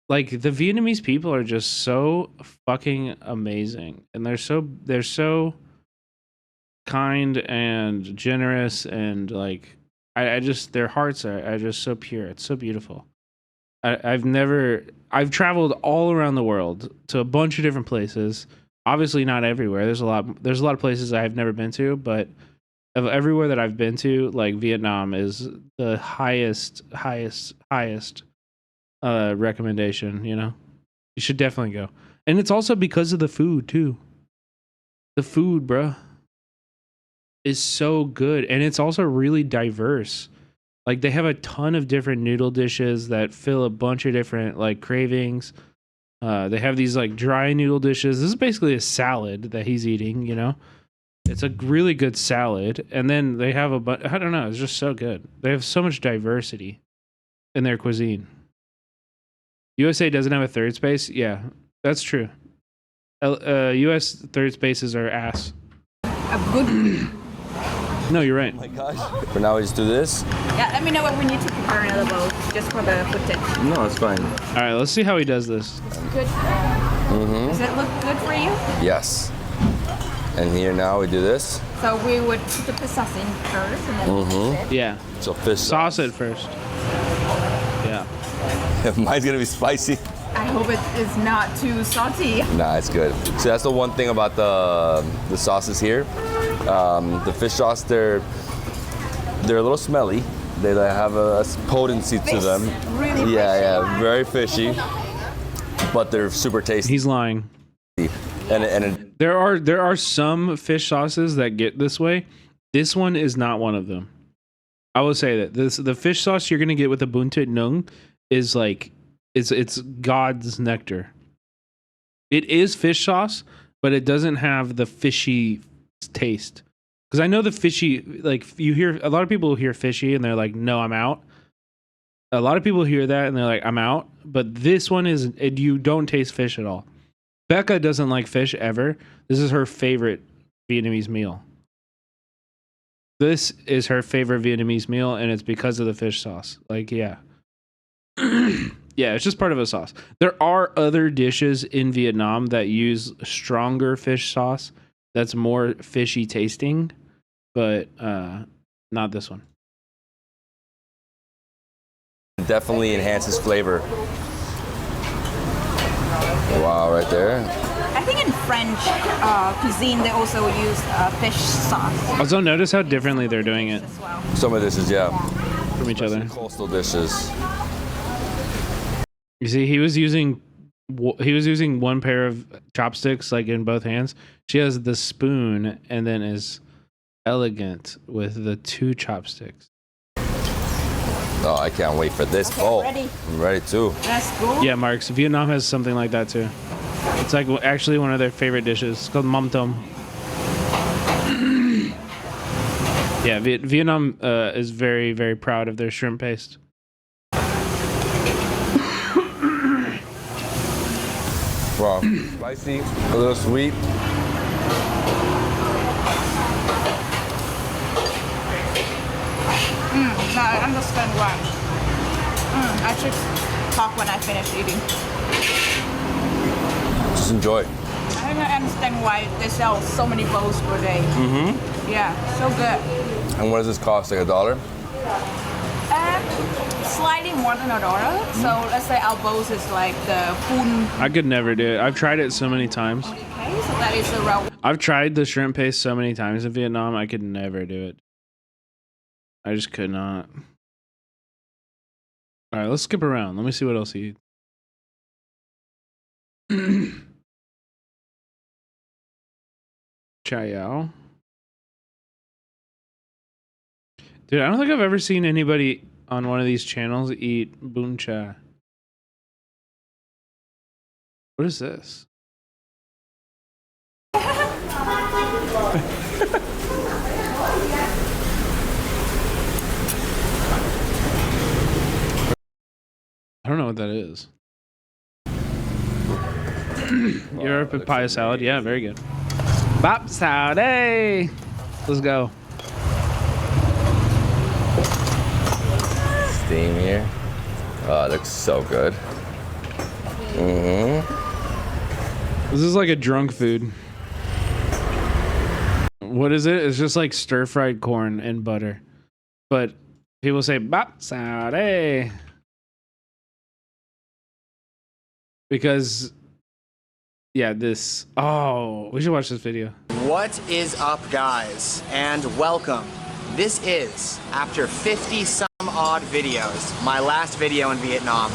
Like the Vietnamese people are just so fucking amazing, and they're so kind and generous, and like I just their hearts are just so pure. It's so beautiful. I've traveled all around the world to a bunch of different places. Obviously not everywhere. There's a lot of places I've never been to, but of everywhere that I've been to, like Vietnam is the highest recommendation, you know. You should definitely go. And it's also because of the food too. The food, bruh, is so good, and it's also really diverse. Like they have a ton of different noodle dishes that fill a bunch of different like cravings. They have these like dry noodle dishes. This is basically a salad that he's eating, you know. It's a really good salad, and then they have I don't know, it's just so good. They have so much diversity in their cuisine. USA doesn't have a third space? Yeah, that's true. US third spaces are ass. A good. No, you're right. Oh my gosh. For now, we just do this. Yeah, let me know when we need to prepare another bowl, just for the footage. No, it's fine. All right, let's see how he does this. Good. Does it look good for you? Yes. And here now we do this. So we would put the sauce in first, and then fix it. Yeah. So fish sauce it first. Yeah. Mine's gonna be spicy. I hope it is not too salty. Nah, it's good. So that's the one thing about the sauces here. The fish sauce, they're a little smelly. They have a potency to them. Really fishy. Yeah, very fishy. But they're super tasty. He's lying. And there are some fish sauces that get this way. This one is not one of them. I will say that the fish sauce you're gonna get with the Bun Thit Nung is like it's God's nectar. It is fish sauce, but it doesn't have the fishy taste. Because I know the fishy, like you hear a lot of people hear fishy and they're like, no, I'm out. A lot of people hear that and they're like, I'm out. But this one is, you don't taste fish at all. Becca doesn't like fish ever. This is her favorite Vietnamese meal. This is her favorite Vietnamese meal, and it's because of the fish sauce. Like, yeah. Yeah, it's just part of a sauce. There are other dishes in Vietnam that use stronger fish sauce that's more fishy tasting, but not this one. Definitely enhances flavor. Wow, right there. I think in French cuisine they also use fish sauce. Also, notice how differently they're doing it. Some of dishes, yeah. From each other. Coastal dishes. You see, he was using one pair of chopsticks, like in both hands. She has the spoon, and then is elegant with the two chopsticks. Oh, I can't wait for this. Okay, oh, ready. I'm ready too. Let's go. Yeah, Marks. Vietnam has something like that too. It's like actually one of their favorite dishes. It's called Mom Tom. Yeah, Vietnam is very, very proud of their shrimp paste. Wow. Spicy, a little sweet. Now I understand why. I should talk when I finish eating. Just enjoy. I don't understand why they sell so many bowls per day. Mm-hmm. Yeah, so good. And what does this cost? Like $1? Slightly more than $1. So let's say our bowls is like the full. I could never do it. I've tried it so many times. Okay, so that is around. I've tried the shrimp paste so many times in Vietnam. I could never do it. I just could not. All right, let's skip around. Let me see what else he eats. Chai Yao. Dude, I don't think I've ever seen anybody on one of these channels eat bun cha. What is this? I don't know what that is. You're a papaya salad? Yeah, very good. Bop salad, hey! Let's go. Steam here. Oh, it looks so good. Mm-hmm. This is like a drunk food. What is it? It's just like stir-fried corn and butter. But people say bop salad, hey! Because, yeah, this... Oh, we should watch this video. What is up, guys? And welcome. This is, after 50-some odd videos, my last video in Vietnam.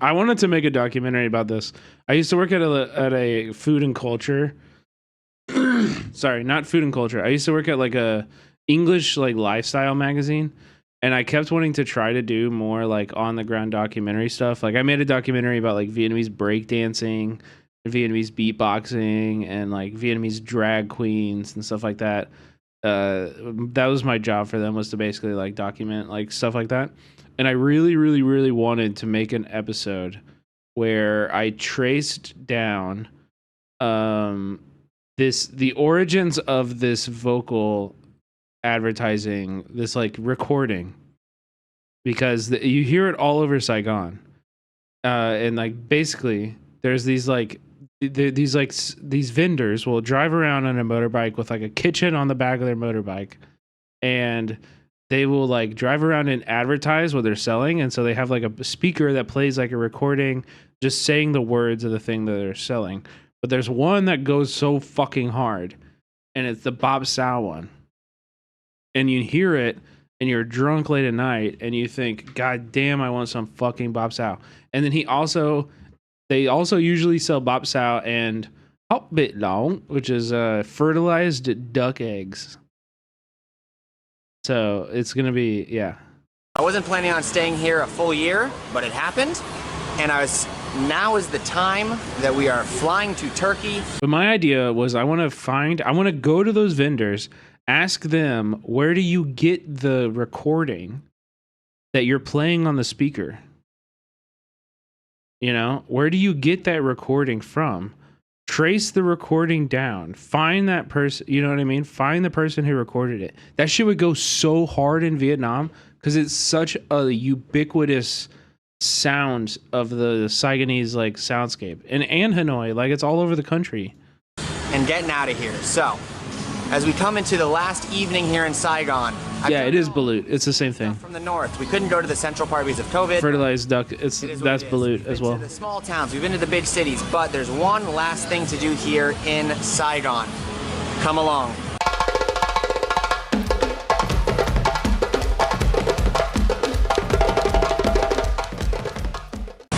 I wanted to make a documentary about this. I used to work at a food and culture. Sorry, not food and culture. I used to work at like a English like lifestyle magazine. And I kept wanting to try to do more like on the ground documentary stuff. Like I made a documentary about like Vietnamese breakdancing, Vietnamese beatboxing, and like Vietnamese drag queens and stuff like that. That was my job for them, was to basically like document like stuff like that. And I really, really, really wanted to make an episode where I traced down the origins of this vocal advertising, this like recording, because you hear it all over Saigon, and like basically there's these vendors will drive around on a motorbike with like a kitchen on the back of their motorbike, and they will like drive around and advertise what they're selling. And so they have like a speaker that plays like a recording just saying the words of the thing that they're selling. But there's one that goes so fucking hard, and it's the Bob Sao one. And you hear it, and you're drunk late at night, and you think, God damn, I want some fucking Bob Sao. And then they also usually sell Bob Sao and Hop Bit Long, which is fertilized duck eggs. So it's gonna be, yeah. I wasn't planning on staying here a full year, but it happened. And now is the time that we are flying to Turkey. But my idea was I want to go to those vendors, ask them, where do you get the recording that you're playing on the speaker? You know, where do you get that recording from? Trace the recording down. Find that person, you know what I mean? Find the person who recorded it. That shit would go so hard in Vietnam because it's such a ubiquitous sound of the Saigonese like soundscape. And Hanoi, like it's all over the country. And getting out of here. So, as we come into the last evening here in Saigon. Yeah, it is balut. It's the same thing. From the north. We couldn't go to the central part because of COVID. Fertilized duck, that's balut as well. The small towns, we've been to the big cities, but there's one last thing to do here in Saigon. Come along.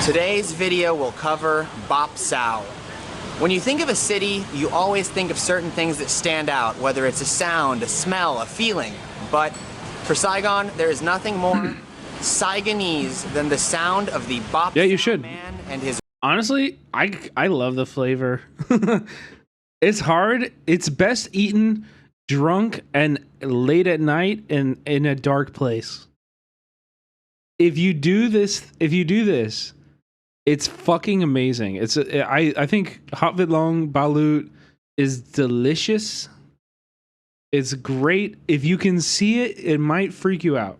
Today's video will cover Bop Sao. When you think of a city, you always think of certain things that stand out, whether it's a sound, a smell, a feeling. But for Saigon, there is nothing more Saigonese than the sound of the Bop Sao man and his... Honestly, I love the flavor. It's hard. It's best eaten drunk and late at night and in a dark place. If you do this, it's fucking amazing. I think Hot Vit Long Balut is delicious. It's great. If you can see it, it might freak you out.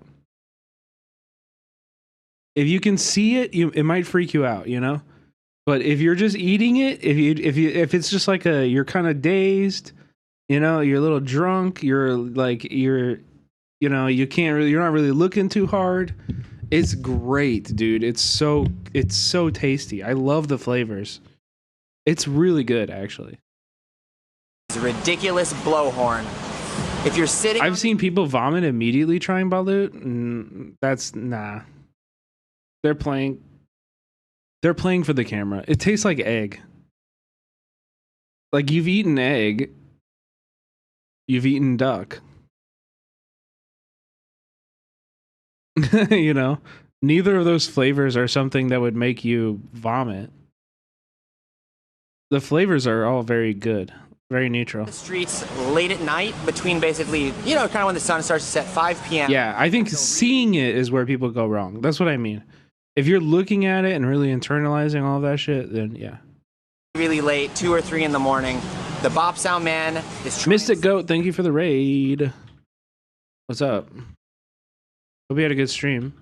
If you can see it, it might freak you out, you know? But if you're just eating it, if it's just like you're kind of dazed, you know, you're a little drunk, you're you know, you're not really looking too hard. It's great, dude. It's so tasty. I love the flavors. It's really good, actually. It's a ridiculous blowhorn. If you're sitting, I've seen people vomit immediately trying balut. That's nah. They're playing for the camera. It tastes like egg. Like you've eaten egg. You've eaten duck. You know, neither of those flavors are something that would make you vomit. The flavors are all very good, very neutral. The streets late at night between basically, you know, kind of when the sun starts to set, 5 p.m. Yeah, I think seeing it is where people go wrong. That's what I mean. If you're looking at it and really internalizing all that shit, then yeah. Really late, 2 or 3 in the morning. The Bop Sound Man is Mystic Goat, thank you for the raid. What's up? Hope you had a good stream.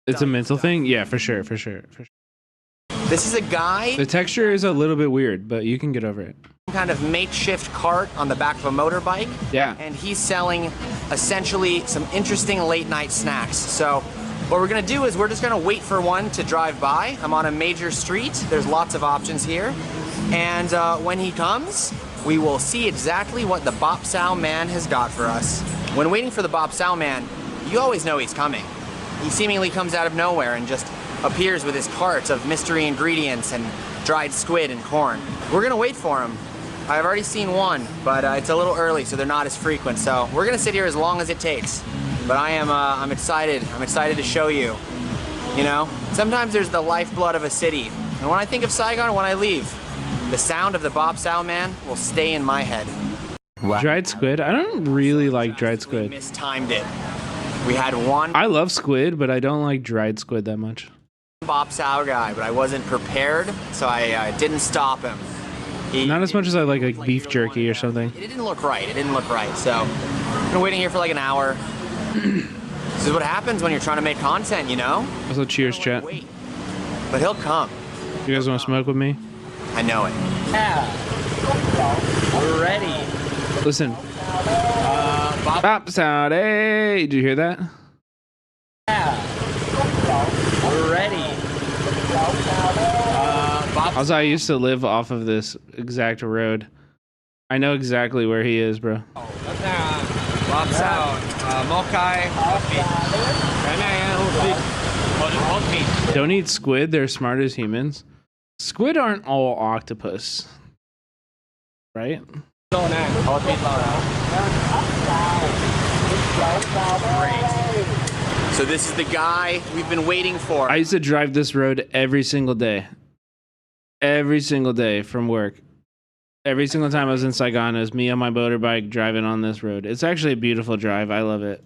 It's a mental thing? Yeah, for sure. This is a guy. The texture is a little bit weird, but you can get over it. Kind of makeshift cart on the back of a motorbike. Yeah. And he's selling essentially some interesting late night snacks. So what we're gonna do is we're just gonna wait for one to drive by. I'm on a major street. There's lots of options here. And when he comes, we will see exactly what the Bop Sound Man has got for us. When waiting for the Bop Sound Man, you always know he's coming. He seemingly comes out of nowhere and just appears with his cart of mystery ingredients and dried squid and corn. We're gonna wait for him. I've already seen one, but it's a little early, so they're not as frequent. So we're gonna sit here as long as it takes. But I'm excited. I'm excited to show you. You know, sometimes there's the lifeblood of a city. And when I think of Saigon, when I leave, the sound of the Bop Sound Man will stay in my head. Wow. Dried squid? I don't really like dried squid. We mistimed it. We had one. I love squid, but I don't like dried squid that much. Bop Sound guy, but I wasn't prepared, so I didn't stop him. Not as much as I like beef jerky or something. It didn't look right. So I've been waiting here for like an hour. This is what happens when you're trying to make content, you know? Also, cheers, chat. Wait. But he'll come. You guys want to smoke with me? I know it. Yeah. We're ready. Listen. Bop Sound, hey! Did you hear that? Yeah. We're ready. Also, I used to live off of this exact road. I know exactly where he is, bro. Bop Sound, Mokai, Don't eat squid, they're smart as humans. Squid aren't all octopus. Right? So this is the guy we've been waiting for. I used to drive this road every single day. Every single day from work. Every single time I was in Saigon, it was me on my motorbike driving on this road. It's actually a beautiful drive. I love it.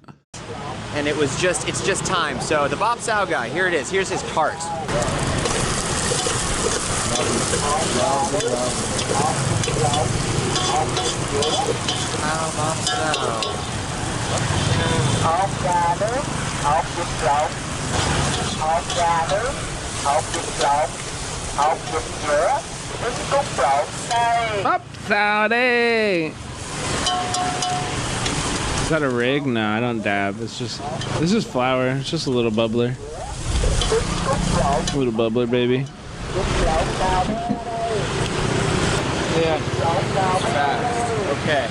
And it's just time. So the Bop Sound guy, here it is. Here's his cart. Bop Sound, hey! Is that a rig? No, I don't dab. This is flour. It's just a little bubbler. A little bubbler, baby. Yeah. Okay.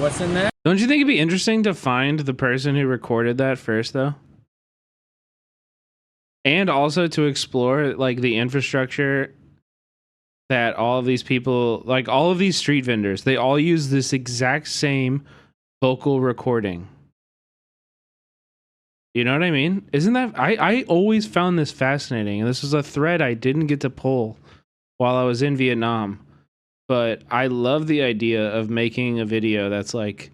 What's in there? Don't you think it'd be interesting to find the person who recorded that first, though? And also to explore, like, the infrastructure that all of these people, like, all of these street vendors, they all use this exact same vocal recording. You know what I mean? Isn't that... I always found this fascinating, and this was a thread I didn't get to pull while I was in Vietnam. But I love the idea of making a video that's, like,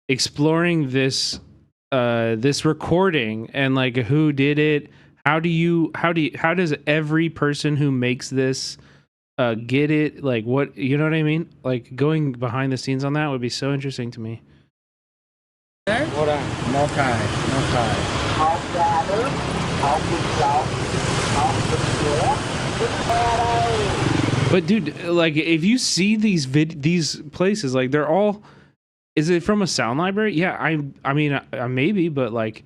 exploring this this recording and, like, who did it. How does every person who makes this get it? Like, what, you know what I mean? Like, going behind the scenes on that would be so interesting to me. Hold on. No tie. No tie. But dude, like if you see these these places, like they're all, is it from a sound library? Yeah, I mean maybe, but like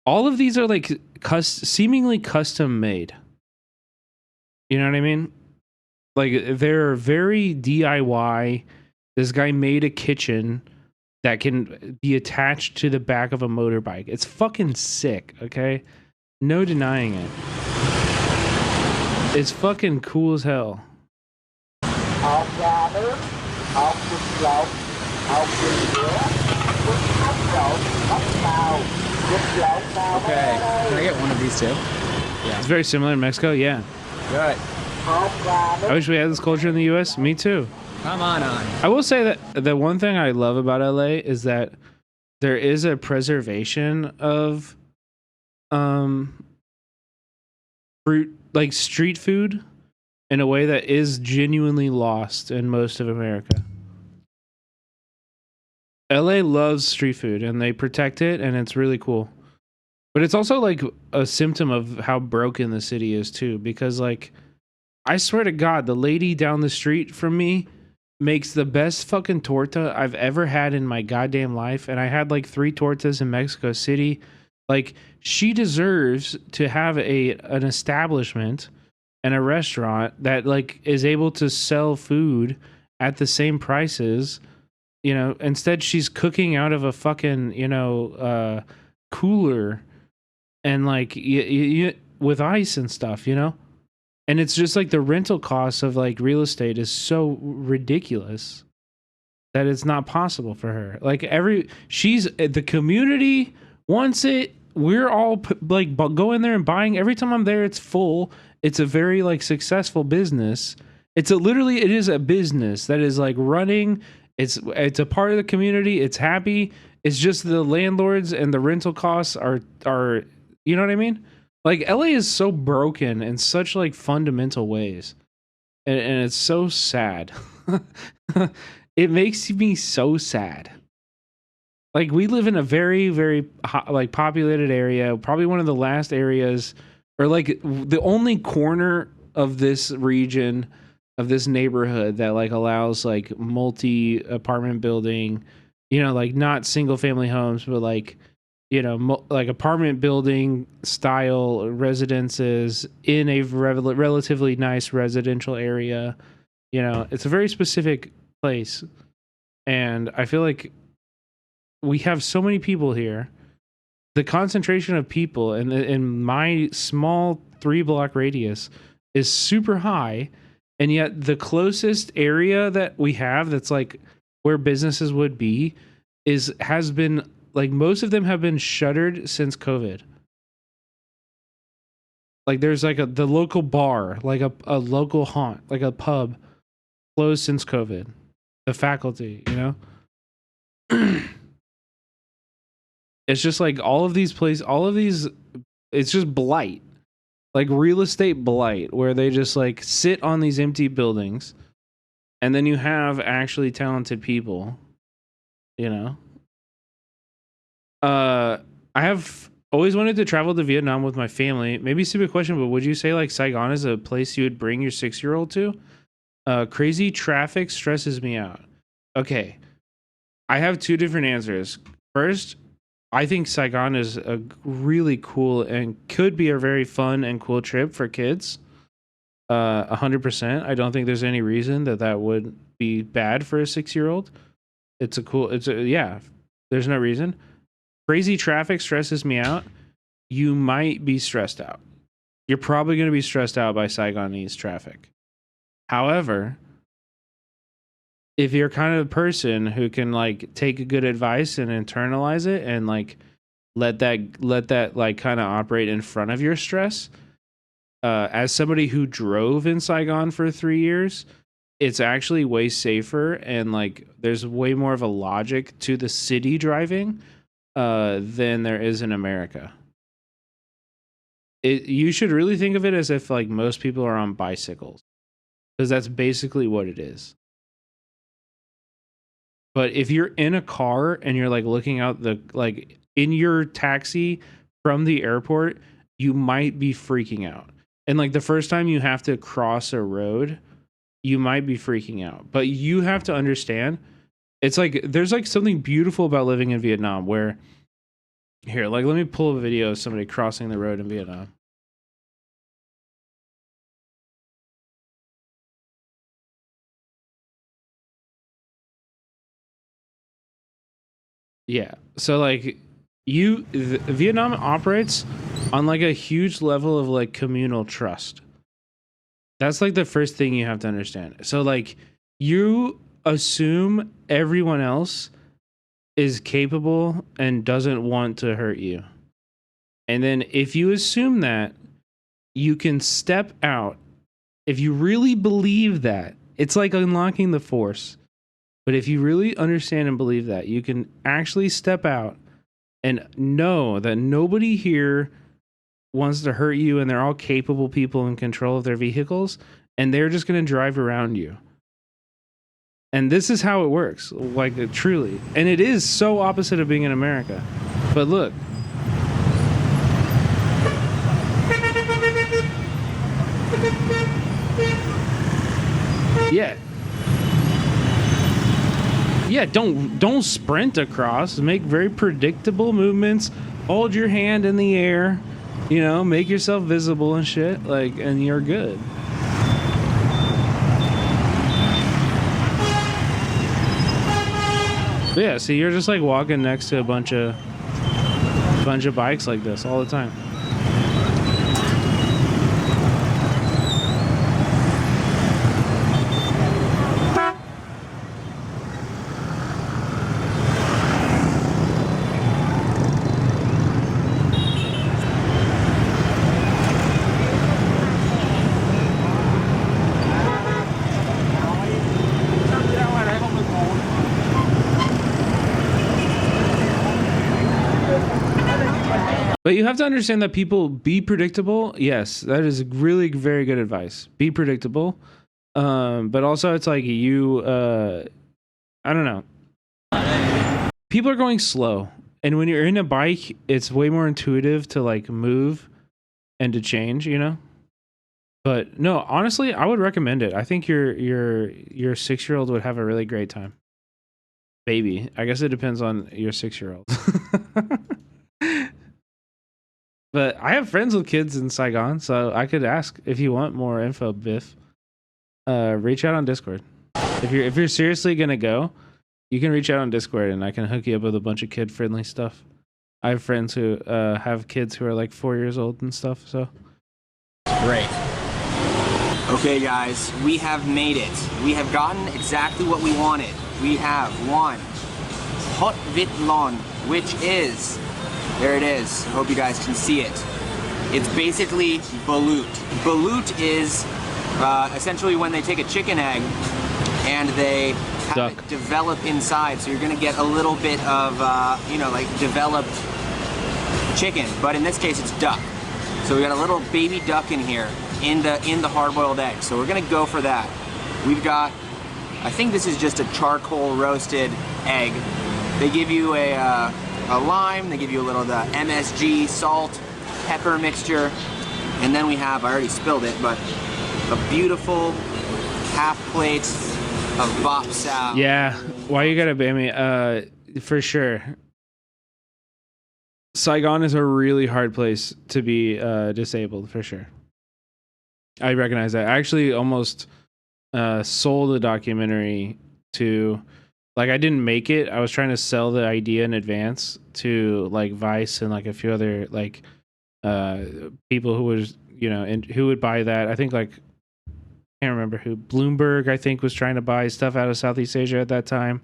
all of these are like seemingly custom made. You know what I mean? Like they're very DIY. This guy made a kitchen that can be attached to the back of a motorbike. It's fucking sick, okay? No denying it. It's fucking cool as hell. Okay. Can I get one of these too? Yeah. It's very similar in Mexico, yeah. Good. I wish we had this culture in the US. Me too. Come on. I will say that the one thing I love about LA is that there is a preservation of fruit, like street food, in a way that is genuinely lost in most of America. LA loves street food and they protect it, and it's really cool. But it's also like a symptom of how broken the city is too, because like I swear to God, the lady down the street from me makes the best fucking torta I've ever had in my goddamn life. And I had like 3 tortas in Mexico City. Like, she deserves to have an establishment and a restaurant that like is able to sell food at the same prices. You know, instead she's cooking out of a fucking, cooler and like with ice and stuff, you know? And it's just like the rental costs of like real estate is so ridiculous that it's not possible for her. Like the community wants it. We're all like going there and buying. Every time I'm there, it's full. It's a very like successful business. It is a business that is like running. It's a part of the community. It's happy. It's just the landlords and the rental costs are, you know what I mean? Like LA is so broken in such like fundamental ways. And it's so sad. It makes me so sad. Like we live in a very, very like populated area, probably one of the last areas, or like the only corner of this region, of this neighborhood that like allows like multi apartment building, like not single family homes, but like, like apartment building style residences in a relatively nice residential area. It's a very specific place. And I feel like we have so many people here. The concentration of people in my small 3-block radius is super high. And yet the closest area that we have that's like where businesses would be has been like most of them have been shuttered since COVID. Like there's like the local bar, like a local haunt, like a pub closed since COVID. The faculty, it's just like all of these it's just blight. Like real estate blight, where they just like sit on these empty buildings, and then you have actually talented people, I have always wanted to travel to Vietnam with my family. Maybe stupid question, but would you say like Saigon is a place you would bring your 6-year-old to? Crazy traffic stresses me out. Okay, I have 2 different answers. First, I think Saigon is a really cool and could be a very fun and cool trip for kids. 100%. I don't think there's any reason that would be bad for a 6-year-old. Yeah, there's no reason. Crazy traffic stresses me out. You might be stressed out. You're probably going to be stressed out by Saigonese traffic. However, if you're kind of a person who can like take good advice and internalize it and like let that like kind of operate in front of your stress, as somebody who drove in Saigon for 3 years, it's actually way safer, and like there's way more of a logic to the city driving than there is in America. You should really think of it as if like most people are on bicycles, because that's basically what it is. But if you're in a car and you're like looking out like in your taxi from the airport, you might be freaking out. And like the first time you have to cross a road, you might be freaking out. But you have to understand, it's like there's like something beautiful about living in Vietnam where here, like let me pull a video of somebody crossing the road in Vietnam. Yeah. So like Vietnam operates on like a huge level of like communal trust. That's like the first thing you have to understand. So like you assume everyone else is capable and doesn't want to hurt you. And then if you assume that, you can step out. If you really believe that, it's like unlocking the force. But if you really understand and believe that, you can actually step out and know that nobody here wants to hurt you and they're all capable people in control of their vehicles and they're just going to drive around you. And this is how it works, like truly. And it is so opposite of being in America. But look. Yeah. Yeah, don't sprint across. Make very predictable movements. Hold your hand in the air. You know, make yourself visible and shit. Like, and you're good. But yeah, see, you're just like walking next to a bunch of bikes like this all the time. But you have to understand that people be predictable. Yes, that is really very good advice. Be predictable. But also it's like you, I don't know. People are going slow. And when you're in a bike, it's way more intuitive to like move and to change, you know? But no, honestly, I would recommend it. I think your 6-year-old would have a really great time. Baby. I guess it depends on your 6-year-old. But I have friends with kids in Saigon, so I could ask if you want more info, Biff. Reach out on Discord. If you're seriously gonna go, you can reach out on Discord and I can hook you up with a bunch of kid-friendly stuff. I have friends who have kids who are like 4 years old and stuff, so. Great. Okay guys, we have made it. We have gotten exactly what we wanted. We have one hot vit lon, which is, there it is. I hope you guys can see it. It's basically balut. Balut is essentially when they take a chicken egg and they have it develop inside. So you're gonna get a little bit of, you know, like developed chicken, but in this case it's duck. So we got a little baby duck in here in the hard-boiled egg. So we're gonna go for that. We've got, I think this is just a charcoal roasted egg. They give you a lime, they give you a little of the MSG, salt, pepper mixture, and then we have, I already spilled it, but a beautiful half plate of bop sao. Yeah, why you gotta ban me? For sure. Saigon is a really hard place to be disabled, for sure. I recognize that. I actually almost sold a documentary to, like, I didn't make it. I was trying to sell the idea in advance to like Vice and like a few other like people who was, you know, and who would buy that. I think like, I can't remember who, Bloomberg I think was trying to buy stuff out of Southeast Asia at that time.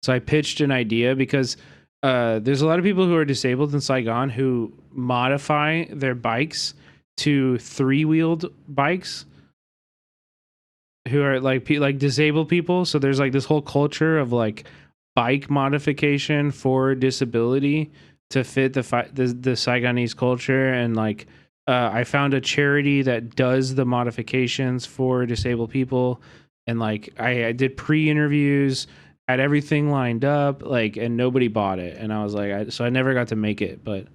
So I pitched an idea because there's a lot of people who are disabled in Saigon who modify their bikes to 3-wheeled bikes, who are like disabled people. So there's like this whole culture of like bike modification for disability to fit the Saigonese culture. And like I found a charity that does the modifications for disabled people, and like I did pre-interviews. had everything lined up, like, and nobody bought it. And I was like, so I never got to make it, but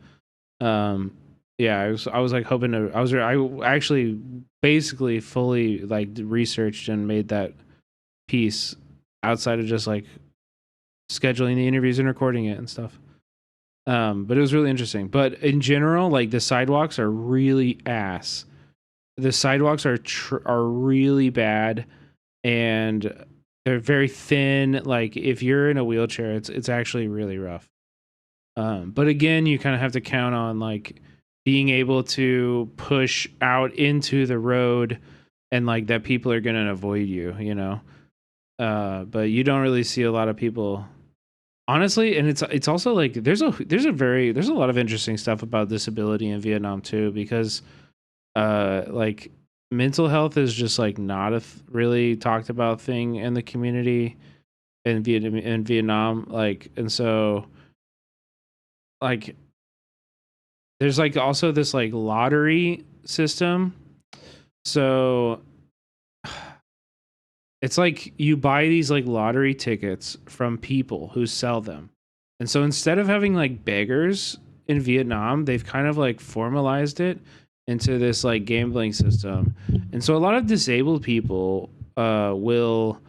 yeah, I was like hoping to. I actually basically fully like researched and made that piece outside of just like scheduling the interviews and recording it and stuff. But it was really interesting. But in general, like the sidewalks are really ass. The sidewalks are really bad, and they're very thin. Like if you're in a wheelchair, it's actually really rough. But again, you kind of have to count on like being able to push out into the road, and like that people are going to avoid you, you know. But you don't really see a lot of people, honestly. And it's also like there's a lot of interesting stuff about disability in Vietnam too, because like mental health is just like not a really talked about thing in the community in Vietnam, like, and so like there's like also this like lottery system. So it's like you buy these like lottery tickets from people who sell them. And so instead of having like beggars in Vietnam, they've kind of like formalized it into this like gambling system. And so a lot of disabled people will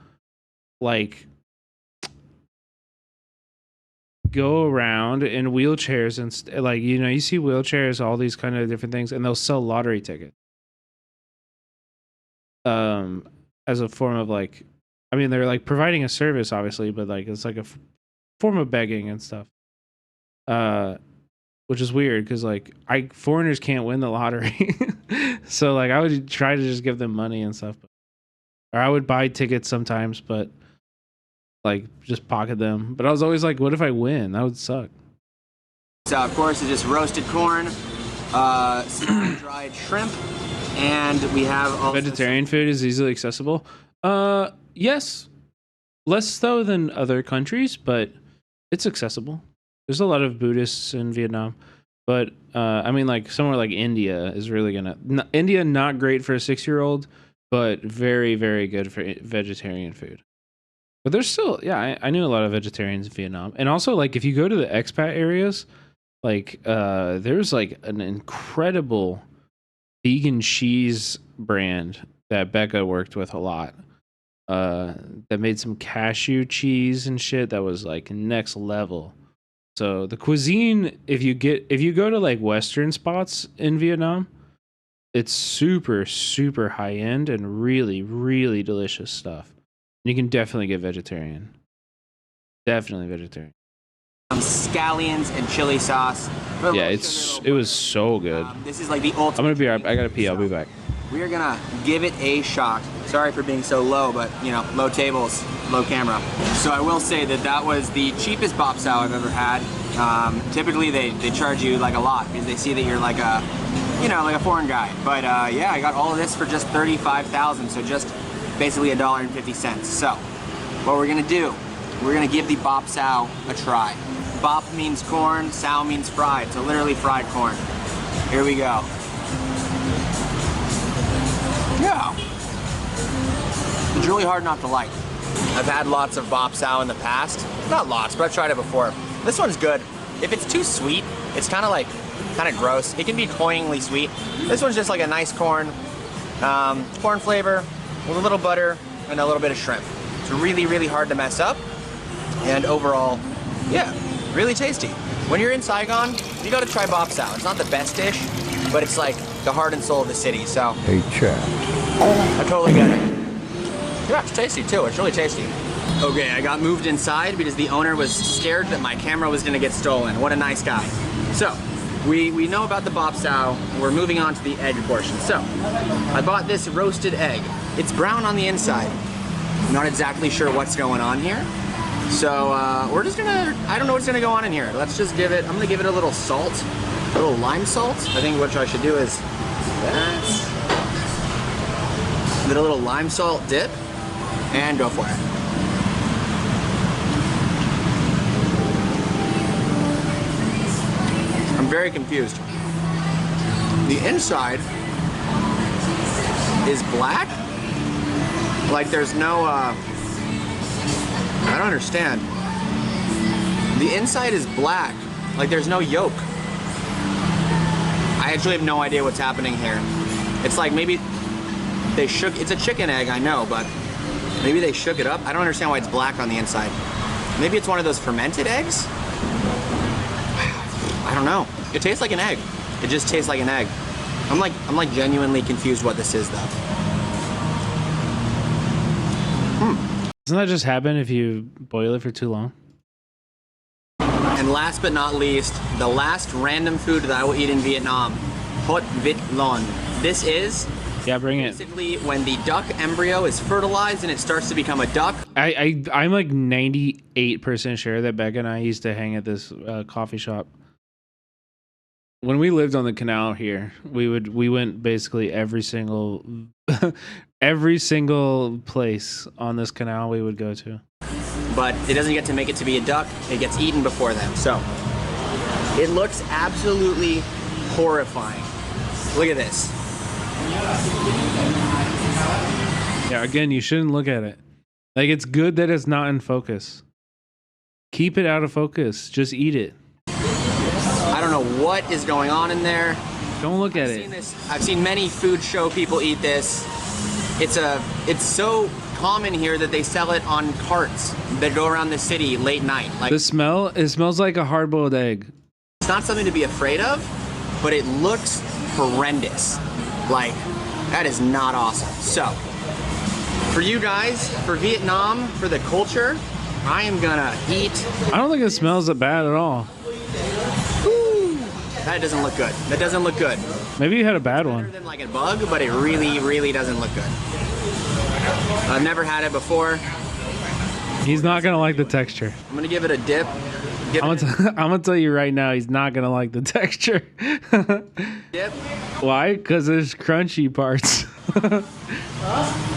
like go around in wheelchairs and like, you know, you see wheelchairs, all these kind of different things, and they'll sell lottery tickets as a form of like, I mean, they're like providing a service obviously, but like it's like a form of begging and stuff, which is weird because like foreigners can't win the lottery. So like I would try to just give them money and stuff, or I would buy tickets sometimes, but like just pocket them. But I was always like, what if I win? That would suck. So of course it's just roasted corn, some dried shrimp, and we have also vegetarian food is easily accessible. Yes, less so than other countries, but it's accessible. There's a lot of Buddhists in Vietnam, but I mean, like somewhere like India is really gonna. India not great for a 6-year-old, but very, very good for vegetarian food. But there's still, yeah, I knew a lot of vegetarians in Vietnam. And also, like, if you go to the expat areas, like, there's, like, an incredible vegan cheese brand that Becca worked with a lot. That made some cashew cheese and shit that was, like, next level. So the cuisine, if you go to, like, Western spots in Vietnam, it's super, super high-end and really, really delicious stuff. You can definitely get vegetarian. Definitely vegetarian. Scallions and chili sauce. Yeah, it was so good. This is like the ultimate. I'm gonna be right. I gotta pee. I'll be back. We are gonna give it a shot. Sorry for being so low, but you know, low tables, low camera. So I will say that was the cheapest bop sao I've ever had. Typically they charge you like a lot because they see that you're like a, you know, like a foreign guy. But yeah, I got all of this for just 35,000. So just basically $1.50. So what we're gonna do, we're gonna give the bop sao a try. Bop means corn, sao means fried, so literally fried corn. Here we go. Yeah, it's really hard not to like. I've had lots of bop sao in the past, not lots, but I've tried it before. This one's good. If it's too sweet, it's kind of gross. It can be cloyingly sweet. This one's just like a nice corn flavor, with a little butter and a little bit of shrimp. It's really, really hard to mess up. And overall, yeah, really tasty. When you're in Saigon, you gotta try bop sao. It's not the best dish, but it's like the heart and soul of the city, so. Hey, Chad. I totally get it. Yeah, it's tasty too, it's really tasty. Okay, I got moved inside because the owner was scared that my camera was gonna get stolen. What a nice guy. So, we know about the bop sao. We're moving on to the egg portion. So, I bought this roasted egg. It's brown on the inside. I'm not exactly sure what's going on here. So we're just gonna, I don't know what's gonna go on in here. Let's just give it, I'm gonna give it a little salt, a little lime salt. I think what I should do is that. Get a little lime salt dip and go for it. I'm very confused. The inside is black. Like there's no, I don't understand. The inside is black, like there's no yolk. I actually have no idea what's happening here. It's like maybe they shook, it's a chicken egg, I know, but maybe they shook it up. I don't understand why it's black on the inside. Maybe it's one of those fermented eggs? I don't know. It tastes like an egg. It just tastes like an egg. I'm like genuinely confused what this is though. Doesn't that just happen if you boil it for too long? And last but not least, the last random food that I will eat in Vietnam, hot vit lon. This is bring it. Basically when the duck embryo is fertilized and it starts to become a duck. I'm like 98% sure that Becca and I used to hang at this coffee shop. When we lived on the canal here, we went basically every single every single place on this canal we would go to. But it doesn't get to make it to be a duck. It gets eaten before then. So it looks absolutely horrifying. Look at this. Yeah, again, you shouldn't look at it. Like, it's good that it's not in focus. Keep it out of focus. Just eat it. I don't know what is going on in there. Don't look at it. I've seen many food show people eat this. It's so common here that they sell it on carts that go around the city late night. Like, it smells like a hard-boiled egg. It's not something to be afraid of, but it looks horrendous. Like, that is not awesome. So, for you guys, for Vietnam, for the culture, I am gonna eat. I don't think it smells that bad at all. Ooh, that doesn't look good. That doesn't look good. Maybe you had a bad one. Better than like a bug, but it really, really doesn't look good. I've never had it before. He's not gonna like the texture. I'm gonna give it a dip. I'm gonna tell you right now, he's not gonna like the texture. Dip. Why? Because there's crunchy parts.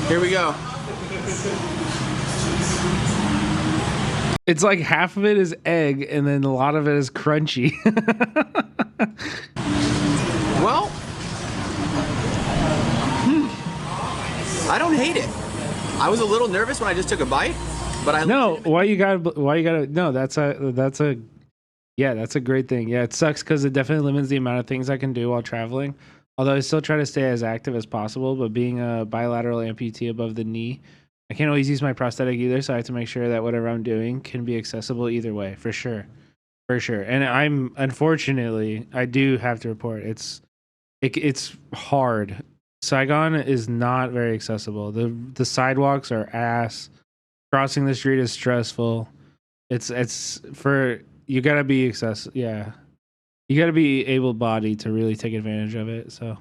Here we go. It's like half of it is egg, and then a lot of it is crunchy. Well, I don't hate it. I was a little nervous when I just took a bite, but I why you gotta no, that's a great thing. Yeah, it sucks because it definitely limits the amount of things I can do while traveling. Although I still try to stay as active as possible, but being a bilateral amputee above the knee, I can't always use my prosthetic either, so I have to make sure that whatever I'm doing can be accessible either way, for sure. And unfortunately, I do have to report, it's hard. Saigon is not very accessible. The sidewalks are ass. Crossing the street is stressful. It's for, you gotta be yeah. You gotta be able-bodied to really take advantage of it. So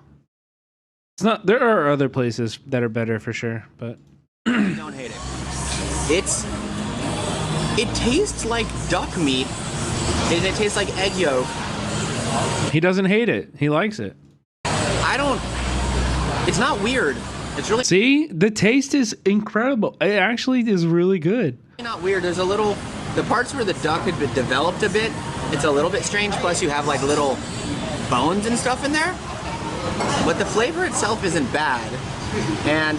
it's not. There are other places that are better for sure, but I don't hate it. It tastes like duck meat, and it tastes like egg yolk. He doesn't hate it. He likes it. It's not weird. It's really. See, the taste is incredible. It actually is really good. Not weird. There's the parts where the duck had been developed a bit. It's a little bit strange. Plus, you have like little bones and stuff in there. But the flavor itself isn't bad. And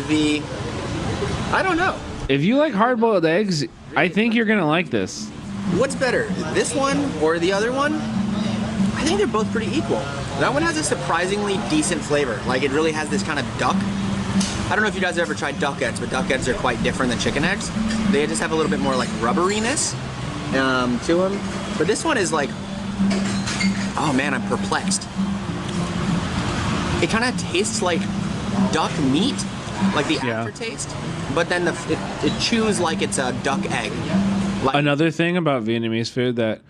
I don't know. If you like hard-boiled eggs, I think you're gonna like this. What's better, this one or the other one? I think they're both pretty equal. That one has a surprisingly decent flavor. Like, it really has this kind of duck. I don't know if you guys have ever tried duck eggs, but duck eggs are quite different than chicken eggs. They just have a little bit more like rubberiness to them. But this one is like, oh man, I'm perplexed. It kind of tastes like duck meat, like the aftertaste, but then it chews like it's a duck egg. Another thing about Vietnamese food that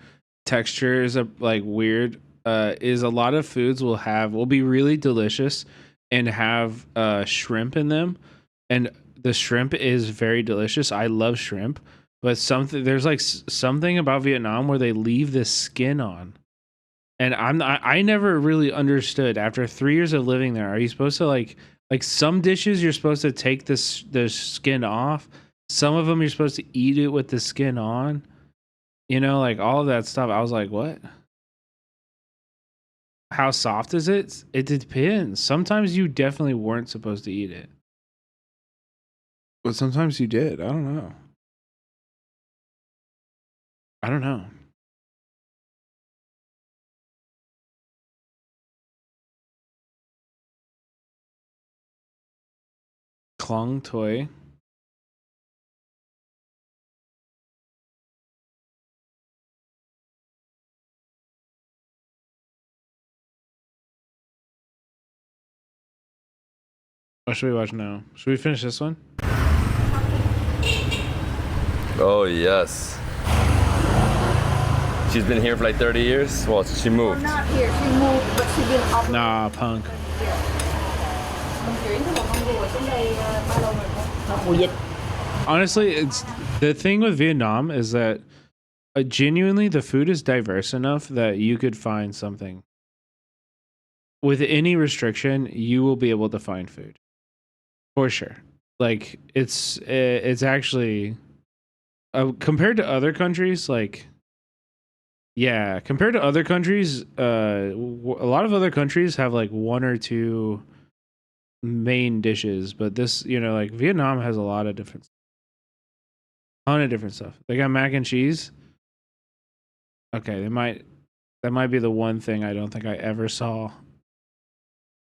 texture is like weird is a lot of foods will be really delicious and have shrimp in them, and the shrimp is very delicious. I love shrimp, but there's like something about Vietnam where they leave this skin on, and I never really understood. After 3 years of living there, are you supposed to like some dishes you're supposed to take the skin off? Some of them you're supposed to eat it with the skin on. You know, like all of that stuff. I was like, what? How soft is it? It depends. Sometimes you definitely weren't supposed to eat it. But sometimes you did. I don't know. I don't know. Klong toy. What should we watch now? Should we finish this one? Oh, yes. She's been here for like 30 years? Well, she moved. Not here. She moved, but she been operating. Nah, punk. Honestly, it's the thing with Vietnam is that genuinely the food is diverse enough that you could find something. With any restriction, you will be able to find food. For sure. Like it's actually compared to other countries, like yeah, compared to other countries, a lot of other countries have like one or two main dishes, but this, you know, like Vietnam has a lot of different, ton of different stuff. They got mac and cheese. Okay, that might be the one thing I don't think I ever saw.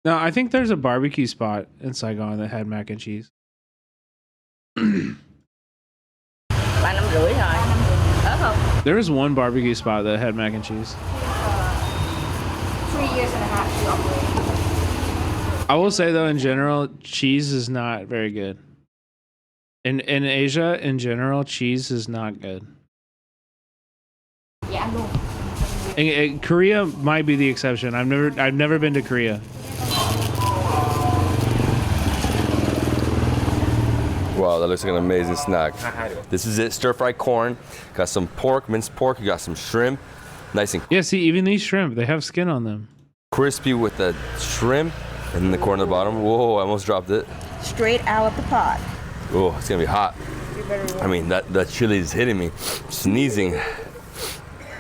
No, I think there's a barbecue spot in Saigon that had mac and cheese. 3 năm rưỡi rồi. Ớt không? There was one barbecue spot that had mac and cheese. 3 years and a half to operate. I will say though, in general, cheese is not very good. In Asia, in general, cheese is not good. Dạ luôn. And Korea might be the exception. I've never been to Korea. Wow, that looks like an amazing snack. This is it, stir-fried corn. Got some pork, minced pork. You got some shrimp. Nice and yeah, see, even these shrimp, they have skin on them. Crispy with the shrimp. And then the corn at the bottom. Whoa, I almost dropped it. Straight out of the pot. Oh, it's gonna be hot. I mean, that chili is hitting me. Sneezing.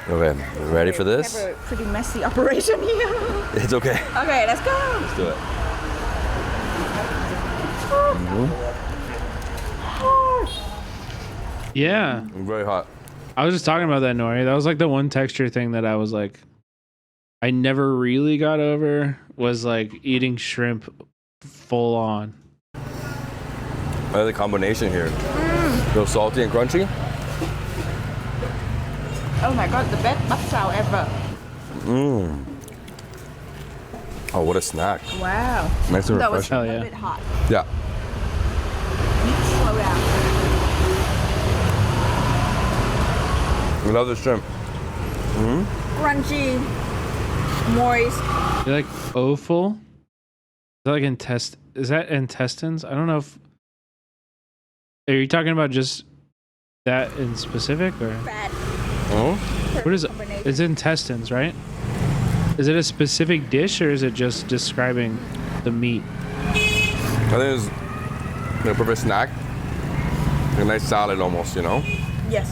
Okay, ready for this? We have a pretty messy operation here. It's okay. Okay, let's go. Let's do it. Yeah. Very hot. I was just talking about that, Nori. That was like the one texture thing that I was like, I never really got over, was like eating shrimp full on. I like the combination here. A little salty and crunchy. Oh my god, the best bắp xào ever. Mmm. Oh, what a snack. Wow. Nice and That was refreshing. a bit hot. Yeah. Slow down. I love the shrimp. Crunchy, moist. You're like offal? Is that like is that intestines? I don't know if. Are you talking about just that in specific or? Fat. Oh? What is it? It's intestines, right? Is it a specific dish or is it just describing the meat? I think it's a perfect snack. A nice salad almost, you know? Yes.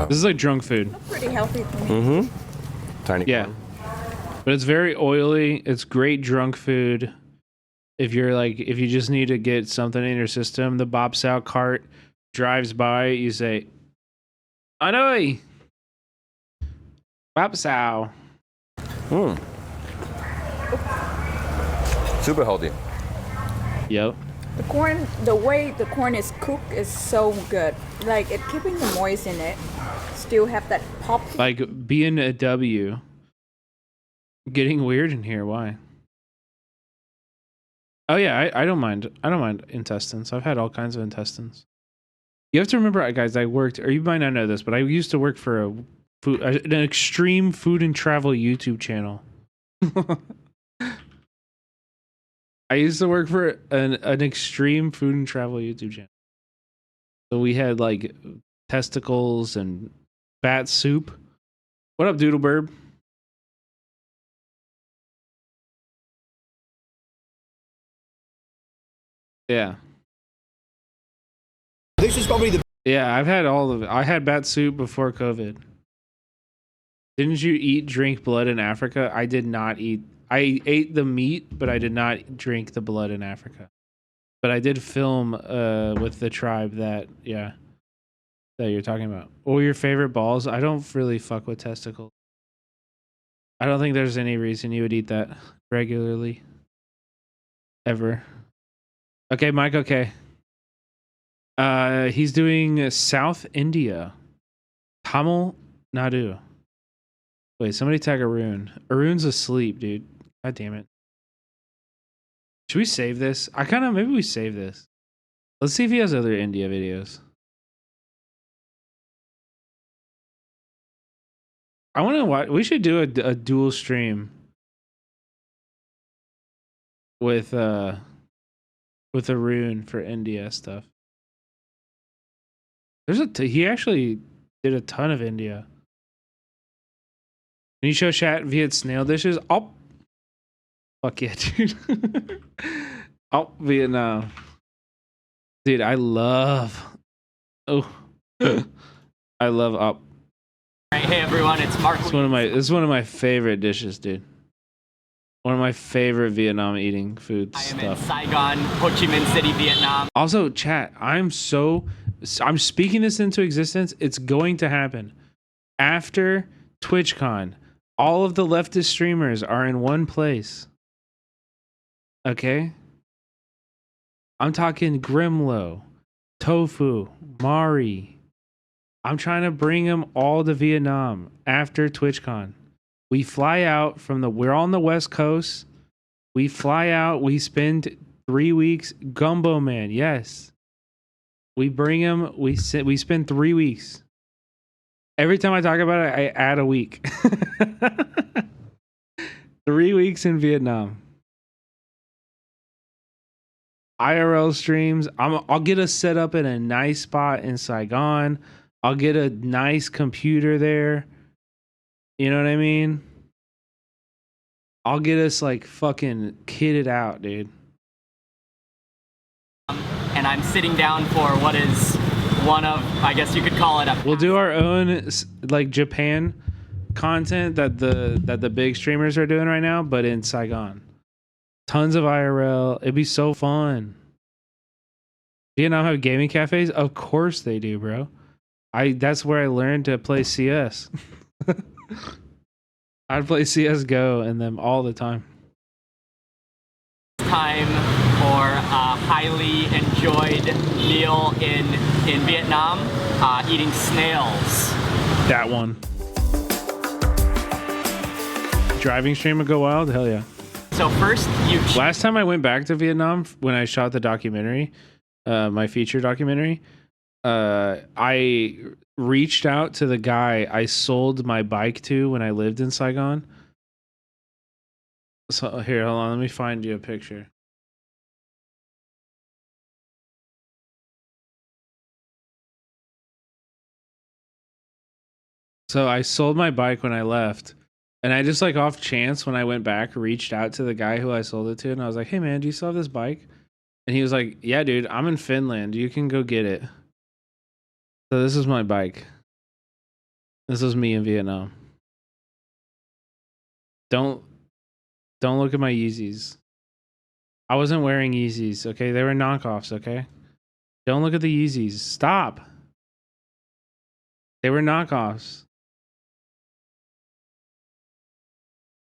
This is like drunk food. Pretty healthy for me. Mm-hmm. Tiny. Yeah. corn. But it's very oily. It's great drunk food. If you just need to get something in your system, the Bop Sao cart drives by, you say, Anoy! Bop Sao. Super healthy. Yep. The corn, the way the corn is cooked is so good. Like it keeping the moist in it, still have that pop. Like being a W. Getting weird in here. Why? Oh yeah, I don't mind. I don't mind intestines. I've had all kinds of intestines. You have to remember, guys. I worked, or you might not know this, but I used to work for an extreme food and travel YouTube channel. I used to work for an extreme food and travel YouTube channel. So we had like testicles and bat soup. What up, Doodleburb? Yeah. This is probably the. Yeah, I've had all of it. I had bat soup before COVID. Didn't you drink blood in Africa? I did not eat. I ate the meat, but I did not drink the blood in Africa. But I did film with the tribe that, yeah. that you're talking about. What were your favorite balls? I don't really fuck with testicles. I don't think there's any reason you would eat that regularly. Ever. Okay, Mike, okay. He's doing South India. Tamil Nadu. Wait, somebody tag Arun. Arun's asleep, dude. God damn it. Should we save this? Maybe we save this. Let's see if he has other India videos. I want to watch. We should do a dual stream with Arun for India stuff. He actually did a ton of India. Can you show chat via snail dishes? Oh, fuck yeah, dude. Oh, Vietnam, dude. I love. Oh, I love up. Right, hey everyone, it's Mark. It's one of my favorite dishes, dude. One of my favorite Vietnam eating food stuff. I am in Saigon, Ho Chi Minh City, Vietnam. Also, chat, I'm speaking this into existence. It's going to happen. After TwitchCon, all of the leftist streamers are in one place. Okay? I'm talking Grimlow, Tofu, Mari. I'm trying to bring them all to Vietnam after TwitchCon. We fly out we're on the West Coast. We fly out. We spend 3 weeks. Gumbo Man, yes. We bring him. We spend 3 weeks. Every time I talk about it, I add a week. 3 weeks in Vietnam. IRL streams. I'll get us set up in a nice spot in Saigon. I'll get a nice computer there. You know what I mean? I'll get us like fucking kitted out, dude. And I'm sitting down for what is one of, I guess you could call it We'll do our own like Japan content that the big streamers are doing right now, but in Saigon. Tons of IRL. It'd be so fun. Vietnam have gaming cafes? Of course they do, bro. That's where I learned to play CS. I'd play CSGO and them all the time. time for a highly enjoyed meal in Vietnam, eating snails. That one. Driving stream would go wild? Hell yeah. So first you... Last time I went back to Vietnam, when I shot the documentary, my feature documentary, I reached out to the guy I sold my bike to when I lived in Saigon. So here, hold on, let me find you a picture. So I sold my bike when I left, and I just like off chance when I went back reached out to the guy who I sold it to, and I was like, "Hey man, do you still have this bike?" And he was like, "Yeah, dude, I'm in Finland. You can go get it." So this is my bike. This was me in Vietnam. Don't look at my Yeezys. I wasn't wearing Yeezys, okay? They were knockoffs, okay? Don't look at the Yeezys. Stop. They were knockoffs.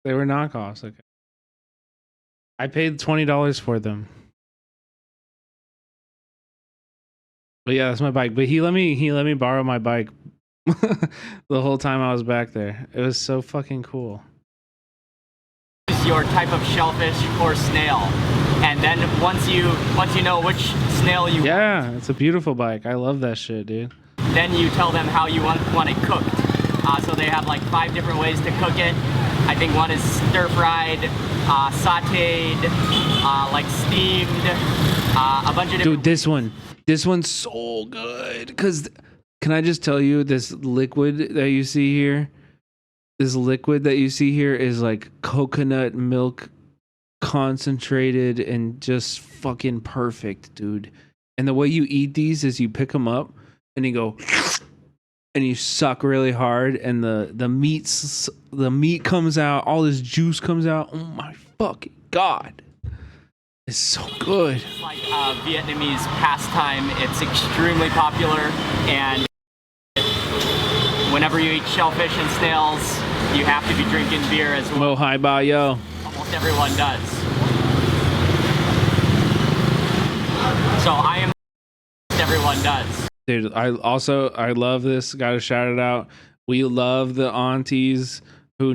They were knockoffs, okay? I paid $20 for them. But yeah, that's my bike. But he let me borrow my bike the whole time I was back there. It was so fucking cool. Your type of shellfish or snail, and then once you know which snail you yeah, it's a beautiful bike. I love that shit, dude. Then you tell them how you want it cooked. So they have like 5 different ways to cook it. I think one is stir fried, sautéed, like steamed, a bunch of different. Dude, this one's so good. Cause can I just tell you, this liquid that you see here? This liquid that you see here is like coconut milk concentrated and just fucking perfect, dude. And the way you eat these is you pick them up and you go and you suck really hard, and the meat comes out, all this juice comes out. Oh my fucking god. It's so good. It's like a Vietnamese pastime. It's extremely popular, and whenever you eat shellfish and snails, you have to be drinking beer as well. Mo hi ba yo. Almost everyone does. So I am. Everyone does. Dude, I love this. Gotta shout it out. We love the aunties who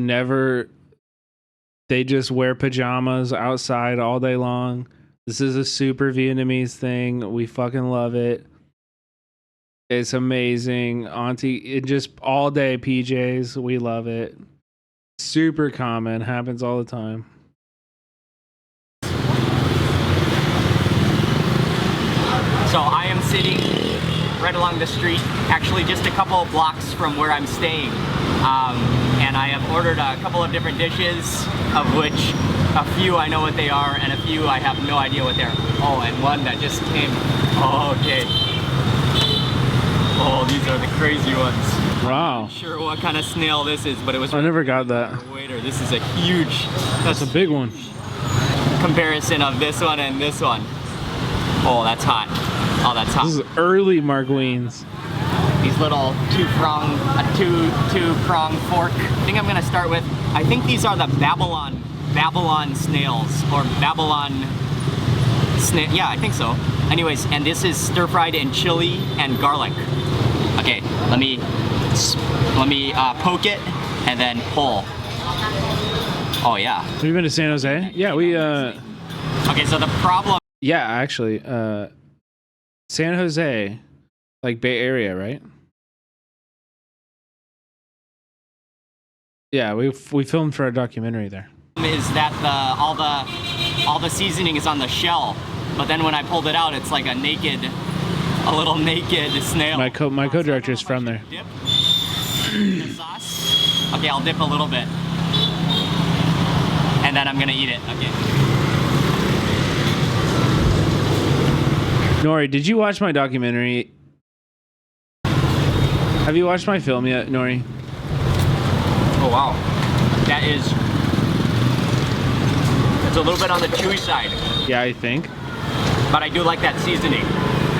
they just wear pajamas outside all day long. This is a super Vietnamese thing. We fucking love it. It's amazing. Auntie, it just all day PJs. We love it. Super common. Happens all the time. So I am sitting right along the street, actually just a couple of blocks from where I'm staying. And I have ordered a couple of different dishes, of which a few I know what they are, and a few I have no idea what they are. Oh, and one that just came. Oh, okay. Oh, these are the crazy ones. Wow. I'm not sure what kind of snail this is, but it was. I never got that. Waiter, this is a huge. That's a big one. Comparison of this one and this one. Oh, that's hot. Oh, that's hot. This is early Mark Wiens. These little two-prong fork. I think I'm gonna start with. I think these are the Babylon snails or Babylon snail. Yeah, I think so. Anyways, and this is stir-fried in chili and garlic. Okay, let me poke it and then pull. Oh yeah. Have you been to San Jose? Yeah, we. Okay, so the problem. Yeah, actually, San Jose, like Bay Area, right? Yeah, we filmed for a documentary there. Is that all the seasoning is on the shell, but then when I pulled it out, it's like a little naked snail. My co-director is from there. Dip the sauce. Okay, I'll dip a little bit, and then I'm gonna eat it. Okay. Nori, did you watch my documentary? Have you watched my film yet, Nori? Oh wow, it's a little bit on the chewy side. Yeah, I think. But I do like that seasoning.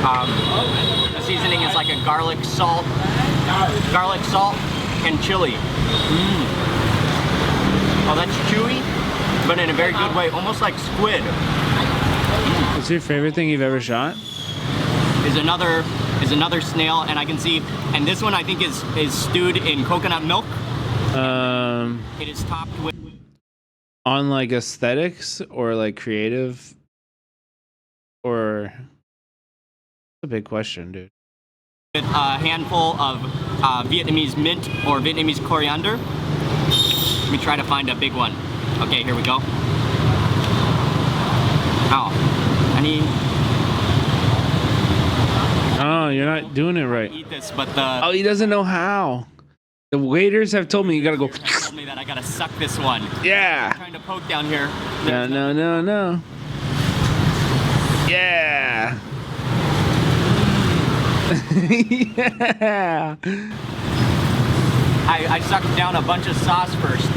The seasoning is like a garlic salt, and chili. Oh, that's chewy, but in a very good way, almost like squid. What's your favorite thing you've ever shot? Is another snail, and I can see, and this one I think is stewed in coconut milk. It is topped with. On like aesthetics or like creative, or that's a big question, dude. With a handful of Vietnamese mint or Vietnamese coriander. Let me try to find a big one. Okay, here we go. Oh, you're not doing it right. Eat this, but oh, he doesn't know how. The waiters have told me you gotta go. Told me that I gotta suck this one. Yeah. I'm trying to poke down here. No. Yeah. Yeah. I sucked down a bunch of sauce first,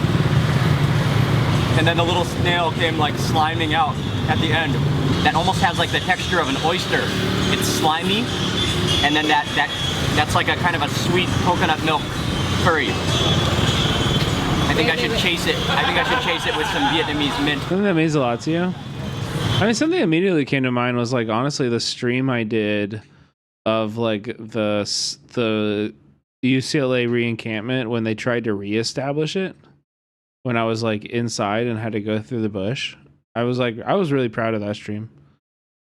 and then the little snail came like sliming out at the end. That almost has like the texture of an oyster. It's slimy, and then that's like a kind of a sweet coconut milk curry. I think I should chase it. I think I should chase it with some Vietnamese mint. Something that means a lot to you. I mean, something that immediately came to mind was like honestly the stream I did of like the UCLA re-encampment when they tried to reestablish it. When I was like inside and had to go through the bush, I was really proud of that stream.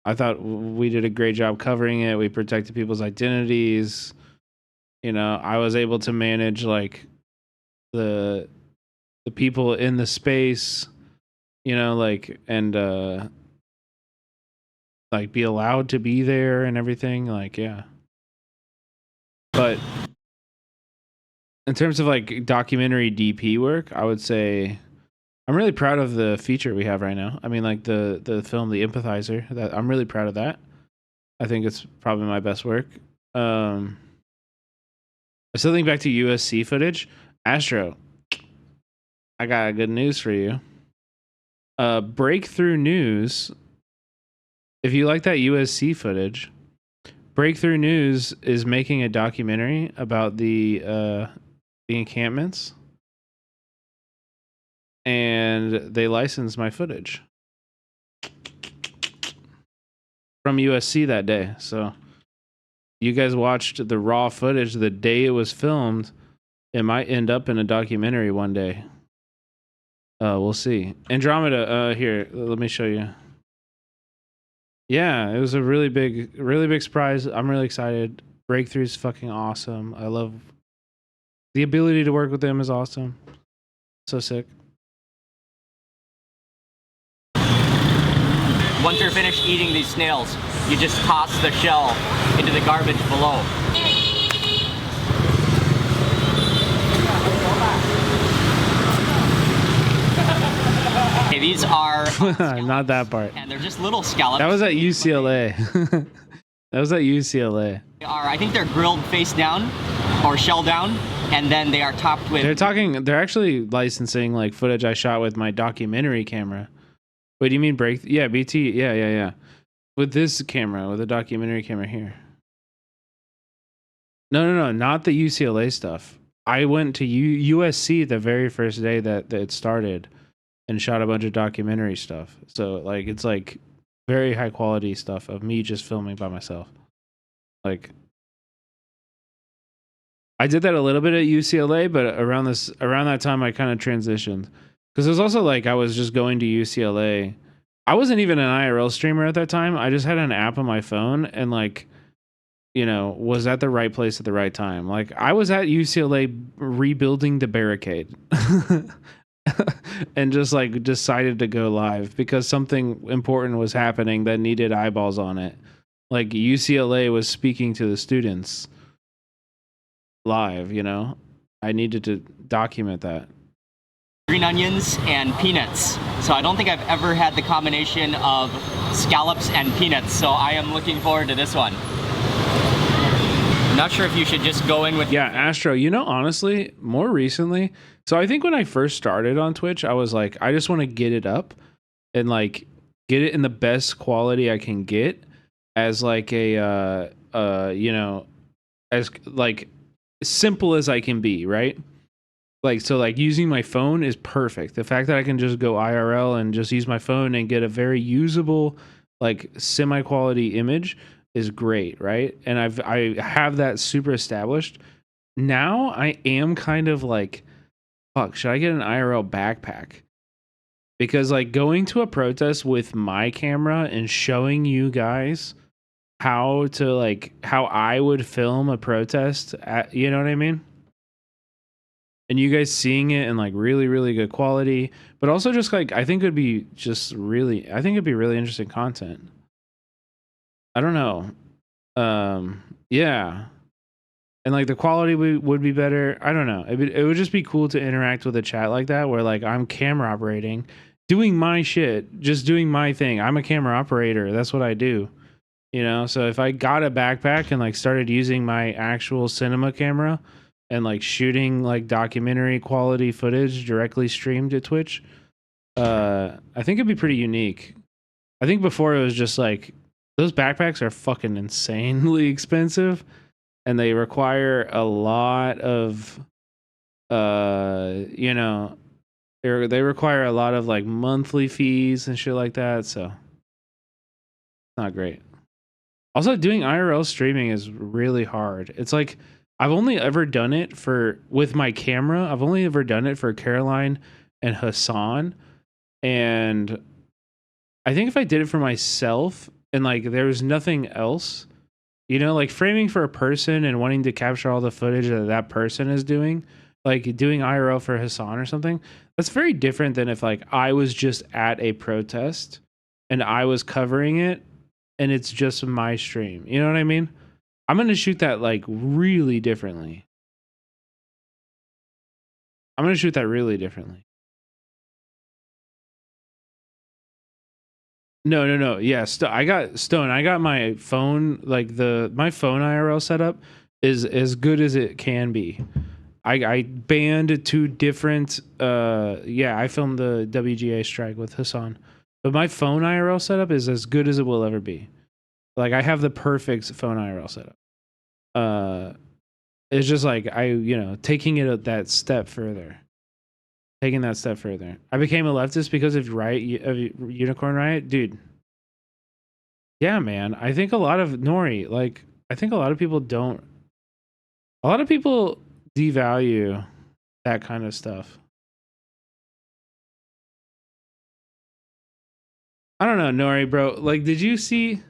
I thought we did a great job covering it. We protected people's identities. You know, I was able to manage like the people in the space, you know, like, and like be allowed to be there and everything. Like, yeah. But in terms of like documentary DP work, I would say I'm really proud of the feature we have right now. I mean, like the film, The Empathizer, that I'm really proud of that. I think it's probably my best work. I still think back to USC footage. Astro, I got good news for you. Breakthrough News. If you like that USC footage, Breakthrough News is making a documentary about the the encampments, and they licensed my footage from USC that day. So you guys watched the raw footage the day it was filmed. It might end up in a documentary one day. We'll see. Andromeda, here, let me show you. Yeah, it was a really big surprise. I'm really excited. Breakthrough's fucking awesome. I love the ability to work with them is awesome. So sick. Once you're finished eating these snails, you just toss the shell into the garbage below. Okay, these are not that part. And they're just little scallops. That was at UCLA. That was at UCLA. I think they're grilled face down or shell down, and then they are topped with. They're actually licensing like footage I shot with my documentary camera. Wait, do you mean break? Yeah, BT. Yeah. With this camera, with a documentary camera here. No, not the UCLA stuff. I went to USC the very first day that it started and shot a bunch of documentary stuff. So like it's like very high quality stuff of me just filming by myself. Like I did that a little bit at UCLA, but around that time I kind of transitioned. Because it was also like I was just going to UCLA. I wasn't even an IRL streamer at that time. I just had an app on my phone and like, you know, was at the right place at the right time. Like I was at UCLA rebuilding the barricade and just like decided to go live because something important was happening that needed eyeballs on it. Like UCLA was speaking to the students live, you know? I needed to document that. Green onions and peanuts. So I don't think I've ever had the combination of scallops and peanuts. So I am looking forward to this one. I'm not sure if you should just go in with. Yeah, Astro, you know, honestly, more recently. So I think when I first started on Twitch, I was like, I just want to get it up and like get it in the best quality I can get as like a, you know, as like simple as I can be, right? Like, so like using my phone is perfect. The fact that I can just go IRL and just use my phone and get a very usable, like semi-quality image is great, right? And I have that super established. Now I am kind of like, fuck, should I get an IRL backpack? Because like going to a protest with my camera and showing you guys how I would film a protest at, you know what I mean? And you guys seeing it in like really, really good quality, but also just like, I think it'd be really interesting content. I don't know. Yeah. And like the quality would be better. I don't know. It would just be cool to interact with a chat like that where like I'm camera operating, doing my shit, just doing my thing. I'm a camera operator. That's what I do. You know, so if I got a backpack and like started using my actual cinema camera and like shooting like documentary quality footage directly streamed to Twitch, I think it'd be pretty unique. I think before it was just like those backpacks are fucking insanely expensive and they require a lot of you know, they require a lot of like monthly fees and shit like that, so not great. Also, doing IRL streaming is really hard. It's like I've only ever done it with my camera. I've only ever done it for Caroline and Hassan. And I think if I did it for myself and like there was nothing else, you know, like framing for a person and wanting to capture all the footage that person is doing, like doing IRL for Hassan or something, that's very different than if like I was just at a protest and I was covering it and it's just my stream. You know what I mean? I'm going to shoot that like really differently. I'm going to shoot that really differently. No. Yeah, I got my phone, like my phone IRL setup is as good as it can be. I banned 2 different, I filmed the WGA strike with Hassan. But my phone IRL setup is as good as it will ever be. Like I have the perfect phone IRL setup. it's just like taking it that step further. Taking that step further. I became a leftist because of Unicorn Riot, dude. Yeah, man. I think a lot of Nori, like, I think a lot of people devalue that kind of stuff. I don't know, Nori, bro. Like, did you see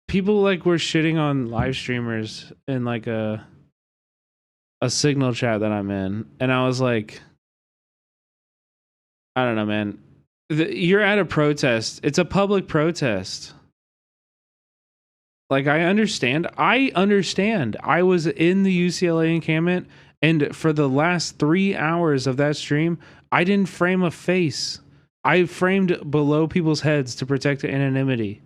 people like were shitting on live streamers in like a signal chat that I'm in, and I was like, I don't know, man. You're at a protest. It's a public protest. Like, I understand. I was in the UCLA encampment, and for the last 3 hours of that stream, I didn't frame a face. I framed below people's heads to protect anonymity,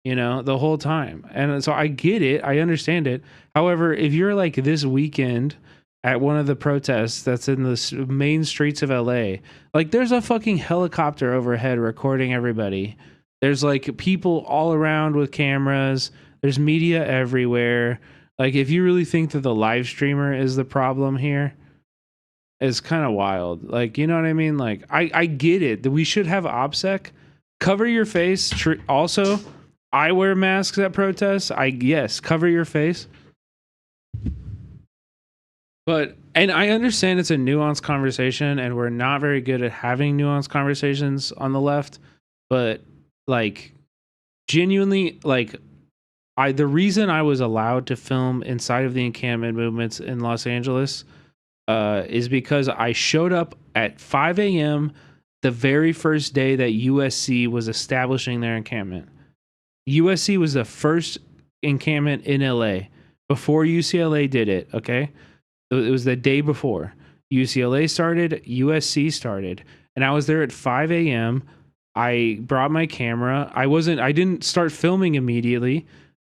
the whole time. And so I get it. I understand it. However, if you're like this weekend at one of the protests that's in the main streets of LA, like, there's a fucking helicopter overhead recording everybody. There's like people all around with cameras. There's media everywhere. Like, if you really think that the live streamer is the problem here, it's kind of wild. Like, you know what I mean? Like, I get it that we should have OPSEC cover your face. Also, I wear masks at protests. Yes, cover your face. And I understand it's a nuanced conversation, and we're not very good at having nuanced conversations on the left. But like, genuinely, like, the reason I was allowed to film inside of the encampment movements in Los Angeles is because I showed up at 5 a.m. the very first day that USC was establishing their encampment. USC was the first encampment in LA before UCLA did it, okay? It was the day before. UCLA started, USC started, and I was there at 5 a.m. I brought my camera. I didn't start filming immediately.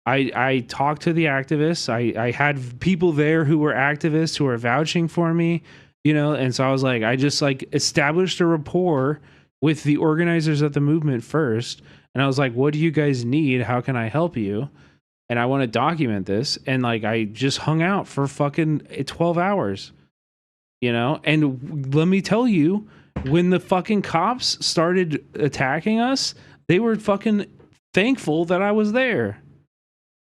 I talked to the activists. I had people there who were activists who were vouching for me, and so I was like, I just like established a rapport with the organizers of the movement first. And I was like, what do you guys need? How can I help you? And I want to document this. And like, I just hung out for fucking 12 hours, and let me tell you, when the fucking cops started attacking us, they were fucking thankful that I was there.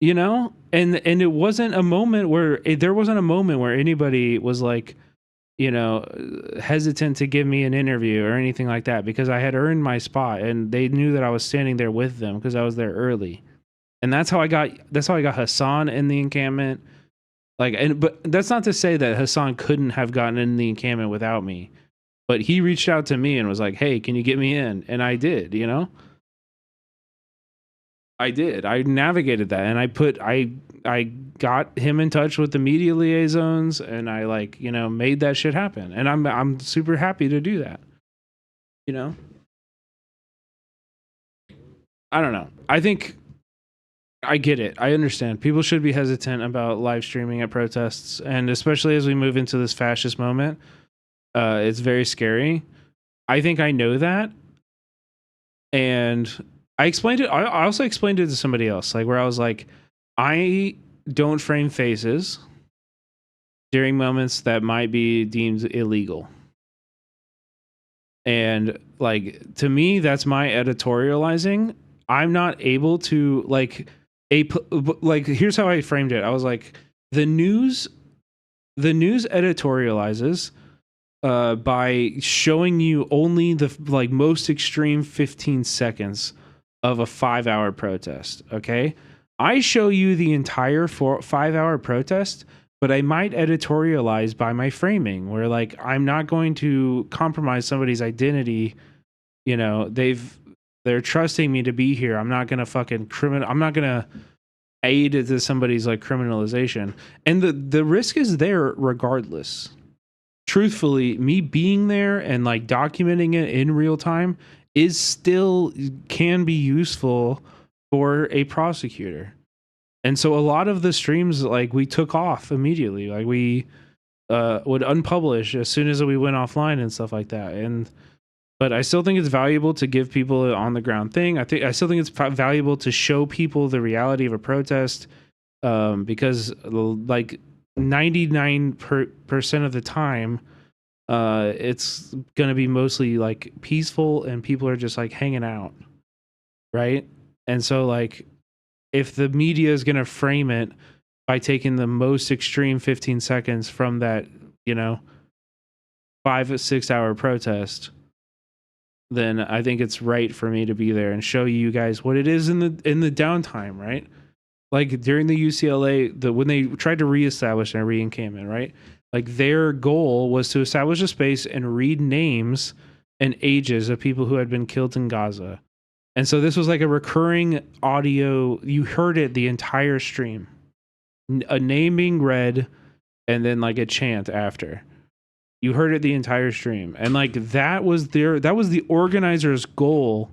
And it wasn't a moment where anybody was like, hesitant to give me an interview or anything like that, because I had earned my spot and they knew that I was standing there with them because I was there early. And that's how I got Hassan in the encampment. But that's not to say that Hassan couldn't have gotten in the encampment without me. But he reached out to me and was like, "Hey, can you get me in?" And I did, I did. I navigated that, and I got him in touch with the media liaisons, and I made that shit happen. And I'm super happy to do that. I don't know. I think I get it. I understand. People should be hesitant about live streaming at protests, and especially as we move into this fascist moment, it's very scary. I think I know that, and I explained it. I also explained it to somebody else, like where I was like, I don't frame faces during moments that might be deemed illegal. And like, to me, that's my editorializing. I'm not able to here's how I framed it. I was like, the news editorializes by showing you only the most extreme 15 seconds of a 5-hour protest. Okay, I show you the entire 5-hour protest, but I might editorialize by my framing, where like, I'm not going to compromise somebody's identity. They're trusting me to be here. I'm not gonna fucking I'm not gonna aid to somebody's like criminalization, and the risk is there regardless. Truthfully, me being there and like documenting it in real time is still can be useful for a prosecutor. And so a lot of the streams, like, we took off immediately. Like, we would unpublish as soon as we went offline and stuff like that. But I still think it's valuable to give people an on the ground thing. I still think it's valuable to show people the reality of a protest, because like 99% of the time, it's gonna be mostly like peaceful and people are just like hanging out, right? And so like, if the media is gonna frame it by taking the most extreme 15 seconds from that, 5 or 6 hour protest, then I think it's right for me to be there and show you guys what it is in the downtime, right? Like during the UCLA, when they tried to reestablish and re-encampment, right? Like their goal was to establish a space and read names and ages of people who had been killed in Gaza. And so this was like a recurring audio. You heard it the entire stream. A name being read and then like a chant after. You heard it the entire stream. And like that was the organizer's goal,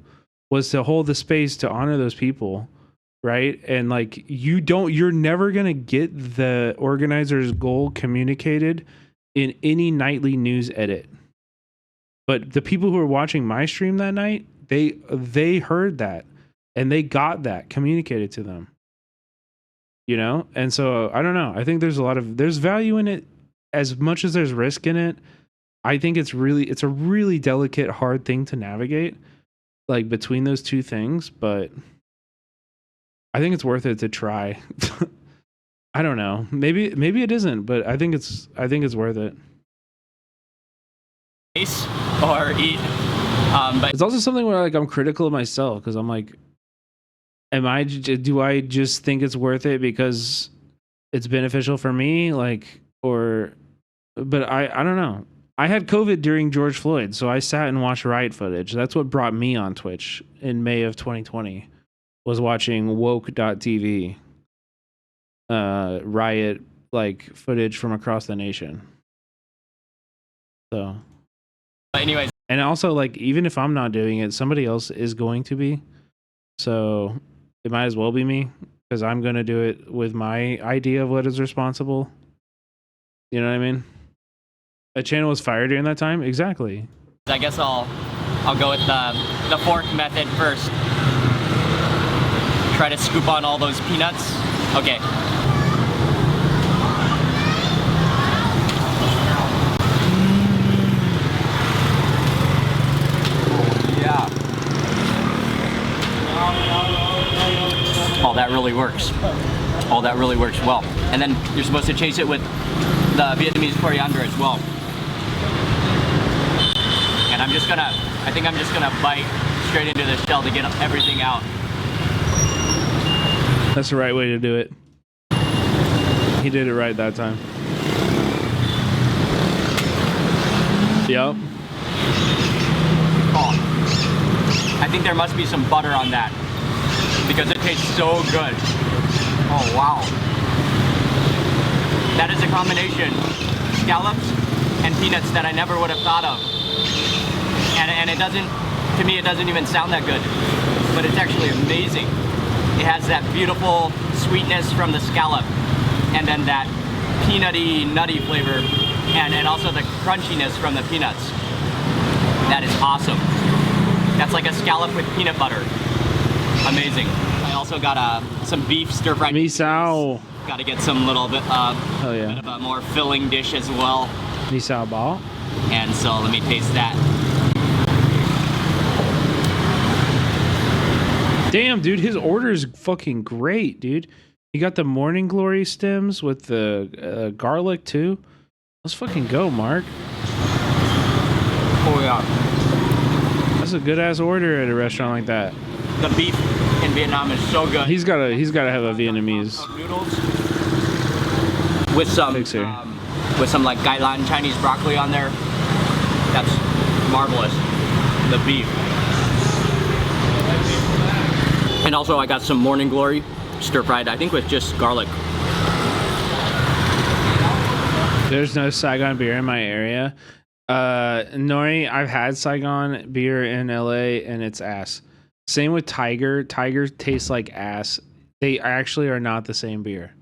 was to hold the space to honor those people, right? And like you're never going to get the organizer's goal communicated in any nightly news edit. But the people who were watching my stream that night, they heard that and they got that communicated to them. And so I don't know. I think there's value in it as much as there's risk in it. I think it's a really delicate, hard thing to navigate, like between those two things, but I think it's worth it to try. I don't know. Maybe it isn't, but I think it's worth it. Or eat. But it's also something where like I'm critical of myself because I'm like, do I just think it's worth it because it's beneficial for me? But I don't know. I had COVID during George Floyd, so I sat and watched riot footage. That's what brought me on Twitch in May of 2020, was watching woke.tv riot like footage from across the nation. So anyways. And also like, even if I'm not doing it, somebody else is going to be. So it might as well be me, because I'm going to do it with my idea of what is responsible. You know what I mean? A channel was fired during that time? Exactly. I guess I'll go with the fork method first. Try to scoop on all those peanuts. Okay. Yeah. Oh, that really works. Oh, that really works well. And then you're supposed to chase it with the Vietnamese coriander as well. And I think I'm just gonna bite straight into the shell to get everything out. That's the right way to do it. He did it right that time. Yep. Oh. I think there must be some butter on that, because it tastes so good. Oh, wow. That is a combination, scallops and peanuts, that I never would have thought of. And it doesn't, to me, it doesn't even sound that good, but it's actually amazing. It has that beautiful sweetness from the scallop, and then that peanutty, nutty flavor, and also the crunchiness from the peanuts. That is awesome. That's like a scallop with peanut butter. Amazing. I also got some beef stir-fried. Misao. Got to get some little bit, bit of a more filling dish as well. Misao ball. And so let me taste that. Damn, dude, his order is fucking great, dude. You got the Morning Glory stems with the garlic too. Let's fucking go, Mark. Oh yeah. That's a good ass order at a restaurant like that. The beef in Vietnam is so good. He's gotta have a Vietnamese noodles with some like Kai Lan Chinese broccoli on there. That's marvelous. The beef. And also I got some Morning Glory stir fried, I think with just garlic. There's no Saigon beer in my area. Nori, I've had Saigon beer in LA and it's ass. Same with Tiger. Tiger tastes like ass. They actually are not the same beer.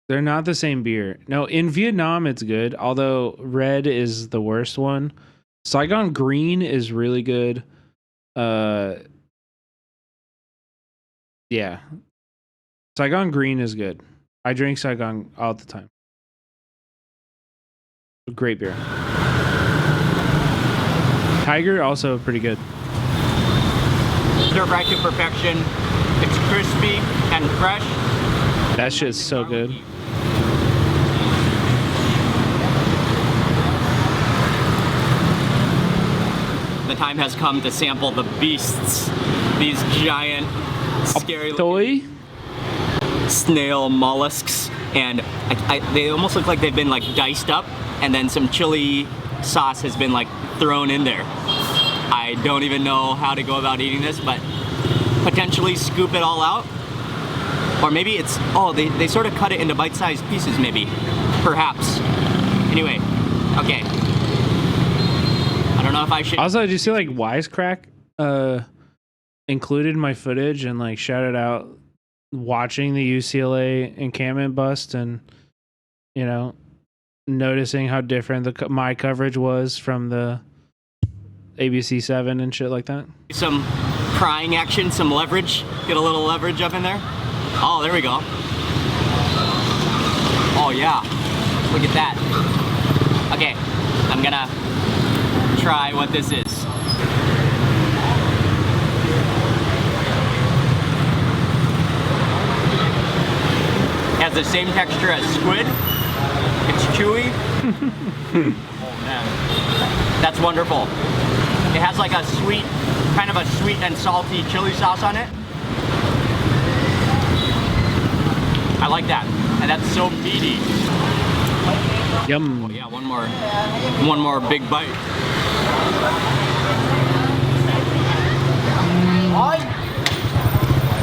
They're not the same beer. No, in Vietnam it's good, although red is the worst one. Saigon green is really good. Yeah. Saigon Green is good. I drink Saigon all the time. Great beer. Tiger also pretty good. Served right to perfection. It's crispy and fresh. That shit's so good. The time has come to sample the beasts. These giant, scary snail mollusks, and they almost look like they've been like diced up, and then some chili sauce has been like thrown in there. I don't even know how to go about eating this, but potentially scoop it all out. Or maybe it's, they sort of cut it into bite-sized pieces maybe. Perhaps. Anyway, okay. I don't know if I should. Also, did you see like Wisecrack included my footage and like shouted out watching the UCLA encampment bust and, you know, noticing how different my coverage was from the ABC 7 and shit like that? Some prying action, some leverage. Get a little leverage up in there. Oh, there we go. Oh yeah, look at that. Okay, I'm gonna try what this is. It has the same texture as squid. It's chewy. Oh man, that's wonderful. It has like a sweet, kind of a sweet and salty chili sauce on it. I like that, and that's so meaty. Yum. Oh yeah, one more big bite.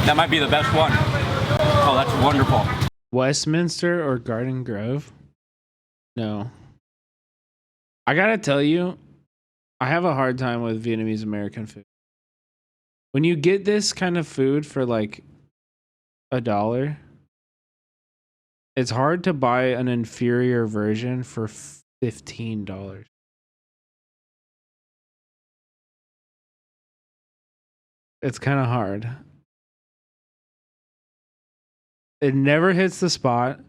That might be the best one. Oh, that's wonderful. Westminster or Garden Grove? No. I gotta tell you, I have a hard time with Vietnamese American food. When you get this kind of food for like $1, it's hard to buy an inferior version for $15. It's kind of hard. It never hits the spot,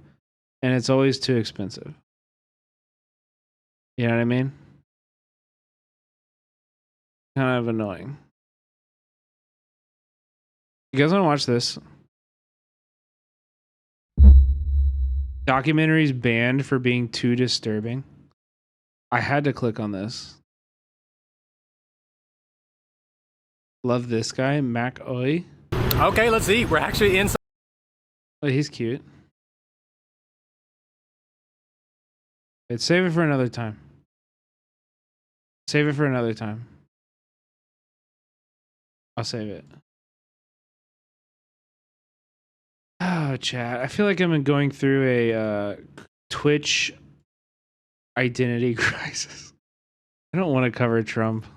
and it's always too expensive. You know what I mean? Kind of annoying. You guys want to watch this? Documentaries banned for being too disturbing. I had to click on this. Love this guy, Mac Oi. Okay, let's eat. We're actually inside. Oh, he's cute. Let's save it for another time. Save it for another time. I'll save it. Oh, chat. I feel like I've been going through a Twitch identity crisis. I don't want to cover Trump.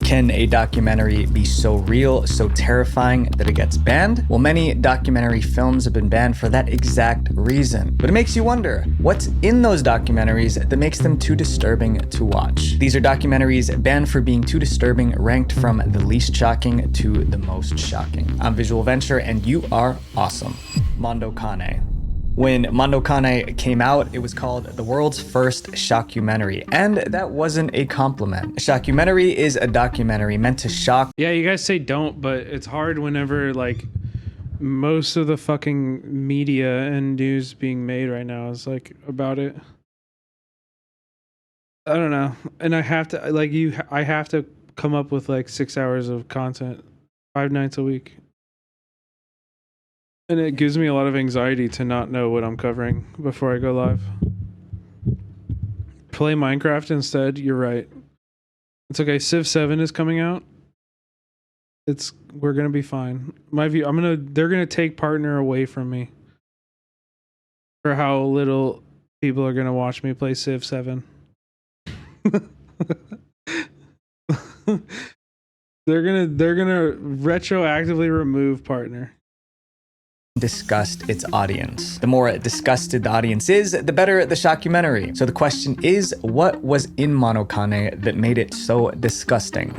Can a documentary be so real, so terrifying that it gets banned? Well, many documentary films have been banned for that exact reason. But it makes you wonder, what's in those documentaries that makes them too disturbing to watch? These are documentaries banned for being too disturbing, ranked from the least shocking to the most shocking. I'm Visual Venture, and you are awesome. Mondo Kane. When Mondo Kane came out, it was called the world's first shockumentary, and that wasn't a compliment. A shockumentary is a documentary meant to shock. Yeah, you guys say don't, but it's hard whenever like most of the fucking media and news being made right now is like about it. I don't know, and I have to I have to come up with like 6 hours of content 5 nights a week. And it gives me a lot of anxiety to not know what I'm covering before I go live. Play Minecraft instead. You're right. It's okay. Civ 7 is coming out. We're gonna be fine. My view. They're gonna take partner away from me for how little people are gonna watch me play Civ 7. They're gonna retroactively remove partner. Disgust its audience. The more disgusted the audience is, the better the shockumentary. So the question is, what was in Mondo Kane that made it so disgusting?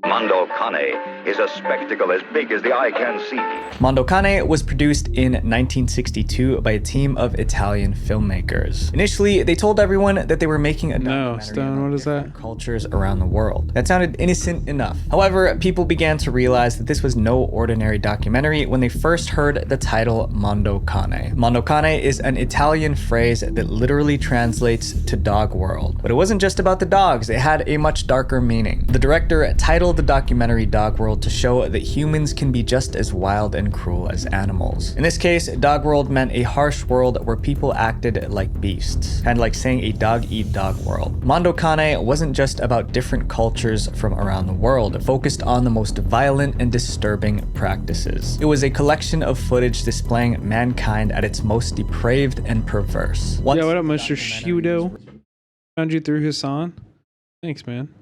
Mondo Kane is a spectacle as big as the eye can see. Mondo Cane was produced in 1962 by a team of Italian filmmakers. Initially, they told everyone that they were making a documentary Stone, what is that? cultures around the world. That sounded innocent enough. However, people began to realize that this was no ordinary documentary when they first heard the title Mondo Cane. Mondo Cane is an Italian phrase that literally translates to dog world. But it wasn't just about the dogs, it had a much darker meaning. The director titled the documentary Dog World to show that humans can be just as wild and cruel as animals. In this case, dog world meant a harsh world where people acted like beasts, kind of like saying a dog-eat-dog world. Mondo Cane wasn't just about different cultures from around the world, it focused on the most violent and disturbing practices. It was a collection of footage displaying mankind at its most depraved and perverse. Yeah, what up, Mr. Shudo? Found you through Hassan? Thanks, man.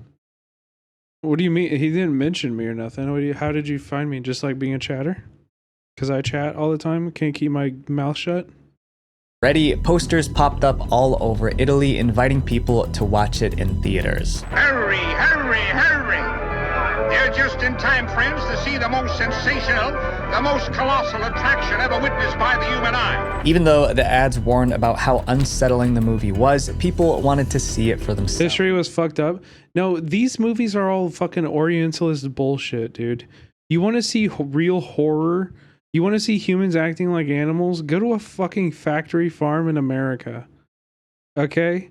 What do you mean? He didn't mention me or nothing. How did you find me? Just like being a chatter? Because I chat all the time, can't keep my mouth shut? Ready, posters popped up all over Italy inviting people to watch it in theaters. Hurry, hurry, hurry! They're just in time, friends, to see the most sensational, the most colossal attraction ever witnessed by the human eye. Even though the ads warned about how unsettling the movie was, people wanted to see it for themselves. History was fucked up. No, these movies are all fucking Orientalist bullshit, dude. You want to see real horror? You want to see humans acting like animals? Go to a fucking factory farm in America. Okay?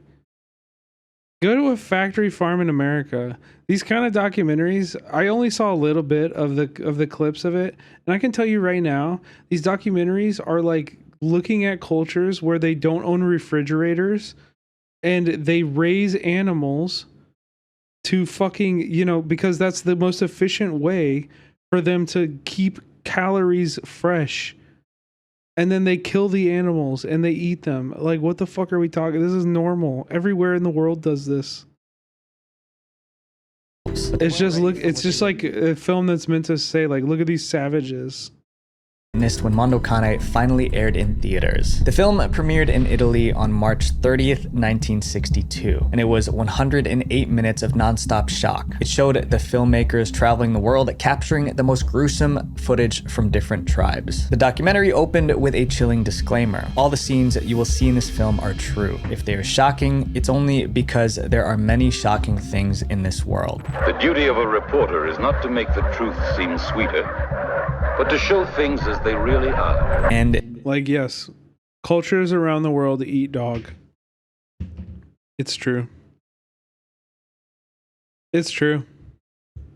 Go to a factory farm in America. These kind of documentaries, I only saw a little bit of the clips of it, and I can tell you right now, these documentaries are like looking at cultures where they don't own refrigerators and they raise animals to fucking, because that's the most efficient way for them to keep calories fresh. And then they kill the animals and they eat them. Like, what the fuck are we talking? This is normal. Everywhere in the world does this. It's just like a film that's meant to say, like, look at these savages. When Mondo Cane finally aired in theaters. The film premiered in Italy on March 30th, 1962, and it was 108 minutes of non-stop shock. It showed the filmmakers traveling the world, capturing the most gruesome footage from different tribes. The documentary opened with a chilling disclaimer. All the scenes you will see in this film are true. If they are shocking, it's only because there are many shocking things in this world. The duty of a reporter is not to make the truth seem sweeter, but to show things as they really are. And like, yes, cultures around the world eat dog. It's true. It's true.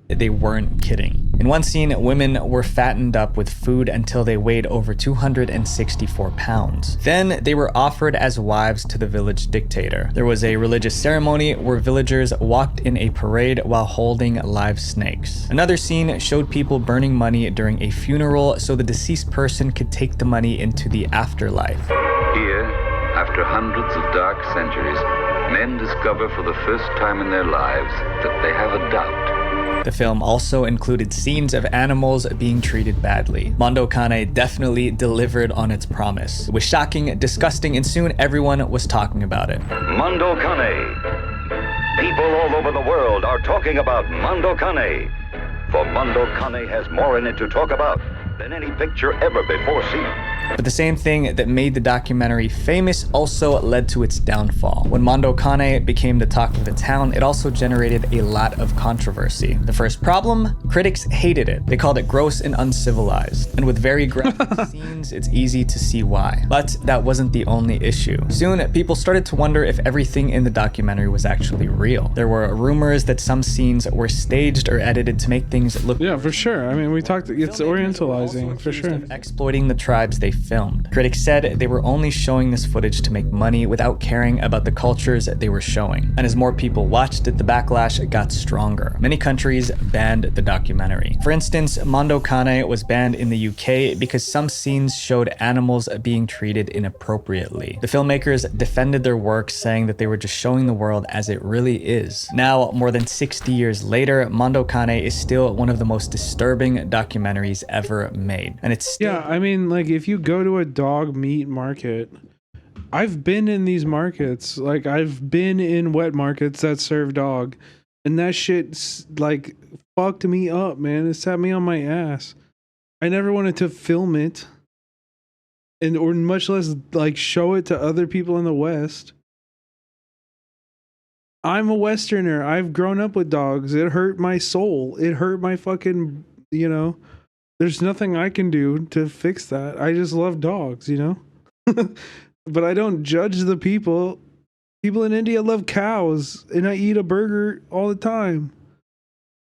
They weren't kidding. In one scene, women were fattened up with food until they weighed over 264 pounds. Then they were offered as wives to the village dictator. There was a religious ceremony where villagers walked in a parade while holding live snakes. Another scene showed people burning money during a funeral so the deceased person could take the money into the afterlife. Here, after hundreds of dark centuries, men discover for the first time in their lives that they have a doubt. The film also included scenes of animals being treated badly. Mondo Cane definitely delivered on its promise. It was shocking, disgusting, and soon everyone was talking about it. Mondo Cane. People all over the world are talking about Mondo Cane. For Mondo Cane has more in it to talk about than any picture ever before seen. But the same thing that made the documentary famous also led to its downfall. When Mondo Cane became the talk of the town, it also generated a lot of controversy. The first problem? Critics hated it. They called it gross and uncivilized. And with very graphic scenes, it's easy to see why. But that wasn't the only issue. Soon, people started to wonder if everything in the documentary was actually real. There were rumors that some scenes were staged or edited to make things look... Yeah, for sure. I mean, we talked, it's orientalizing, for sure. Exploiting the tribes they filmed. Critics said they were only showing this footage to make money without caring about the cultures they were showing. And as more people watched it, the backlash got stronger. Many countries banned the documentary. For instance, Mondo Cane was banned in the UK because some scenes showed animals being treated inappropriately. The filmmakers defended their work, saying that they were just showing the world as it really is. Now, more than 60 years later, Mondo Cane is still one of the most disturbing documentaries ever made. And it's still... Yeah, I mean, like, if you go to a dog meat market, I've been in these markets. Like, I've been in wet markets that serve dog, and that shit's like fucked me up, man. It sat me on my ass. I never wanted to film it, and or much less like show it to other people in the West. I'm a Westerner. I've grown up with dogs. It hurt my soul. It hurt my fucking, you know. There's nothing I can do to fix that. I just love dogs, you know. But I don't judge the people. People in India love cows, and I eat a burger all the time.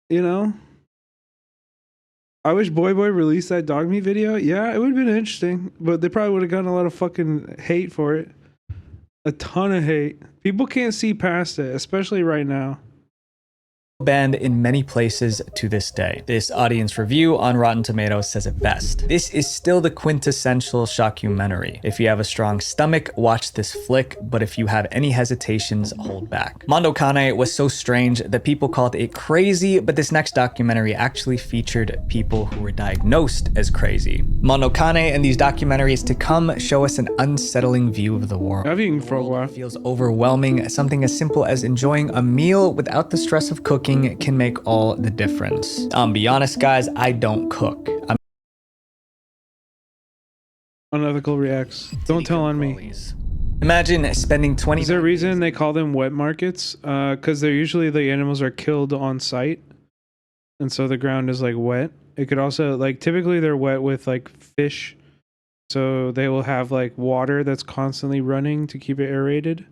You know? I wish Boy Boy released that dog meat video. Yeah, it would have been interesting, but they probably would have gotten a lot of fucking hate for it. A ton of hate. People can't see past it, especially right now. Banned in many places to this day. This audience review on Rotten Tomatoes says it best. This is still the quintessential shockumentary. If you have a strong stomach, watch this flick, but if you have any hesitations, hold back. Mondo Kane was so strange that people called it crazy, but this next documentary actually featured people who were diagnosed as crazy. Mondo Kane and these documentaries to come show us an unsettling view of the world. I've eaten for a while. It feels overwhelming. Something as simple as enjoying a meal without the stress of cooking can make all the difference. Be honest, guys, I don't cook. Unethical reacts. Don't tell on me. Imagine spending 20. Is there a reason they call them wet markets? Because they're usually the animals are killed on site, and so the ground is like wet. It could also like typically they're wet with like fish, so they will have like water that's constantly running to keep it aerated.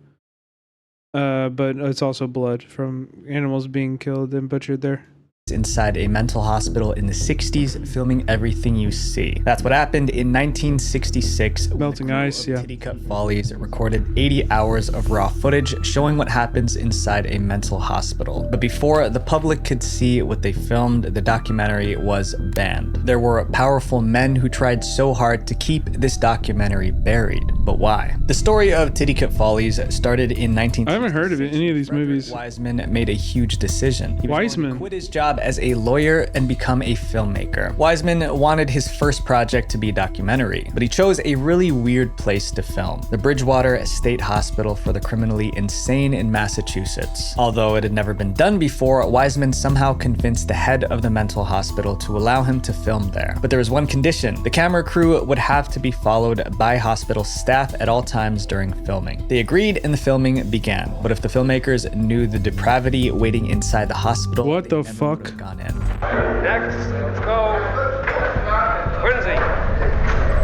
But it's also blood from animals being killed and butchered there. Inside a mental hospital in the 60s, filming everything you see. That's what happened in 1966. Melting ice, yeah. Titty Cut Follies recorded 80 hours of raw footage showing what happens inside a mental hospital. But before the public could see what they filmed, the documentary was banned. There were powerful men who tried so hard to keep this documentary buried. But why? The story of Titty Cut Follies started in 1966. I haven't heard of any of these movies. Wiseman made a huge decision. He was Wiseman going to quit his job as a lawyer and become a filmmaker. Wiseman wanted his first project to be a documentary, but he chose a really weird place to film, the Bridgewater State Hospital for the Criminally Insane in Massachusetts. Although it had never been done before, Wiseman somehow convinced the head of the mental hospital to allow him to film there. But there was one condition: the camera crew would have to be followed by hospital staff at all times during filming. They agreed and the filming began, but if the filmmakers knew the depravity waiting inside the hospital, what the fuck? Gone in. Next, let's go. Quincy.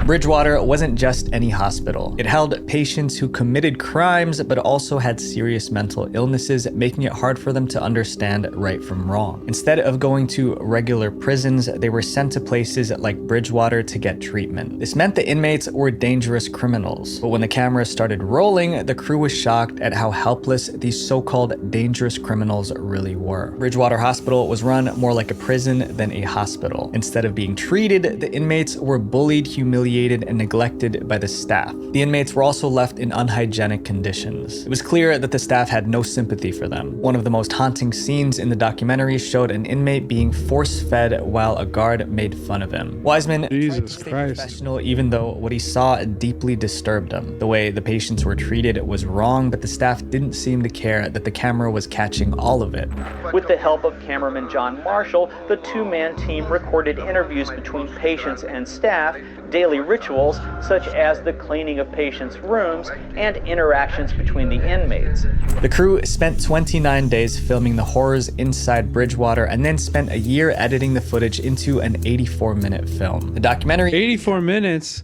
Bridgewater wasn't just any hospital. It held patients who committed crimes but also had serious mental illnesses, making it hard for them to understand right from wrong. Instead of going to regular prisons, they were sent to places like Bridgewater to get treatment. This meant the inmates were dangerous criminals. But when the camera started rolling, the crew was shocked at how helpless these so-called dangerous criminals really were. Bridgewater Hospital was run more like a prison than a hospital. Instead of being treated, the inmates were bullied, humiliated, and neglected by the staff. The inmates were also left in unhygienic conditions. It was clear that the staff had no sympathy for them. One of the most haunting scenes in the documentary showed an inmate being force-fed while a guard made fun of him. Wiseman tried to stay professional even though what he saw deeply disturbed him. The way the patients were treated was wrong, but the staff didn't seem to care that the camera was catching all of it. With the help of cameraman John Marshall, the two-man team recorded interviews between patients and staff, daily rituals such as the cleaning of patients' rooms, and interactions between the inmates. The crew spent 29 days filming the horrors inside Bridgewater and then spent a year editing the footage into an 84-minute film. The documentary... 84 minutes?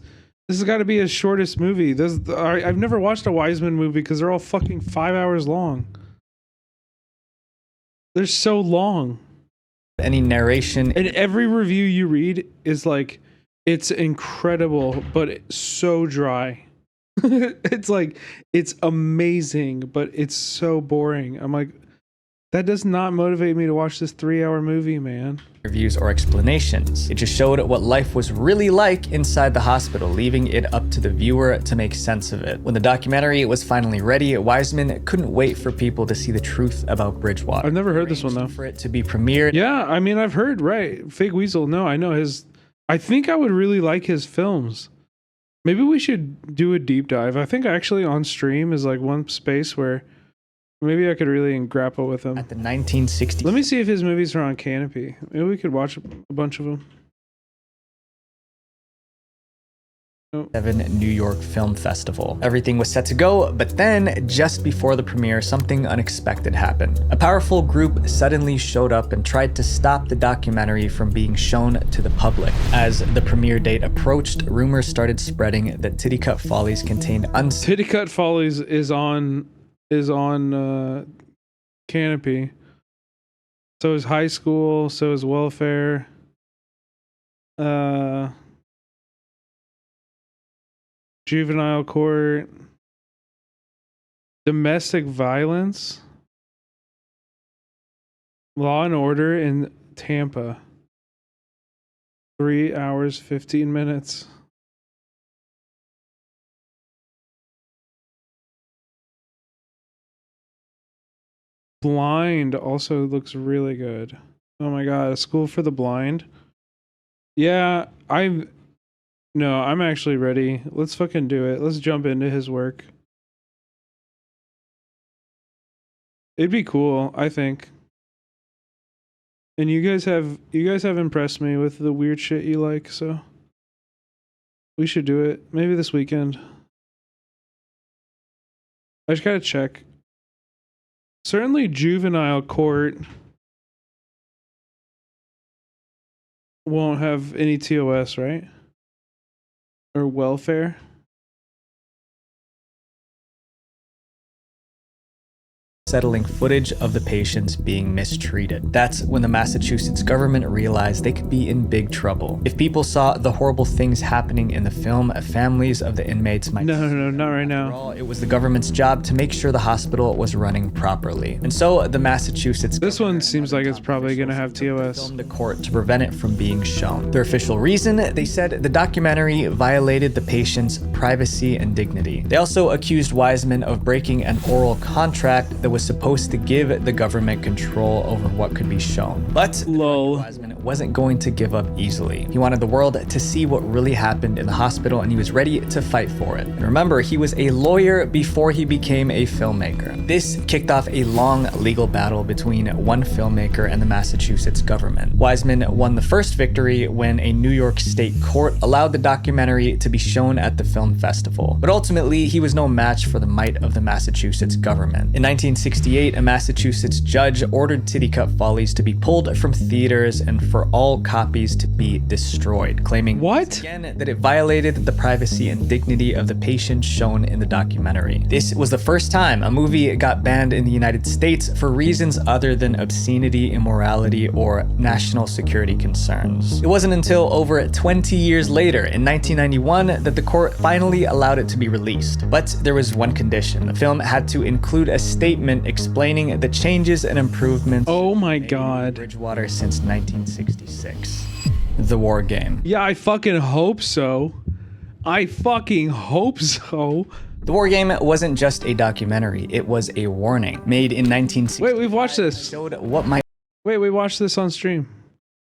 This has got to be his shortest movie. I've never watched a Wiseman movie because they're all fucking 5 hours long. They're so long. Any narration... And every review you read is like, it's incredible, but it's so dry. It's like, it's amazing, but it's so boring. I'm like, that does not motivate me to watch this 3-hour movie, man. Reviews or explanations. It just showed what life was really like inside the hospital, leaving it up to the viewer to make sense of it. When the documentary was finally ready, Wiseman couldn't wait for people to see the truth about Bridgewater. I've never heard this one though. For it to be premiered. Yeah, I mean, I've heard, right. Fake Weasel, no, I know his... I think I would really like his films. Maybe we should do a deep dive. I think actually on stream is like one space where Maybe I could really grapple with him. At the 1960s. Let me see if his movies are on Canopy. Maybe we could watch a bunch of them. 7 New York Film Festival. Everything was set to go, but then, just before the premiere, something unexpected happened. A powerful group suddenly showed up and tried to stop the documentary from being shown to the public. As the premiere date approached, rumors started spreading that Titicut Follies contained Titicut Follies is on Canopy. So is High School, so is Welfare. Juvenile Court, Domestic Violence, Law and Order in Tampa. 3 hours, 15 minutes. Blind also looks really good. Oh my god, A School for the Blind. Yeah, I'm actually ready. Let's fucking do it. Let's jump into his work. It'd be cool, I think. And you guys have impressed me with the weird shit you like, so we should do it. Maybe this weekend. I just gotta check. Certainly Juvenile Court won't have any TOS, right? Or Welfare. Settling footage of the patients being mistreated. That's when the Massachusetts government realized they could be in big trouble. If people saw the horrible things happening in the film, families of the inmates might... No, not right now. After all, it was the government's job to make sure the hospital was running properly. And so the Massachusetts... This one seems like it's probably going to have TOS. ...filmed the court to prevent it from being shown. Their official reason, they said the documentary violated the patient's privacy and dignity. They also accused Wiseman of breaking an oral contract that was supposed to give the government control over what could be shown. But Wiseman wasn't going to give up easily. He wanted the world to see what really happened in the hospital, and he was ready to fight for it. And remember, he was a lawyer before he became a filmmaker. This kicked off a long legal battle between one filmmaker and the Massachusetts government. Wiseman won the first victory when a New York state court allowed the documentary to be shown at the film festival. But ultimately, he was no match for the might of the Massachusetts government. In 1968, a Massachusetts judge ordered Titicut Follies to be pulled from theaters and for all copies to be destroyed, claiming once again that it violated the privacy and dignity of the patients shown in the documentary. This was the first time a movie got banned in the United States for reasons other than obscenity, immorality, or national security concerns. It wasn't until over 20 years later, in 1991, that the court finally allowed it to be released. But there was one condition. The film had to include a statement explaining the changes and improvements in Bridgewater since 1966. The War Game. Yeah, I fucking hope so. I fucking hope so. The War Game wasn't just a documentary, it was a warning. Made in 1960. Wait, we've watched this. Showed what might... Wait, we watched this on stream.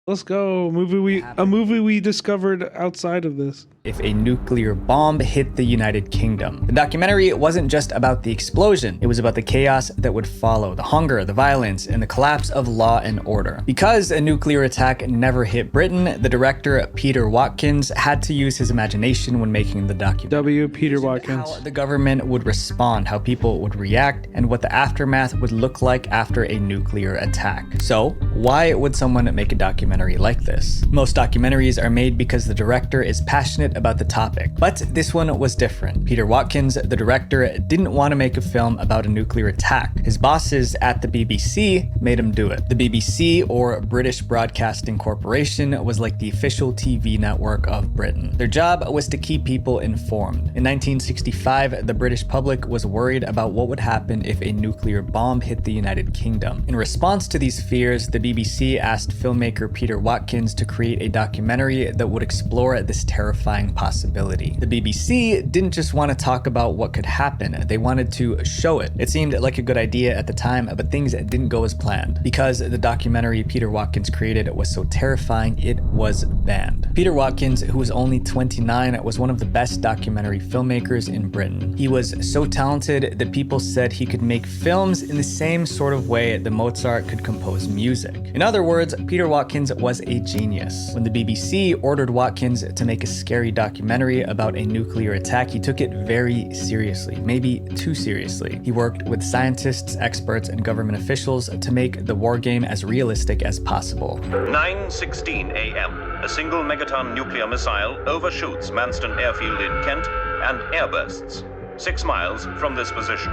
Let's go. A movie we discovered outside of this. If a nuclear bomb hit the United Kingdom. The documentary wasn't just about the explosion, it was about the chaos that would follow, the hunger, the violence, and the collapse of law and order. Because a nuclear attack never hit Britain, the director Peter Watkins had to use his imagination when making the documentary. Peter Watkins. How the government would respond, how people would react, and what the aftermath would look like after a nuclear attack. So, why would someone make a documentary like this? Most documentaries are made because the director is passionate about the topic, but this one was different. Peter Watkins, the director, didn't want to make a film about a nuclear attack. His bosses at the BBC made him do it. The BBC, or British Broadcasting Corporation, was like the official TV network of Britain. Their job was to keep people informed. In 1965, the British public was worried about what would happen if a nuclear bomb hit the United Kingdom. In response to these fears, the BBC asked filmmaker Peter Watkins to create a documentary that would explore this terrifying possibility. The BBC didn't just want to talk about what could happen, they wanted to show it. It seemed like a good idea at the time, but things didn't go as planned. Because the documentary Peter Watkins created was so terrifying, it was banned. Peter Watkins, who was only 29, was one of the best documentary filmmakers in Britain. He was so talented that people said he could make films in the same sort of way that Mozart could compose music. In other words, Peter Watkins was a genius. When the BBC ordered Watkins to make a scary documentary about a nuclear attack, he took it very seriously, maybe too seriously. He worked with scientists, experts, and government officials to make the war game as realistic as possible. 9:16 a.m. A single megaton nuclear missile overshoots Manston Airfield in Kent and airbursts 6 miles from this position.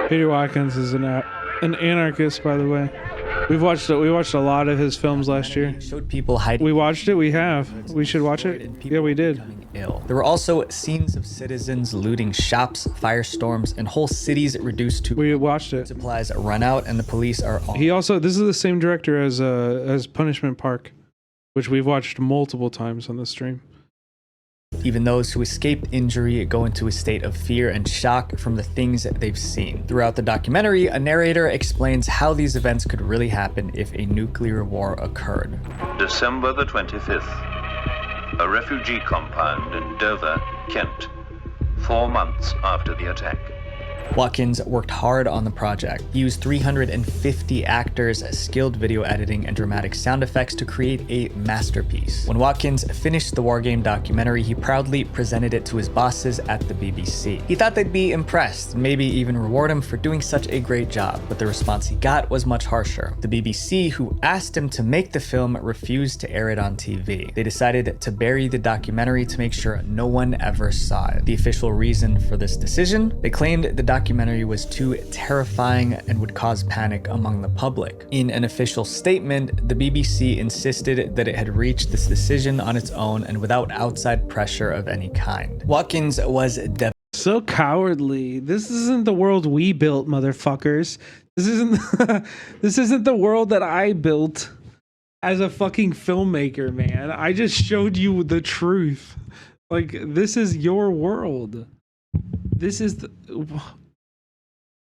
Peter Watkins is an anarchist, by the way. We watched a lot of his films last year. Showed people hiding. We watched it. We have. We should watch it. Yeah, we did. Ill. There were also scenes of citizens looting shops, firestorms, and whole cities reduced to. We watched it. Supplies run out, and the police are. He also. This is the same director as Punishment Park, which we've watched multiple times on the stream. Even those who escape injury go into a state of fear and shock from the things they've seen. Throughout the documentary, a narrator explains how these events could really happen if a nuclear war occurred. December the 25th. A refugee compound in Dover, Kent. 4 months after the attack. Watkins worked hard on the project. He used 350 actors, skilled video editing, and dramatic sound effects to create a masterpiece. When Watkins finished the war game documentary, he proudly presented it to his bosses at the BBC. He thought they'd be impressed, and maybe even reward him for doing such a great job, but the response he got was much harsher. The BBC, who asked him to make the film, refused to air it on TV. They decided to bury the documentary to make sure no one ever saw it. The official reason for this decision? They claimed the documentary was too terrifying and would cause panic among the public. In an official statement, the BBC insisted that it had reached this decision on its own and without outside pressure of any kind. Watkins was so cowardly. This isn't the world we built, motherfuckers. This isn't the world that I built as a fucking filmmaker, man. I just showed you the truth. Like, this is your world. This is the...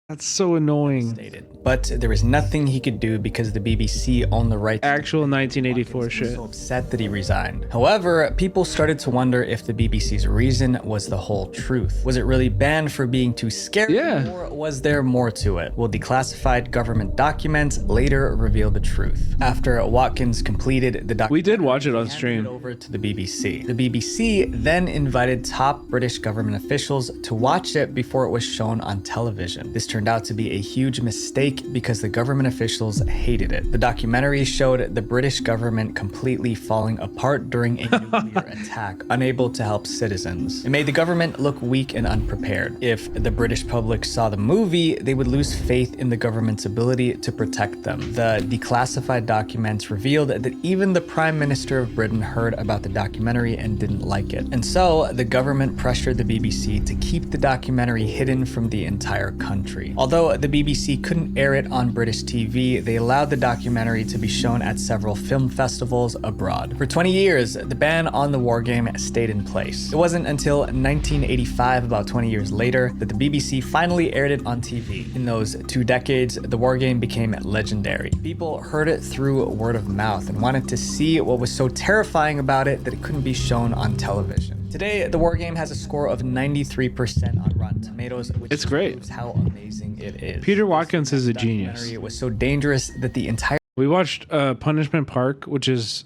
That's so annoying. But there was nothing he could do because the BBC owned the rights. Actual 1984 shit. So upset that he resigned. However, people started to wonder if the BBC's reason was the whole truth. Was it really banned for being too scary? Yeah. Or was there more to it? Will declassified government documents later reveal the truth? After Watkins completed the documentary, we did watch it on stream. Over to the BBC. The BBC then invited top British government officials to watch it before it was shown on television. This turned out to be a huge mistake because the government officials hated it. The documentary showed the British government completely falling apart during a nuclear attack, unable to help citizens. It made the government look weak and unprepared. If the British public saw the movie, they would lose faith in the government's ability to protect them. The declassified documents revealed that even the Prime Minister of Britain heard about the documentary and didn't like it. And so the government pressured the BBC to keep the documentary hidden from the entire country. Although the BBC couldn't air it on British TV, they allowed the documentary to be shown at several film festivals abroad. For 20 years, the ban on the war game stayed in place. It wasn't until 1985, about 20 years later, that the BBC finally aired it on TV. In those 2 decades, the war game became legendary. People heard it through word of mouth and wanted to see what was so terrifying about it that it couldn't be shown on television. Today, the war game has a score of 93% on Rotten Tomatoes, which it's great. Proves how amazing it is. Peter Watkins is a genius. It was so dangerous that the entire... We watched Punishment Park, which is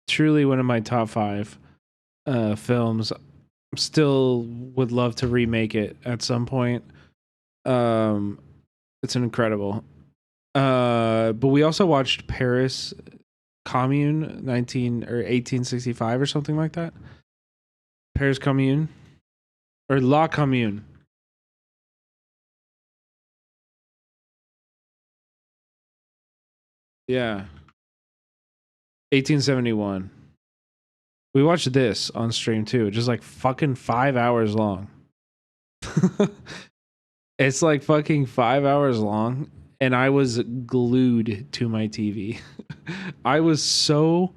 truly one of my top 5 films. Still would love to remake it at some point. It's incredible. But we also watched Paris Commune 1865 or something like that. Paris Commune or La Commune. Yeah. 1871. We watched this on stream too, just like fucking 5 hours long. It's like fucking 5 hours long, and I was glued to my TV. I was so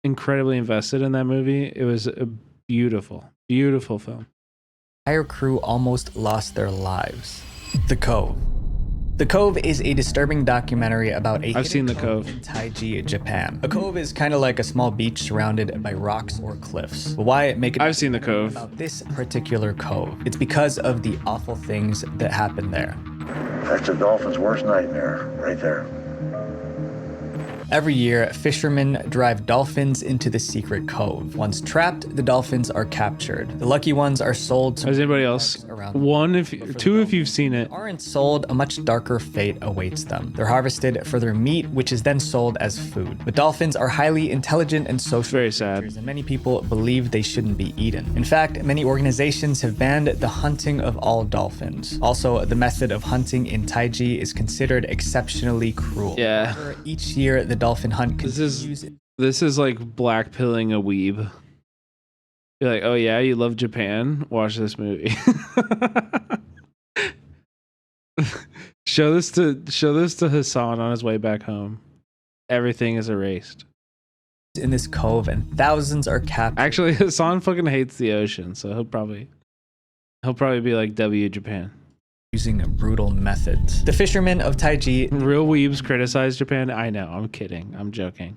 incredibly invested in that movie. It was a beautiful, beautiful film. The entire crew almost lost their lives. The Cove. The Cove is a disturbing documentary about a I've seen The Cove in Taiji, Japan. A cove is kind of like a small beach surrounded by rocks or cliffs. But why make it I've seen The Cove about this particular cove? It's because of the awful things that happen there. That's a dolphin's worst nightmare, right there. Every year, fishermen drive dolphins into the secret cove. Once trapped, the dolphins are captured. The lucky ones are sold to... Has anybody else? Two if you've seen it. Aren't sold, a much darker fate awaits them. They're harvested for their meat, which is then sold as food. But dolphins are highly intelligent and social. Very sad. And many people believe they shouldn't be eaten. In fact, many organizations have banned the hunting of all dolphins. Also, the method of hunting in Taiji is considered exceptionally cruel. Yeah. However, each year, the dolphin hunt continues. This is like blackpilling a weeb. You're like, oh yeah, you love Japan? Watch this movie. Show this to Hassan on his way back home. Everything is erased in this cove, and thousands are captured. Actually, Hassan fucking hates the ocean, so he'll probably be like, W Japan. Using brutal methods. The fishermen of Taiji. Real weebs criticize Japan. I know. I'm kidding. I'm joking.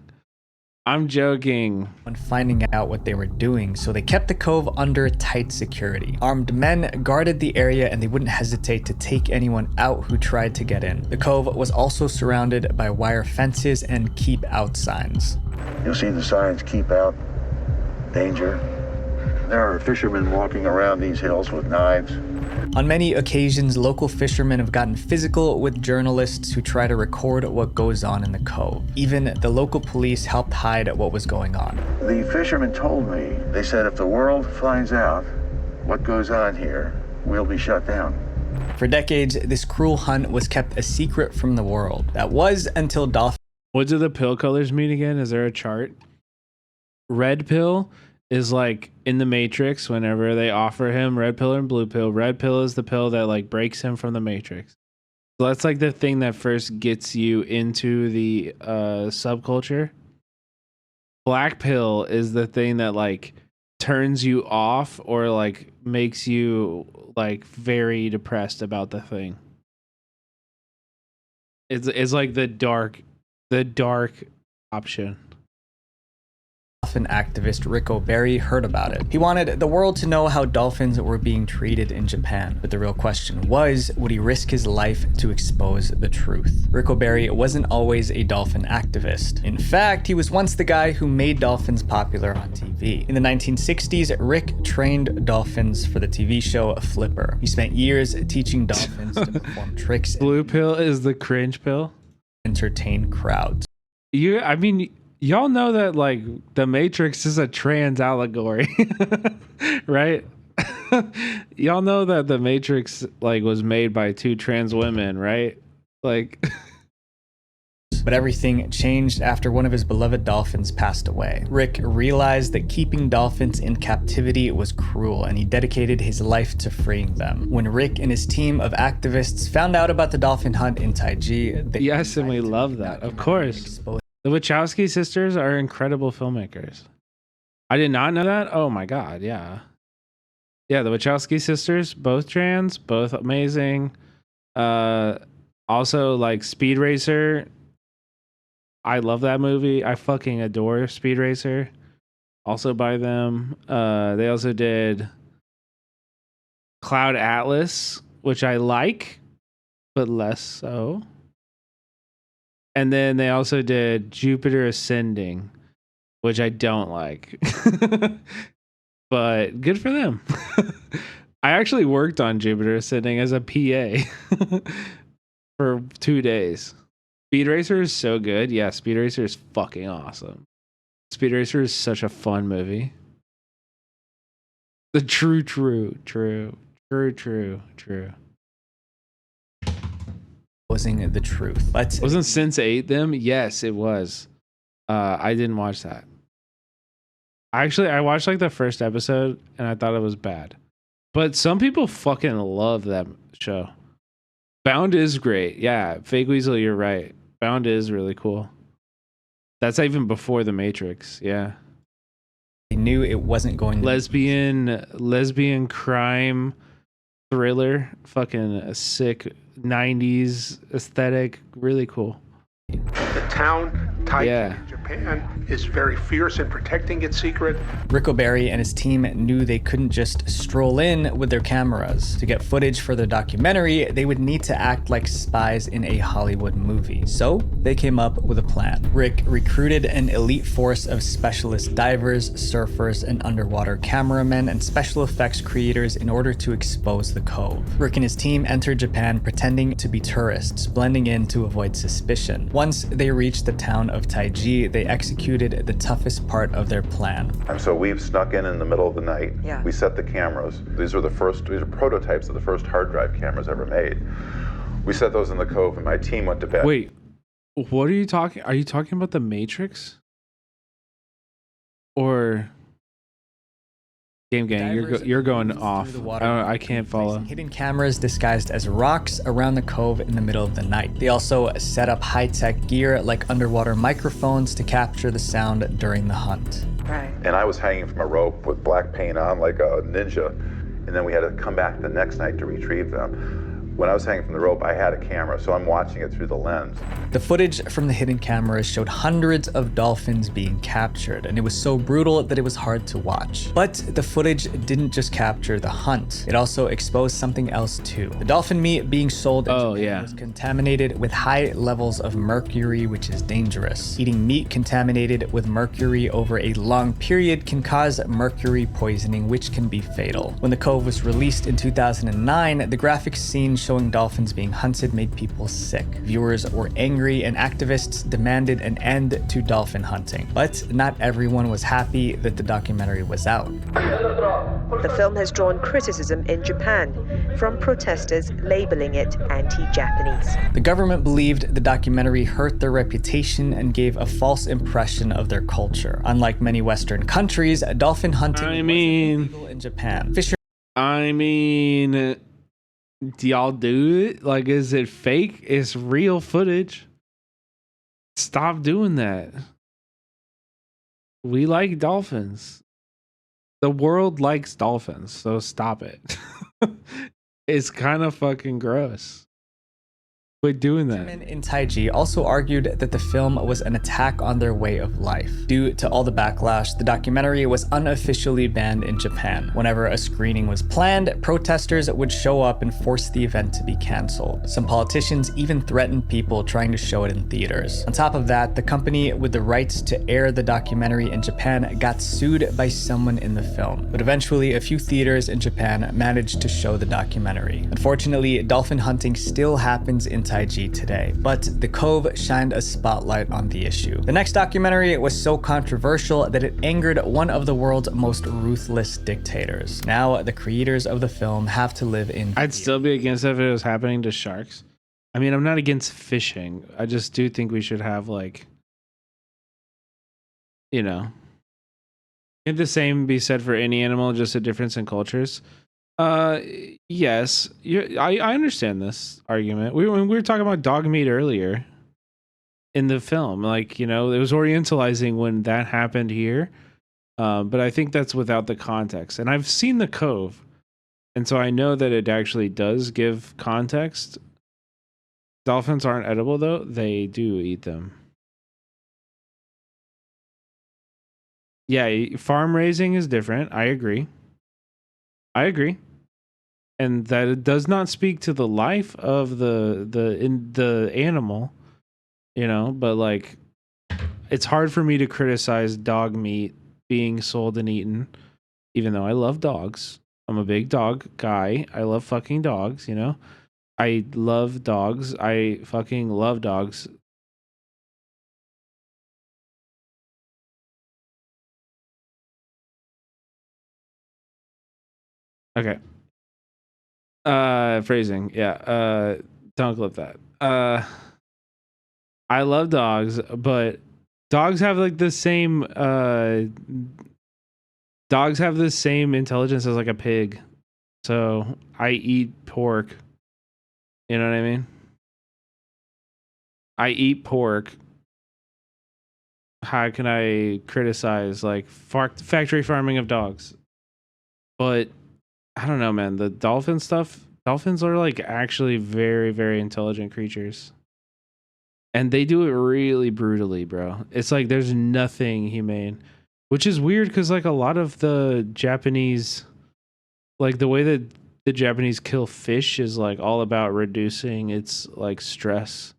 When finding out what they were doing, so they kept the cove under tight security. Armed men guarded the area, and they wouldn't hesitate to take anyone out who tried to get in. The cove was also surrounded by wire fences and keep out signs. You'll see the signs, keep out, danger. There are fishermen walking around these hills with knives. On many occasions, local fishermen have gotten physical with journalists who try to record what goes on in the cove. Even the local police helped hide what was going on. The fishermen told me, they said if the world finds out what goes on here, we'll be shut down. For decades, this cruel hunt was kept a secret from the world. That was until dolphins... What do the pill colors mean again? Is there a chart? Red pill is like in the Matrix, whenever they offer him red pill and blue pill. Red pill is the pill that like breaks him from the Matrix. So that's like the thing that first gets you into the subculture. Black pill is the thing that like turns you off or like makes you like very depressed about the thing. It's like the dark option. Dolphin activist Rick O'Barry heard about it. He wanted the world to know how dolphins were being treated in Japan. But the real question was, would he risk his life to expose the truth? Rick O'Barry wasn't always a dolphin activist. In fact, he was once the guy who made dolphins popular on TV. In the 1960s, Rick trained dolphins for the TV show Flipper. He spent years teaching dolphins to perform tricks. Blue pill is the cringe pill. Entertain crowds. Y'all know that like the Matrix is a trans allegory, right? Y'all know that the Matrix like was made by two trans women, right? Like But everything changed after one of his beloved dolphins passed away. Rick realized that keeping dolphins in captivity was cruel, and he dedicated his life to freeing them. When Rick and his team of activists found out about the dolphin hunt in Taiji, yes, and we love that, of course. The Wachowski sisters are incredible filmmakers. I did not know that. Oh my god, yeah. Yeah, the Wachowski sisters, both trans, both amazing. Also like Speed Racer. I love that movie. I fucking adore Speed Racer. Also by them. They also did Cloud Atlas, which I like, but less so. And then they also did Jupiter Ascending, which I don't like. But good for them. I actually worked on Jupiter Ascending as a PA for 2 days. Speed Racer is so good. Yeah, Speed Racer is fucking awesome. Speed Racer is such a fun movie. The true. Exposing the truth. Wasn't Sense8 them? Yes, it was. I didn't watch that. I watched like the first episode and I thought it was bad. But some people fucking love that show. Bound is great. Yeah, Fake Weasel, you're right. Bound is really cool. That's even before The Matrix. Yeah. They knew it wasn't going to lesbian crime thriller, fucking a sick 90s aesthetic, really cool. The town, Taiki in Japan, is very fierce in protecting its secret. Rick O'Barry and his team knew they couldn't just stroll in with their cameras. To get footage for their documentary, they would need to act like spies in a Hollywood movie. So they came up with a plan. Rick recruited an elite force of specialist divers, surfers, and underwater cameramen and special effects creators in order to expose the cove. Rick and his team entered Japan pretending to be tourists, blending in to avoid suspicion. Once they reached the town of Taiji, they executed the toughest part of their plan. So we've snuck in the middle of the night. Yeah. We set the cameras. These are prototypes of the first hard drive cameras ever made. We set those in the cove and my team went to bed. Wait, what are you talking? Are you talking about The Matrix? Or Game Gang, you're going off. I can't follow. Hidden cameras disguised as rocks around the cove in the middle of the night. They also set up high-tech gear like underwater microphones to capture the sound during the hunt. Right. And I was hanging from a rope with black paint on like a ninja. And then we had to come back the next night to retrieve them. When I was hanging from the rope, I had a camera, so I'm watching it through the lens. The footage from the hidden cameras showed hundreds of dolphins being captured, and it was so brutal that it was hard to watch. But the footage didn't just capture the hunt. It also exposed something else too. The dolphin meat being sold in Japan was contaminated with high levels of mercury, which is dangerous. Eating meat contaminated with mercury over a long period can cause mercury poisoning, which can be fatal. When the cove was released in 2009, the graphic scene showing dolphins being hunted made people sick. Viewers were angry and activists demanded an end to dolphin hunting. But not everyone was happy that the documentary was out. The film has drawn criticism in Japan from protesters labeling it anti-Japanese. The government believed the documentary hurt their reputation and gave a false impression of their culture. Unlike many Western countries, dolphin hunting wasn't illegal in Japan. Do y'all do it? Like, is it fake? It's real footage. Stop doing that. We like dolphins. The world likes dolphins, so stop it. It's kind of fucking gross. Quit doing that. In Taiji also argued that the film was an attack on their way of life. Due to all the backlash, the documentary was unofficially banned in Japan. Whenever a screening was planned, protesters would show up and force the event to be cancelled. Some politicians even threatened people trying to show it in theaters. On top of that, the company with the rights to air the documentary in Japan got sued by someone in the film. But eventually, a few theaters in Japan managed to show the documentary. Unfortunately, dolphin hunting still happens in Taiji today, but the Cove shined a spotlight on the issue. The next documentary was so controversial that it angered one of the world's most ruthless dictators. Now, the creators of the film have to live in fear. I'd still be against it if it was happening to sharks. I mean, I'm not against fishing. I just do think we should have, like, you know, can the same be said for any animal, just a difference in cultures? Yes, I understand this argument. We were talking about dog meat earlier in the film, like, you know, it was orientalizing when that happened here, but I think that's without the context. And I've seen The Cove, and so I know that it actually does give context. Dolphins aren't edible, though. They do eat them. Yeah, farm raising is different. I agree. And that it does not speak to the life of the animal, you know, but like, it's hard for me to criticize dog meat being sold and eaten, even though I love dogs. I'm a big dog guy. I love fucking dogs, you know. I love dogs. I fucking love dogs. Okay. Phrasing. Yeah. Don't clip that. I love dogs, but dogs have like the same dogs have the same intelligence as like a pig. So I eat pork. You know what I mean? I eat pork. How can I criticize like factory farming of dogs? But I don't know, man. The dolphin stuff, dolphins are like actually very, very intelligent creatures. And they do it really brutally, bro. It's like there's nothing humane, which is weird because like a lot of the Japanese, like the way that the Japanese kill fish is like all about reducing its like stress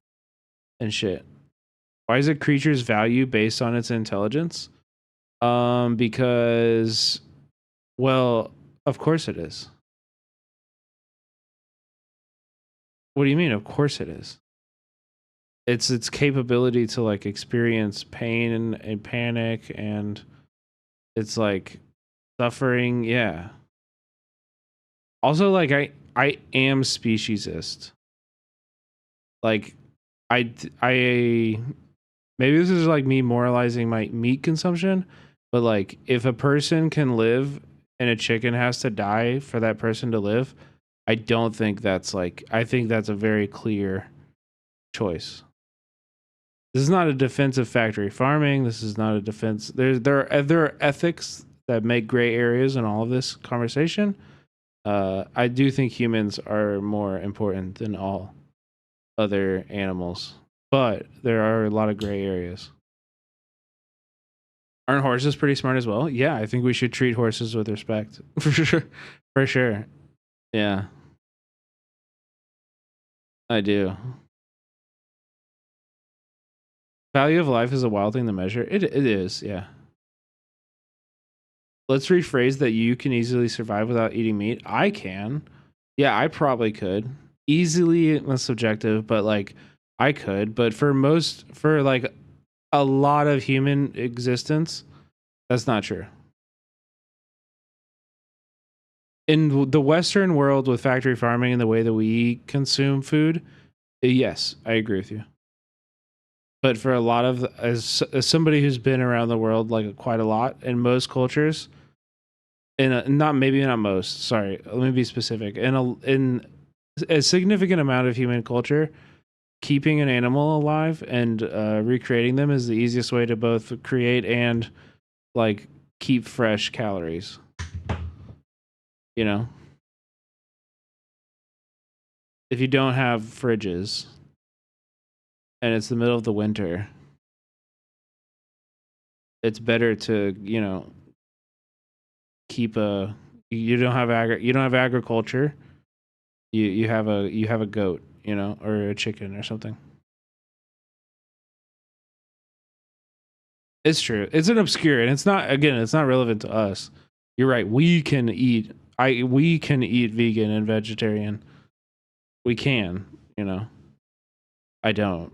and shit. Why is a creature's value based on its intelligence? Because, well, of course it is. What do you mean? Of course it is. It's its capability to like experience pain and panic and it's like suffering. Yeah. Also, like I am speciesist. Like I maybe this is like me moralizing my meat consumption, but like if a person can live and a chicken has to die for that person to live, I don't think that's like, I think that's a very clear choice. This is not a defense of factory farming. This is not a defense. There are ethics that make gray areas in all of this conversation. I do think humans are more important than all other animals, but there are a lot of gray areas. Aren't horses pretty smart as well? Yeah, I think we should treat horses with respect. For sure. For sure. Yeah. I do. Value of life is a wild thing to measure. It is, yeah. Let's rephrase that you can easily survive without eating meat. I can. Yeah, I probably could. Easily, that's subjective, but like I could. But for like a lot of human existence, that's not true. In the Western world with factory farming and the way that we consume food, yes, I agree with you. But for a lot of, as somebody who's been around the world like quite a lot, in most cultures, not most. Sorry, let me be specific. In a significant amount of human culture, keeping an animal alive and recreating them is the easiest way to both create and like keep fresh calories. You know, if you don't have fridges and it's the middle of the winter, it's better to, you know, keep a, you don't have agriculture. You have a goat, you know, or a chicken or something. It's true. It's an obscure, and it's not, again, it's not relevant to us. You're right. We can eat vegan and vegetarian. We can, you know. I don't,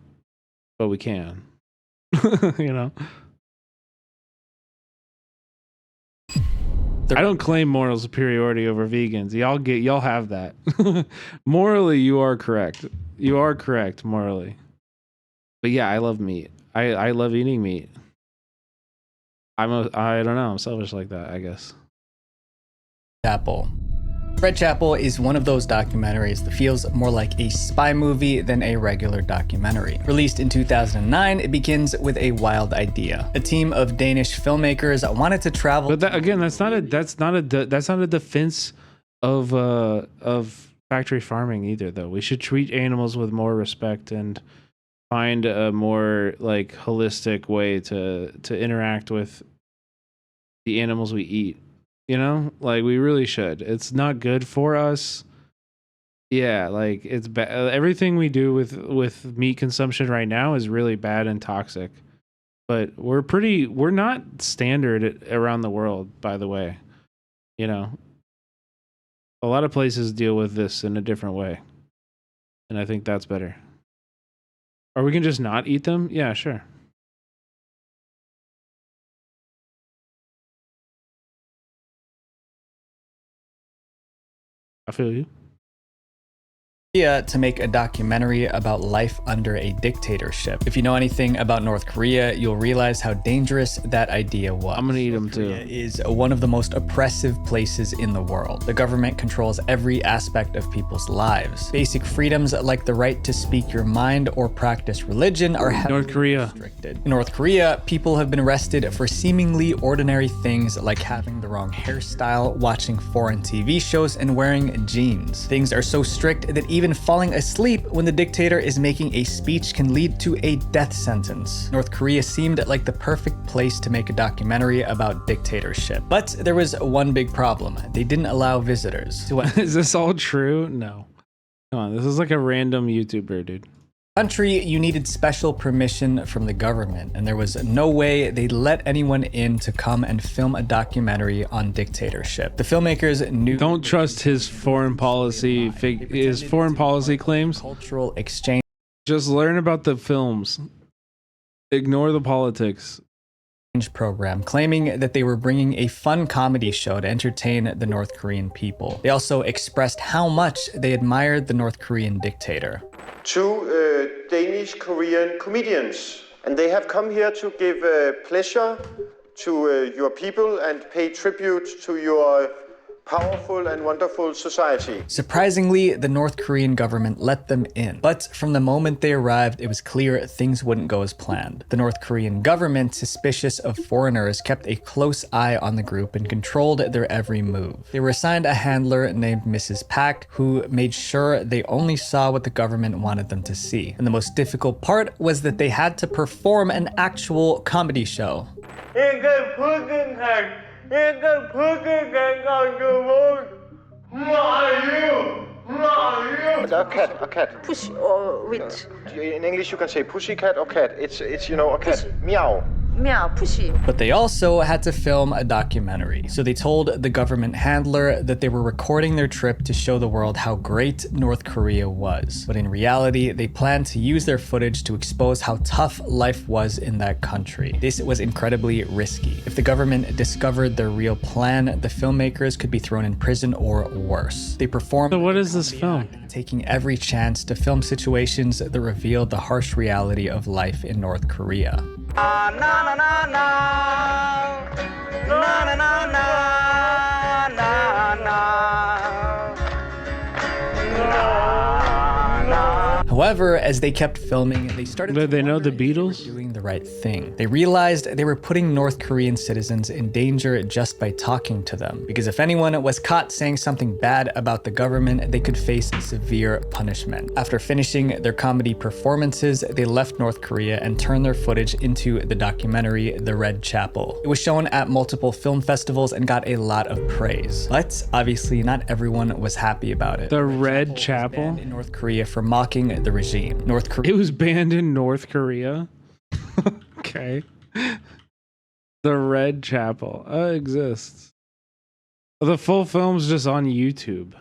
but we can. You know. I don't claim moral superiority over vegans. Y'all have that. Morally, you are correct. You are correct morally. But yeah, I love meat. I love eating meat. I don't know. I'm selfish like that, I guess. Chapel. Red Chapel is one of those documentaries that feels more like a spy movie than a regular documentary. Released in 2009, it begins with a wild idea. A team of Danish filmmakers wanted to travel. But that's not a defense of factory farming either, though. We should treat animals with more respect and find a more like holistic way to interact with the animals we eat. You know, like we really should. It's not good for us. Yeah, like it's bad. Everything we do with meat consumption right now is really bad and toxic. But we're not standard around the world, by the way. You know, a lot of places deal with this in a different way, and I think that's better. Or we can just not eat them. Yeah, sure. I feel you. to make a documentary about life under a dictatorship. If you know anything about North Korea, you'll realize how dangerous that idea was. I'm gonna eat them too. Korea is one of the most oppressive places in the world. The government controls every aspect of people's lives. Basic freedoms like the right to speak your mind or practice religion are heavily restricted. In North Korea, people have been arrested for seemingly ordinary things like having the wrong hairstyle, watching foreign TV shows, and wearing jeans. Things are so strict that even falling asleep when the dictator is making a speech can lead to a death sentence. North Korea seemed like the perfect place to make a documentary about dictatorship. But there was one big problem. They didn't allow visitors. Is this all true? No. Come on, this is like a random YouTuber, dude. Country, you needed special permission from the government, and there was no way they'd let anyone in to come and film a documentary on dictatorship. The filmmakers knew— Don't trust his foreign policy claims. Cultural exchange. Just learn about the films. Ignore the politics. Program claiming that they were bringing a fun comedy show to entertain the North Korean people. They also expressed how much they admired the North Korean dictator. Two Danish Korean comedians, and they have come here to give pleasure to your people and pay tribute to your powerful and wonderful society. Surprisingly, the North Korean government let them in. But from the moment they arrived, it was clear things wouldn't go as planned. The North Korean government, suspicious of foreigners, kept a close eye on the group and controlled their every move. They were assigned a handler named Mrs. Pak, who made sure they only saw what the government wanted them to see. And the most difficult part was that they had to perform an actual comedy show. A cat. Push or with In English you can say pussycat or cat. It's you know, a cat. Pussy. Meow. meow, pushy. But they also had to film a documentary. So they told the government handler that they were recording their trip to show the world how great North Korea was. But in reality, they planned to use their footage to expose how tough life was in that country. This was incredibly risky. If the government discovered their real plan, the filmmakers could be thrown in prison or worse. They performed— So what is this film? Taking every chance to film situations that revealed the harsh reality of life in North Korea. However, as they kept filming, they started— Did they know the Beatles? Doing the right thing. They realized they were putting North Korean citizens in danger just by talking to them. Because if anyone was caught saying something bad about the government, they could face severe punishment. After finishing their comedy performances, they left North Korea and turned their footage into the documentary The Red Chapel. It was shown at multiple film festivals and got a lot of praise. But obviously not everyone was happy about it. The Red Chapel? In North Korea for mocking the regime. North Korea— It was banned in North Korea? Okay. The Red Chapel exists. The full film's just on YouTube.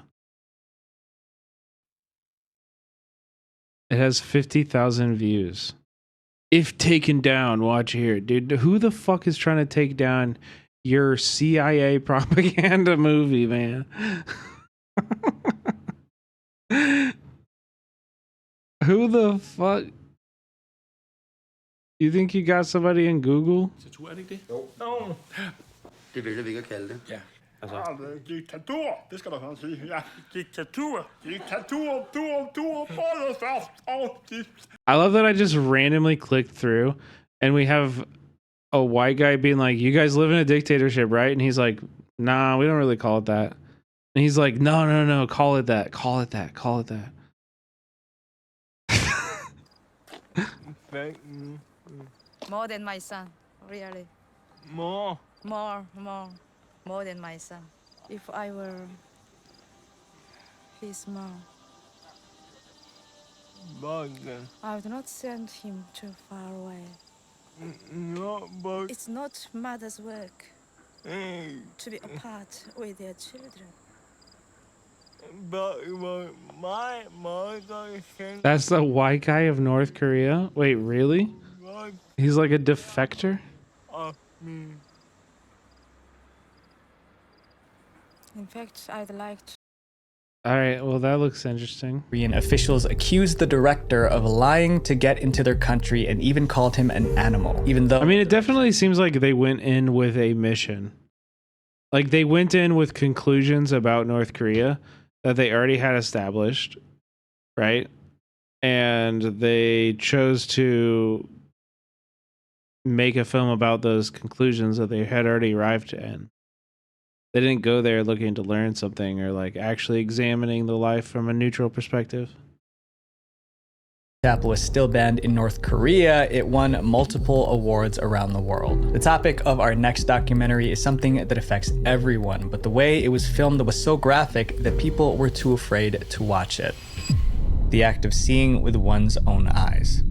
It has 50,000 views. If taken down, watch here. Dude, who the fuck is trying to take down your CIA propaganda movie, man? Who the fuck? You think you got somebody in Google? Er det ikke det? Jo. No. Det vælger vi ikke at kalde det. Ja. Altså. Diktatur, det skal der sådan sige. Ja, diktatur. I love that I just randomly clicked through and we have a white guy being like, you guys live in a dictatorship, right? And he's like, nah, we don't really call it that. And he's like, no, call it that. More than my son, really. More than my son. If I were his mom, I would not send him too far away. No, but it's not mother's work to be apart with their children. But my mother sent— That's the white guy of North Korea? Wait, really? He's like a defector? In fact, I'd like All right, well, that looks interesting. Korean officials accused the director of lying to get into their country and even called him an animal, even though... I mean, it definitely seems like they went in with a mission. Like, they went in with conclusions about North Korea that they already had established, right? And they chose to make a film about those conclusions that they had already arrived in. They didn't go there looking to learn something or like actually examining the life from a neutral perspective. Apple is still banned in North Korea. It won multiple awards around the world. The topic of our next documentary is something that affects everyone, but the way it was filmed was so graphic that people were too afraid to watch it. The act of seeing with one's own eyes.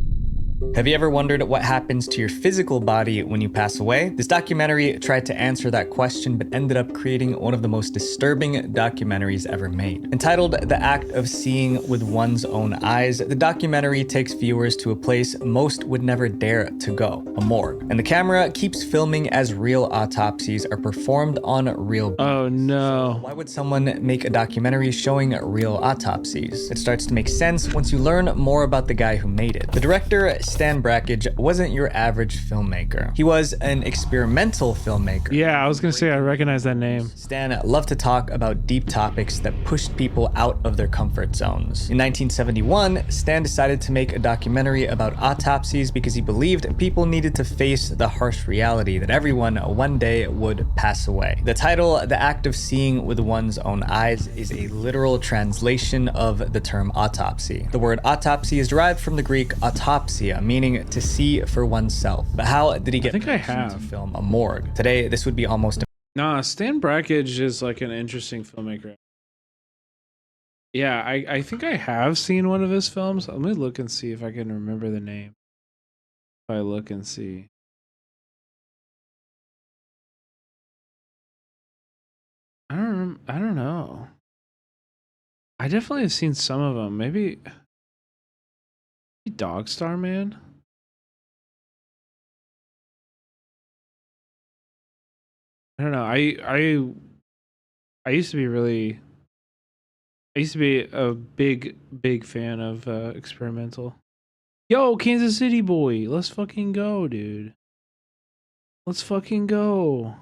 Have you ever wondered what happens to your physical body when you pass away? This documentary tried to answer that question, but ended up creating one of the most disturbing documentaries ever made. Entitled The Act of Seeing with One's Own Eyes, the documentary takes viewers to a place most would never dare to go, a morgue. And the camera keeps filming as real autopsies are performed on real bodies. Oh no. So why would someone make a documentary showing real autopsies? It starts to make sense once you learn more about the guy who made it. The director, Stan Brakhage, wasn't your average filmmaker. He was an experimental filmmaker. Yeah, I was gonna say I recognize that name. Stan loved to talk about deep topics that pushed people out of their comfort zones. In 1971, Stan decided to make a documentary about autopsies because he believed people needed to face the harsh reality that everyone one day would pass away. The title, The Act of Seeing with One's Own Eyes, is a literal translation of the term autopsy. The word autopsy is derived from the Greek autopsia, meaning to see for oneself. But how did he get permission to film a morgue? Today, this would be almost... Nah, Stan Brakhage is like an interesting filmmaker. Yeah, I think I have seen one of his films. Let me look and see if I can remember the name. If I look and see. I don't know. I definitely have seen some of them. Maybe Dog Star Man? I don't know. I used to be really... I used to be a big fan of experimental. Yo, Kansas City boy, let's fucking go, dude. Let's fucking go.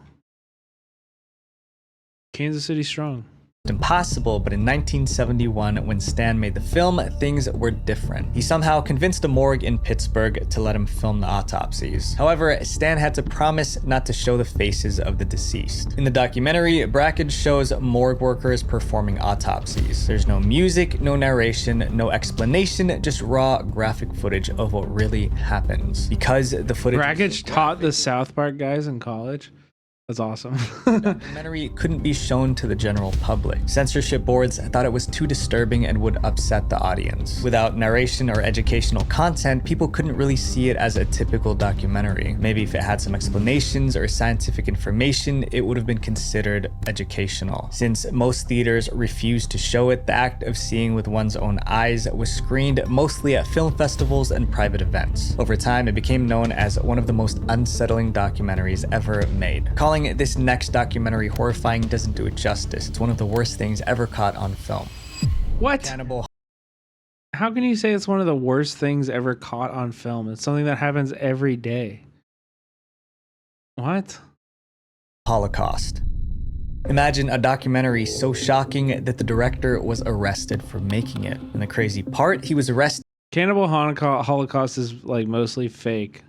Kansas City strong. Impossible, but in 1971, when Stan made the film, things were different. He somehow convinced a morgue in Pittsburgh to let him film the autopsies. However, Stan had to promise not to show the faces of the deceased. In the documentary, Brakhage shows morgue workers performing autopsies. There's no music, no narration, no explanation, just raw graphic footage of what really happens. Because the footage... Brakhage taught the South Park guys in college. That's awesome. The documentary couldn't be shown to the general public. Censorship boards thought it was too disturbing and would upset the audience. Without narration or educational content, people couldn't really see it as a typical documentary. Maybe if it had some explanations or scientific information, it would have been considered educational. Since most theaters refused to show it, the act of seeing with one's own eyes was screened mostly at film festivals and private events. Over time, it became known as one of the most unsettling documentaries ever made. Calling this next documentary horrifying doesn't do it justice. It's one of the worst things ever caught on film. What? Cannibal. How can you say it's one of the worst things ever caught on film? It's something that happens every day. What? Holocaust. Imagine a documentary so shocking that the director was arrested for making it. And the crazy part, he was arrested. Cannibal Holocaust is like mostly fake.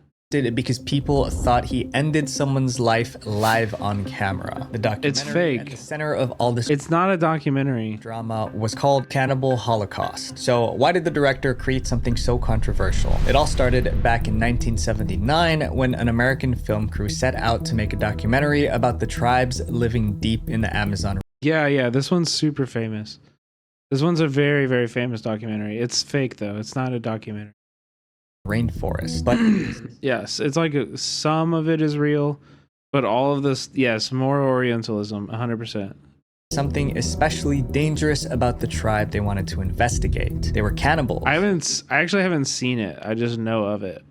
Because people thought he ended someone's life live on camera. The documentary It's fake. at the center of all this It's not a documentary. drama was called Cannibal Holocaust. So why did the director create something so controversial? It all started back in 1979 when an American film crew set out to make a documentary about the tribes living deep in the Amazon. Yeah, this one's super famous. This one's a very, very famous documentary. It's fake though. It's not a documentary. Rainforest, but yes, it's like some of it is real, but all of this, yes, more Orientalism, 100%. Something especially dangerous about the tribe they wanted to investigate. They were cannibals. I actually haven't seen it. I just know of it.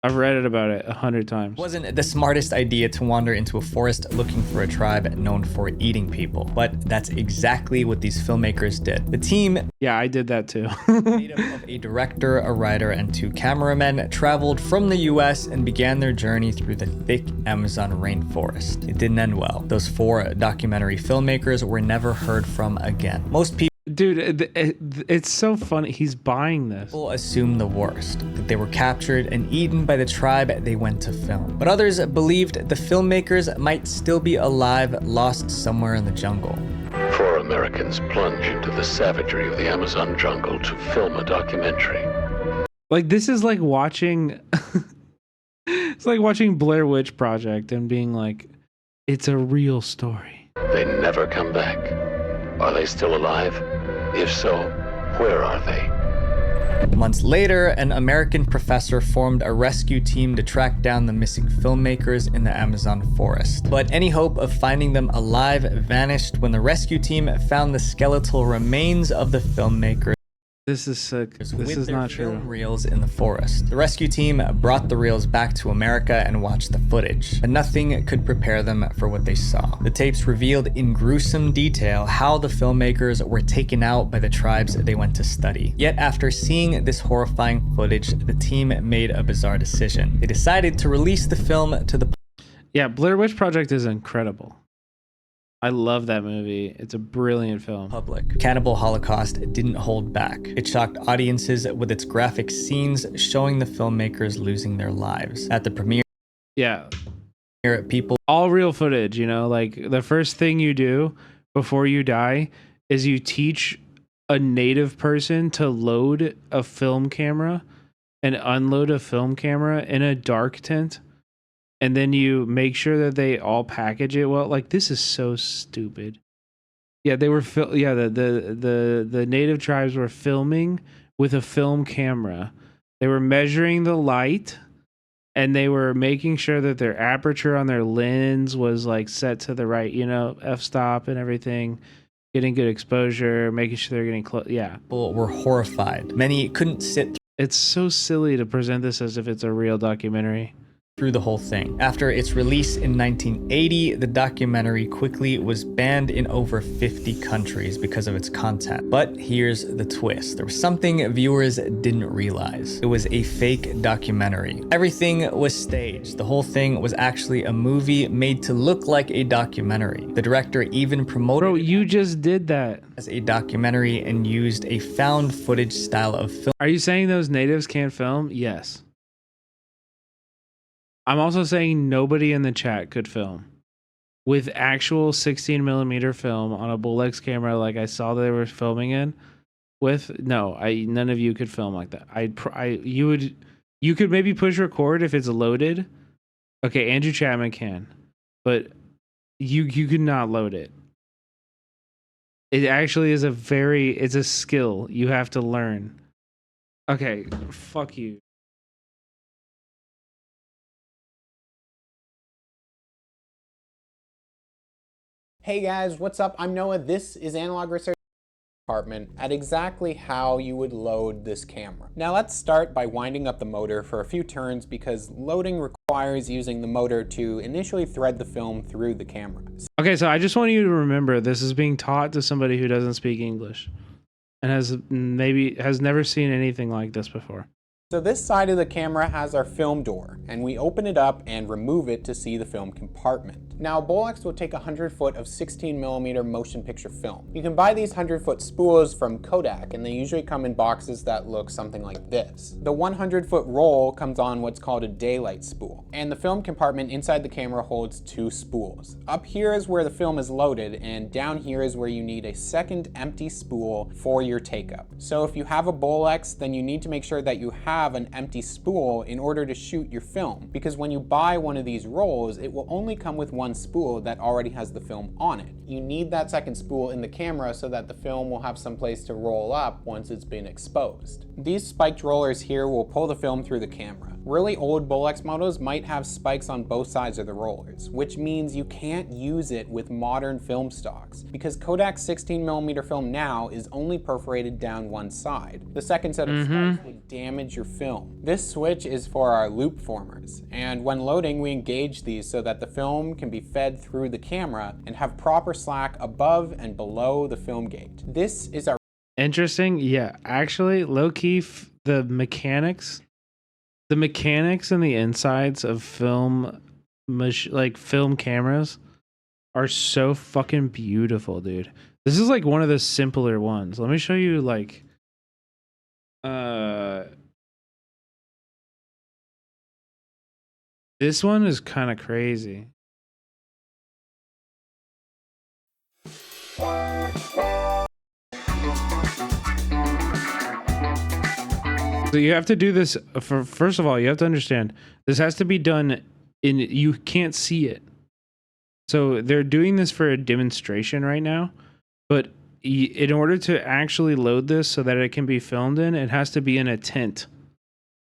I've read it about it 100 times. It wasn't the smartest idea to wander into a forest looking for a tribe known for eating people, but that's exactly what these filmmakers did. The team, yeah, I did that too, made up of a director, a writer, and 2 cameramen, traveled from the US and began their journey through the thick Amazon rainforest. It didn't end well. Those 4 documentary filmmakers were never heard from again. Most people, dude, it's so funny. He's buying this. People assumed the worst, that they were captured and eaten by the tribe they went to film. But others believed the filmmakers might still be alive, lost somewhere in the jungle. 4 Americans plunge into the savagery of the Amazon jungle to film a documentary. Like, this is like watching... it's like watching Blair Witch Project and being like, it's a real story. They never come back. Are they still alive? If so, where are they? Months later, an American professor formed a rescue team to track down the missing filmmakers in the Amazon forest. But any hope of finding them alive vanished when the rescue team found the skeletal remains of the filmmakers. This is sick. This is not true. Reels in the forest. The rescue team brought the reels back to America and watched the footage, but nothing could prepare them for what they saw. The tapes revealed in gruesome detail how the filmmakers were taken out by the tribes they went to study. Yet after seeing this horrifying footage, the team made a bizarre decision. They decided to release the film to the public. Yeah, Blair Witch Project is incredible. I love that movie. It's a brilliant film. Cannibal Holocaust didn't hold back. It shocked audiences with its graphic scenes showing the filmmakers losing their lives. At the premiere, yeah, people, all real footage, you know, like the first thing you do before you die is you teach a native person to load a film camera and unload a film camera in a dark tent. And then you make sure that they all package it well. Like, this is so stupid. Yeah, they were the native tribes were filming with a film camera. They were measuring the light, and they were making sure that their aperture on their lens was like set to the right, you know, f-stop and everything. Getting good exposure, making sure they're getting close. Yeah, people were horrified. Many couldn't sit. It's so silly to present this as if it's a real documentary. Through the whole thing. After its release in 1980, the documentary quickly was banned in over 50 countries because of its content. But here's the twist. There was something viewers didn't realize. It was a fake documentary. Everything was staged. The whole thing was actually a movie made to look like a documentary. The director even promoted Bro, you just did that as a documentary and used a found footage style of film. Are you saying those natives can't film? Yes. I'm also saying nobody in the chat could film with actual 16mm film on a Bolex camera like I saw they were filming in with. No, none of you could film like that. You could maybe push record if it's loaded. Okay, Andrew Chapman can, but you could not load it. It actually is it's a skill you have to learn. Okay, fuck you. Hey guys, what's up? I'm Noah. This is Analog Research Department at exactly how you would load this camera. Now let's start by winding up the motor for a few turns because loading requires using the motor to initially thread the film through the camera. Okay, so I just want you to remember this is being taught to somebody who doesn't speak English and has never seen anything like this before. So this side of the camera has our film door, and we open it up and remove it to see the film compartment. Now, Bolex will take 100 foot of 16mm motion picture film. You can buy these 100-foot spools from Kodak, and they usually come in boxes that look something like this. The 100-foot roll comes on what's called a daylight spool, and the film compartment inside the camera holds 2 spools. Up here is where the film is loaded, and down here is where you need a second empty spool for your take-up. So if you have a Bolex, then you need to make sure that you have an empty spool in order to shoot your film, because when you buy one of these rolls, it will only come with one spool that already has the film on it. You need that second spool in the camera so that the film will have some place to roll up once it's been exposed. These spiked rollers here will pull the film through the camera. Really old Bolex models might have spikes on both sides of the rollers, which means you can't use it with modern film stocks, because Kodak's 16mm film now is only perforated down one side. The second set of spikes would damage your film. This switch is for our loop formers, and when loading we engage these so that the film can be fed through the camera and have proper slack above and below the film gate. This is our interesting. Yeah, actually, low-key, the mechanics and the insides of film cameras are so fucking beautiful, dude. This is like one of the simpler ones. Let me show you like this one is kind of crazy. So you have to do this first of all, you have to understand this has to be done you can't see it. So they're doing this for a demonstration right now, but in order to actually load this so that it can be filmed in, it has to be in a tent.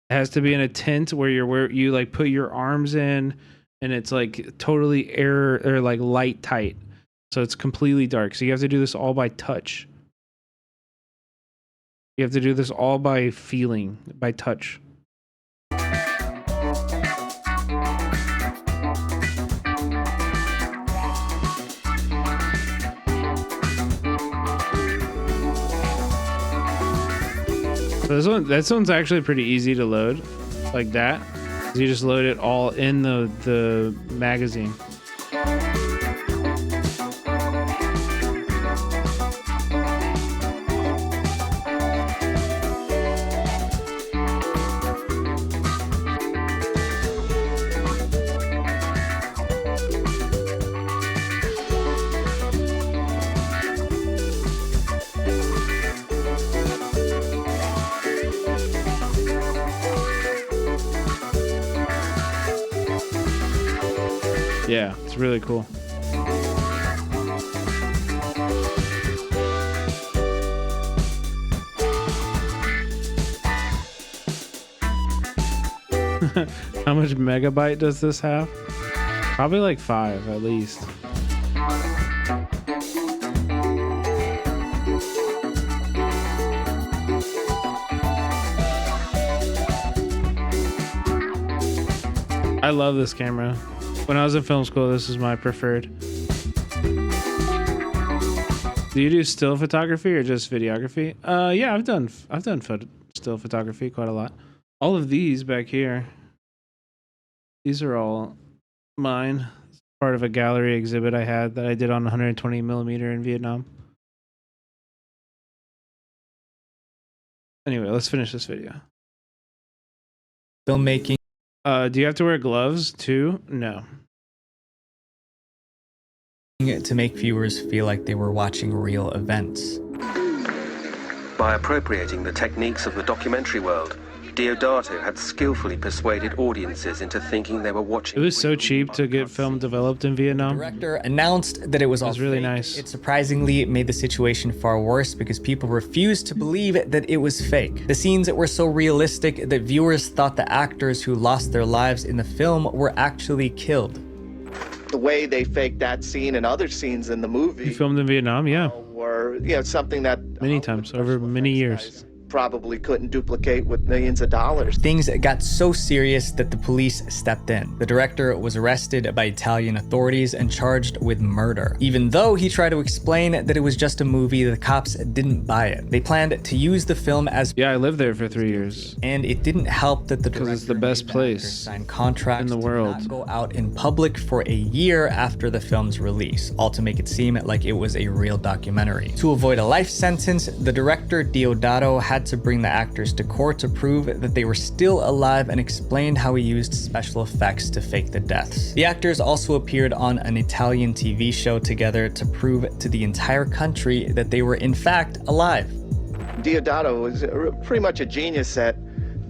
It has to be in a tent where you like put your arms in and it's like totally air or like light tight. So it's completely dark. So you have to do this all by touch. You have to do this all by feeling, by touch. So this one's actually pretty easy to load, like that. You just load it all in the magazine. Yeah, it's really cool. How much megabyte does this have? Probably like 5 at least. I love this camera. When I was in film school, this is my preferred. Do you do still photography or just videography? Yeah, I've done still photography quite a lot. All of these back here, these are all mine. It's part of a gallery exhibit I had that I did on 120mm in Vietnam. Anyway, let's finish this video. Filmmaking. Do you have to wear gloves too? No. To make viewers feel like they were watching real events. By appropriating the techniques of the documentary world, Deodato had skillfully persuaded audiences into thinking they were watching. It was so cheap to get film developed in Vietnam. The director announced that it was all really fake. Nice. It surprisingly made the situation far worse because people refused to believe that it was fake. The scenes were so realistic that viewers thought the actors who lost their lives in the film were actually killed. The way they faked that scene and other scenes in the movie. You filmed in Vietnam, yeah. Were something that many times over many years. Probably couldn't duplicate with millions of dollars. Things got so serious that the police stepped in. The director was arrested by Italian authorities and charged with murder. Even though he tried to explain that it was just a movie, the cops didn't buy it. They planned to use the film as... Yeah, I lived there for 3 years. And it didn't help that the director it's the best place signed contracts in the world to not go out in public for a year after the film's release, all to make it seem like it was a real documentary. To avoid a life sentence, the director Deodato had to bring the actors to court to prove that they were still alive and explained how he used special effects to fake the deaths. The actors also appeared on an Italian TV show together to prove to the entire country that they were in fact alive. Deodato was pretty much a genius at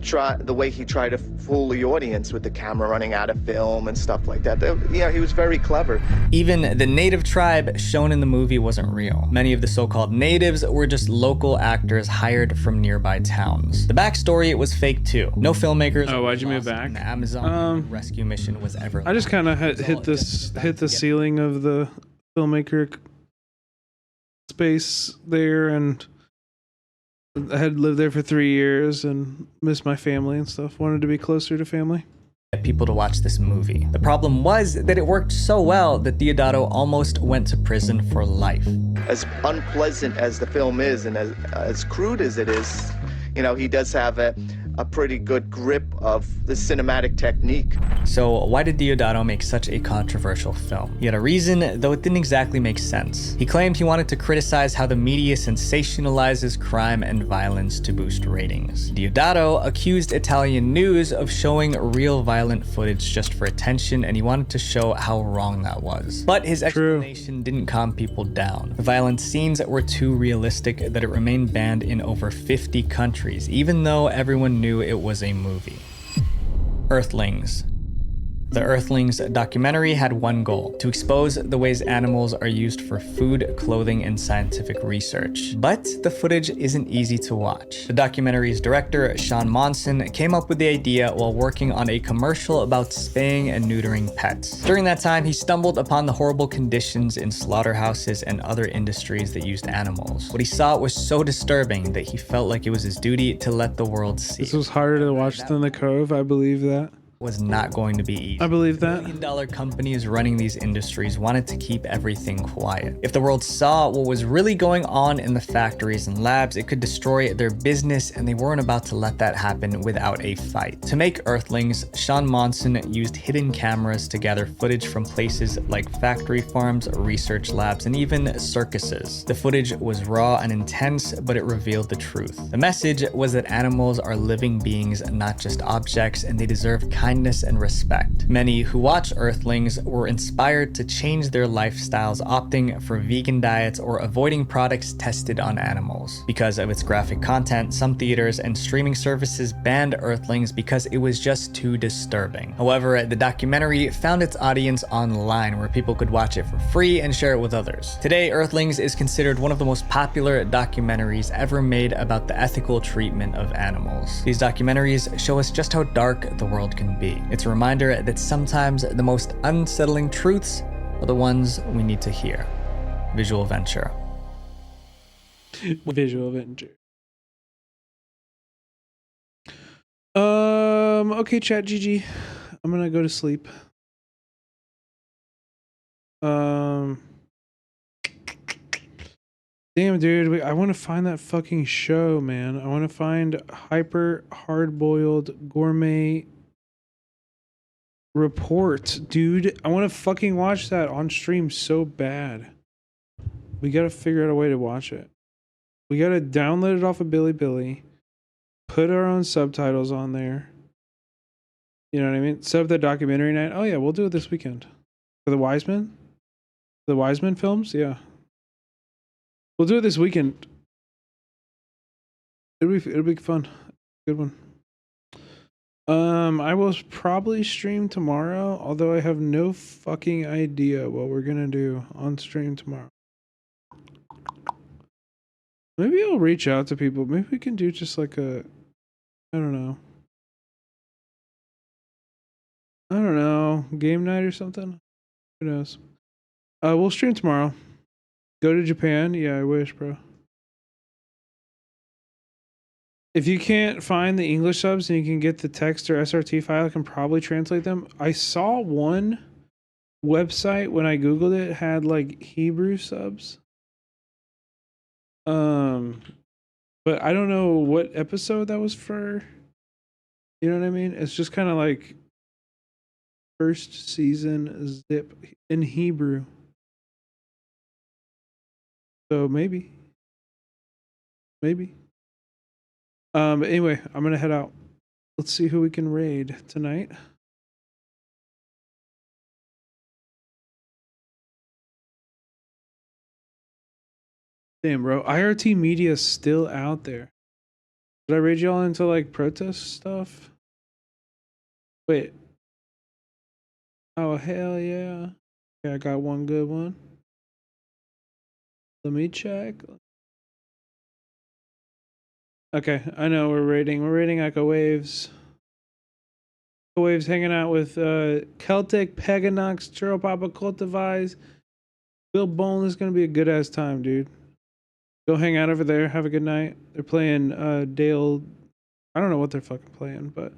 the way he tried to fool the audience with the camera running out of film and stuff like that. Yeah, he was very clever. Even the native tribe shown in the movie wasn't real. Many of the so-called natives were just local actors hired from nearby towns. The backstory was fake too. No filmmakers. Oh, why'd you move back? The Amazon rescue mission was ever. I just kind of hit the ceiling of the filmmaker space there, and I had lived there for 3 years and missed my family and stuff. Wanted to be closer to family. People to watch this movie. The problem was that it worked so well that Deodato almost went to prison for life. As unpleasant as the film is and as crude as it is, you know, he does have a pretty good grip of the cinematic technique. So why did Deodato make such a controversial film? He had a reason, though it didn't exactly make sense. He claimed he wanted to criticize how the media sensationalizes crime and violence to boost ratings. Deodato accused Italian news of showing real violent footage just for attention, and he wanted to show how wrong that was. But his explanation didn't calm people down. The violent scenes were too realistic that it remained banned in over 50 countries, even though everyone knew it was a movie. Earthlings. The Earthlings documentary had one goal: to expose the ways animals are used for food, clothing, and scientific research. But the footage isn't easy to watch. The documentary's director, Sean Monson, came up with the idea while working on a commercial about spaying and neutering pets. During that time, he stumbled upon the horrible conditions in slaughterhouses and other industries that used animals. What he saw was so disturbing that he felt like it was his duty to let the world see. This was harder to watch than The Cove, I believe that. Was not going to be easy. I believe that. Billion-dollar companies running these industries wanted to keep everything quiet. If the world saw what was really going on in the factories and labs, it could destroy their business, and they weren't about to let that happen without a fight. To make Earthlings, Sean Monson used hidden cameras to gather footage from places like factory farms, research labs, and even circuses. The footage was raw and intense, but it revealed the truth. The message was that animals are living beings, not just objects, and they deserve kindness and respect. Many who watch Earthlings were inspired to change their lifestyles, opting for vegan diets or avoiding products tested on animals. Because of its graphic content, some theaters and streaming services banned Earthlings because it was just too disturbing. However, the documentary found its audience online, where people could watch it for free and share it with others. Today, Earthlings is considered one of the most popular documentaries ever made about the ethical treatment of animals. These documentaries show us just how dark the world can be. It's a reminder that sometimes the most unsettling truths are the ones we need to hear. Visual Venture. Visual Venture. Okay, chat GG. I'm gonna go to sleep. Damn, dude, I want to find that fucking show, man. I want to find Hyper Hard-Boiled Gourmet Report, dude. I want to fucking watch that on stream so bad. We gotta figure out a way to watch it. We gotta download it off of Bilibili, put our own subtitles on there. You know what I mean? Set up the documentary night. Oh yeah, we'll do it this weekend. For the Wiseman? The Wiseman films? Yeah. We'll do it this weekend. It'll be fun. Good one. I will probably stream tomorrow, although I have no fucking idea what we're gonna do on stream tomorrow. Maybe I'll reach out to people. Maybe we can do just like I don't know, game night or something. Who knows? We'll stream tomorrow. Go to Japan? Yeah, I wish, bro. If you can't find the English subs and you can get the text or SRT file, I can probably translate them. I saw one website when I Googled it had like Hebrew subs. But I don't know what episode that was for. You know what I mean? It's just kind of like first season zip in Hebrew. So maybe. But anyway, I'm gonna head out. Let's see who we can raid tonight. Damn, bro. IRT Media is still out there. Did I raid y'all into like protest stuff? Wait. Oh, hell yeah. Okay, I got one good one. Let me check. Okay, I know we're raiding. We're raiding Echo Waves. Echo Waves hanging out with Celtic, Peganox, Churro Papa, Cultivize. Bill Bowling is going to be a good ass time, dude. Go hang out over there. Have a good night. They're playing Dale. I don't know what they're fucking playing, but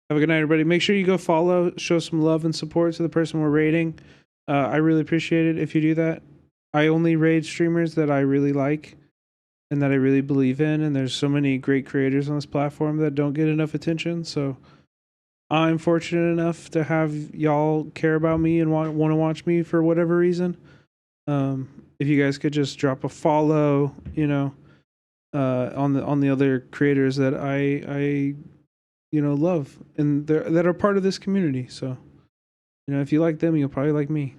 have a good night, everybody. Make sure you go follow, show some love and support to the person we're raiding. I really appreciate it if you do that. I only raid streamers that I really like and that I really believe in, and there's so many great creators on this platform that don't get enough attention, so I'm fortunate enough to have y'all care about me and want to watch me for whatever reason. If you guys could just drop a follow, you know, on the other creators that I you know love and that are part of this community. So, you know, if you like them, you'll probably like me.